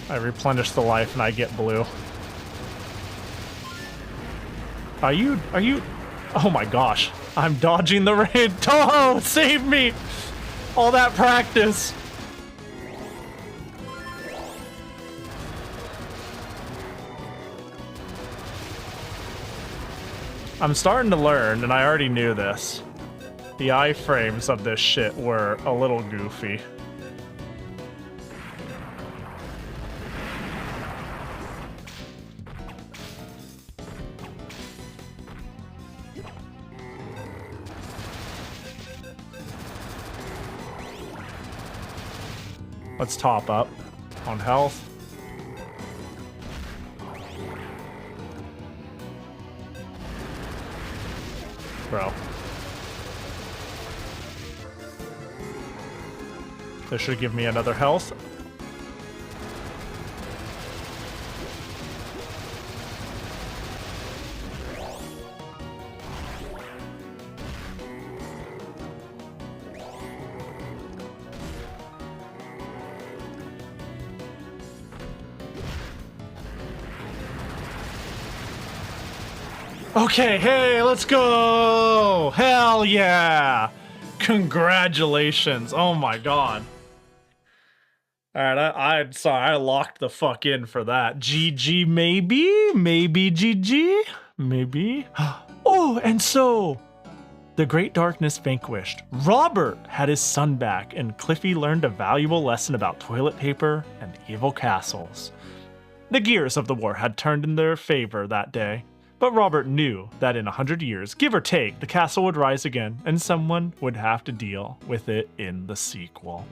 I replenish the life and I get blue. Are you... Oh my gosh. I'm dodging the rain. Toho, save me! All that practice. I'm starting to learn, and I already knew this. The iframes of this shit were a little goofy. Let's top up on health. Bro. This should give me another health. Okay, hey, let's go! Hell yeah! Congratulations! Oh my god. Alright, I'm sorry, I locked the fuck in for that. GG maybe? Maybe GG? Maybe? Oh, and so... The Great Darkness vanquished. Robert had his son back, and Cliffy learned a valuable lesson about toilet paper and evil castles. The gears of the war had turned in their favor that day. But Robert knew that in 100 years, give or take, the castle would rise again, and someone would have to deal with it in the sequel.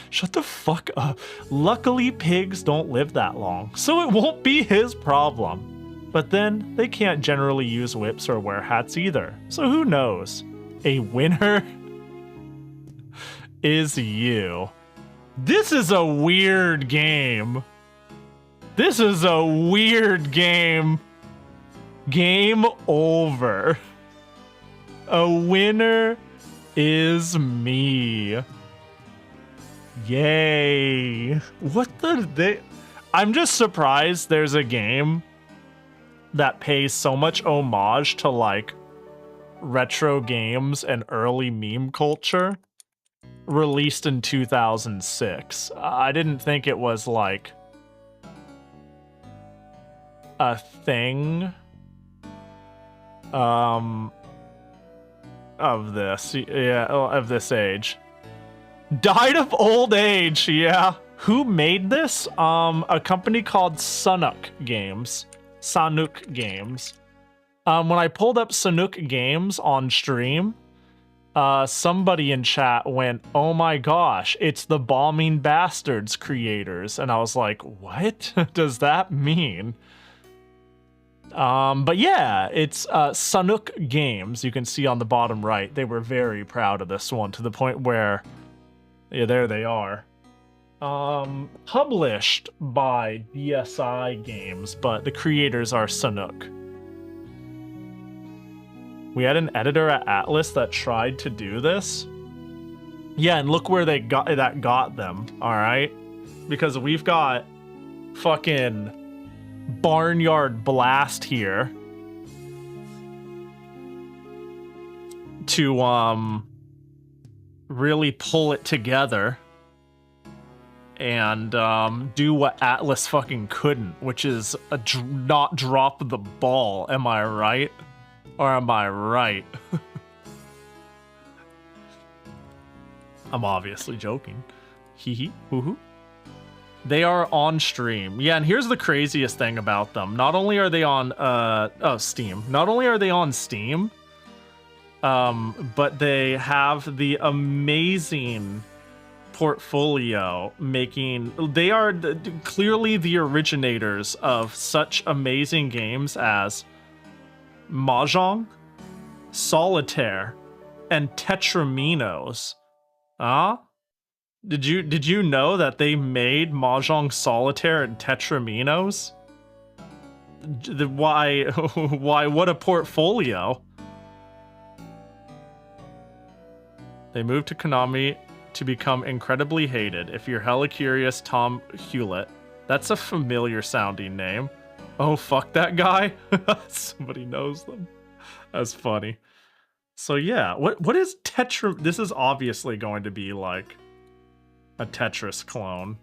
Shut the fuck up. Luckily, pigs don't live that long, so it won't be his problem. But then, they can't generally use whips or wear hats either, so who knows? A winner is you. This is a weird game. This is a weird game. Game over. A winner is me. Yay. What the... I'm just surprised there's a game that pays so much homage to, like, retro games and early meme culture released in 2006. I didn't think it was, like... a thing of this, yeah, of this age. Died of old age, yeah. Who made this? A company called Sanuk Games. When I pulled up Sanuk Games on stream, somebody in chat went, "Oh my gosh, it's the Bombing Bastards creators," and I was like, what does that mean? But yeah, it's Sanuk Games. You can see on the bottom right, they were very proud of this one to the point where, yeah, there they are. Published by DSI Games, but the creators are Sanuk. We had an editor at Atlas that tried to do this. Yeah, and look where they got them, all right? Because we've got fucking Barnyard Blast here to really pull it together and do what Atlas fucking couldn't, which is not drop the ball. Am I right? Or am I right? I'm obviously joking. Hee hee, hoo hoo. They are on stream. Yeah, and here's the craziest thing about them. Not only are they on Steam. Not only are they on Steam, but they have the amazing portfolio making... They are clearly the originators of such amazing games as Mahjong, Solitaire, and Tetraminos. Huh? Did you know that they made Mahjong, Solitaire, and Tetraminos? Why, what a portfolio. They moved to Konami to become incredibly hated. If you're hella curious, Tom Hewlett. That's a familiar sounding name. Oh, fuck that guy? Somebody knows them. That's funny. So yeah, what is Tetra? This is obviously going to be like a Tetris clone.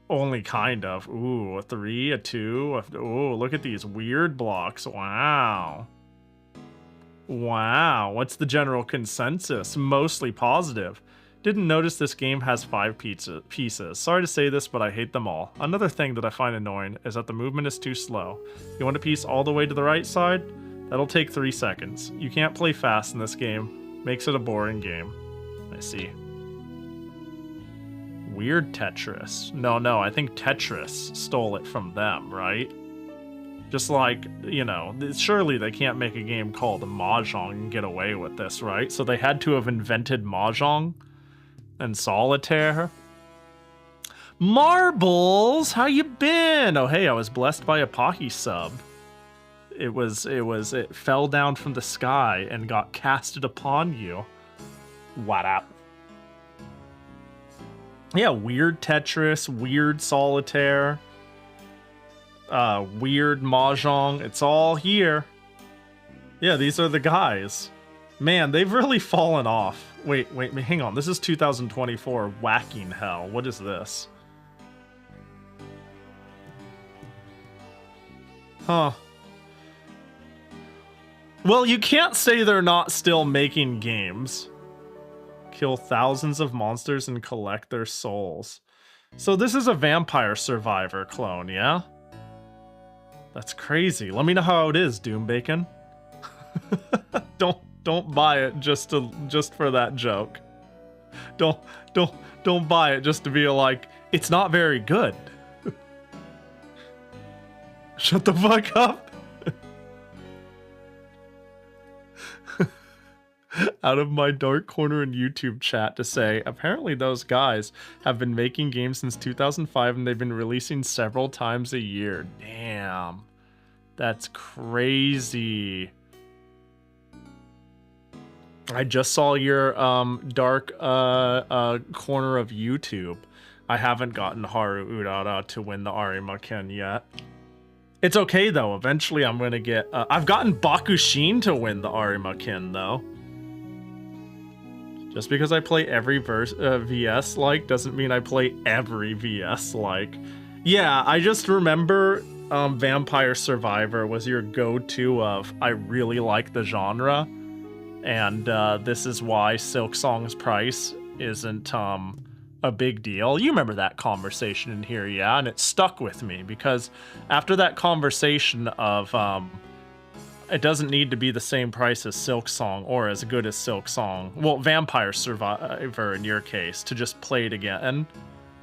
Only kind of. Ooh, a 3, a 2. Ooh, look at these weird blocks. Wow. Wow. What's the general consensus? Mostly positive. Didn't notice this game has 5 pieces. Sorry to say this, but I hate them all. Another thing that I find annoying is that the movement is too slow. You want a piece all the way to the right side? That'll take 3 seconds. You can't play fast in this game. Makes it a boring game. I see. Weird Tetris. No, I think Tetris stole it from them, right? Just like, you know, surely they can't make a game called Mahjong and get away with this, right? So they had to have invented Mahjong and Solitaire. Marbles, how you been? Oh, hey, I was blessed by a Pahi sub. It fell down from the sky and got casted upon you. What up? Yeah, weird Tetris, weird Solitaire, weird Mahjong. It's all here. Yeah, these are the guys. Man, they've really fallen off. Wait, hang on. This is 2024 whacking hell. What is this? Huh. Well, you can't say they're not still making games. Kill thousands of monsters and collect their souls. So this is a Vampire Survivor clone, yeah? That's crazy. Let me know how it is, Doom Bacon. Don't buy it just for that joke. Don't buy it just to be like, it's not very good. Shut the fuck up. Out of my dark corner in YouTube chat to say, apparently those guys have been making games since 2005 and they've been releasing several times a year. Damn. That's crazy. I just saw your dark corner of YouTube. I haven't gotten Haru Urara to win the Arimaken yet. It's okay though. Eventually I'm going to get... I've gotten Bakushin to win the Arimaken though. Just because I play every VS like doesn't mean I play every VS like. Yeah, I just remember Vampire Survivor was your go-to of I really like the genre, and this is why Silksong's price isn't a big deal. You remember that conversation in here, yeah? And it stuck with me because after that conversation of it doesn't need to be the same price as Silksong or as good as Silksong. Well, Vampire Survivor in your case, to just play it again.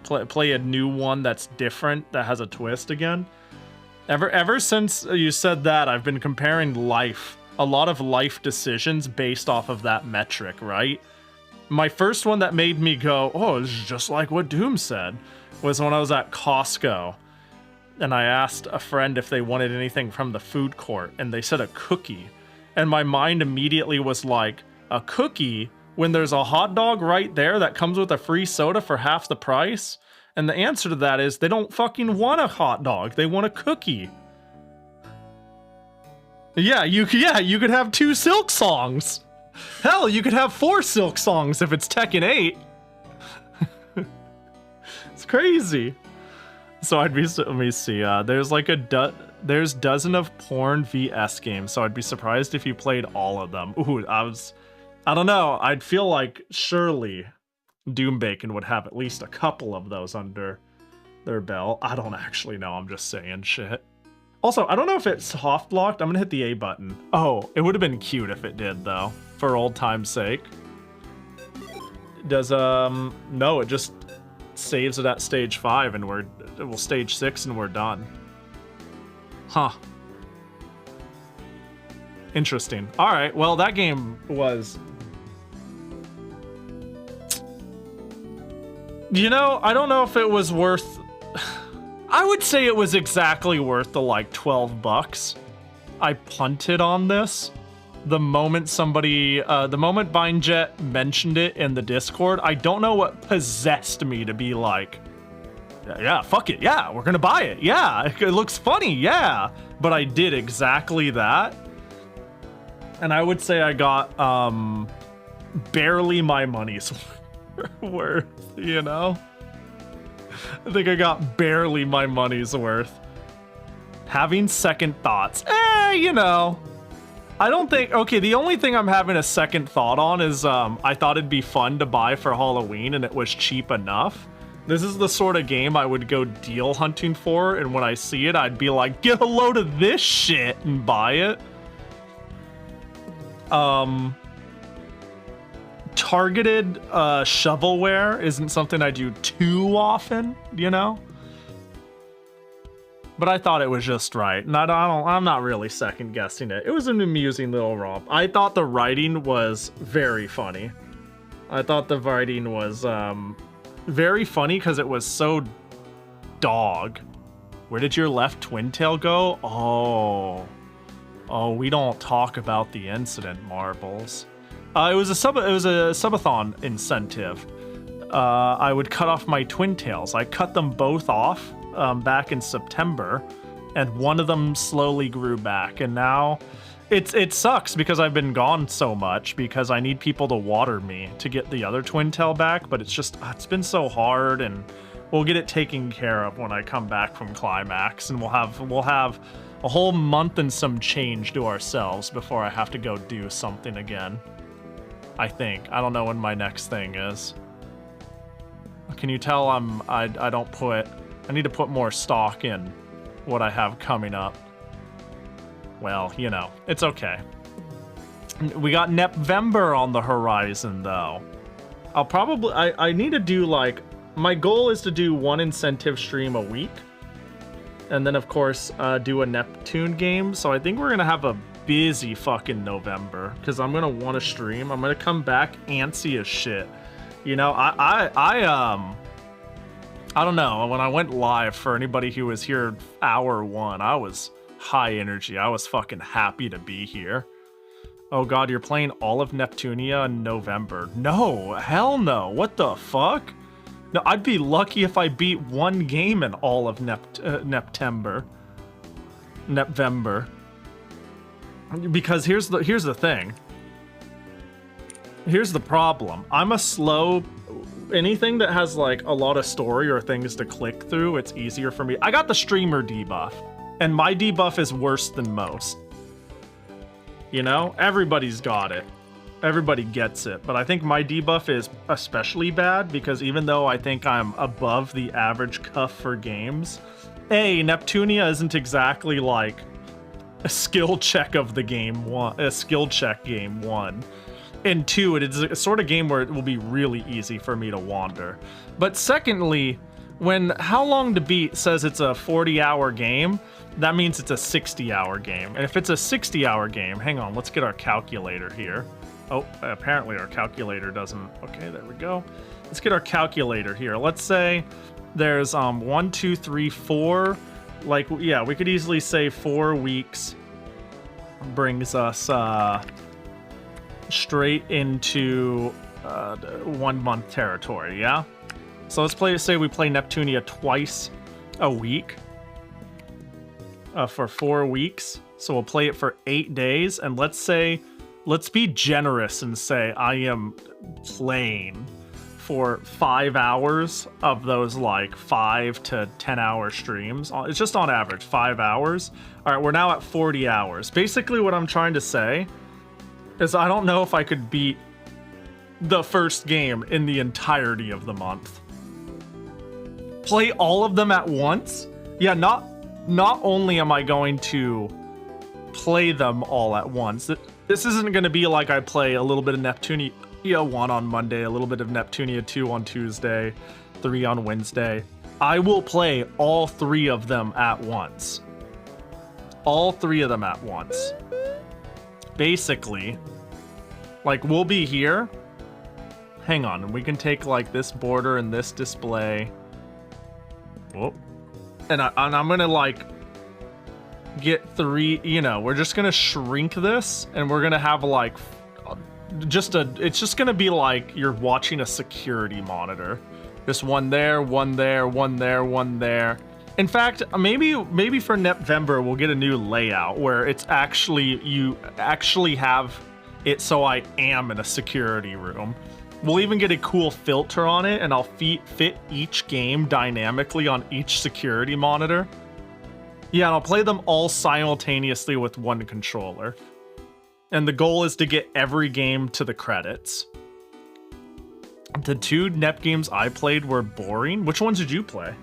Play a new one that's different, that has a twist again. Ever since you said that, I've been comparing a lot of life decisions based off of that metric, right? My first one that made me go, oh, this is just like what Doom said, was when I was at Costco. And I asked a friend if they wanted anything from the food court, and they said a cookie. And my mind immediately was like, a cookie when there's a hot dog right there that comes with a free soda for half the price? And the answer to that is they don't fucking want a hot dog. They want a cookie. Yeah, you could have 2 Silksongs. Hell, you could have 4 Silksongs if it's Tekken 8. It's crazy. So I'd be, let me see, there's like there's dozen of porn VS games, so I'd be surprised if you played all of them. Ooh, I don't know, I'd feel like surely Doom Bacon would have at least a couple of those under their belt. I don't actually know, I'm just saying shit. Also, I don't know if it's soft locked. I'm gonna hit the A button. Oh, it would have been cute if it did though, for old time's sake. Does, no, it just saves it at stage 5 and well, stage 6 and we're done. Huh. Interesting. Alright, well that game was... You know, I don't know if it was worth... I would say it was exactly worth the like 12 bucks I punted on this. the moment somebody, the moment Binejet mentioned it in the Discord, I don't know what possessed me to be like, yeah, fuck it, yeah, we're gonna buy it, yeah, it looks funny, yeah. But I did exactly that. And I would say I got barely my money's worth, you know? I think I got barely my money's worth. Having second thoughts, you know. I don't think, okay, the only thing I'm having a second thought on is I thought it'd be fun to buy for Halloween and it was cheap enough. This is the sort of game I would go deal hunting for, and when I see it, I'd be like, get a load of this shit and buy it. Targeted shovelware isn't something I do too often, you know? But I thought it was just right, and I'm not really second guessing it. It was an amusing little romp. I thought the writing was very funny. I thought the writing was very funny because it was so dog. Where did your left twin tail go? Oh, we don't talk about the incident, Marbles. It was a subathon incentive. I would cut off my twin tails. I cut them both off back in September, and one of them slowly grew back. And now it sucks because I've been gone so much because I need people to water me to get the other twin tail back. But it's been so hard, and we'll get it taken care of when I come back from Climax, and we'll have a whole month and some change to ourselves before I have to go do something again. I think. I don't know when my next thing is. Can you tell I need to put more stock in what I have coming up. Well, you know, it's okay. We got Nepvember on the horizon, though. I need to do, like, my goal is to do one incentive stream a week. And then, of course, do a Neptune game. So I think we're going to have a busy fucking November. Because I'm going to want to stream. I'm going to come back antsy as shit. You know, I don't know. When I went live, for anybody who was here hour one, I was high energy. I was fucking happy to be here. Oh god, you're playing all of Neptunia in November. No, hell no. What the fuck? No, I'd be lucky if I beat one game in all of Neptember. Because here's the thing. Here's the problem. I'm a slow... Anything that has, like, a lot of story or things to click through, it's easier for me. I got the streamer debuff, and my debuff is worse than most. You know? Everybody's got it. Everybody gets it. But I think my debuff is especially bad, because even though I think I'm above the average cuff for games, Neptunia isn't exactly, like, a skill check of the game one. A skill check game one. And two, it is a sort of game where it will be really easy for me to wander. But secondly, when How Long to Beat says it's a 40-hour game, that means it's a 60-hour game. And if it's a 60-hour game, hang on, let's get our calculator here. Oh, apparently our calculator doesn't... Okay, there we go. Let's get our calculator here. Let's say there's 1, 2, 3, 4. Like, yeah, we could easily say 4 weeks brings us... straight into 1 month territory, yeah? So let's say we play Neptunia twice a week for 4 weeks. So we'll play it for 8 days, and let's be generous and say I am playing for 5 hours of those, like, 5 to 10 hour streams. It's just on average 5 hours. All right, we're now at 40 hours. Basically what I'm trying to say is I don't know if I could beat the first game in the entirety of the month. Play all of them at once? Yeah, not only am I going to play them all at once, this isn't going to be like I play a little bit of Neptunia 1 on Monday, a little bit of Neptunia 2 on Tuesday, 3 on Wednesday. I will play all 3 of them at once. All 3 of them at once. Basically, like, we'll be here. Hang on, we can take, like, this border and this display. Whoop. And I'm gonna, like, get 3, you know, we're just gonna shrink this and we're gonna have like it's just gonna be like you're watching a security monitor. Just one there, one there, one there, one there. In fact, maybe for November we'll get a new layout where it's actually, you actually have it so I am in a security room. We'll even get a cool filter on it, and I'll fit each game dynamically on each security monitor. Yeah, and I'll play them all simultaneously with one controller. And the goal is to get every game to the credits. The 2 NEP games I played were boring. Which ones did you play?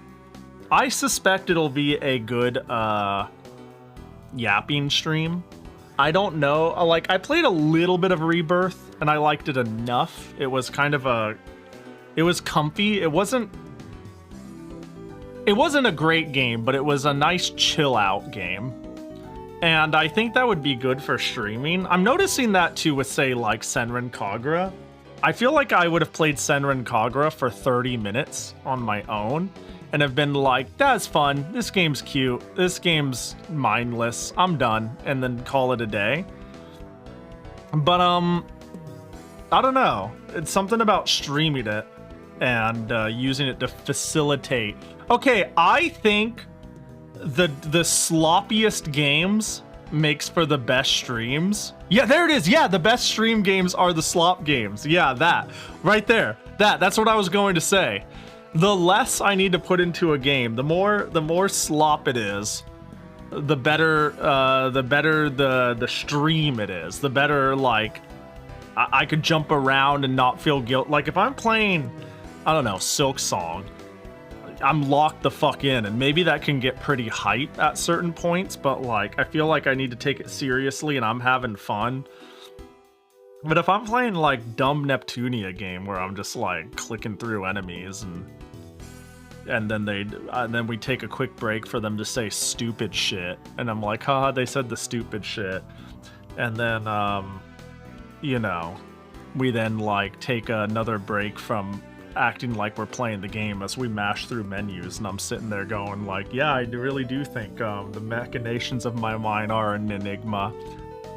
I suspect it'll be a good yapping stream. I don't know. Like, I played a little bit of Rebirth, and I liked it enough. It was kind of it was comfy. It wasn't a great game, but it was a nice chill out game. And I think that would be good for streaming. I'm noticing that too with, say, like Senran Kagura. I feel like I would have played Senran Kagura for 30 minutes on my own and have been like, that's fun, this game's cute, this game's mindless, I'm done, and then call it a day. But I don't know, it's something about streaming it and using it to facilitate. Okay, I think the sloppiest games makes for the best streams. Yeah, there it is. Yeah, the best stream games are the slop games. Yeah, that right there. That's what I was going to say. The less I need to put into a game, the more slop it is, the better the stream it is. The better, like, I could jump around and not feel guilt. Like if I'm playing, I don't know, Silk Song, I'm locked the fuck in, and maybe that can get pretty hype at certain points, but like I feel like I need to take it seriously and I'm having fun. But if I'm playing like dumb Neptunia game where I'm just like clicking through enemies and then we take a quick break for them to say stupid shit, and I'm like, haha, they said the stupid shit, and then you know, we then like take another break from acting like we're playing the game as we mash through menus, and I'm sitting there going like, yeah, I really do think the machinations of my mind are an enigma.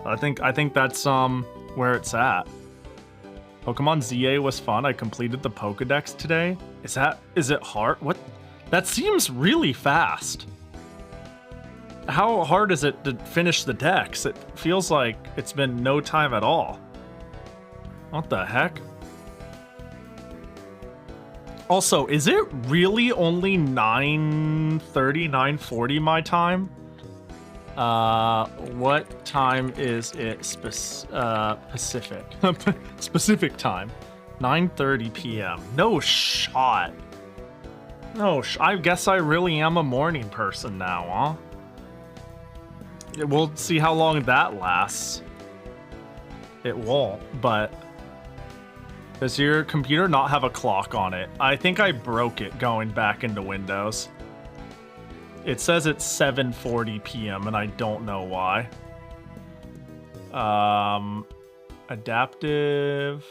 I think that's where it's at. Pokemon ZA was fun. I completed the Pokedex today. Is it hard? What? That seems really fast. How hard is it to finish the dex? It feels like it's been no time at all. What the heck? Also, is it really only 9:30, 9:40 my time? What time is it Pacific? Specific time. 9:30 p.m. No shot. I guess I really am a morning person now, huh? We'll see how long that lasts. It won't, but does your computer not have a clock on it? I think I broke it going back into Windows. It says it's 7:40 p.m. and I don't know why. Adaptive.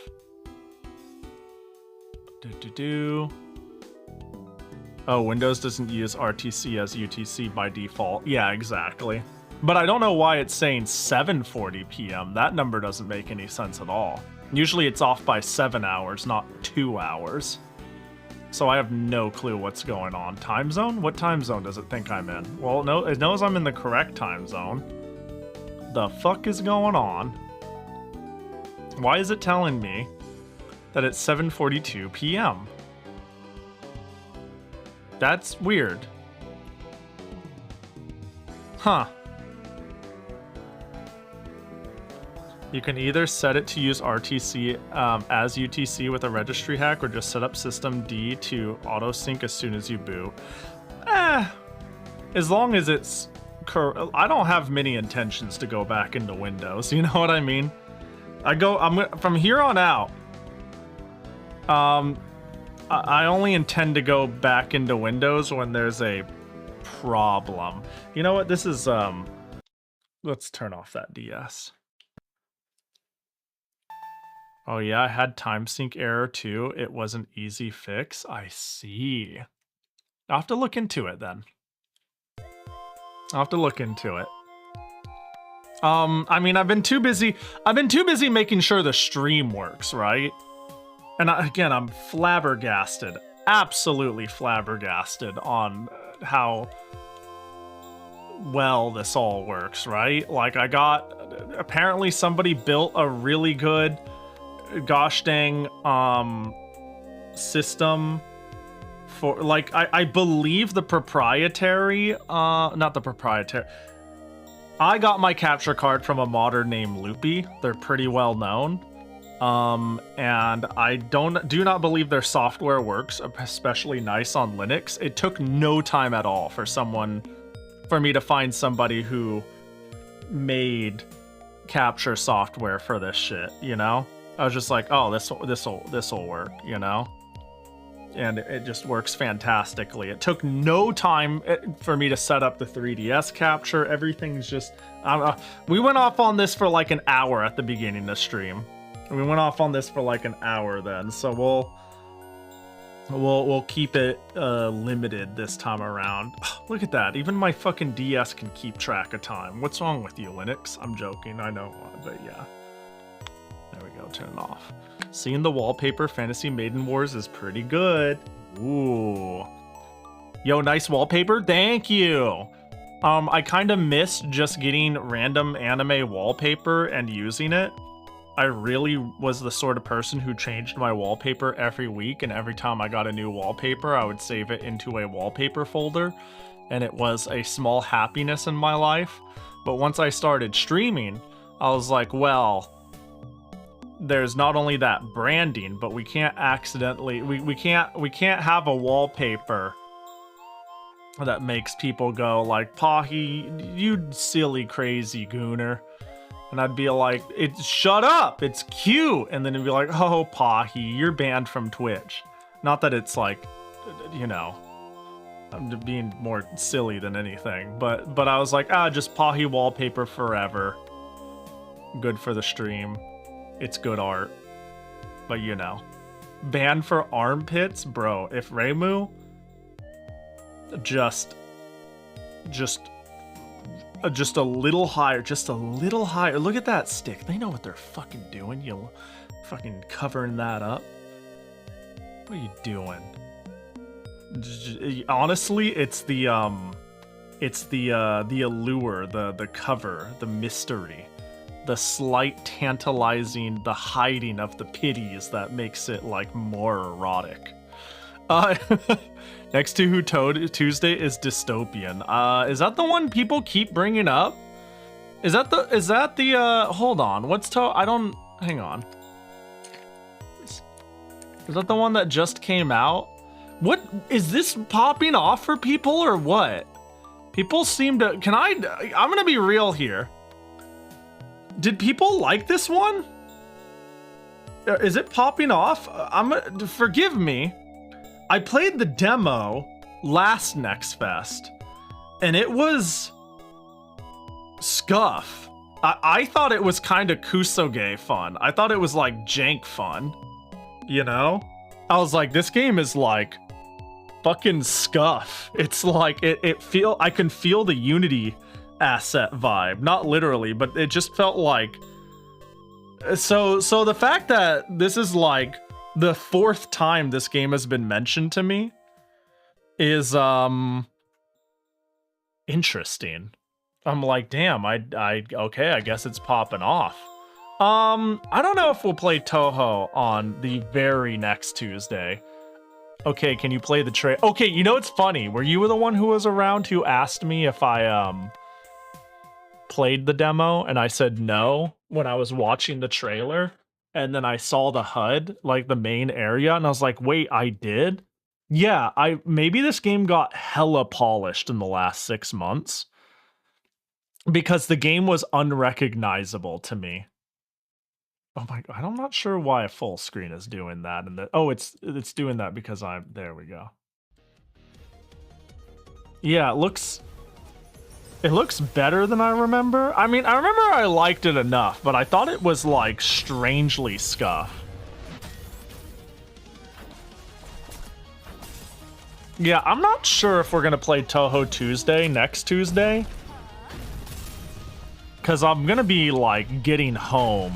Oh, Windows doesn't use RTC as UTC by default. Yeah, exactly. But I don't know why it's saying 7:40 p.m. That number doesn't make any sense at all. Usually it's off by 7 hours, not 2 hours. So I have no clue what's going on. Time zone? What time zone does it think I'm in? Well, no, it knows I'm in the correct time zone. The fuck is going on? Why is it telling me that it's 7:42 p.m.? That's weird. Huh. You can either set it to use RTC as UTC with a registry hack, or just set up system D to auto sync as soon as you boot. As long as it's I don't have many intentions to go back into Windows. You know what I mean? I'm from here on out. I only intend to go back into Windows when there's a problem. You know what? This is let's turn off that DS. Oh yeah, I had time sync error too. It was an easy fix. I see. I'll have to look into it then. I'll have to look into it. I mean, I've been too busy making sure the stream works, right? And again, I'm flabbergasted, absolutely flabbergasted on how well this all works, right? Like, apparently somebody built a really good gosh dang system for, like, I believe the proprietary, not the proprietary. I got my capture card from a modder named Loopy. They're pretty well known. And I do not believe their software works especially nice on Linux. It took no time at all for me to find somebody who made capture software for this shit, you know? I was just like, oh, this'll work, you know? And it just works fantastically. It took no time for me to set up the 3DS capture. Everything's just... we went off on this for like an hour at the beginning of the stream. We went off on this for like an hour then, so we'll keep it limited this time around. Look at that. Even my fucking DS can keep track of time. What's wrong with you, Linux? I'm joking. I know, but yeah. There we go. Turn it off. Seeing the wallpaper, Fantasy Maiden Wars is pretty good. Ooh. Yo, nice wallpaper. Thank you. I kind of miss just getting random anime wallpaper and using it. I really was the sort of person who changed my wallpaper every week, and every time I got a new wallpaper, I would save it into a wallpaper folder, and it was a small happiness in my life. But once I started streaming, I was like, well, there's not only that branding, but we can't accidentally we can't have a wallpaper that makes people go like, Pahi, you silly crazy gooner. And I'd be like, shut up, it's cute. And then it'd be like, oh, Pahi, you're banned from Twitch. Not that it's like, you know, I'm being more silly than anything, but I was like, just Pahi wallpaper forever. Good for the stream. It's good art. But you know. Banned for armpits? Bro, if Reimu just a little higher, look at that stick. They know what they're fucking doing. You fucking covering that up. What are you doing? Honestly, it's the allure, the cover, the mystery, the slight tantalizing, the hiding of the pities that makes it like more erotic. Next to Who Toad Tuesday is dystopian. Is that the one people keep bringing up? Is that the hold on, what's hang on. Is that the one that just came out? What is this popping off for people or what? People seem to, I'm gonna be real here. Did people like this one? Is it popping off? Forgive me. I played the demo last Next Fest, and it was scuff. I thought it was kind of kusoge fun. I thought it was like jank fun, you know? I was like, this game is like fucking scuff. It's like, I can feel the Unity asset vibe. Not literally, but it just felt like... So the fact that this is like the 4th time this game has been mentioned to me is interesting. I'm like, damn, okay, I guess it's popping off. I don't know if we'll play Toho on the very next Tuesday. Okay, can you play the trailer? Okay, you know, it's funny. Were you the one who was around who asked me if I played the demo, and I said no when I was watching the trailer, and then I saw the HUD, like the main area, and I was like, wait, I did? Yeah, maybe this game got hella polished in the last 6 months, because the game was unrecognizable to me. Oh my god, I'm not sure why a full screen is doing that. And it's doing that because there we go. Yeah, it looks better than I remember. I mean, I remember I liked it enough, but I thought it was like strangely scuff. Yeah, I'm not sure if we're gonna play Toho Tuesday next Tuesday. Because I'm gonna be like getting home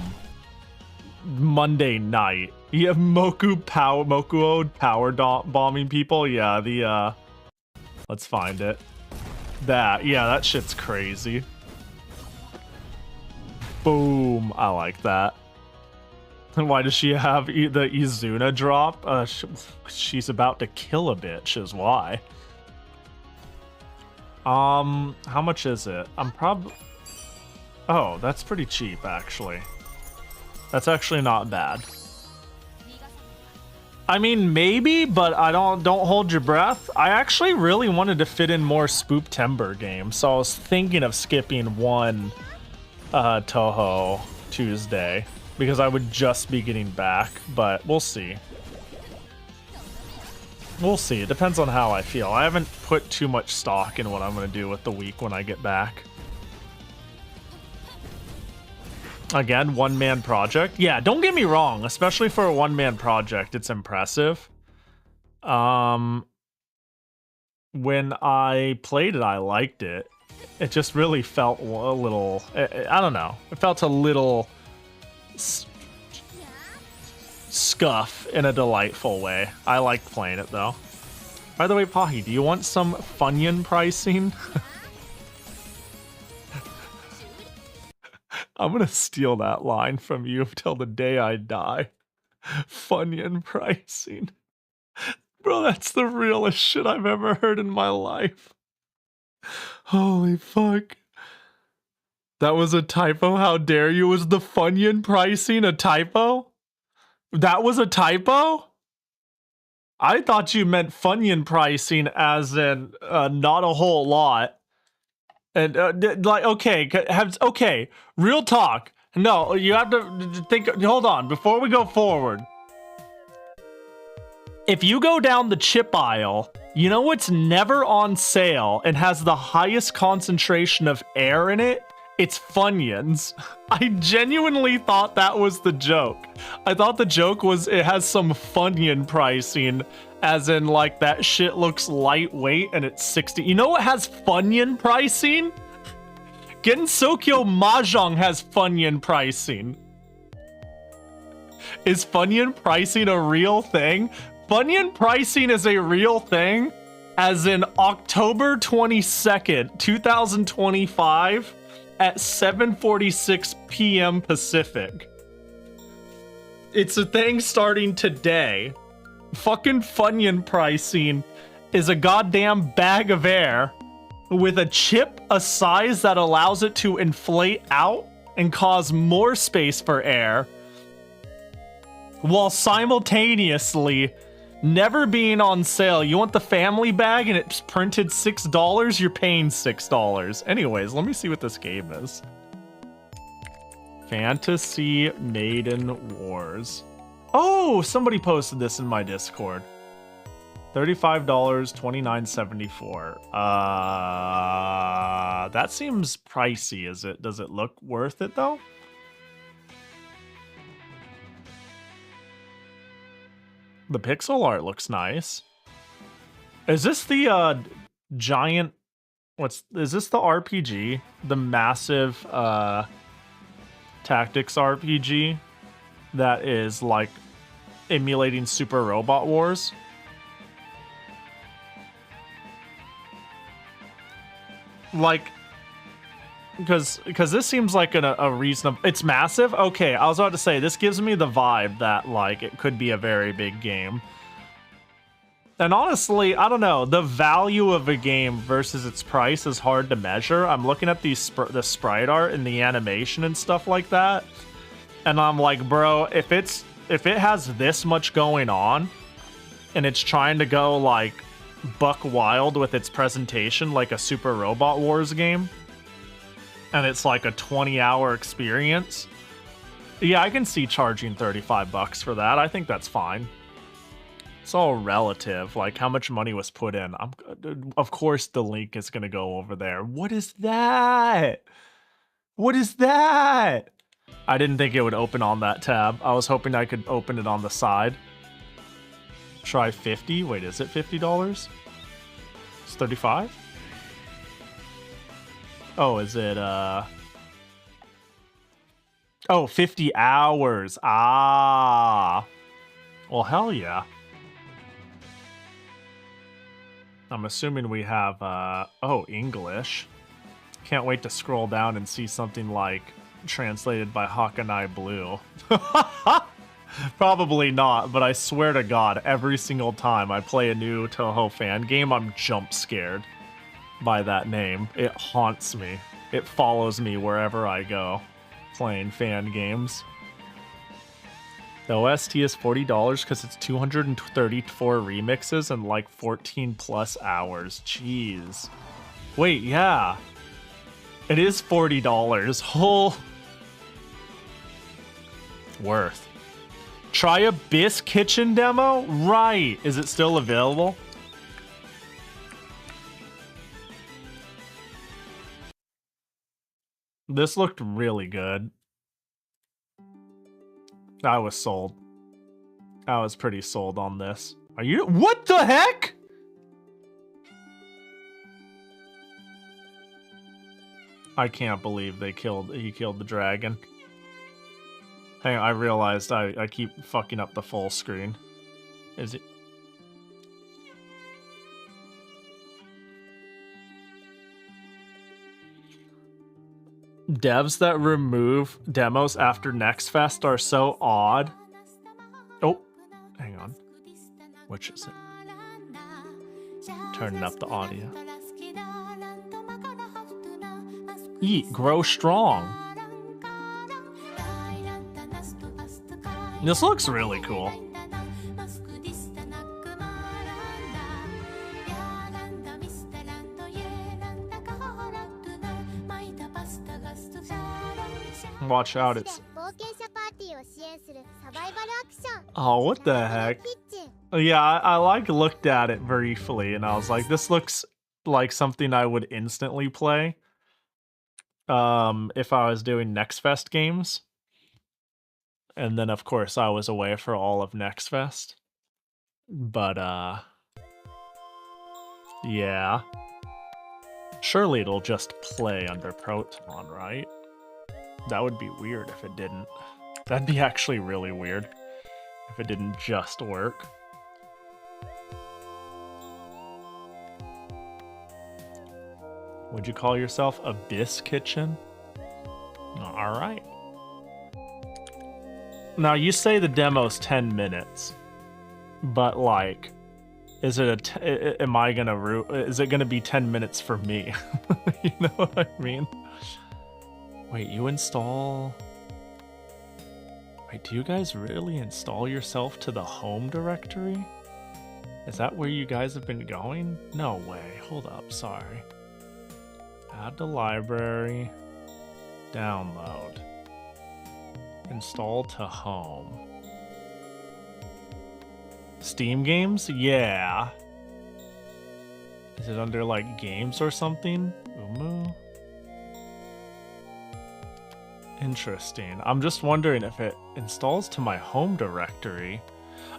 Monday night. You have Mokuo power bombing people. Yeah, the let's find it. That shit's crazy. Boom, I like that. And why does she have the Izuna drop? She's about to kill a bitch is why. How much is it? I'm probably... Oh, that's pretty cheap, actually. That's actually not bad. I mean, maybe, but I don't hold your breath. I actually really wanted to fit in more Spooptember games, so I was thinking of skipping one Toho Tuesday because I would just be getting back, but we'll see. We'll see. It depends on how I feel. I haven't put too much stock in what I'm going to do with the week when I get back. Again, one-man project. Yeah, don't get me wrong. Especially for a one-man project, it's impressive. When I played it, I liked it. It just really felt a little... I don't know. It felt a little... scuff in a delightful way. I liked playing it, though. By the way, Pahi, do you want some Funyun pricing? I'm gonna steal that line from you till the day I die. Funyun pricing. Bro, that's the realest shit I've ever heard in my life. Holy fuck. That was a typo? How dare you? Was the Funyun pricing a typo? That was a typo? I thought you meant Funyun pricing as in not a whole lot. And like, okay, real talk. No, you have to think, hold on, before we go forward. If you go down the chip aisle, you know what's never on sale and has the highest concentration of air in it? It's Funyuns. I genuinely thought that was the joke. I thought the joke was it has some Funyun pricing, as in like that shit looks lightweight and it's 60. You know what has Funyun pricing? Gensokyo Mahjong has Funyun pricing. Is Funyun pricing a real thing? Funyun pricing is a real thing as in October 22nd, 2025 at 7:46 p.m. Pacific. It's a thing starting today. Fucking Funyun pricing is a goddamn bag of air with a chip a size that allows it to inflate out and cause more space for air while simultaneously never being on sale. You want the family bag and it's printed $6, you're paying $6. Anyways, let me see what this game is. Fantasy Maiden Wars. Oh, somebody posted this in my Discord. $35, $29.74. That seems pricey. Does it look worth it though? The pixel art looks nice. Is this the giant... is this the RPG? The massive tactics RPG that is like emulating Super Robot Wars? Like, because this seems like a reasonable... It's massive? Okay, I was about to say, this gives me the vibe that, like, it could be a very big game. And honestly, I don't know, the value of a game versus its price is hard to measure. I'm looking at the sprite art and the animation and stuff like that, and I'm like, bro, if it has this much going on, and it's trying to go, like, buck wild with its presentation like a Super Robot Wars game, and it's like a 20-hour experience, yeah, I can see charging $35 for that. I think that's fine. It's all relative, like how much money was put in. Of course the link is gonna go over there. What is that? What is that? I didn't think it would open on that tab. I was hoping I could open it on the side. Try 50. Wait, is it $50? It's 35? Oh, is it Oh, 50 hours. Ah. Well, hell yeah. I'm assuming we have, oh, English. Can't wait to scroll down and see something like translated by Hawkeye Blue. Probably not, but I swear to God, every single time I play a new Toho fan game, I'm jump scared by that name. It haunts me. It follows me wherever I go playing fan games. The OST is $40 because it's 234 remixes and like 14 plus hours. Jeez. Wait, yeah. It is $40. Whole worth. Try Abyss Kitchen demo? Right. Is it still available? This looked really good. I was sold. I was pretty sold on this. Are you? What the heck? I can't believe he killed the dragon. Hang on, I realized I keep fucking up the full screen. Is it? Devs that remove demos after Next Fest are so odd. Oh, hang on. Which is it? Turning up the audio. Eat, grow strong. This looks really cool. Watch out, it's... Oh, what the heck? Yeah, I like looked at it briefly and I was like, this looks like something I would instantly play. If I was doing Next Fest games. And then of course I was away for all of Next Fest. But yeah. Surely it'll just play under Proton, right? That would be weird if it didn't. That'd be actually really weird if it didn't just work. Would you call yourself Abyss Kitchen? Alright. Now, you say the demo's 10 minutes, but like, is it is it gonna be 10 minutes for me? You know what I mean? Wait, you install... Wait, do you guys really install yourself to the home directory? Is that where you guys have been going? No way. Hold up, sorry. Add to library. Download. Install to home. Steam games? Yeah. Is it under like games or something? Umu? Interesting. I'm just wondering if it installs to my home directory.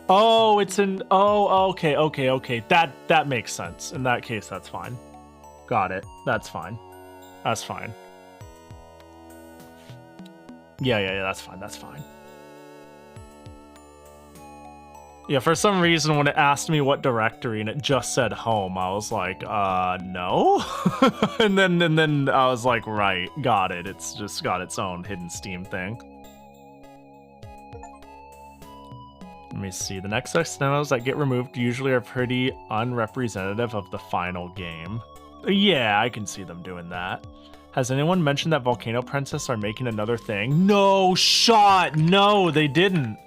Oh, it's in... Oh, okay. That makes sense. In that case, that's fine. Got it. That's fine. That's fine. Yeah, that's fine. Yeah, for some reason when it asked me what directory and it just said home, I was like, no? and then I was like, right, got it. It's just got its own hidden Steam thing. Let me see. The next demos that get removed usually are pretty unrepresentative of the final game. Yeah, I can see them doing that. Has anyone mentioned that Volcano Princess are making another thing? No shot! No, they didn't.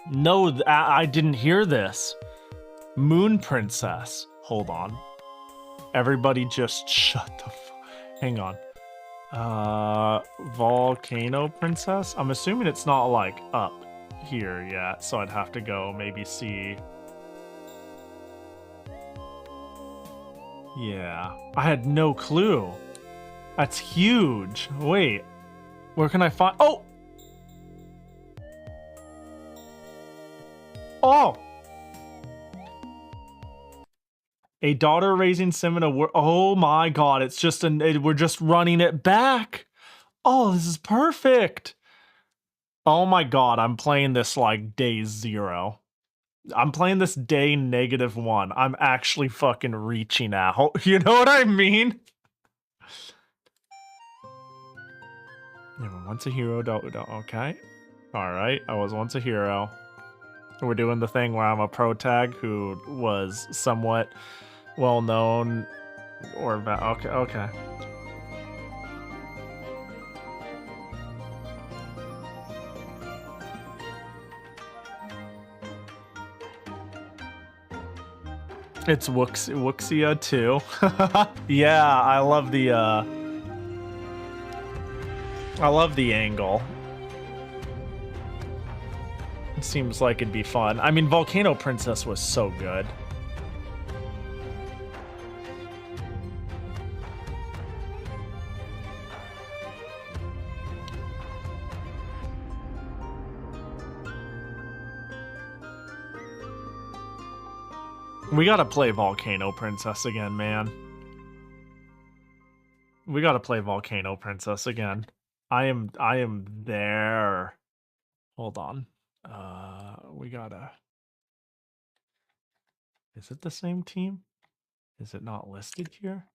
No, I didn't hear this. Moon Princess. Hold on. Everybody just shut the hang on. Volcano Princess? I'm assuming it's not like up here yet, so I'd have to go maybe see. Yeah, I had no clue. That's huge. Wait, where can I find? Oh! Oh! A daughter raising sim in a oh my god, it's just we're just running it back. Oh, this is perfect. Oh my god, I'm playing this like day 0. I'm playing this day -1. I'm actually fucking reaching out. You know what I mean? Yeah, once a hero, okay. Alright, I was once a hero. We're doing the thing where I'm a pro tag who was somewhat well known or okay. It's Wuxia too. Yeah, I love the angle. It seems like it'd be fun. I mean, Volcano Princess was so good. We gotta play Volcano Princess again, man. We gotta play Volcano Princess again. I am there. Hold on. We gotta... Is it the same team? Is it not listed here?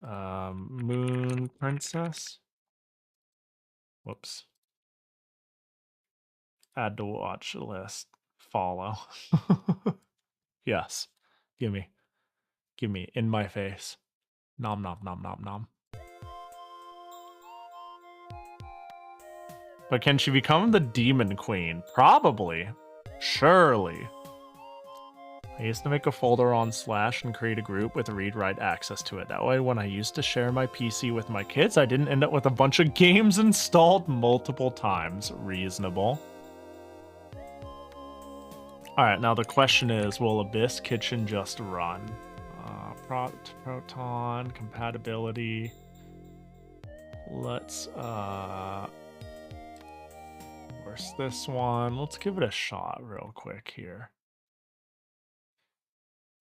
Moon Princess. Whoops. Add to watch list. Follow. Yes. Gimme. Gimme. In my face. Nom nom nom nom nom. But can she become the Demon Queen? Probably. Surely. I used to make a folder on Slash and create a group with read-write access to it. That way, when I used to share my PC with my kids, I didn't end up with a bunch of games installed multiple times. Reasonable. Alright, now the question is, will Abyss Kitchen just run? Proton, compatibility. Let's, where's this one? Let's give it a shot real quick here.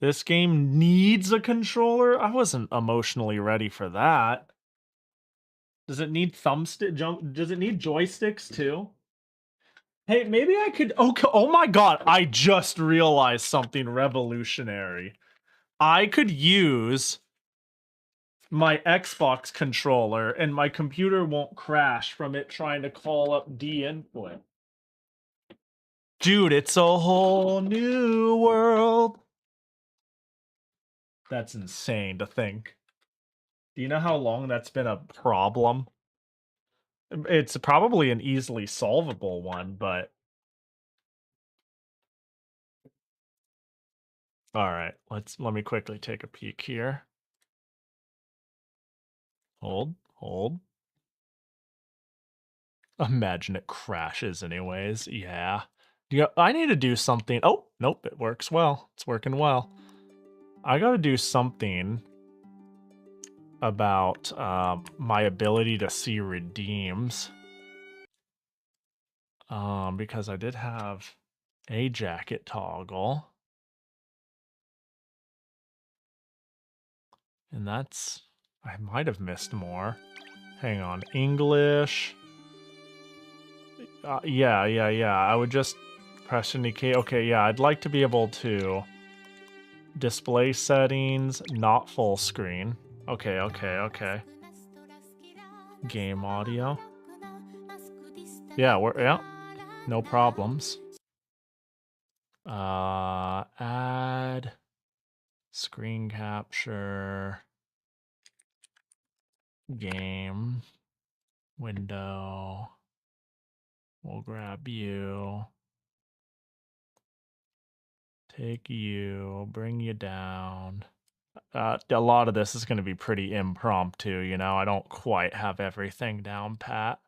This game needs a controller? I wasn't emotionally ready for that. Does it need thumbstick? Does it need joysticks too? Hey, maybe I could... Okay, oh my god, I just realized something revolutionary. I could use my Xbox controller and my computer won't crash from it trying to call up D input. Dude, it's a whole new world. That's insane to think. Do you know how long that's been a problem? It's probably an easily solvable one, but... Alright, let me quickly take a peek here. Hold. Imagine it crashes anyways, yeah. I need to do something. Oh, nope, it works well. It's working well. I gotta do something about my ability to see redeems. Because I did have a jacket toggle. And that's... I might have missed more. Hang on. English. Yeah. I would just press indicate. Okay, yeah, I'd like to be able to display settings, not full screen. Okay. Game audio. Yeah, no problems. Add screen capture, game, window. We'll grab you, take you, bring you down. A lot of this is going to be pretty impromptu, you know? I don't quite have everything down pat.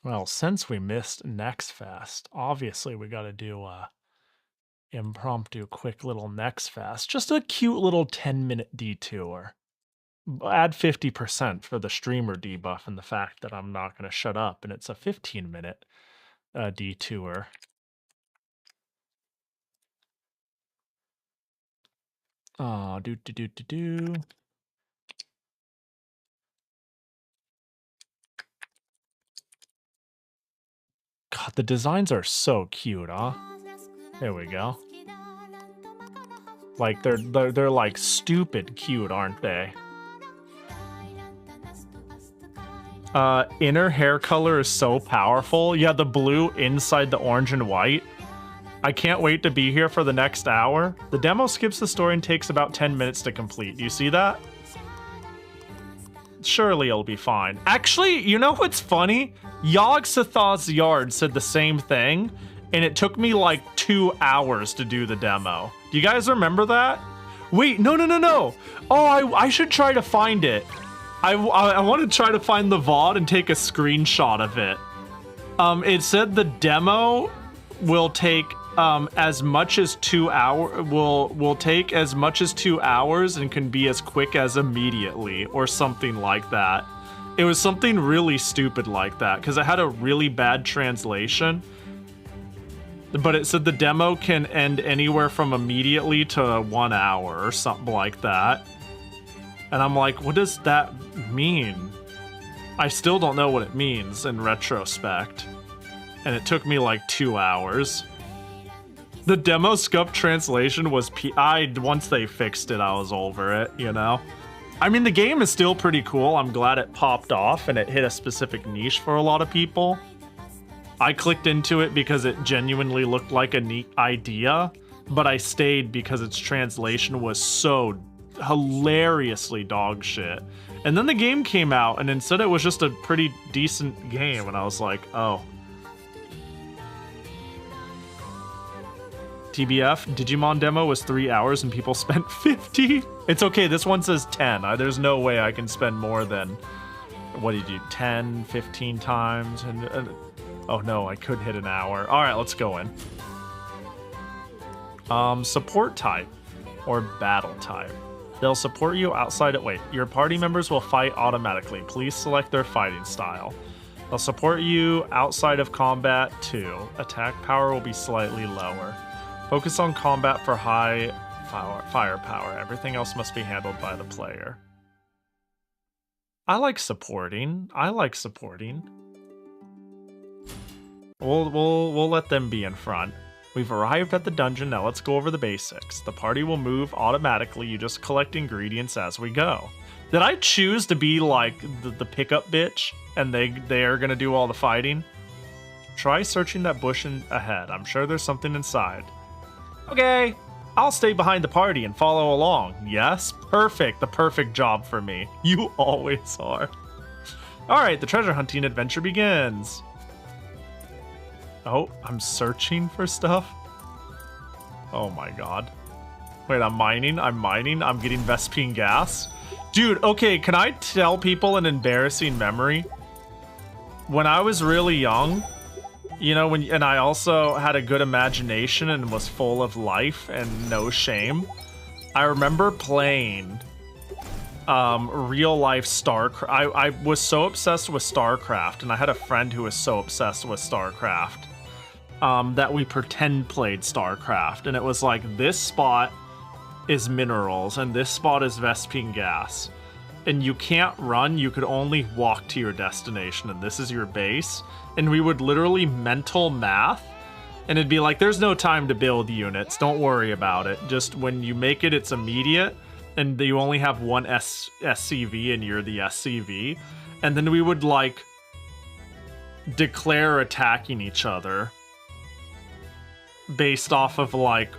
Well, since we missed Next Fest, obviously we got to do a impromptu quick little Next Fest. Just a cute little 10-minute detour. Add 50% for the streamer debuff and the fact that I'm not going to shut up and it's a 15-minute detour. Oh, do. God, the designs are so cute, huh? There we go. Like they're like stupid cute, aren't they? Inner hair color is so powerful. Yeah, the blue inside the orange and white. I can't wait to be here for the next hour. The demo skips the story and takes about 10 minutes to complete. Do you see that? Surely it'll be fine. Actually, you know what's funny? Yogg-Sothoth's Yard said the same thing, and it took me like 2 hours to do the demo. Do you guys remember that? Wait, no. Oh, I should try to find it. I want to try to find the VOD and take a screenshot of it. It said the demo will take as much as 2 hours. Will take as much as 2 hours and can be as quick as immediately, or something like that. It was something really stupid like that because it had a really bad translation. But it said the demo can end anywhere from immediately to 1 hour or something like that. And I'm like, what does that mean? I still don't know what it means in retrospect. And it took me like 2 hours. The demo scup translation was once they fixed it, I was over it, you know? I mean, the game is still pretty cool. I'm glad it popped off and it hit a specific niche for a lot of people. I clicked into it because it genuinely looked like a neat idea, but I stayed because its translation was so hilariously dog shit. And then the game came out and instead it was just a pretty decent game and I was like, oh. TBF, Digimon demo was 3 hours and people spent 50. It's okay, this one says 10. There's no way I can spend more than, what did you do, 10, 15 times? And oh no, I could hit an hour. All right, let's go in. Support type or battle type. They'll support you outside wait, your party members will fight automatically. Please select their fighting style. They'll support you outside of combat too. Attack power will be slightly lower. Focus on combat for high firepower. Everything else must be handled by the player. I like supporting. We'll let them be in front. We've arrived at the dungeon. Now let's go over the basics. The party will move automatically. You just collect ingredients as we go. Did I choose to be like the pickup bitch and they are gonna do all the fighting? Try searching that bush ahead. I'm sure there's something inside. Okay, I'll stay behind the party and follow along. Yes, perfect. The perfect job for me. You always are. All right, the treasure hunting adventure begins. Oh, I'm searching for stuff? Oh my god. Wait, I'm mining, I'm getting Vespine gas. Dude, okay, can I tell people an embarrassing memory? When I was really young, you know, and I also had a good imagination and was full of life and no shame, I remember playing real life StarCraft. I was so obsessed with StarCraft, and I had a friend who was so obsessed with StarCraft that we pretend played StarCraft, and it was like, this spot is minerals and this spot is Vespine gas, and you can't run, you could only walk to your destination, and this is your base. And we would literally mental math, and it'd be like, there's no time to build units, don't worry about it, just when you make it, it's immediate, and you only have one SCV and you're the SCV. And then we would like declare attacking each other based off of like,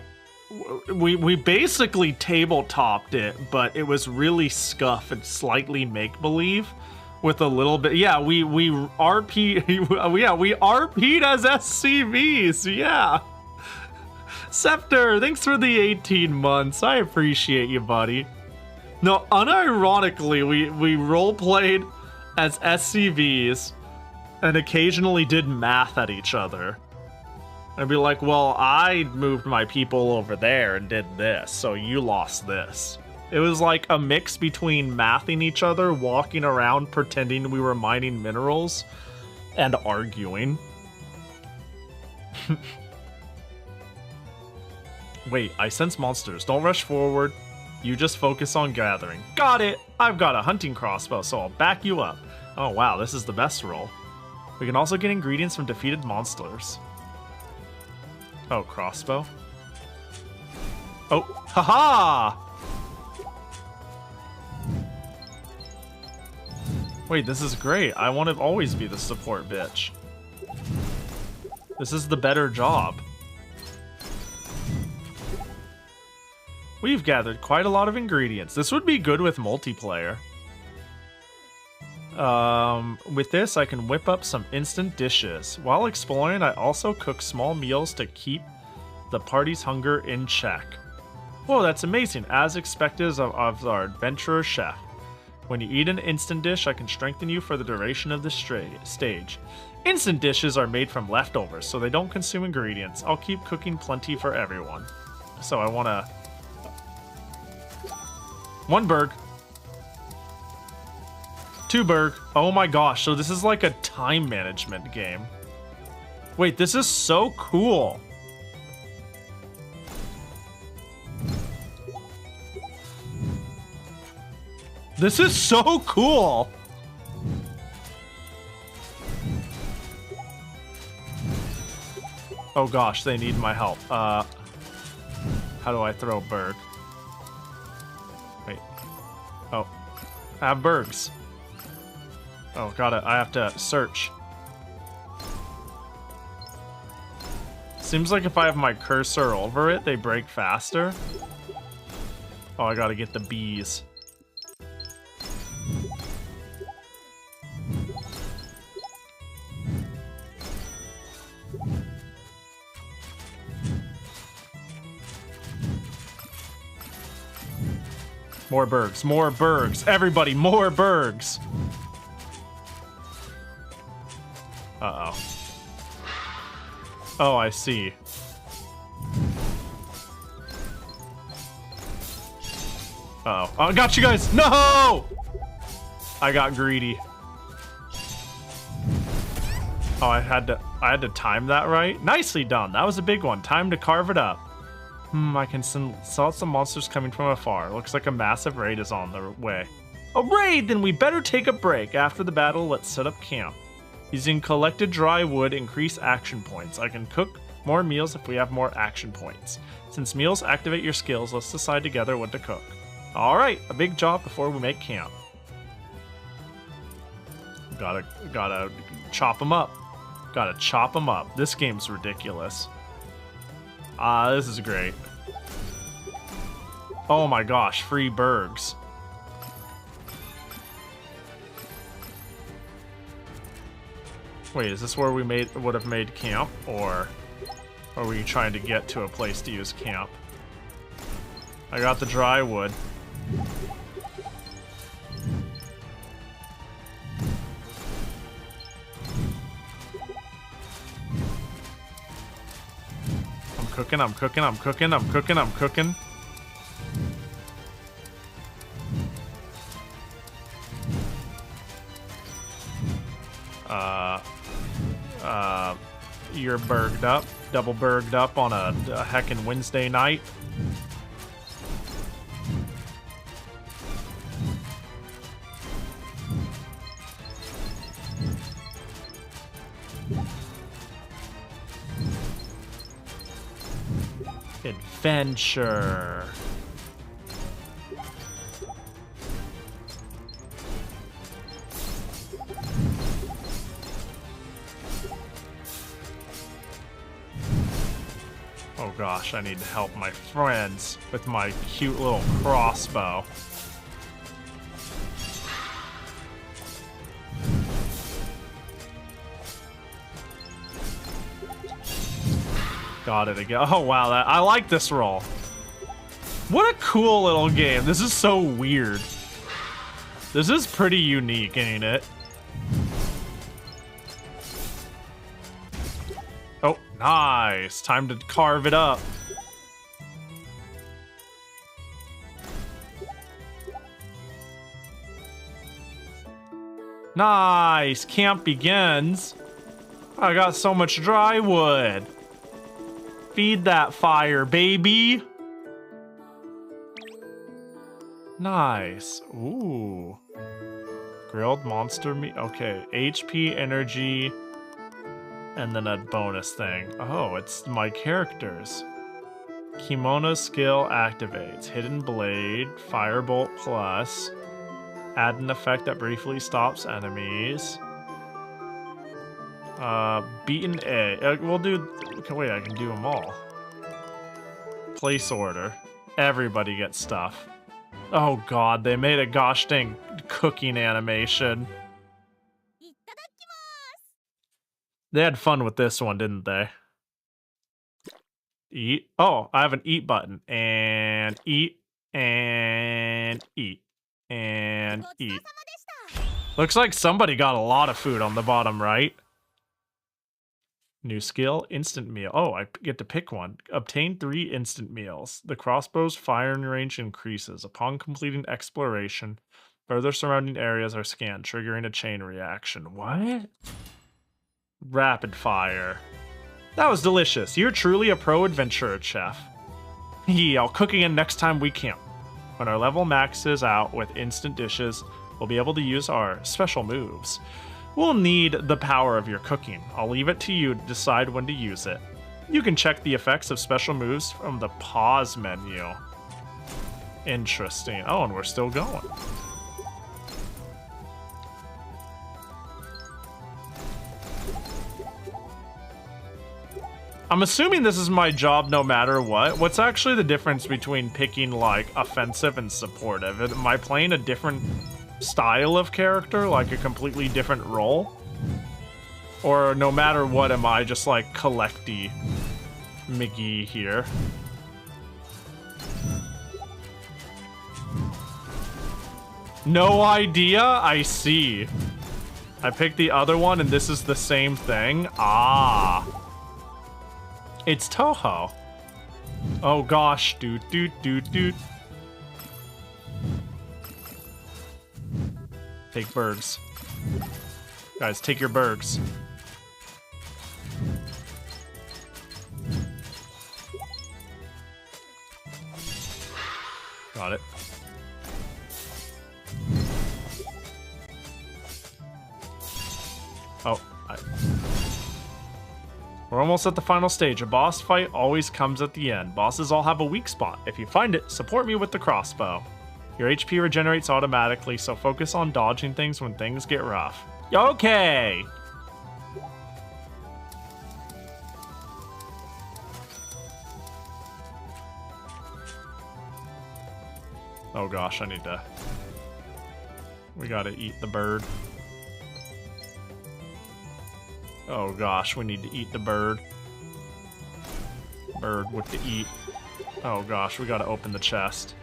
we basically tabletoped it, but it was really scuff and slightly make-believe with a little bit. Yeah, we RP yeah, we RP'd as SCVs. Yeah. Scepter, thanks for the 18 months. I appreciate you, buddy. No, unironically, we role-played as SCVs and occasionally did math at each other. I'd be like, well, I moved my people over there and did this, so you lost this. It was like a mix between mathing each other, walking around pretending we were mining minerals, and arguing. Wait, I sense monsters. Don't rush forward. You just focus on gathering. Got it! I've got a hunting crossbow, so I'll back you up. Oh wow, this is the best roll. We can also get ingredients from defeated monsters. Oh, crossbow. Oh, haha! Wait, this is great. I want to always be the support bitch. This is the better job. We've gathered quite a lot of ingredients. This would be good with multiplayer. With this, I can whip up some instant dishes. While exploring, I also cook small meals to keep the party's hunger in check. Whoa, that's amazing. As expected of our adventurer chef. When you eat an instant dish, I can strengthen you for the duration of the stage. Instant dishes are made from leftovers, so they don't consume ingredients. I'll keep cooking plenty for everyone. So I want to... 1 berg. 2 berg. Oh my gosh, so this is like a time management game. Wait, this is so cool. This is so cool. Oh gosh, they need my help. How do I throw berg? Wait. Oh. I have bergs. Oh, got it. I have to search. Seems like if I have my cursor over it, they break faster. Oh, I gotta get the bees. More bergs, more bergs. Everybody, more bergs. Uh-oh. Oh, I see. Uh-oh. Oh, I got you guys! No! I got greedy. Oh, I had to time that right. Nicely done. That was a big one. Time to carve it up. I can sense some monsters coming from afar. Looks like a massive raid is on the way. A raid? Then we better take a break. After the battle, let's set up camp. Using collected dry wood, increase action points. I can cook more meals if we have more action points. Since meals activate your skills, let's decide together what to cook. Alright, a big job before we make camp. Gotta chop them up. Gotta chop them up. This game's ridiculous. This is great. Oh my gosh, free bergs. Wait, is this where we would have made camp, or are we trying to get to a place to use camp? I got the dry wood. I'm cooking, I'm cooking, I'm cooking, I'm cooking, I'm cooking. You're berged up, double berged up on a heckin' Wednesday night. Adventure. Oh gosh, I need to help my friends with my cute little crossbow. Got it again. Oh wow, I like this roll. What a cool little game. This is so weird. This is pretty unique, ain't it? Oh, nice. Time to carve it up. Nice. Camp begins. I got so much dry wood. Feed that fire, baby. Nice. Ooh. Grilled monster meat. Okay. HP, energy, and then a bonus thing. Oh, it's my characters. Kimono skill activates. Hidden blade. Firebolt plus. Add an effect that briefly stops enemies. Beaten A. We'll do... Okay, wait, I can do them all. Place order. Everybody gets stuff. Oh god, they made a gosh dang cooking animation. They had fun with this one, didn't they? Eat. Oh, I have an eat button. And eat. And eat. And eat. Looks like somebody got a lot of food on the bottom right. New skill, instant meal. Oh, I get to pick one. Obtain 3 instant meals. The crossbow's firing range increases. Upon completing exploration, further surrounding areas are scanned, triggering a chain reaction. What? Rapid fire. That was delicious. You're truly a pro adventurer, chef. I'll cook again next time we camp. When our level maxes out with instant dishes, we'll be able to use our special moves. We'll need the power of your cooking. I'll leave it to you to decide when to use it. You can check the effects of special moves from the pause menu. Interesting. Oh, and we're still going. I'm assuming this is my job no matter what. What's actually the difference between picking, like, offensive and supportive? Am I playing a different style of character, like a completely different role? Or no matter what, am I just like collecty McGee here? No idea? I see. I picked the other one and this is the same thing? Ah. It's Toho. Oh gosh, doot doot doot doot. Take bergs. Guys, take your bergs. Got it. Oh, we're almost at the final stage. A boss fight always comes at the end. Bosses all have a weak spot. If you find it, support me with the crossbow. Your HP regenerates automatically, so focus on dodging things when things get rough. Okay! Oh gosh, I need to... We gotta eat the bird. Oh gosh, we need to eat the bird. Bird with the eat. Oh gosh, we gotta open the chest.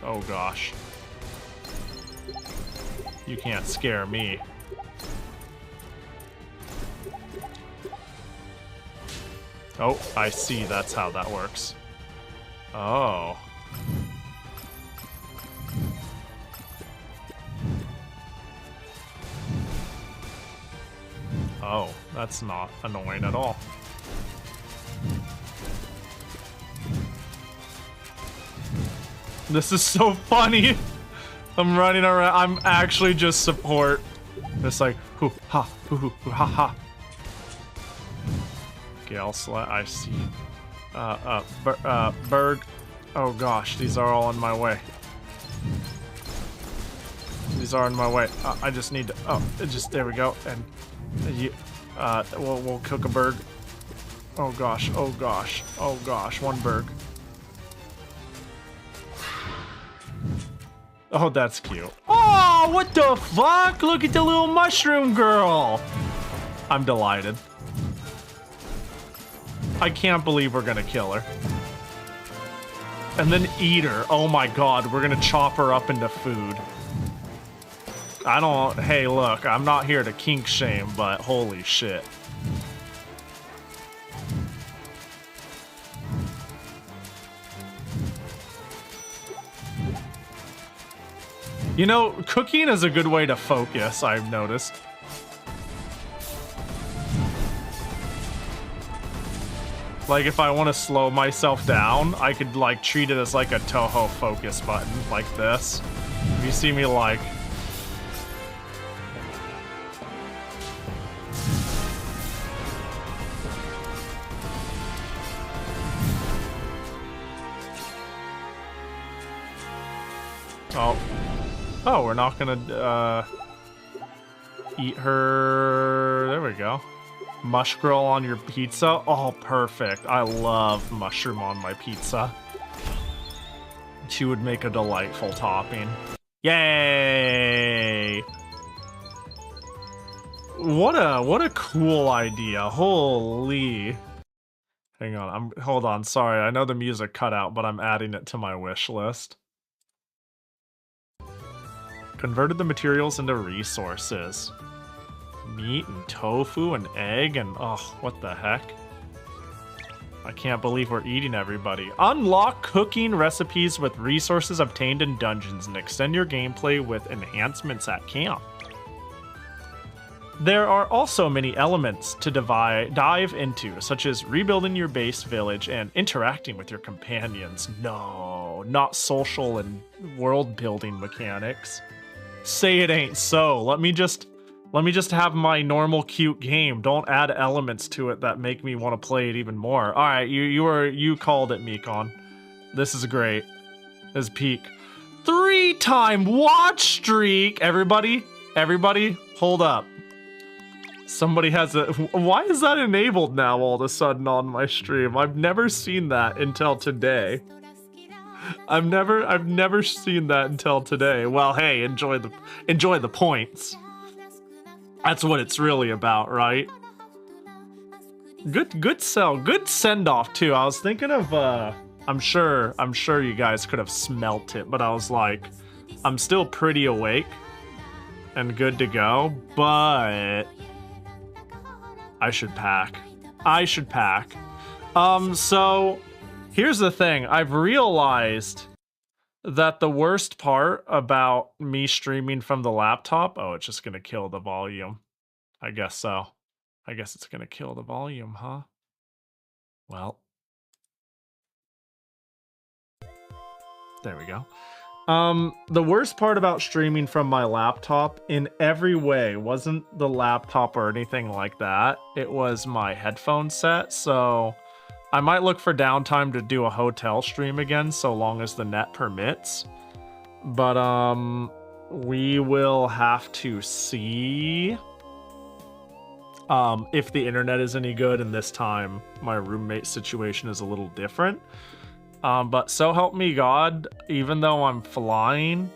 Oh gosh. You can't scare me. Oh, I see. That's how that works. Oh. Oh, that's not annoying at all. This is so funny. I'm running around. I'm actually just support. It's like, hoo, ha, hoo, hoo, hoo, ha, ha. Okay, I see. Berg. Oh gosh, these are all in my way. These are in my way. I just need to, there we go. And you, we'll cook a berg. Oh gosh, oh gosh, oh gosh, one berg. Oh, that's cute. Oh, what the fuck? Look at the little mushroom girl. I'm delighted. I can't believe we're gonna kill her. And then eat her. Oh my god, we're gonna chop her up into food. Hey, look, I'm not here to kink shame, but holy shit. You know, cooking is a good way to focus, I've noticed. Like, if I want to slow myself down, I could, like, treat it as, like, a Toho focus button, like this. If you see me, like... Oh. Oh, we're not gonna, eat her... There we go. Mush grill on your pizza? Oh, perfect. I love mushroom on my pizza. She would make a delightful topping. Yay! What a cool idea. Holy. Hang on, hold on, sorry. I know the music cut out, but I'm adding it to my wish list. Converted the materials into resources. Meat and tofu and egg and oh, what the heck? I can't believe we're eating everybody. Unlock cooking recipes with resources obtained in dungeons and extend your gameplay with enhancements at camp. There are also many elements to dive into, such as rebuilding your base village and interacting with your companions. No, not social and world building mechanics. Say it ain't so. Let me just have my normal cute game. Don't add elements to it that make me want to play it even more. All right, you called it, Mikon. This is great. This is peak. 3-time watch streak. Everybody, hold up. Somebody has a... Why is that enabled now all of a sudden on my stream? I've never seen that until today. I've never seen that until today. Well, hey, enjoy the points. That's what it's really about, right? Good send off too. I was thinking of I'm sure you guys could have smelt it, but I was like, I'm still pretty awake and good to go, but I should pack. So here's the thing. I've realized that the worst part about me streaming from the laptop... Oh, it's just gonna kill the volume. I guess so. I guess it's gonna kill the volume, huh? Well. There we go. The worst part about streaming from my laptop in every way wasn't the laptop or anything like that. It was my headphone set, so... I might look for downtime to do a hotel stream again, so long as the net permits. But, we will have to see if the internet is any good, and this time my roommate situation is a little different. But so help me God, even though I'm flying,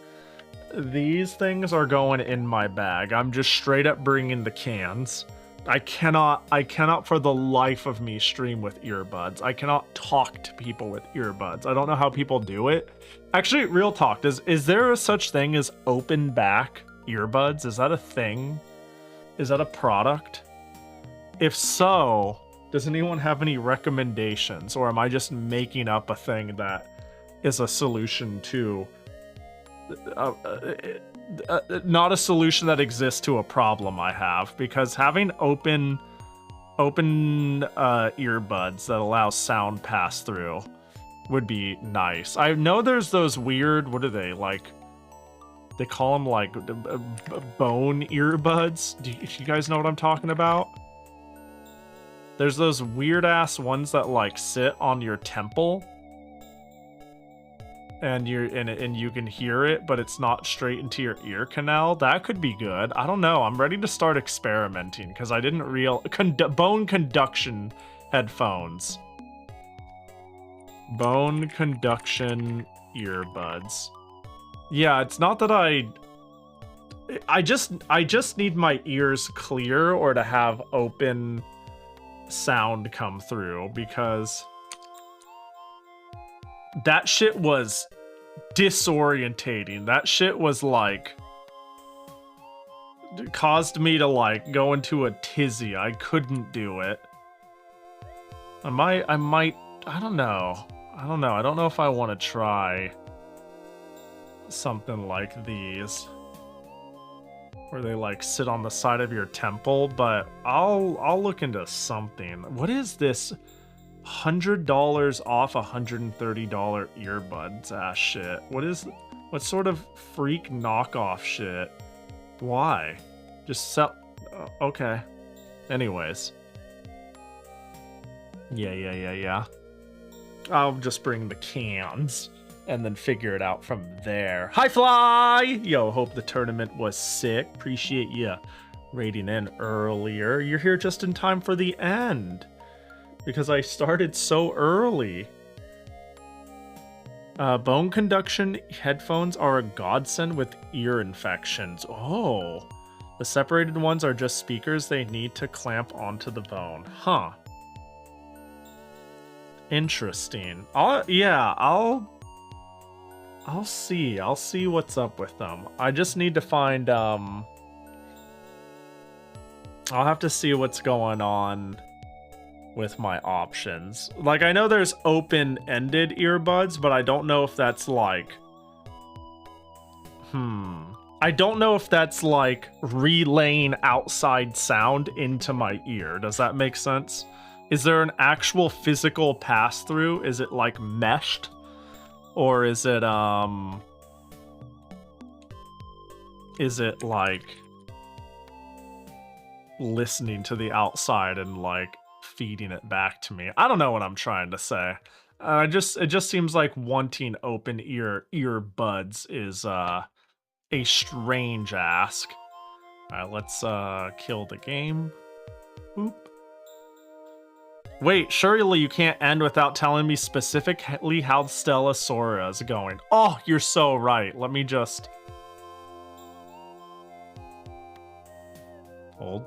these things are going in my bag. I'm just straight up bringing the cans. I cannot for the life of me stream with earbuds. I cannot talk to people with earbuds. I don't know how people do it. Actually, real talk, is there a such thing as open back earbuds? Is that a thing? Is that a product? If so, does anyone have any recommendations, or am I just making up a thing that is a solution to not a solution that exists to a problem I have? Because having open earbuds that allow sound pass through would be nice. I know there's those weird, what are they, like, they call them like bone earbuds. Do you guys know what I'm talking about? There's those weird ass ones that like sit on your temple and you can hear it, but it's not straight into your ear canal. That could be good. I don't know. I'm ready to start experimenting because I didn't bone conduction headphones. Bone conduction earbuds. Yeah, it's not that I just need my ears clear or to have open sound come through, because that shit was disorientating. That shit was like caused me to like go into a tizzy. I couldn't do it. I might I don't know. I don't know if I want to try something like these, where they like sit on the side of your temple, but I'll look into something. What is this? $100 off $130 earbuds ass shit. What sort of freak knockoff shit? Why? Just sell. Okay. Anyways. Yeah. I'll just bring the cans and then figure it out from there. Hi, Fly! Yo, hope the tournament was sick. Appreciate you raiding in earlier. You're here just in time for the end, because I started so early. Bone conduction headphones are a godsend with ear infections. Oh. The separated ones are just speakers they need to clamp onto the bone. Huh. Interesting. I'll see. I'll see what's up with them. I just need to find, I'll have to see what's going on with my options. Like, I know there's open-ended earbuds, but I don't know if that's like... I don't know if that's like relaying outside sound into my ear. Does that make sense? Is there an actual physical pass-through? Is it like meshed? Or is it like listening to the outside and like feeding it back to me? I don't know what I'm trying to say. It just seems like wanting open earbuds is a strange ask. Alright, let's kill the game. Boop. Wait, surely you can't end without telling me specifically how Stella Sora is going. Oh, you're so right. Let me just... Hold.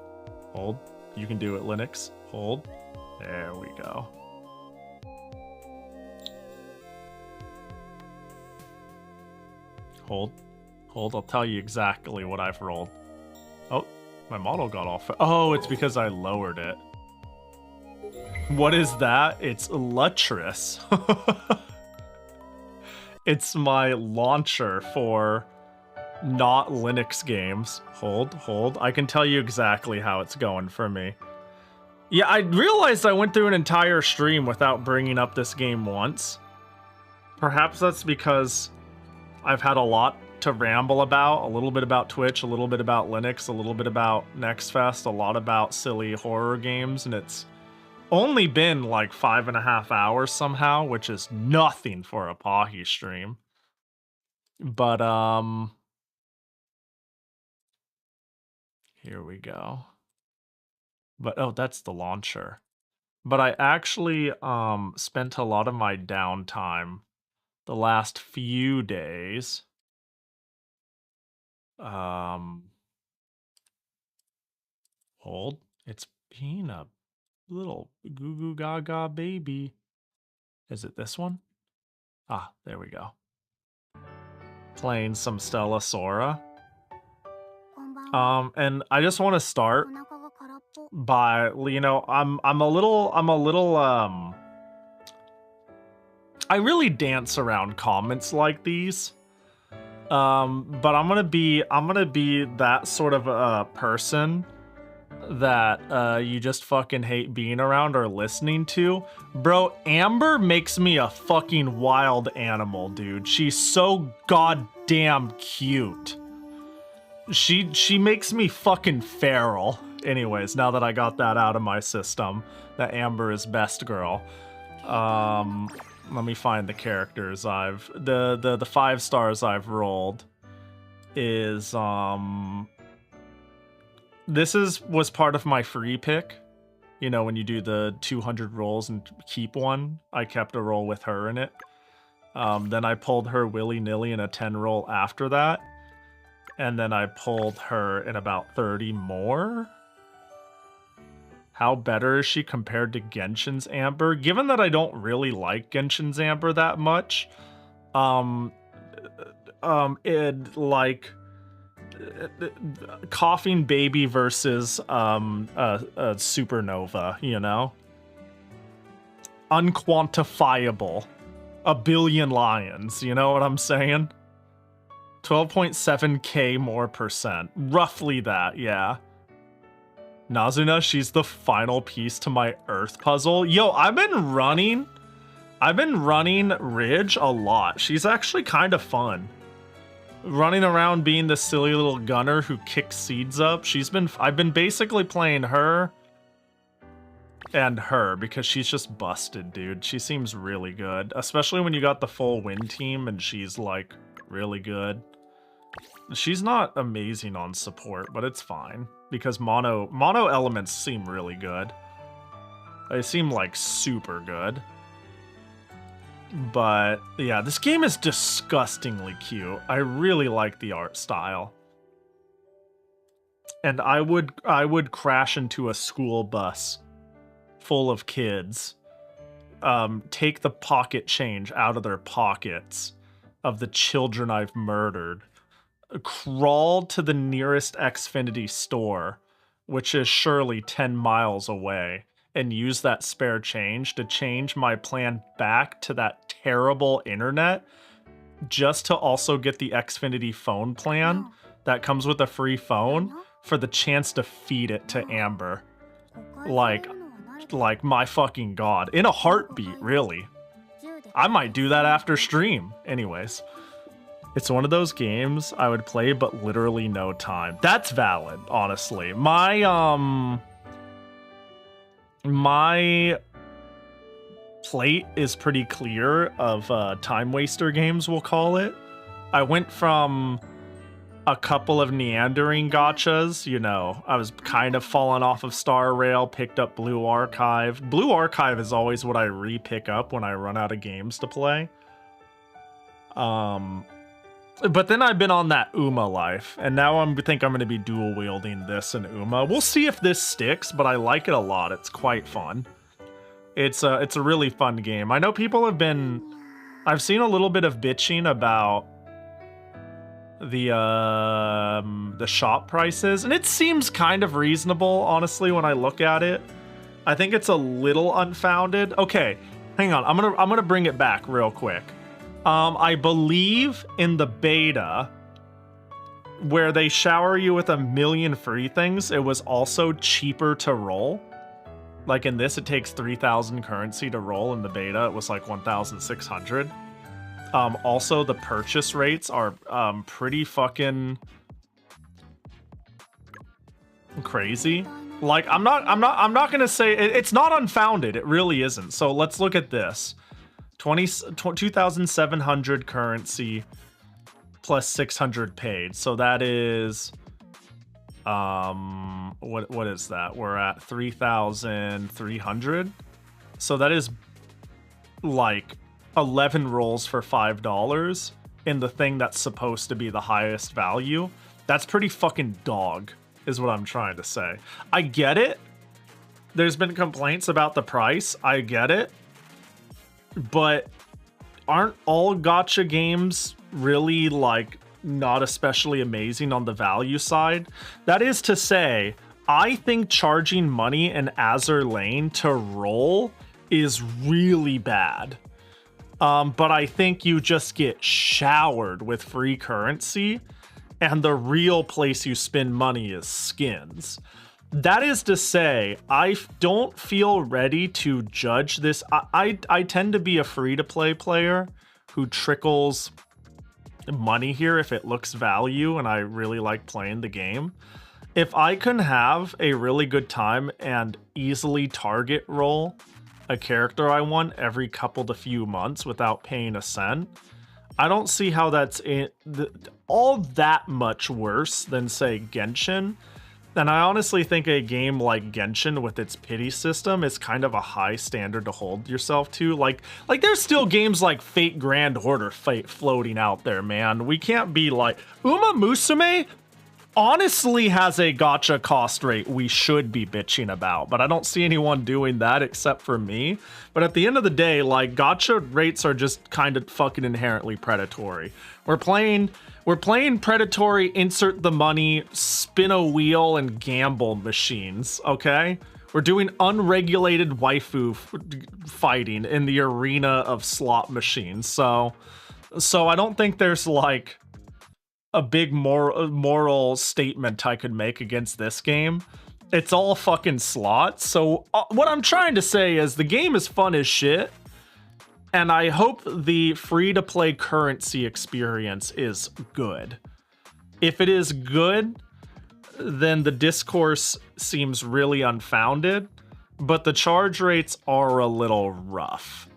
You can do it, Linux. Hold. There we go. Hold. I'll tell you exactly what I've rolled. Oh, my model got off. Oh, it's because I lowered it. What is that? It's Lutris. It's my launcher for not Linux games. Hold. I can tell you exactly how it's going for me. Yeah, I realized I went through an entire stream without bringing up this game once. Perhaps that's because I've had a lot to ramble about. A little bit about Twitch, a little bit about Linux, a little bit about NextFest, a lot about silly horror games, and it's only been like 5.5 hours somehow, which is nothing for a Pahi stream. But, here we go. But, oh, that's the launcher. But I actually, spent a lot of my downtime the last few days. Hold. It's being a little goo goo gaga baby. Is it this one? Ah, there we go. Playing some Stella Sora. And I just want to start by, you know, I'm a little I really dance around comments like these. But I'm gonna be that sort of a person that you just fucking hate being around or listening to. Bro, Amber makes me a fucking wild animal, dude. She's so goddamn cute. She makes me fucking feral. Anyways, now that I got that out of my system, that Amber is best girl. Let me find the characters I've... The 5 stars I've rolled is, this was part of my free pick. You know, when you do the 200 rolls and keep one, I kept a roll with her in it. Then I pulled her willy-nilly in a 10 roll after that. And then I pulled her in about 30 more. How better is she compared to Genshin's Amber? Given that I don't really like Genshin's Amber that much, coughing baby versus a supernova, you know? Unquantifiable. A billion lions, you know what I'm saying? 12.7k more percent. Roughly that, yeah. Nazuna, she's the final piece to my Earth puzzle. Yo, I've been running Ridge a lot. She's actually kind of fun. Running around being the silly little gunner who kicks seeds up. I've been basically playing her and her because she's just busted, dude. She seems really good, especially when you got the full win team and she's like really good. She's not amazing on support, but it's fine because mono elements seem really good. They seem like super good. But yeah, this game is disgustingly cute. I really like the art style. And I would crash into a school bus full of kids, take the pocket change out of their pockets of the children I've murdered, crawl to the nearest Xfinity store, which is surely 10 miles away, and use that spare change to change my plan back to that terrible internet just to also get the Xfinity phone plan that comes with a free phone for the chance to feed it to Amber. Like my fucking god. In a heartbeat, really. I might do that after stream. Anyways. It's one of those games I would play, but literally no time. That's valid, honestly. My plate is pretty clear of time waster games, we'll call it. I went from a couple of Neandering gachas, you know, I was kind of falling off of Star Rail, picked up Blue Archive. Blue Archive is always what I re-pick up when I run out of games to play. But then I've been on that Uma life, and now I think I'm going to be dual wielding this and Uma. We'll see if this sticks, but I like it a lot. It's quite fun. It's a really fun game. I know people have been... I've seen a little bit of bitching about the shop prices, and it seems kind of reasonable, honestly, when I look at it. I think it's a little unfounded. Okay, hang on. I'm gonna bring it back real quick. I believe in the beta, where they shower you with 1 million free things, it was also cheaper to roll. Like in this, it takes 3,000 currency to roll. In the beta, it was like 1,600. Also, the purchase rates are pretty fucking crazy. Like, I'm not gonna say it's not unfounded. It really isn't. So let's look at this. 2,700 currency plus 600 paid. So that is what is that? We're at 3,300. So that is like 11 rolls for $5 in the thing that's supposed to be the highest value. That's pretty fucking dog, is what I'm trying to say. I get it. There's been complaints about the price. I get it. But aren't all gacha games really, like, not especially amazing on the value side? That is to say, I think charging money in Azur Lane to roll is really bad. But I think you just get showered with free currency, and the real place you spend money is skins. That is to say, I don't feel ready to judge this. I tend to be a free-to-play player who trickles money here if it looks value and I really like playing the game. If I can have a really good time and easily target roll a character I want every couple to few months without paying a cent, I don't see how that's all that much worse than, say, Genshin. And I honestly think a game like Genshin with its pity system is kind of a high standard to hold yourself to. Like there's still games like Fate Grand Order floating out there, man. We can't be like... Uma Musume honestly has a gacha cost rate we should be bitching about, but I don't see anyone doing that except for me. But at the end of the day, like, gacha rates are just kind of fucking inherently predatory. We're playing predatory, insert the money, spin a wheel, and gamble machines, okay? We're doing unregulated waifu fighting in the arena of slot machines, so I don't think there's, like, a big moral statement I could make against this game. It's all fucking slots. So what I'm trying to say is the game is fun as shit, and I hope the free-to-play currency experience is good. If it is good, then the discourse seems really unfounded, but the charge rates are a little rough.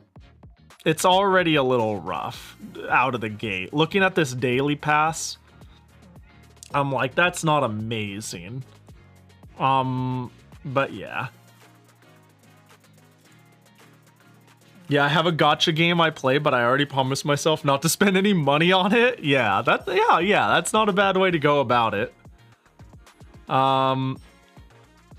It's already a little rough out of the gate. Looking at this daily pass, I'm like, that's not amazing. But yeah. Yeah, I have a gacha game I play, but I already promised myself not to spend any money on it. Yeah, that's not a bad way to go about it.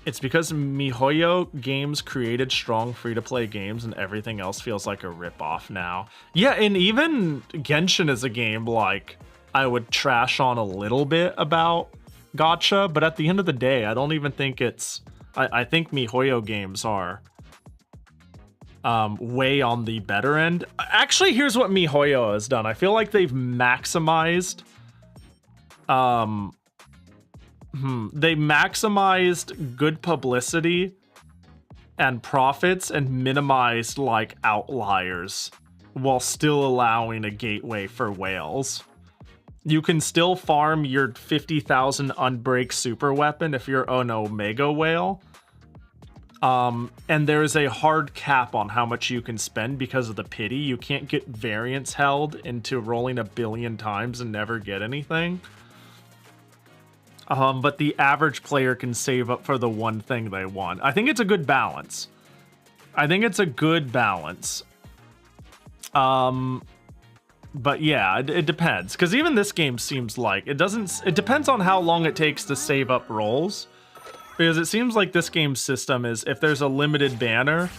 It's because MiHoYo Games created strong free-to-play games and everything else feels like a rip-off now. Yeah, and even Genshin is a game like I would trash on a little bit about gacha, but at the end of the day, I don't even think it's... I think MiHoYo games are way on the better end. Actually, here's what MiHoYo has done. I feel like they've maximized... They maximized good publicity and profits and minimized like outliers while still allowing a gateway for whales. You can still farm your 50,000 unbreak super weapon if you're an Omega whale. And there's a hard cap on how much you can spend because of the pity. You can't get variance held into rolling 1 billion times and never get anything. But the average player can save up for the one thing they want. I think it's a good balance. But yeah, it depends. Because even this game seems like it depends on how long it takes to save up rolls. Because it seems like this game's system is if there's a limited banner,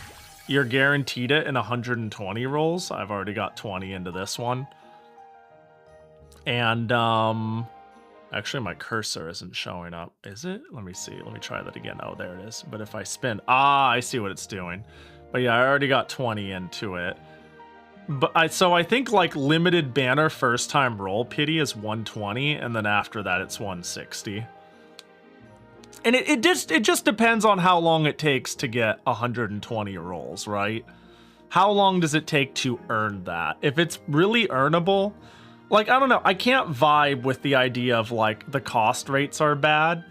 you're guaranteed it in 120 rolls. I've already got 20 into this one. And, actually, my cursor isn't showing up. Is it? Let me see. Let me try that again. Oh, there it is. But if I spin... I see what it's doing. But yeah, I already got 20 into it. But so I think, like, limited banner first-time roll pity is 120, and then after that, it's 160. And it just depends on how long it takes to get 120 rolls, right? How long does it take to earn that? If it's really earnable... Like, I don't know, I can't vibe with the idea of, like, the cost rates are bad.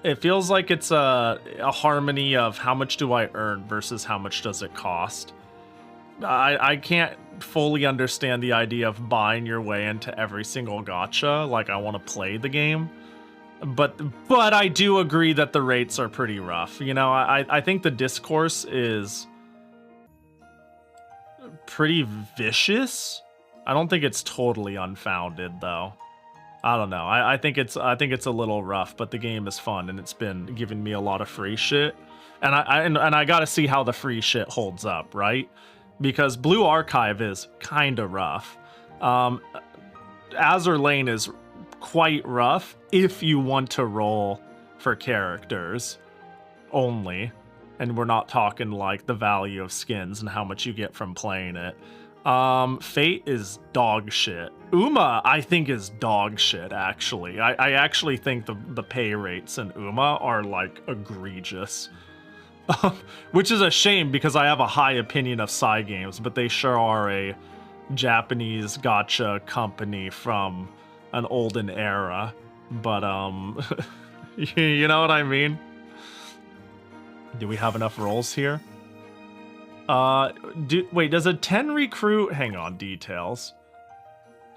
It feels like it's a harmony of how much do I earn versus how much does it cost. I can't fully understand the idea of buying your way into every single gacha. Like, I want to play the game. But I do agree that the rates are pretty rough. You know, I think the discourse is pretty vicious. I don't think it's totally unfounded, though. I don't know. I think it's a little rough, but the game is fun, and it's been giving me a lot of free shit. And I gotta see how the free shit holds up, right? Because Blue Archive is kind of rough. Azur Lane is quite rough if you want to roll for characters only. And we're not talking like the value of skins and how much you get from playing it. Fate is dog shit. Uma, I think, is dog shit, actually. I actually think the pay rates in Uma are, like, egregious. Which is a shame, because I have a high opinion of Cygames, but they sure are a Japanese gacha company from an olden era. But, you know what I mean? Do we have enough rolls here? Wait, does a 10 recruit... Hang on, details.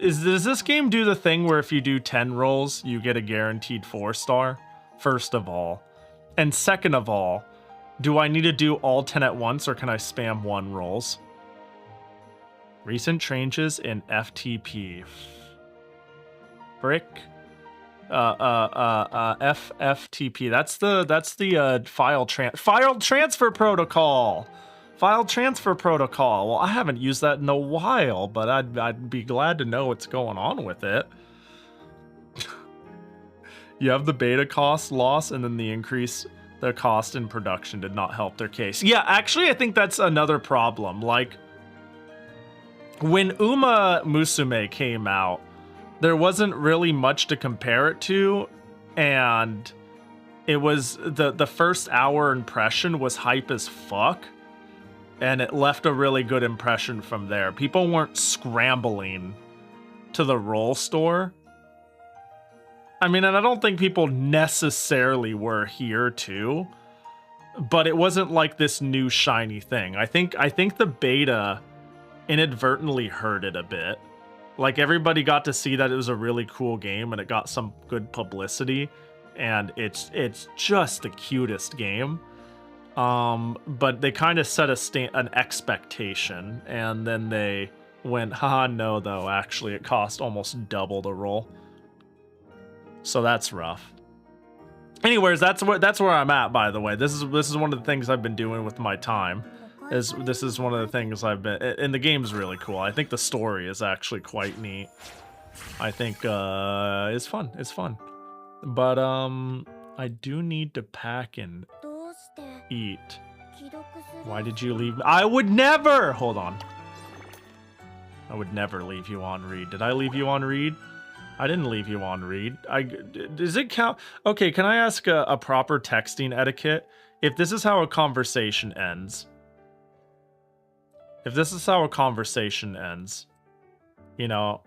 Does this game do the thing where if you do 10 rolls, you get a guaranteed 4-star? First of all. And second of all, do I need to do all 10 at once, or can I spam 1 rolls? Recent changes in FTP. Frick. FFTP. That's the file transfer protocol. File transfer protocol. Well, I haven't used that in a while, but I'd be glad to know what's going on with it. You have the beta cost loss, and then the increase the cost in production did not help their case. Yeah, actually, I think that's another problem. Like, when Uma Musume came out, there wasn't really much to compare it to, and it was the first hour impression was hype as fuck, and it left a really good impression from there. People weren't scrambling to the roll store. I mean, and I don't think people necessarily were here too, but it wasn't like this new shiny thing. I think the beta inadvertently hurt it a bit. Like, everybody got to see that it was a really cool game and it got some good publicity, and it's just the cutest game. But they kind of set an expectation, and then they went, haha, no, though, actually it cost almost double the roll. So that's rough. Anyways, that's where I'm at, by the way. This is one of the things I've been doing with my time. This is one of the things I've been, and the game's really cool. I think the story is actually quite neat. I think it's fun. It's fun. But I do need to pack and eat. Why did you leave me? I would never! Hold on. I would never leave you on read. Did I leave you on read? I didn't leave you on read. Does it count? Okay, can I ask a proper texting etiquette? If this is how a conversation ends. If this is how a conversation ends, you know,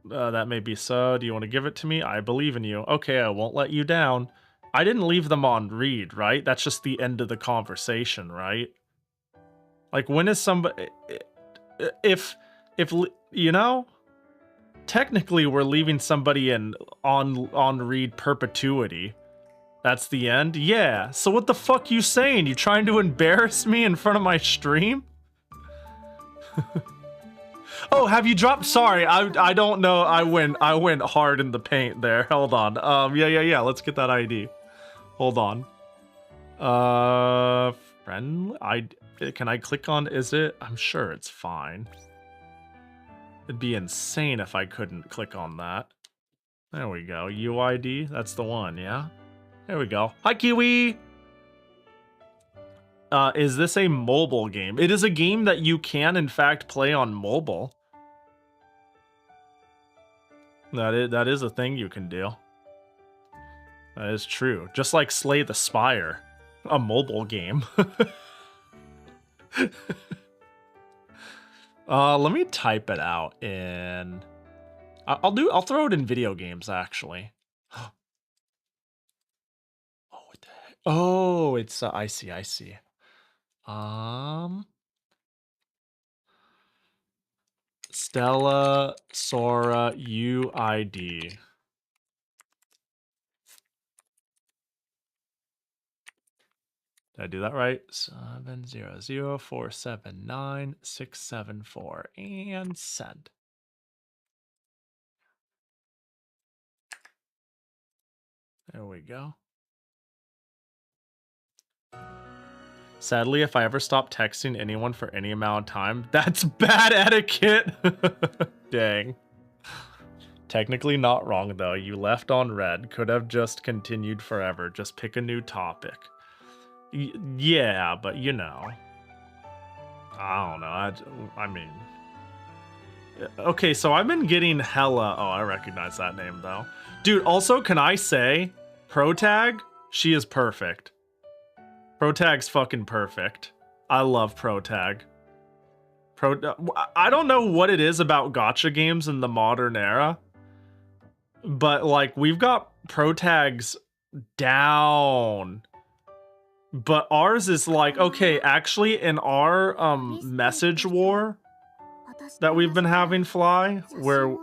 that may be so. Do you want to give it to me? I believe in you. Okay, I won't let you down. I didn't leave them on read, right? That's just the end of the conversation, right? Like, when is somebody... If you know, technically we're leaving somebody on read perpetuity. That's the end? Yeah. So what the fuck you saying? You trying to embarrass me in front of my stream? Oh, have you dropped? Sorry, I don't know. I went hard in the paint there. Hold on. Yeah. Let's get that ID. Hold on. Friendly. Can I click on? Is it? I'm sure it's fine. It'd be insane if I couldn't click on that. There we go. UID. That's the one. Yeah. There we go. Hi, Kiwi. Is this a mobile game? It is a game that you can, in fact, play on mobile. That is a thing you can do. That is true. Just like Slay the Spire, a mobile game. Let me type it out in... I'll throw it in video games, actually. Oh, what the heck? Oh, it's... I see. Stella Sora UID. Did I do that right? 700479674 and send. There we go. Sadly, if I ever stop texting anyone for any amount of time, that's bad etiquette. Dang. Technically not wrong, though. You left on red. Could have just continued forever. Just pick a new topic. Yeah, but you know. I don't know. I mean... Okay, so I've been getting hella... Oh, I recognize that name, though. Dude, also, can I say... Protag? She is perfect. Protag's fucking perfect. I love Protag. I don't know what it is about gacha games in the modern era, but like we've got Protags down. But ours is like, okay, actually in our message war that we've been having fly, where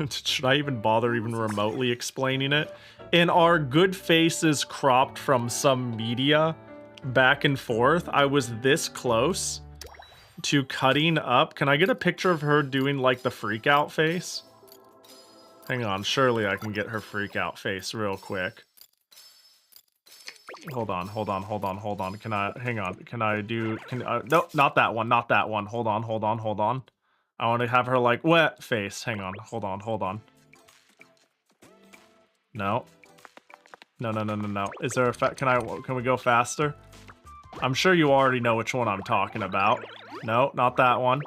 should I even bother even remotely explaining it? In our good faces cropped from some media back and forth, I was this close to cutting up. Can I get a picture of her doing like the freak out face? Hang on, surely I can get her freak out face real quick. Hold on. Can I, hang on, no, not that one, Hold on. I want to have her like wet face. Hang on, hold on. No. Is there a can we go faster? I'm sure you already know which one I'm talking about. No, not that one.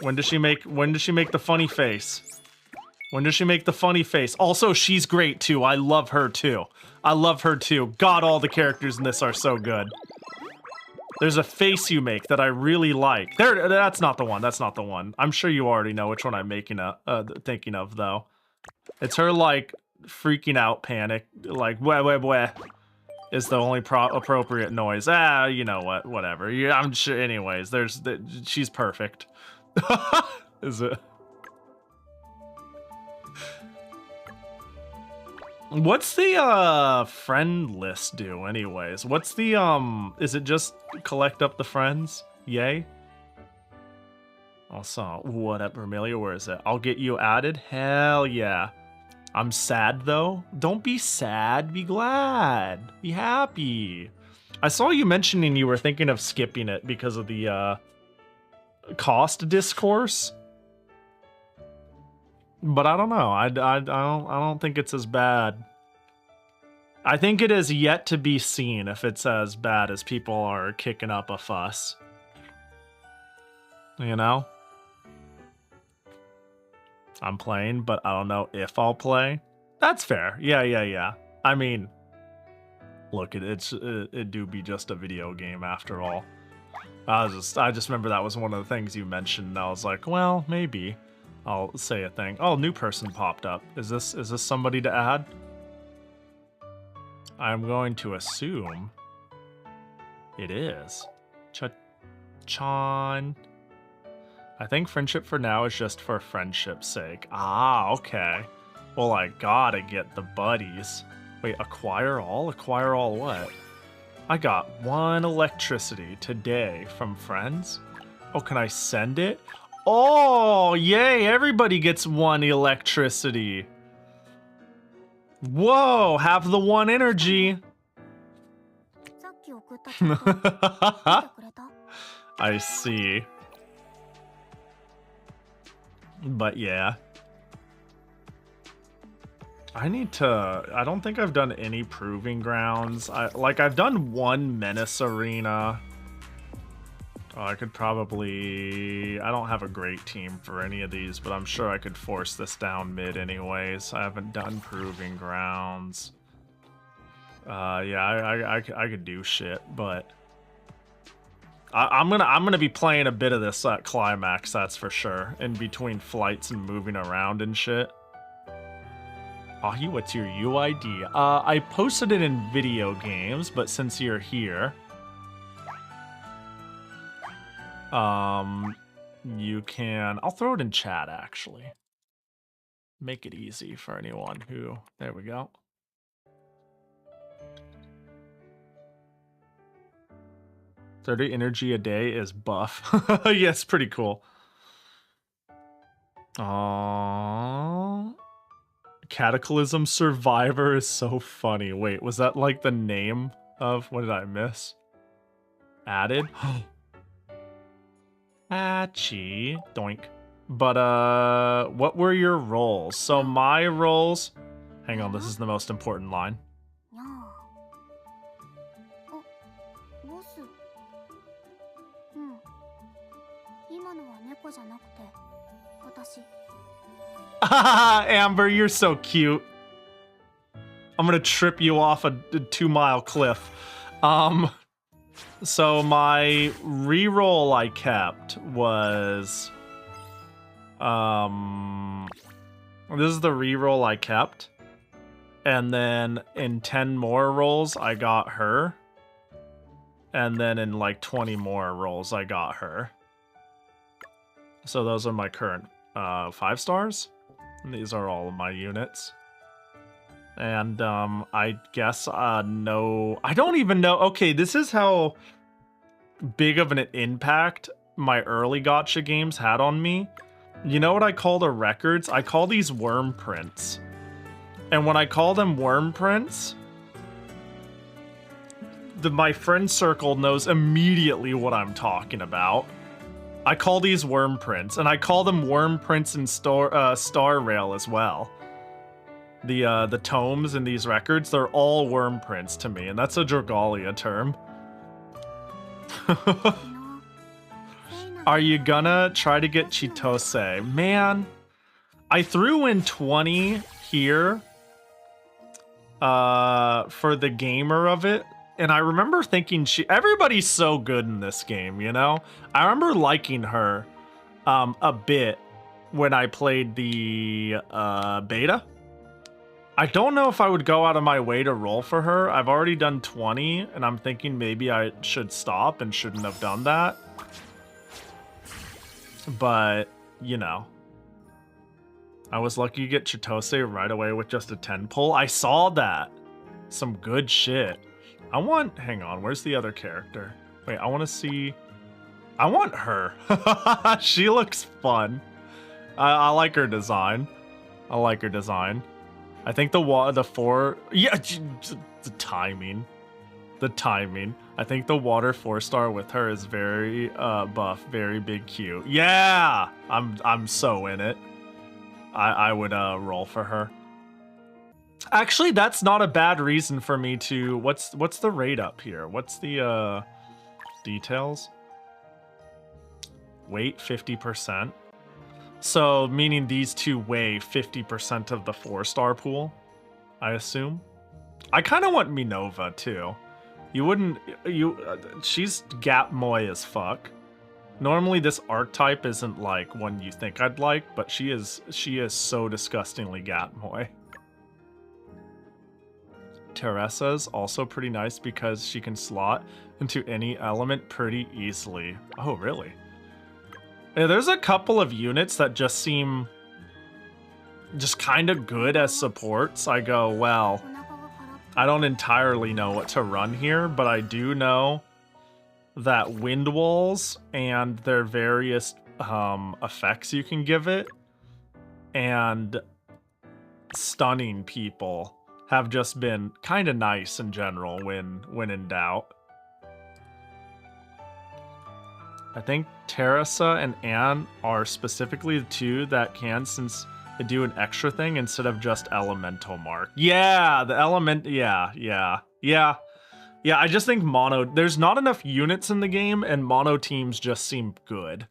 When does she make the funny face? When does she make the funny face? Also, she's great too. I love her too. I love her too. God, all the characters in this are so good. There's a face you make that I really like. There, that's not the one. That's not the one. I'm sure you already know which one I'm thinking of though. It's her like freaking out panic, like wah wah wah, is the only appropriate noise. Ah, you know what? Whatever. Yeah, I'm sure. Anyways, she's perfect. Is it? What's the friend list do anyways? What's the is it just collect up the friends? Yay. Also, what up, Vermilio? Where is it? I'll get you added? Hell yeah. I'm sad though. Don't be sad, be glad. Be happy. I saw you mentioning you were thinking of skipping it because of the cost discourse. But I don't know. I don't think it's as bad. I think it is yet to be seen if it's as bad as people are kicking up a fuss. You know? I'm playing, but I don't know if I'll play. That's fair. Yeah. I mean, look, it do be just a video game after all. I just remember that was one of the things you mentioned, and I was like, well, maybe I'll say a thing. Oh, new person popped up. Is this somebody to add? I'm going to assume it is. Chan. I think friendship for now is just for friendship's sake. Ah, okay. Well, I gotta get the buddies. Wait, acquire all? Acquire all what? I got 1 electricity today from friends. Oh, can I send it? Oh, yay, everybody gets 1 electricity. Whoa, have the 1 energy. I see. But yeah. I don't think I've done any proving grounds. I've done 1 menace arena. Oh, I could probably... I don't have a great team for any of these, but I'm sure I could force this down mid anyways. I haven't done proving grounds. Yeah, I could do shit, but... I'm gonna be playing a bit of this at Climax, that's for sure. In between flights and moving around and shit. Pahi, what's your UID? I posted it in video games, but since you're here... you can... I'll throw it in chat, actually. Make it easy for anyone who... There we go. $30 energy a day is buff. Yes, pretty cool. Cataclysm Survivor is so funny. Wait, was that like the name of... What did I miss? Added? Patchy. Doink. But, what were your roles? So my roles... Hang on, this is the most important line. Amber, you're so cute. I'm gonna trip you off a 2-mile cliff. So my reroll I kept was... This is the reroll I kept. And then in 10 more rolls, I got her. And then in like 20 more rolls, I got her. So those are my current 5 stars. And these are all of my units. And I guess no, I don't even know. Okay, this is how big of an impact my early gacha games had on me. You know what I call the records? I call these worm prints. And when I call them worm prints, my friend circle knows immediately what I'm talking about. I call these worm prints, and I call them worm prints in Star Rail as well. The tomes in these records, they're all worm prints to me, and that's a Dragalia term. Are you gonna try to get Chitose? Man, I threw in 20 here for the gamer of it, and I remember thinking everybody's so good in this game, you know? I remember liking her a bit when I played the beta. I don't know if I would go out of my way to roll for her. I've already done 20, and I'm thinking maybe I should stop and shouldn't have done that. But, you know. I was lucky to get Chitose right away with just a 10 pull. I saw that. Some good shit. Hang on, where's the other character? Wait, I want to see... I want her. She looks fun. I like her design. I like her design. I think the four... Yeah, the timing. The timing. I think the water 4-star with her is very buff, very big cute. Yeah! I'm so in it. I would roll for her. Actually, that's not a bad reason for me to... What's the rate up here? What's the details? Weight 50%. So, meaning these two weigh 50% of the 4-star pool, I assume. I kind of want Minova, too. She's Gap Moy as fuck. Normally, this archetype isn't like one you think I'd like, but she is so disgustingly Gap Moy. Teresa's also pretty nice because she can slot into any element pretty easily. Oh, really? Yeah, there's a couple of units that just seem just kind of good as supports. I go, well, I don't entirely know what to run here, but I do know that wind walls and their various effects you can give it and stunning people have just been kind of nice in general when in doubt. I think Teresa and Anne are specifically the two that can, since they do an extra thing instead of just elemental mark. Yeah, the element, yeah. I just think there's not enough units in the game and mono teams just seem good.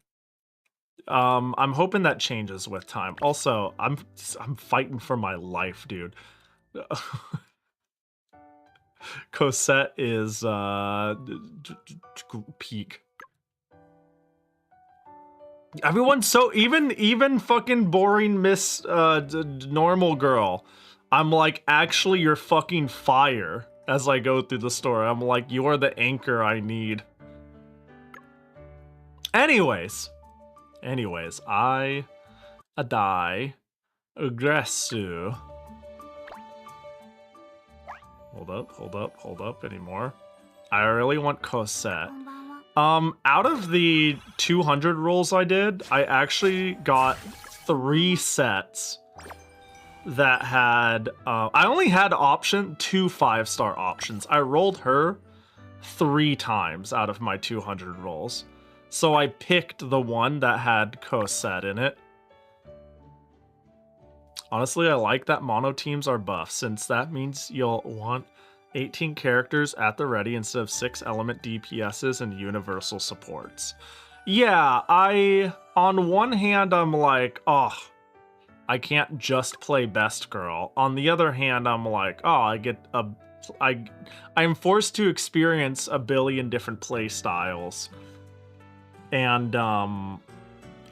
I'm hoping that changes with time. Also, I'm fighting for my life, dude. Cosette is peak. Everyone's so even fucking boring Miss normal girl. I'm like, actually, you're fucking fire. As I go through the story, I'm like, you're the anchor I need. Anyways, I die aggressu. Hold up anymore. I really want Cosette. Out of the 200 rolls I did, I actually got 3 sets that had, I only had two 5-star options. I rolled her 3 times out of my 200 rolls. So I picked the one that had Cosette in it. Honestly, I like that mono teams are buff, since that means you'll want 18 characters at the ready instead of 6 element DPSs and universal supports. Yeah, on one hand, I'm like, oh, I can't just play best girl. On the other hand, I'm like, oh, I'm forced to experience a billion different play styles. And,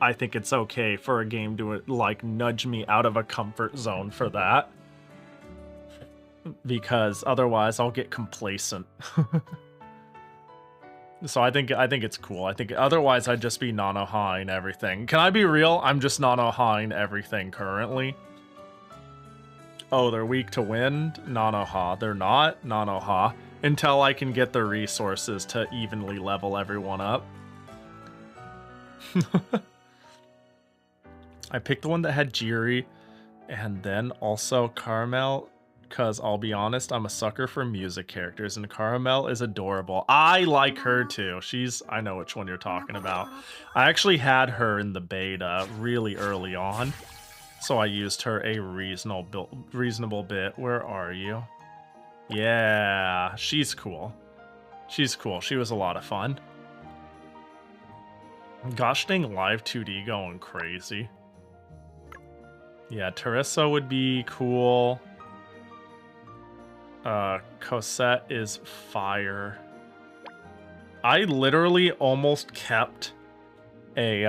I think it's okay for a game to, like, nudge me out of a comfort zone for that. Because otherwise I'll get complacent. So I think it's cool. I think otherwise I'd just be Nanoha in everything. Can I be real? I'm just Nanoha in everything currently. Oh, they're weak to wind? Nanoha. They're not Nanoha. Until I can get the resources to evenly level everyone up. I picked the one that had Jiri and then also Caramel. Because I'll be honest, I'm a sucker for music characters, and Caramel is adorable. I like her too. I know which one you're talking about. I actually had her in the beta really early on, so I used her a reasonable bit. Where are you? Yeah, she's cool. She's cool. She was a lot of fun. Gosh dang live 2D going crazy. Yeah, Teresa would be cool. Cosette is fire. I literally almost kept a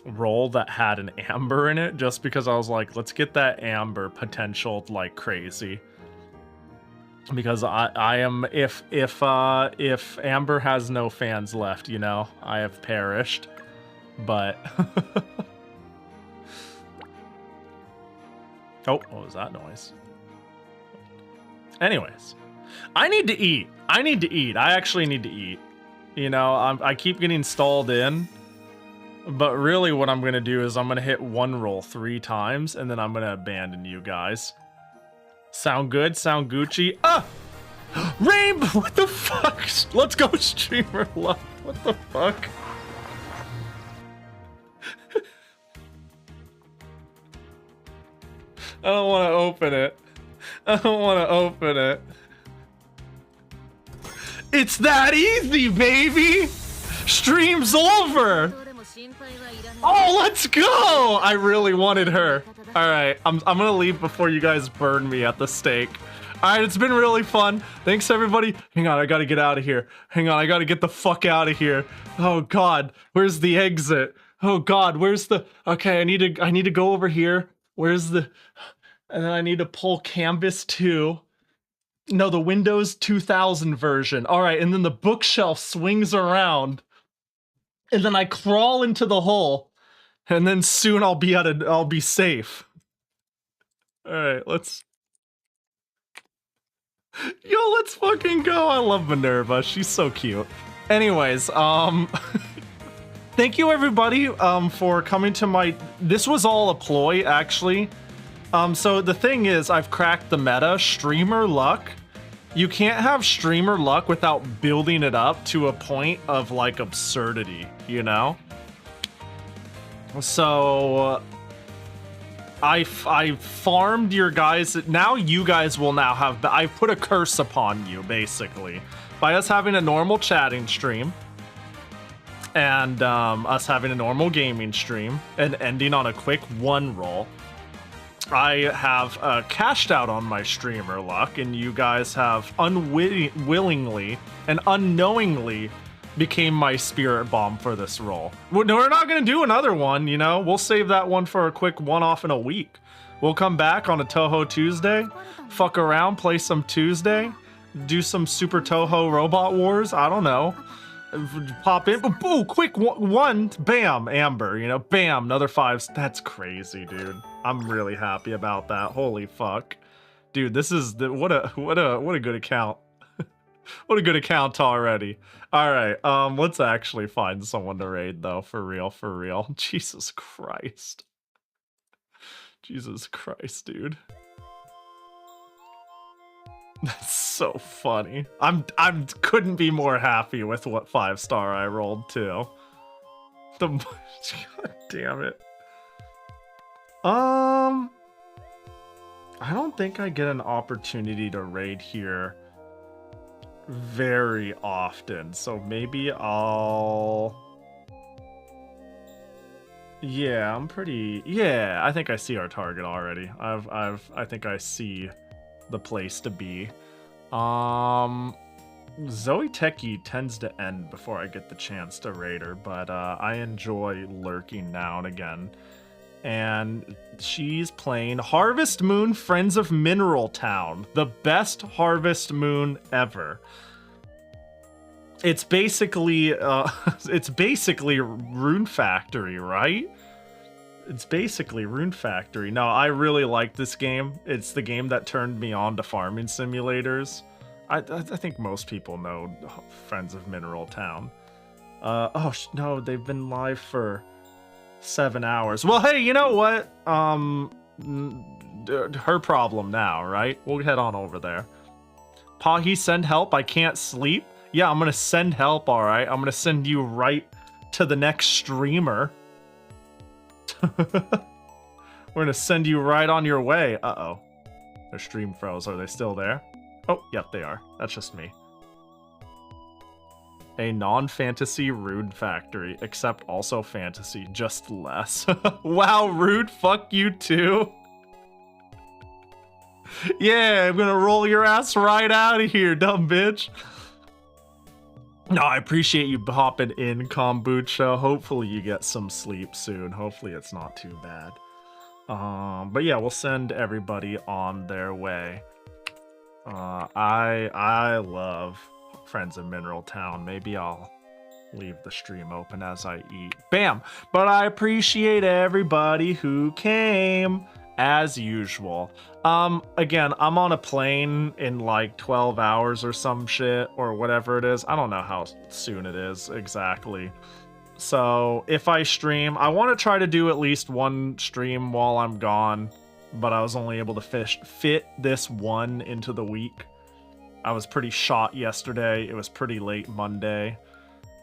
roll that had an amber in it just because I was like, let's get that amber potential like crazy. Because I am if amber has no fans left, you know, I have perished. But oh, what was that noise? Anyways, I need to eat. I need to eat. I actually need to eat. You know, I keep getting stalled in. But really what I'm going to do is I'm going to hit one roll 3 times, and then I'm going to abandon you guys. Sound good? Sound Gucci? Ah! Rainbow! What the fuck? Let's go, streamer luck. What the fuck? I don't want to open it. I don't want to open it. It's that easy, baby! Stream's over! Oh, let's go! I really wanted her. Alright, I'm gonna leave before you guys burn me at the stake. Alright, it's been really fun. Thanks, everybody. Hang on, I gotta get out of here. Hang on, I gotta get the fuck out of here. Oh, God. Where's the exit? Oh, God, where's the... Okay, I need to go over here. Where's the... And then I need to pull Canvas 2. No, the Windows 2000 version. Alright, and then the bookshelf swings around. And then I crawl into the hole. And then soon I'll be safe. Alright, let's... Yo, let's fucking go. I love Minerva. She's so cute. Anyways, thank you everybody for coming to my... This was all a ploy, actually. So the thing is, I've cracked the meta. Streamer luck. You can't have streamer luck without building it up to a point of, like, absurdity, you know? So... I farmed your guys. Now you guys will now have... I've put a curse upon you, basically. By us having a normal chatting stream. And us having a normal gaming stream. And ending on a quick 1 roll. I have cashed out on my streamer luck. And you guys have unwillingly and unknowingly became my spirit bomb for this roll. We're not gonna do another one, you know? We'll save that one for a quick one-off in a week. We'll come back on a Toho Tuesday, fuck around, play some Tuesday, do some Super Toho Robot Wars, I don't know. Pop in, boo, quick one, bam, Amber, you know, bam, another 5. That's crazy, dude. I'm really happy about that. Holy fuck. Dude, this is what a good account. What a good account already. Alright, let's actually find someone to raid, though, for real. Jesus Christ. Jesus Christ, dude. That's so funny. I couldn't be more happy with what 5-star I rolled, too. God damn it. I don't think I get an opportunity to raid here very often, so maybe I'll... Yeah, I'm pretty... Yeah, I think I see our target already. I think I see the place to be. Zoe-teki tends to end before I get the chance to raid her, but I enjoy lurking now and again. And she's playing Harvest Moon Friends of Mineral Town, the best Harvest Moon ever. It's basically Rune Factory, right? It's basically Rune Factory. No, I really like this game. It's the game that turned me on to farming simulators. I think most people know Friends of Mineral Town. Oh no, they've been live for 7 hours. Well, hey, you know what? Her problem now, right? We'll head on over there. Pahi, send help. I can't sleep. Yeah, I'm gonna send help, alright? I'm gonna send you right to the next streamer. We're gonna send you right on your way. Uh-oh. Their stream froze. Are they still there? Oh, yep, they are. That's just me. A non-fantasy Rude factory, except also fantasy, just less. Wow, Rude, fuck you too. Yeah, I'm gonna roll your ass right out of here, dumb bitch. No, I appreciate you hopping in, Kombucha. Hopefully you get some sleep soon. Hopefully it's not too bad. But yeah, we'll send everybody on their way. I love Friends of Mineral Town. Maybe I'll leave the stream open as I eat. Bam! But I appreciate everybody who came, as usual. Again, I'm on a plane in like 12 hours or some shit, or whatever it is. I don't know how soon it is exactly. So if I stream, I want to try to do at least one stream while I'm gone, but I was only able to fit this one into the week. I was pretty shot yesterday. It was pretty late Monday.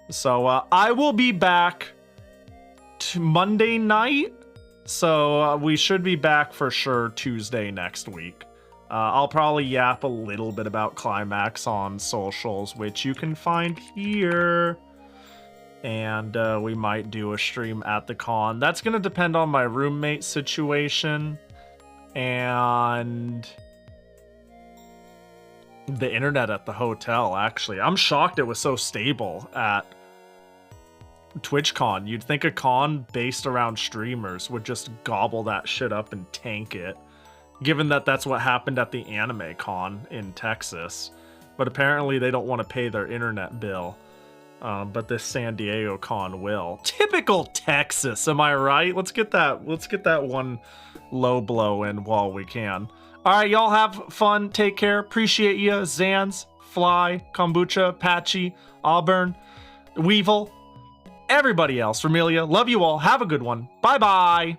So I will be back to Monday night. So we should be back for sure Tuesday next week. I'll probably yap a little bit about Climax on socials, which you can find here. And we might do a stream at the con. That's going to depend on my roommate situation. And the internet at the hotel, actually. I'm shocked it was so stable at TwitchCon. You'd think a con based around streamers would just gobble that shit up and tank it, given that that's what happened at the Anime Con in Texas. But apparently they don't want to pay their internet bill. But this San Diego con will. Typical Texas, am I right? Let's get that one low blow in while we can. All right, y'all have fun. Take care. Appreciate you. Zans, Fly, Kombucha, Patchy, Auburn, Weevil, everybody else, Remilia. Love you all. Have a good one. Bye-bye.